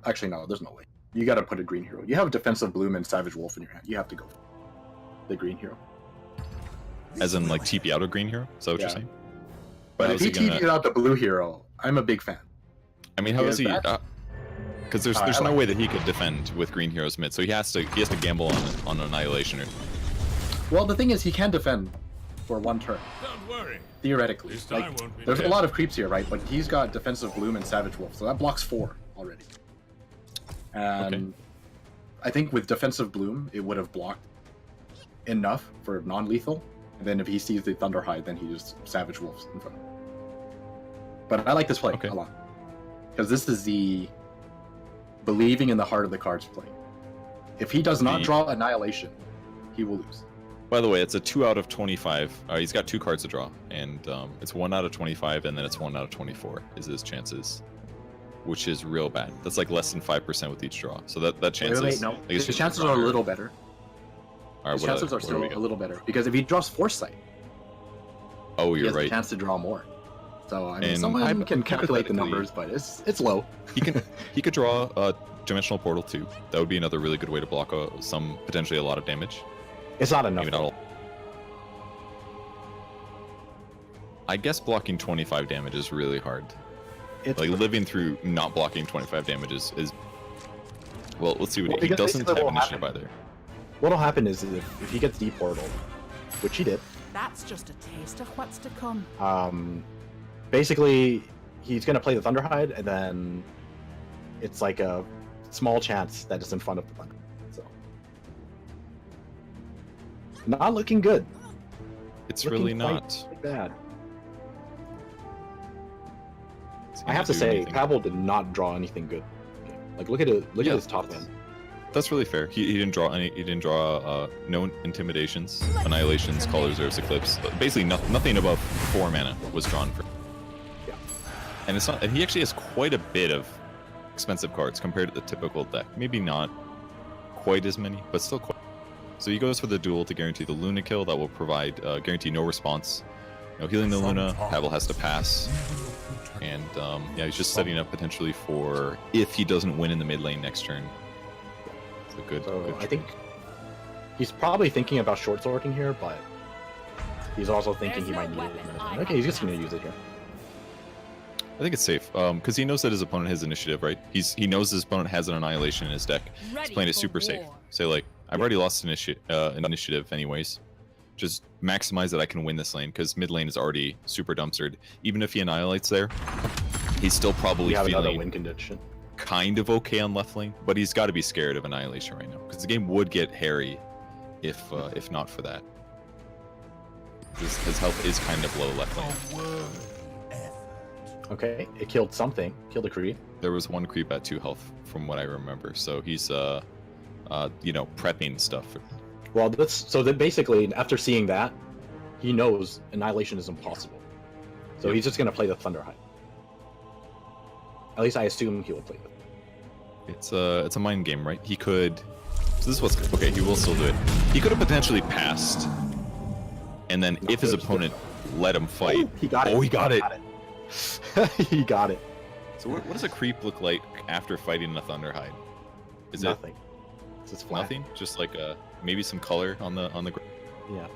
Actually, no, there's no way. You got to put a green hero. You have defensive bloom and Savage Wolf in your hand. You have to go for the green hero. As in, like, TP out a green hero? Is that what you're Yeah. saying? But How if is he he gonna- TP'd out the blue hero, I'm a big fan. I mean, how is he? Because Because there's no way that he could defend with green heroes mid, so he has to gamble on Annihilation. Well, the thing is, he can defend for one turn. Don't worry. Theoretically. This time Like, won't be there's a bad. lot of creeps here, right? But he's got Defensive Bloom and Savage Wolf, so that blocks 4 already. And I think with Defensive Bloom, it would have blocked enough for non-lethal. And then if he sees the Thunderhide, then he just Savage Wolves in front of him. But I like this play a lot. Because this is the believing in the heart of the cards play. If he does not draw Annihilation, he will lose. By the way, it's a 2 out of 25. He's got 2 cards to draw, and it's 1 out of 25, and then it's 1 out of 24 is his chances, which is real bad. That's like less than 5% with each draw. So that chance is... No, his chances are a little better. All right, His chances are still a little better, because if he draws Foresight, oh, he you're has right. a chance to draw more. So I mean, And someone can calculate the hypothetically- numbers, but it's low. He could draw a Dimensional Portal too. That would be another really good way to block potentially a lot of damage. It's not enough. Maybe not all. I guess blocking 25 damage is really hard. It's Like living through not blocking 25 damage is well. Let's see what he because doesn't basically have what'll initiative either. What'll happen is if he gets deportaled, which he did, That's just a taste of what's to come. basically he's gonna play the Thunderhide, and then it's like a small chance that it's in front of the Thunder. So not looking good. It's Looking really quite not. bad. It's I gonna have to do say, anything. Pavel did not draw anything good. Like look at it. Look Yeah, at his top end. That's really fair. He didn't draw any. He didn't draw no Intimidations, Annihilations, Call Reserves, Eclipse. Basically, nothing above 4 mana was drawn for. Yeah. And it's not. And he actually has quite a bit of expensive cards compared to the typical deck. Maybe not quite as many, but still quite. So he goes for the duel to guarantee the Luna kill. That will provide guarantee no response. No healing the Luna. Pavel has to pass. And yeah, he's just setting up potentially for if he doesn't win in the mid lane next turn. It's a good. So good I think he's probably thinking about short sorting here, but he's also thinking There's he no might need it. weapon in a minute. I Okay, he's have just gonna use it here. I think it's safe because he knows that his opponent has initiative, right? He knows his opponent has an Annihilation in his deck. He's playing it super safe. Say like, I've already lost an initiative anyways. Just maximize that I can win this lane because mid lane is already super dumpstered. Even if he annihilates there, he's still probably We have another feeling win condition. kind of okay on left lane, but he's got to be scared of Annihilation right now because the game would get hairy if not for that. His health is kind of low left lane. Okay, it killed something. Killed a creep. There was one creep at 2 health from what I remember, so he's prepping stuff. Well, so that basically after seeing that, he knows Annihilation is impossible. So he's just gonna play the Thunderhide. At least I assume he will play it. It's a mind game, right? He could. So this is what's okay. He will still do it. He could have potentially passed, and then if his opponent let him fight, Oh, he got it. Oh, he got it. He got it. So what does a creep look like after fighting a Thunderhide? Is Nothing. It's just it flat. nothing? Just like maybe some color on the ground. Yeah.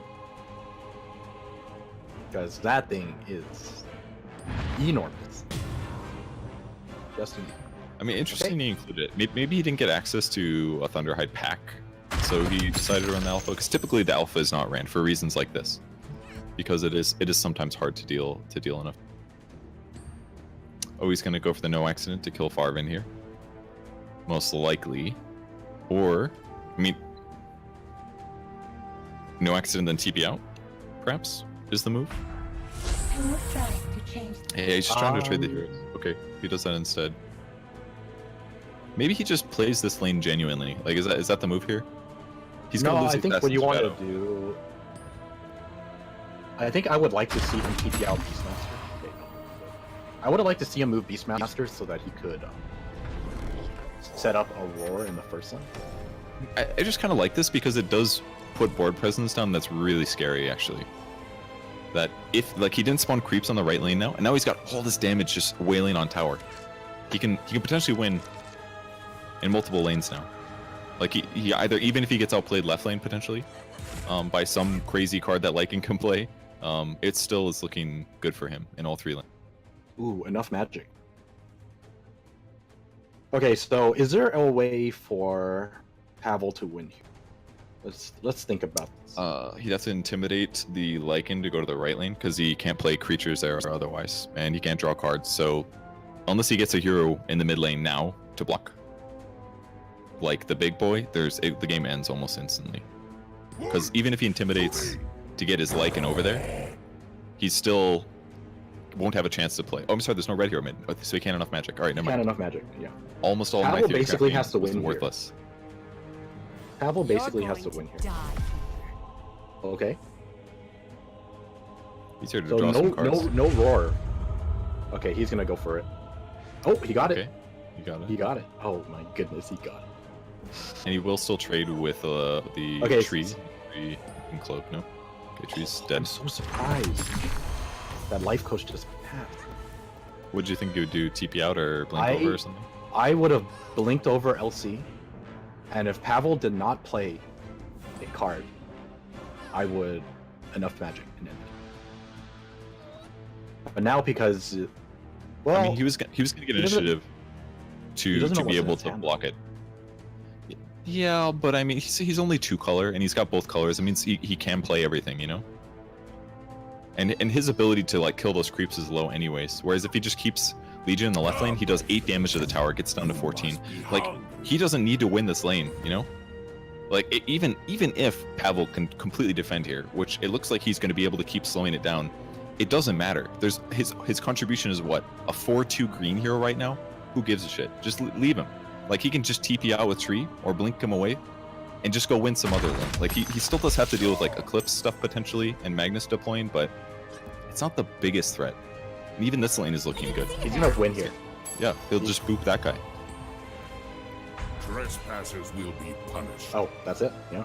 Because that thing is enormous. Just enormous. I mean, interesting he included it. Maybe he didn't get access to a Thunderhide pack, so he decided to run the alpha. Because typically the alpha is not ran for reasons like this, because it is sometimes hard to deal enough. Oh, he's gonna go for the no accident to kill Farvin here, most likely, or I mean, no accident then TP out, perhaps is the move. Hey, he's just trying to trade the heroes. Okay, he does that instead. Maybe he just plays this lane genuinely. Like, is that the move here? He's gonna lose. I think what you want Shadow. to do. I think I would like to see him TP out Beastmaster. Okay. I would have liked to see him move Beastmaster so that he could set up a roar in the first lane. I just kind of like this because it does put board presence down. That's really scary, actually. That if like he didn't spawn creeps on the right lane now, and now he's got all this damage just wailing on tower. He can potentially win in multiple lanes now. Like he either, even if he gets outplayed left lane potentially by some crazy card that Lycan can play, it still is looking good for him in all 3 lanes. Ooh, enough magic. Okay, so is there a way for Pavel to win here? Let's think about this. He'd have to intimidate the Lycan to go to the right lane because he can't play creatures there or otherwise, and he can't draw cards. So unless he gets a hero in the mid lane now to block, like the big boy, the game ends almost instantly. Because even if he intimidates to get his Lycan over there, he still won't have a chance to play. Oh, I'm sorry, there's no red hero mid, so he can't enough magic. All right, never mind. Can't enough magic. Yeah. Almost all Pavel my theory basically crafting has to was win here. worthless. Pavel You're basically has to going win here. die. Okay. He's here to So draw some cards. no roar. Okay, he's gonna go for it. Oh, he got Okay, it. you got it. He got it. Oh my goodness, he got it. And he will still trade with the Okay, tree. Tree and cloak. No. Okay, tree's dead. I'm so surprised. That life coach just passed. Would you think you would do TP out or blink I- over or something? I would have blinked over LC, and if Pavel did not play a card, I would enough magic and end it. But now because, well, I mean, he was gonna get he doesn't- initiative he doesn't to know be what's in able his to hand. block it. Yeah, but I mean, he's only 2-color, and he's got both colors. It means he can play everything, you know. And his ability to like kill those creeps is low, anyways. Whereas if he just keeps Legion in the left lane, he does 8 damage to the tower, gets down to 14. Like he doesn't need to win this lane, you know. Like even if Pavel can completely defend here, which it looks like he's going to be able to keep slowing it down, it doesn't matter. There's his contribution is what, a 4/2 green hero right now. Who gives a shit? Just leave him. Like he can just TP out with tree or blink him away, and just go win some other lane. Like he still does have to deal with like Eclipse stuff potentially and Magnus deploying, but it's not the biggest threat. And even this lane is looking good. he's gonna win here. Yeah, he'll just boop that guy. Trespassers will be punished. Oh, that's it. Yeah.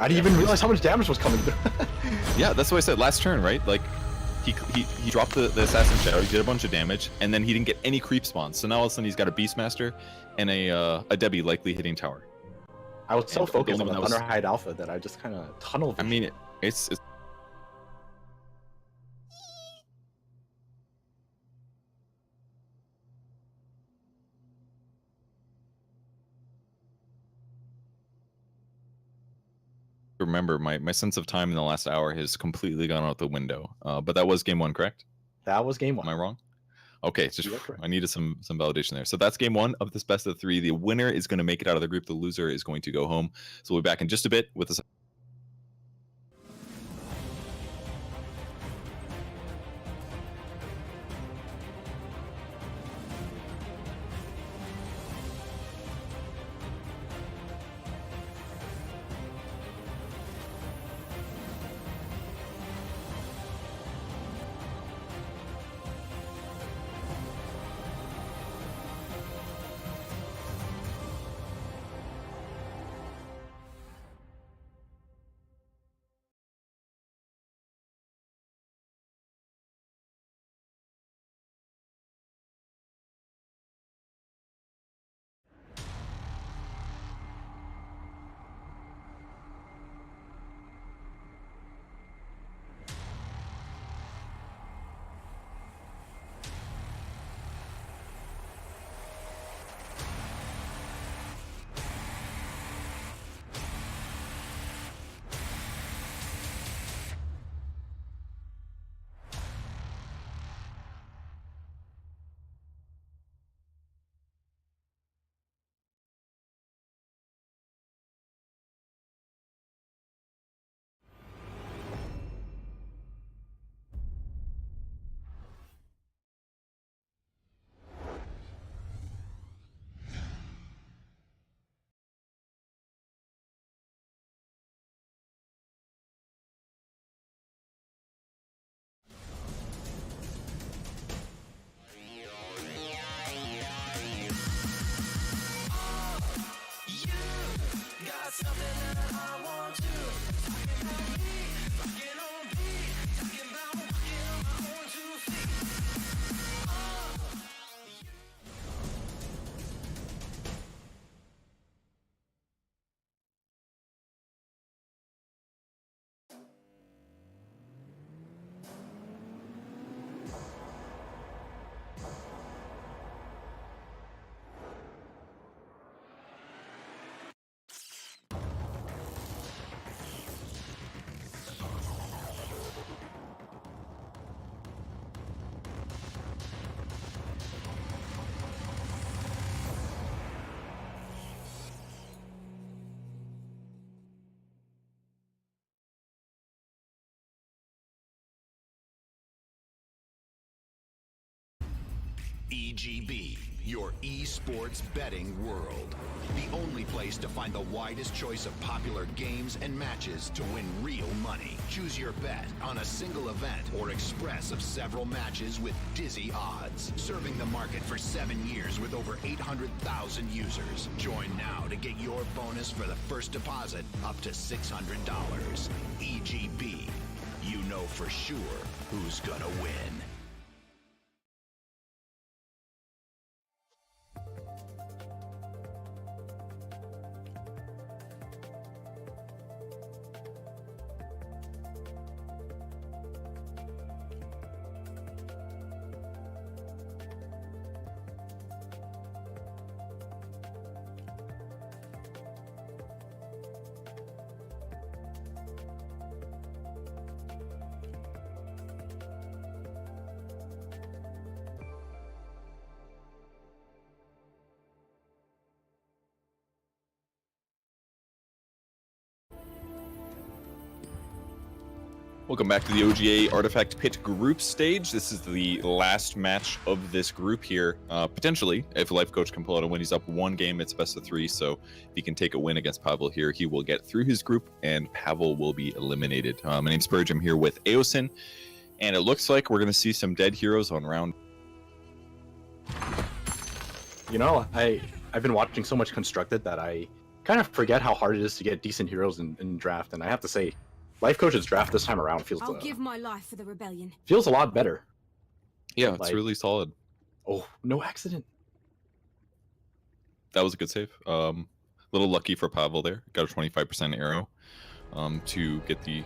I didn't even realize how much damage was coming through. Yeah, that's what I said last turn, right? Like he dropped the Assassin Shadow, he did a bunch of damage, and then he didn't get any creep spawns. So now all of a sudden he's got a Beastmaster and a Debbie likely hitting tower. I was so And the focused only on the one that was- Thunderhide Alpha that I just kind of tunnel I vision. mean, it's remember my sense of time in the last hour has completely gone out the window. But that was game 1, correct? That was game Am one. I wrong? Okay, it's just You are correct. I needed some validation there. So that's game 1 of this best of 3. The winner is going to make it out of the group. The loser is going to go home. So we'll be back in just a bit with this. EGB, your esports betting world. The only place to find the widest choice of popular games and matches to win real money. Choose your bet on a single event or express of several matches with dizzy odds. Serving the market for 7 years with over 800,000 users. Join now to get your bonus for the first deposit up to $600. EGB, you know for sure who's gonna win. Welcome back to the OGA Artifact Pit group stage. This is the last match of this group here. Potentially, if Life Coach can pull out a win, he's up 1 game, it's best of 3. So if he can take a win against Pavel here, he will get through his group and Pavel will be eliminated. My name's Spurge, I'm here with Aosin, and it looks like we're going to see some dead heroes on round. You know, I've been watching so much Constructed that I kind of forget how hard it is to get decent heroes in draft, and I have to say, Life Coach's draft this time around feels I'll give my life for the rebellion. feels a lot better. Yeah, it's Like- really solid. Oh, no accident. That was a good save. Little lucky for Pavel there. Got a 25% arrow to get the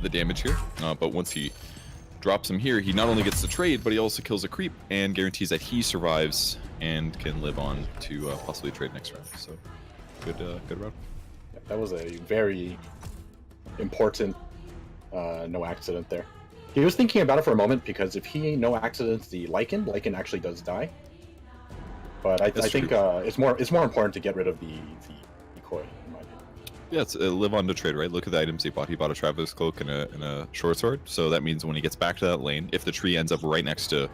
damage here. But once he drops him here, he not only gets the trade, but he also kills a creep and guarantees that he survives and can live on to possibly trade next round. So good round. Yeah, that was a very important no accident there. He was thinking about it for a moment because if he no accidents the Lycan actually does die. But I think it's more important to get rid of the decoy, in my opinion. Yeah, it's live on to trade, right? Look at the items he bought. He bought a Traveler's Cloak and a short sword. So that means when he gets back to that lane, if the tree ends up right next to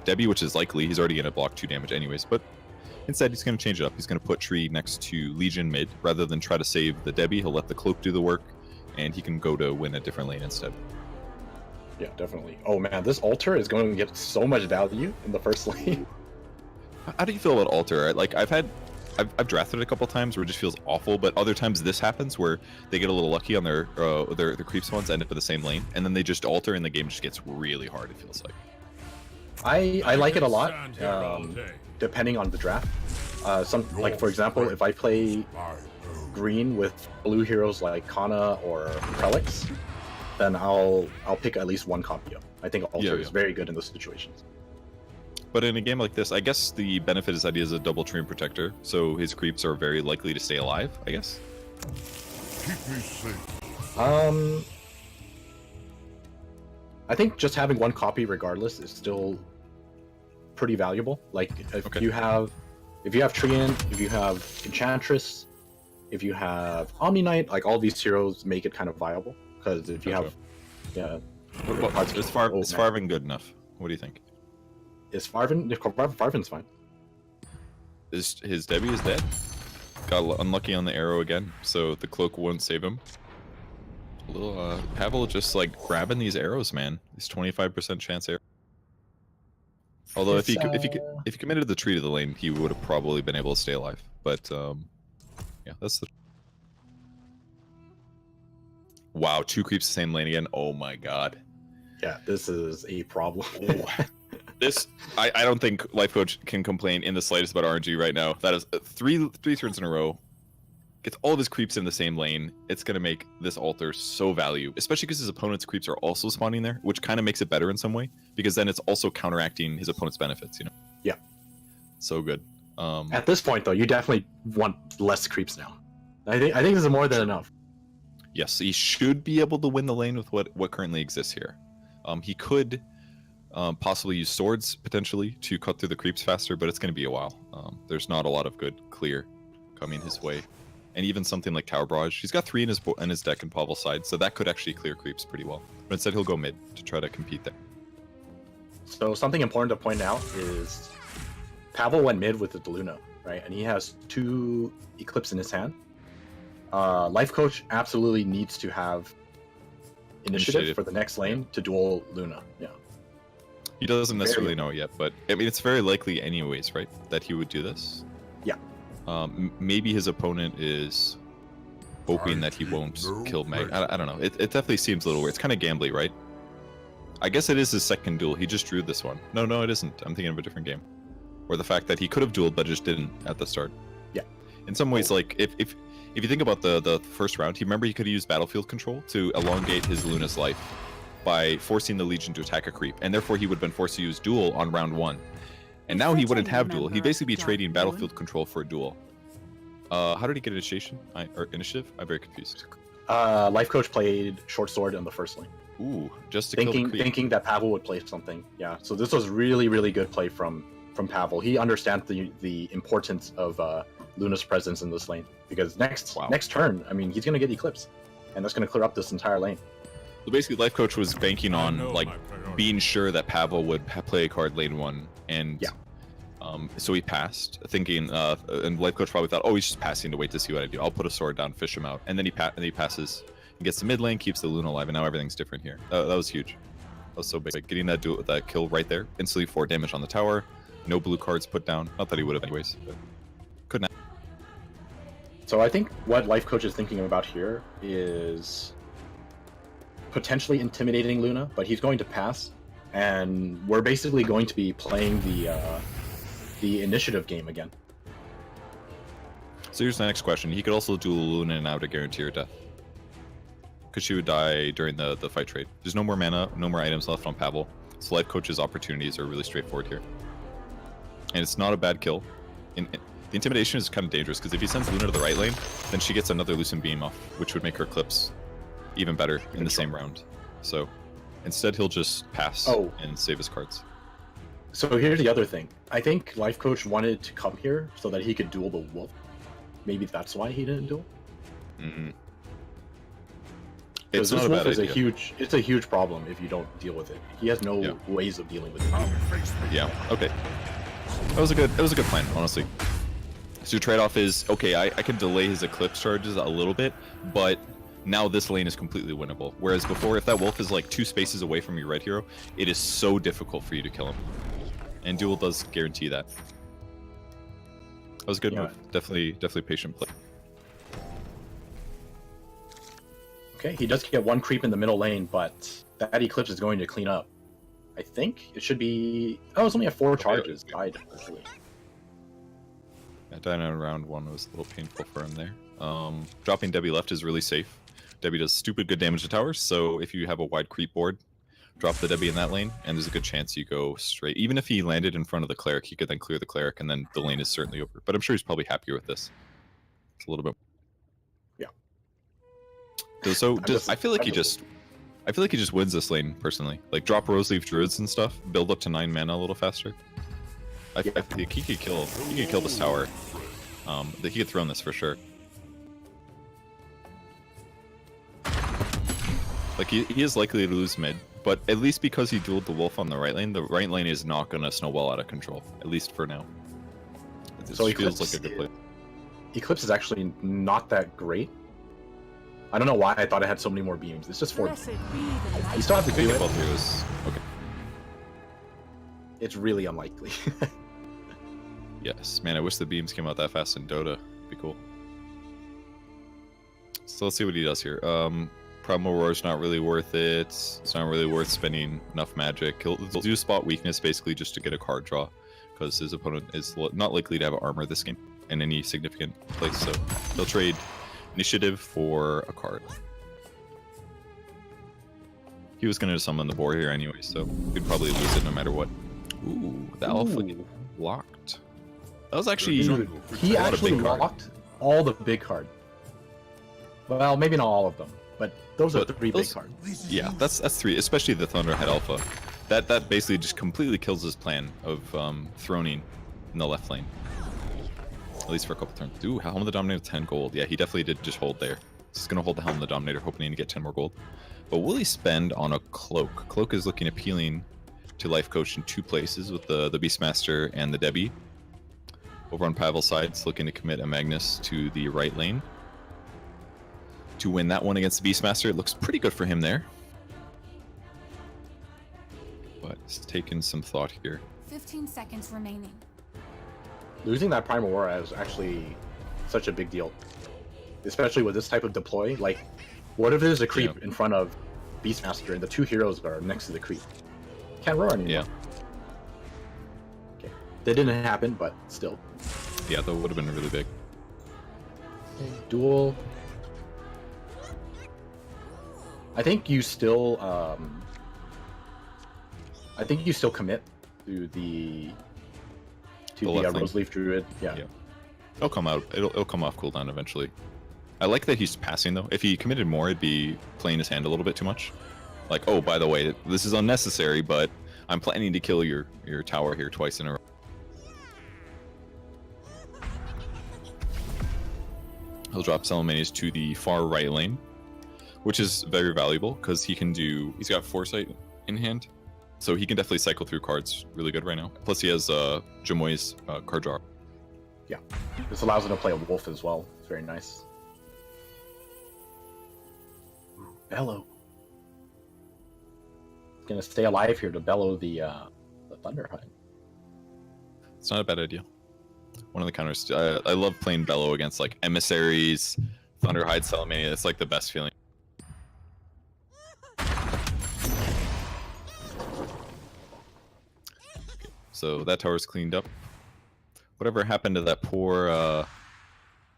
Debbie, which is likely, he's already going to block 2 damage anyways. But instead, he's going to change it up. He's going to put tree next to Legion mid. Rather than try to save the Debbie, he'll let the cloak do the work, and he can go to win a different lane instead. Yeah, definitely. Oh man, this altar is going to get so much value in the first lane. How do you feel about altar? Like I've drafted it a couple times where it just feels awful, but other times this happens where they get a little lucky on their creep spawns, end up in the same lane, and then they just altar and the game just gets really hard, it feels like. I like it a lot, depending on the draft. Like for example, if I play green with blue heroes like Kana or Prelix, then I'll pick at least 1 copy up. I think altar is very good in those situations. But in a game like this, I guess the benefit is that he has a double Treant Protector, so his creeps are very likely to stay alive, I guess. Keep me safe. I think just having 1 copy regardless is still pretty valuable. Like if you have Treant, if you have Enchantress, if you have Omni Knight, like all these heroes make it kind of viable. Because if you have, is Farvin good enough? What do you think? Is Farvin's fine. His Debbie is dead. Got unlucky on the arrow again, so the cloak won't save him. A little Pavel just like grabbing these arrows, man. These 25% chance arrow. Although if he committed the tree to the lane, he would have probably been able to stay alive. But yeah, that's the. Wow, 2 creeps the same lane again. Oh my god. Yeah, this is a problem. This, I don't think Life Coach can complain in the slightest about RNG right now. That is three turns in a row. Gets all of his creeps in the same lane. It's going to make this altar so value, especially because his opponent's creeps are also spawning there, which kind of makes it better in some way, because then it's also counteracting his opponent's benefits, you know? Yeah. So good. At this point, though, you definitely want less creeps now. I think this is more than enough. Yes, he should be able to win the lane with what currently exists here. He could possibly use swords, potentially, to cut through the creeps faster, but it's going to be a while. There's not a lot of good clear coming his way. And even something like Tower Barrage, he's got 3 in his deck in Pavel's side, so that could actually clear creeps pretty well. But instead he'll go mid to try to compete there. So something important to point out is Pavel went mid with the Luna, right? And he has 2 Eclipse in his hand. Life Coach absolutely needs to have initiative for the next lane to duel Luna. Yeah. He doesn't necessarily know it yet, but I mean, it's very likely anyways, right? That he would do this. Yeah. Maybe his opponent is hoping that he won't kill Meg. I don't know. It definitely seems a little weird. It's kind of gambly, right? I guess it is his second duel. He just drew this one. No, it isn't. I'm thinking of a different game. Or the fact that he could have dueled but just didn't at the start. Yeah. In some ways, like if you think about the first round, he remember he could have used battlefield control to elongate his Luna's life by forcing the Legion to attack a creep, and therefore he would have been forced to use duel on round 1. And now he wouldn't have duel. He'd basically be trading battlefield control for a duel. How did he get initiation? Or initiative? I'm very confused. Life Coach played short sword on the first lane. Ooh, just to kill the creep. Thinking that Pavel would play something. Yeah, so this was really, really good play from Pavel. He understands the importance of Luna's presence in this lane, because next turn, I mean, he's going to get Eclipse, and that's going to clear up this entire lane. So basically, Life Coach was banking on like being sure that Pavel would play a card lane 1, and so he passed, thinking, and Life Coach probably thought, oh, he's just passing to wait to see what I do. I'll put a sword down, fish him out, and then he passes, and gets the mid lane, keeps the Luna alive, and now everything's different here. That was huge. That was so big. Like, getting that kill right there, instantly 4 damage on the tower, no blue cards put down. Not that he would have anyways, but couldn't. So I think what Life Coach is thinking about here is potentially intimidating Luna, but he's going to pass, and we're basically going to be playing the initiative game again. So here's the next question. He could also duel Luna now to guarantee her death, because she would die during the fight trade. There's no more mana, no more items left on Pavel, so Life Coach's opportunities are really straightforward here. And it's not a bad kill. The intimidation is kind of dangerous, because if he sends Luna to the right lane, then she gets another Lucent Beam off, which would make her Eclipse even better in the same round. So instead, he'll just pass and save his cards. So here's the other thing. I think Life Coach wanted to come here so that he could duel the Wolf. Maybe that's why he didn't duel. Mm-hmm. Because this Wolf is a huge problem if you don't deal with it. He has no ways of dealing with it. Yeah. Okay. It was a good plan, honestly. So your trade-off is, okay, I can delay his Eclipse charges a little bit, but now this lane is completely winnable. Whereas before, if that Wolf is like 2 spaces away from your red hero, it is so difficult for you to kill him. And duel does guarantee that. That was a good move. Definitely patient play. Okay, he does get 1 creep in the middle lane, but that Eclipse is going to clean up. I think it should be... Oh, it's only at 4 charges. Died, actually. Yeah, dying in round 1 was a little painful for him there. Dropping Debbie left is really safe. Debbie does stupid good damage to towers, so if you have a wide creep board, drop the Debbie in that lane, and there's a good chance you go straight. Even if he landed in front of the Cleric, he could then clear the Cleric, and then the lane is certainly over. But I'm sure he's probably happier with this. It's a little bit... Yeah. So, I feel like he just wins this lane, personally. Like, drop Roseleaf Druids and stuff, build up to 9 mana a little faster. I think he could kill this tower. He could throw this for sure. Like, he is likely to lose mid, but at least because he dueled the Wolf on the right lane is not going to snowball out of control, at least for now. It so feels like a good play. Eclipse is actually not that great. I don't know why I thought it had so many more beams. It's just 4. You still have to do it. Okay. It's really unlikely. Yes, man, I wish the beams came out that fast in Dota. It'd be cool. So let's see what he does here. Primal Roar's not really worth it. It's not really worth spending enough magic. He'll do spot weakness basically just to get a card draw, because his opponent is not likely to have armor this game in any significant place. So he'll trade initiative for a card. He was going to summon the boar here anyway, so he'd probably lose it no matter what. Ooh, the alpha locked. That was actually he actually locked all the big cards. Well, maybe not all of them, but those are 3 big cards. Yeah, that's 3, especially the Thunderhead Alpha. That basically just completely kills his plan of throning in the left lane. At least for a couple turns. Ooh, Helm of the Dominator 10 gold. Yeah, he definitely did just hold there. He's gonna hold the Helm of the Dominator, hoping to get 10 more gold. But will he spend on a Cloak? Cloak is looking appealing to life coach in 2 places with the Beastmaster and the Debbie. Over on Pavel's side, it's looking to commit a Magnus to the right lane to win that one against the Beastmaster. It looks pretty good for him there, but it's taken some thought here. 15 seconds remaining. Losing that Primal Aura is actually such a big deal, especially with this type of deploy. Like, what if there's a creep in front of Beastmaster and the 2 heroes are next to the creep? Can't roar anymore. Yeah. Okay. That didn't happen, but still. Yeah, that would have been really big. Okay, duel. I think you still commit to the Rose Leaf Druid. Yeah. It'll come out. It'll come off cooldown eventually. I like that he's passing though. If he committed more, it'd be playing his hand a little bit too much. Like, oh, by the way, this is unnecessary, but I'm planning to kill your tower here twice in a row. He'll drop Salamanias to the far right lane, which is very valuable because he's got Foresight in hand, so he can definitely cycle through cards really good right now. Plus he has Jamoy's card draw. Yeah, this allows him to play a wolf as well. It's very nice. Bellow. Gonna stay alive here to bellow the Thunderhide. It's not a bad idea. One of the counters. I love playing Bellow against like Emissaries, Thunderhide, Salamania. It's like the best feeling. Okay, so that tower's cleaned up. Whatever happened to that poor,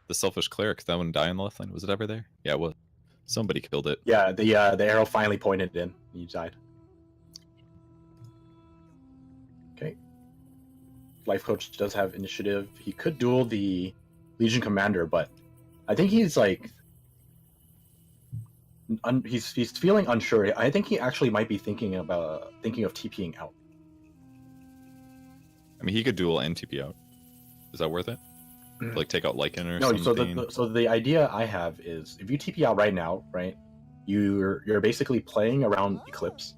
the Selfish Cleric? That one die on the left lane? Was it ever there? Yeah, it was. Somebody killed it. Yeah, the arrow finally pointed in. He died. Okay. Life Coach does have initiative. He could duel the Legion Commander, but I think he's like he's feeling unsure. I think he actually might be thinking of TPing out. I mean, he could duel and TP out. Is that worth it? Like take out Lycan or no, something? So the idea I have is if you TP out right now, right, you're basically playing around Eclipse.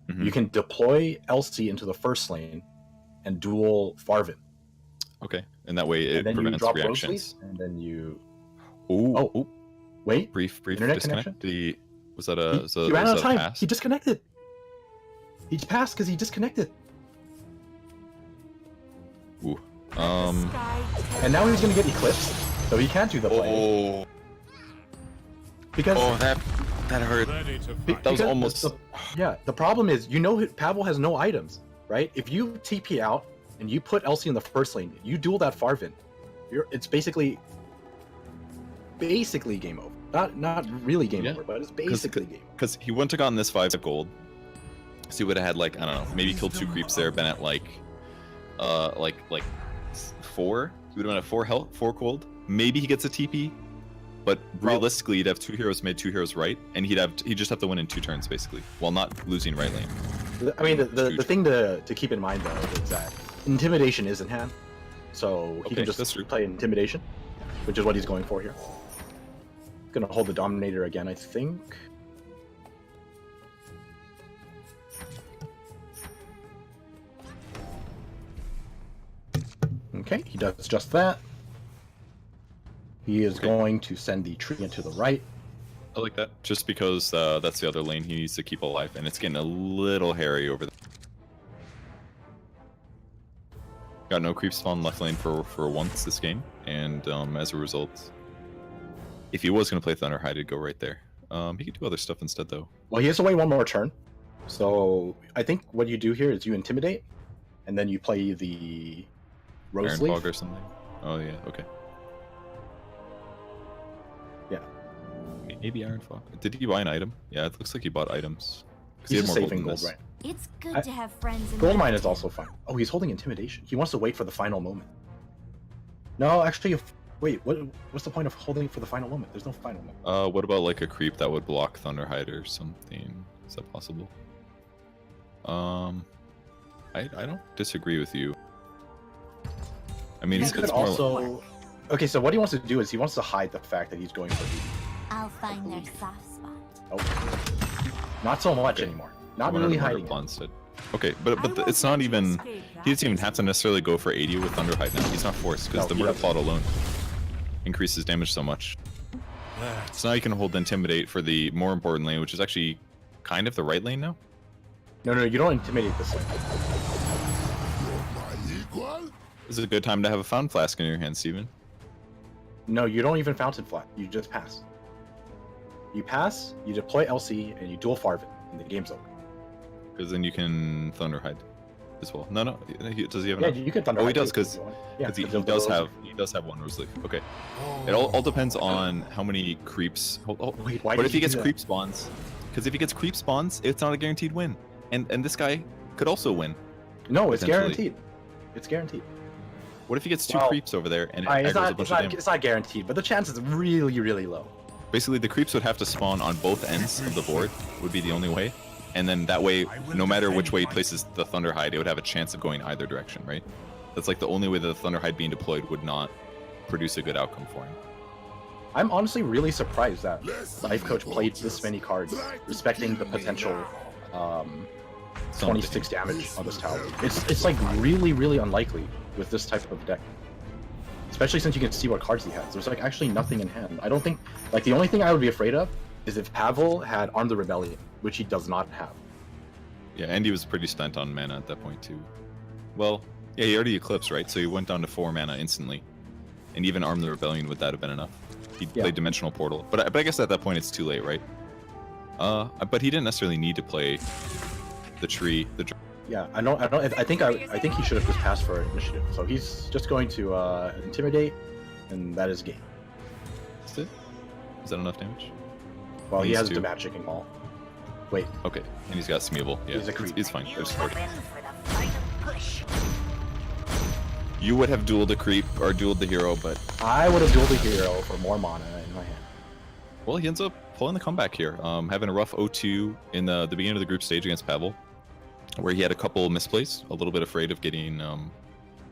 Mm-hmm. You can deploy LC into the first lane and duel Farvin. Okay, and that way it prevents reactions. And then you. Ooh. Wait. Brief internet disconnect. Connection? Was that a? He ran out of time. Pass? He disconnected. He passed because he disconnected. Ooh. And now he's gonna get eclipsed, so he can't do the play. Oh. Because that hurt. That was almost. The problem is, Pavel has no items, right? If you TP out and you put Elsie in the first lane, you duel that Farvin. It's basically game over. Not really game over, but it's basically game over. Because he wouldn't have gotten this 5 gold. So he would have had like, I don't know, maybe killed 2 creeps there, been at like 4. He would have been at 4 health, 4 gold. Maybe he gets a TP, but realistically, he'd have 2 heroes mid, 2 heroes right, and he'd just have to win in 2 turns basically, while not losing right lane. I mean, the thing to keep in mind though is that intimidation is in hand, so he can just play intimidation, which is what he's going for here. He's gonna hold the Dominator again, I think. Okay, he does just that. He is going to send the tree into the right. I like that, just because that's the other lane he needs to keep alive, and it's getting a little hairy over there. Got no creep spawn left lane for once this game, and as a result, if he was going to play Thunderhide, he'd go right there. He could do other stuff instead, though. Well, he has to wait one more turn, so I think what you do here is you intimidate, and then you play the Rose Leaf. Iron Fog or something. Oh yeah, okay. Yeah. Maybe Iron Fog. Did he buy an item? Yeah, it looks like he bought items. He's just saving gold, right? It's good to have friends in Goldmine is also fine. Oh, he's holding intimidation. He wants to wait for the final moment. No, actually, wait. What's the point of holding for the final moment? There's no final moment. What about like a creep that would block Thunderhide or something? Is that possible? I don't disagree with you. I mean, it's also more... Okay, so what he wants to do is he wants to hide the fact that he's going for the... I'll find their soft spot. Oh. Not so much anymore. Not really hiding it. Okay, but it's not even. He doesn't even have to necessarily go for 80 with Thunderhide now. He's not forced because the murder plot alone increases damage so much. So now you can hold Intimidate for the more important lane, which is actually kind of the right lane now. No, you don't intimidate this lane. This is a good time to have a Fountain Flask in your hand, Steven. No, you don't even Fountain Flask. You just pass. You pass, you deploy LC, and you dual Farvin, and the game's over. Because then you can Thunderhide as well. No, does he have Yeah, enough? you can Thunderhide. Oh, he does, because yeah, he does have one Rose Leaf. Okay. It all depends on how many creeps. Wait, why but did if he you gets do that? creep spawns, because if he gets creep spawns, it's not a guaranteed win. And this guy could also win. No, it's potentially. guaranteed. It's guaranteed. What if he gets two creeps over there and it Alright, aggroes a bunch of damage? it's not guaranteed, but the chance is really, really low. Basically, the creeps would have to spawn on both ends of the board, would be the only way. And then that way, no matter which way he places the Thunderhide, it would have a chance of going either direction, right? That's like the only way that the Thunderhide being deployed would not produce a good outcome for him. I'm honestly really surprised that Life Coach played this many cards, respecting the potential 26 damage on this tower. It's like really, really unlikely with this type of deck. Especially since you can see what cards he has. There's like actually nothing in hand. I don't think, like the only thing I would be afraid of is if Pavel had Arm the Rebellion, which he does not have. Yeah, and he was pretty spent on mana at that point too. Well, yeah, he already Eclipsed, right? So he went down to 4 mana instantly. And even Arm the Rebellion, would that have been enough? He played Dimensional Portal. But I guess at that point it's too late, right? But he didn't necessarily need to play the tree. Yeah, I think he should have just passed for initiative. So he's just going to intimidate, and that is game. Is it? Is that enough damage? Well, he has two. the magic and all. Wait. Okay, and he's got Smeeble. Yeah, He's a creep. it's fine. There's You would have dueled a creep or dueled the hero, but I would have dueled the hero for more mana in my hand. well, he ends up pulling the comeback here. Having a rough 0-2 in the beginning of the group stage against Pavel, where he had a couple misplays, a little bit afraid of getting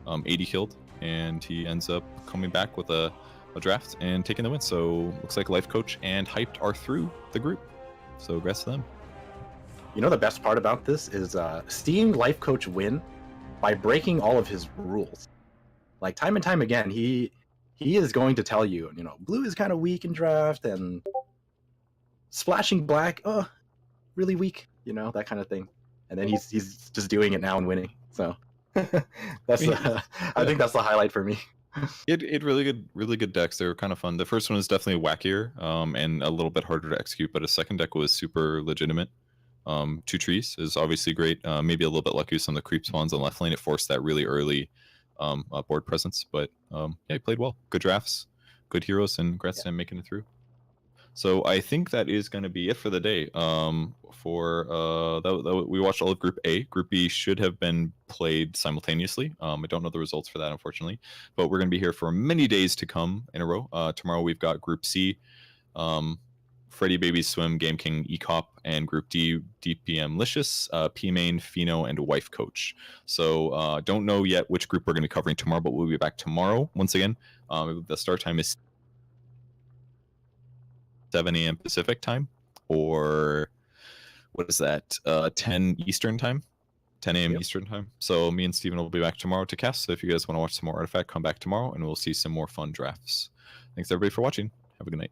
80 killed, and he ends up coming back with a draft and taking the win. So looks like Life Coach and Hyped are through the group. So congrats to them. You know the best part about this is seeing Life Coach win by breaking all of his rules. Like time and time again, he is going to tell you, blue is kind of weak in draft, and splashing black, really weak, that kind of thing. And then he's just doing it now and winning. So that's I think that's the highlight for me. It really good decks. They were kind of fun. The first one was definitely wackier and a little bit harder to execute, but a second deck was super legitimate. 2 trees is obviously great. Maybe a little bit lucky with some of the creep spawns on left lane. It forced that really early board presence, but yeah, he played well. Good drafts, good heroes, and congrats to him making it through. So I think that is going to be it for the day. We watched all of Group A. Group B should have been played simultaneously. I don't know the results for that, unfortunately, but we're going to be here for many days to come in a row. Tomorrow we've got Group C, Freddy Baby Swim, Game King, Ecop, and Group D, DPM Licious, P-Main, Fino, and Wife Coach. So don't know yet which group we're going to be covering tomorrow, but we'll be back tomorrow once again. The start time is 7 a.m. Pacific time, or what is that? 10 Eastern time, 10 a.m. Eastern time. So me and Steven will be back tomorrow to cast. So if you guys want to watch some more Artifact, come back tomorrow, and we'll see some more fun drafts. Thanks everybody for watching. Have a good night.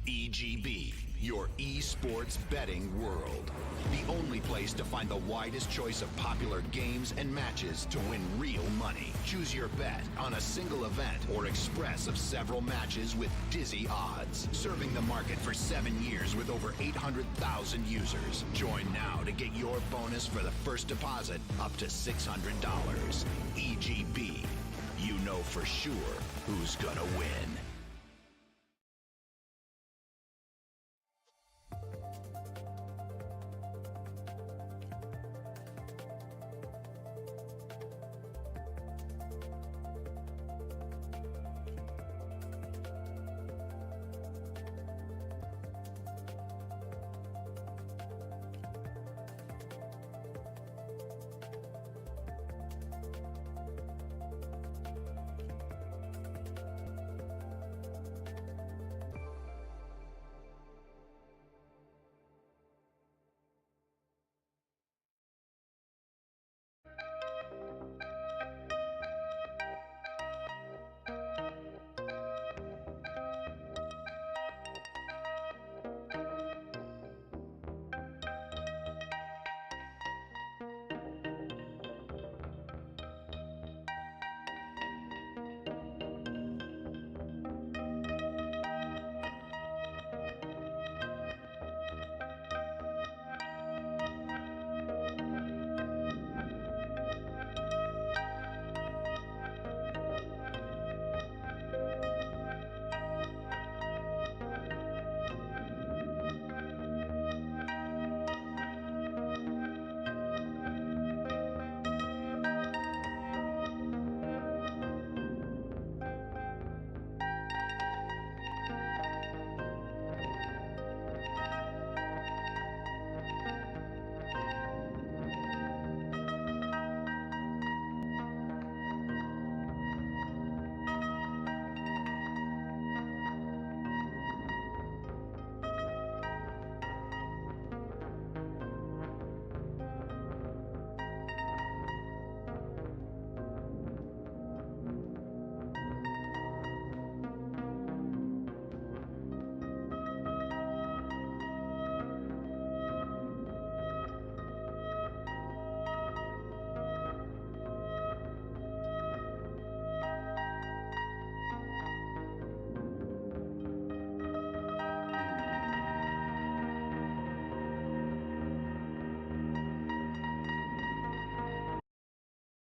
EGB, your esports betting world. The only place to find the widest choice of popular games and matches to win real money. Choose your bet on a single event or express of several matches with dizzy odds. Serving the market for 7 years with over 800,000 users. Join now to get your bonus for the first deposit up to $600. EGB. You know for sure who's gonna win.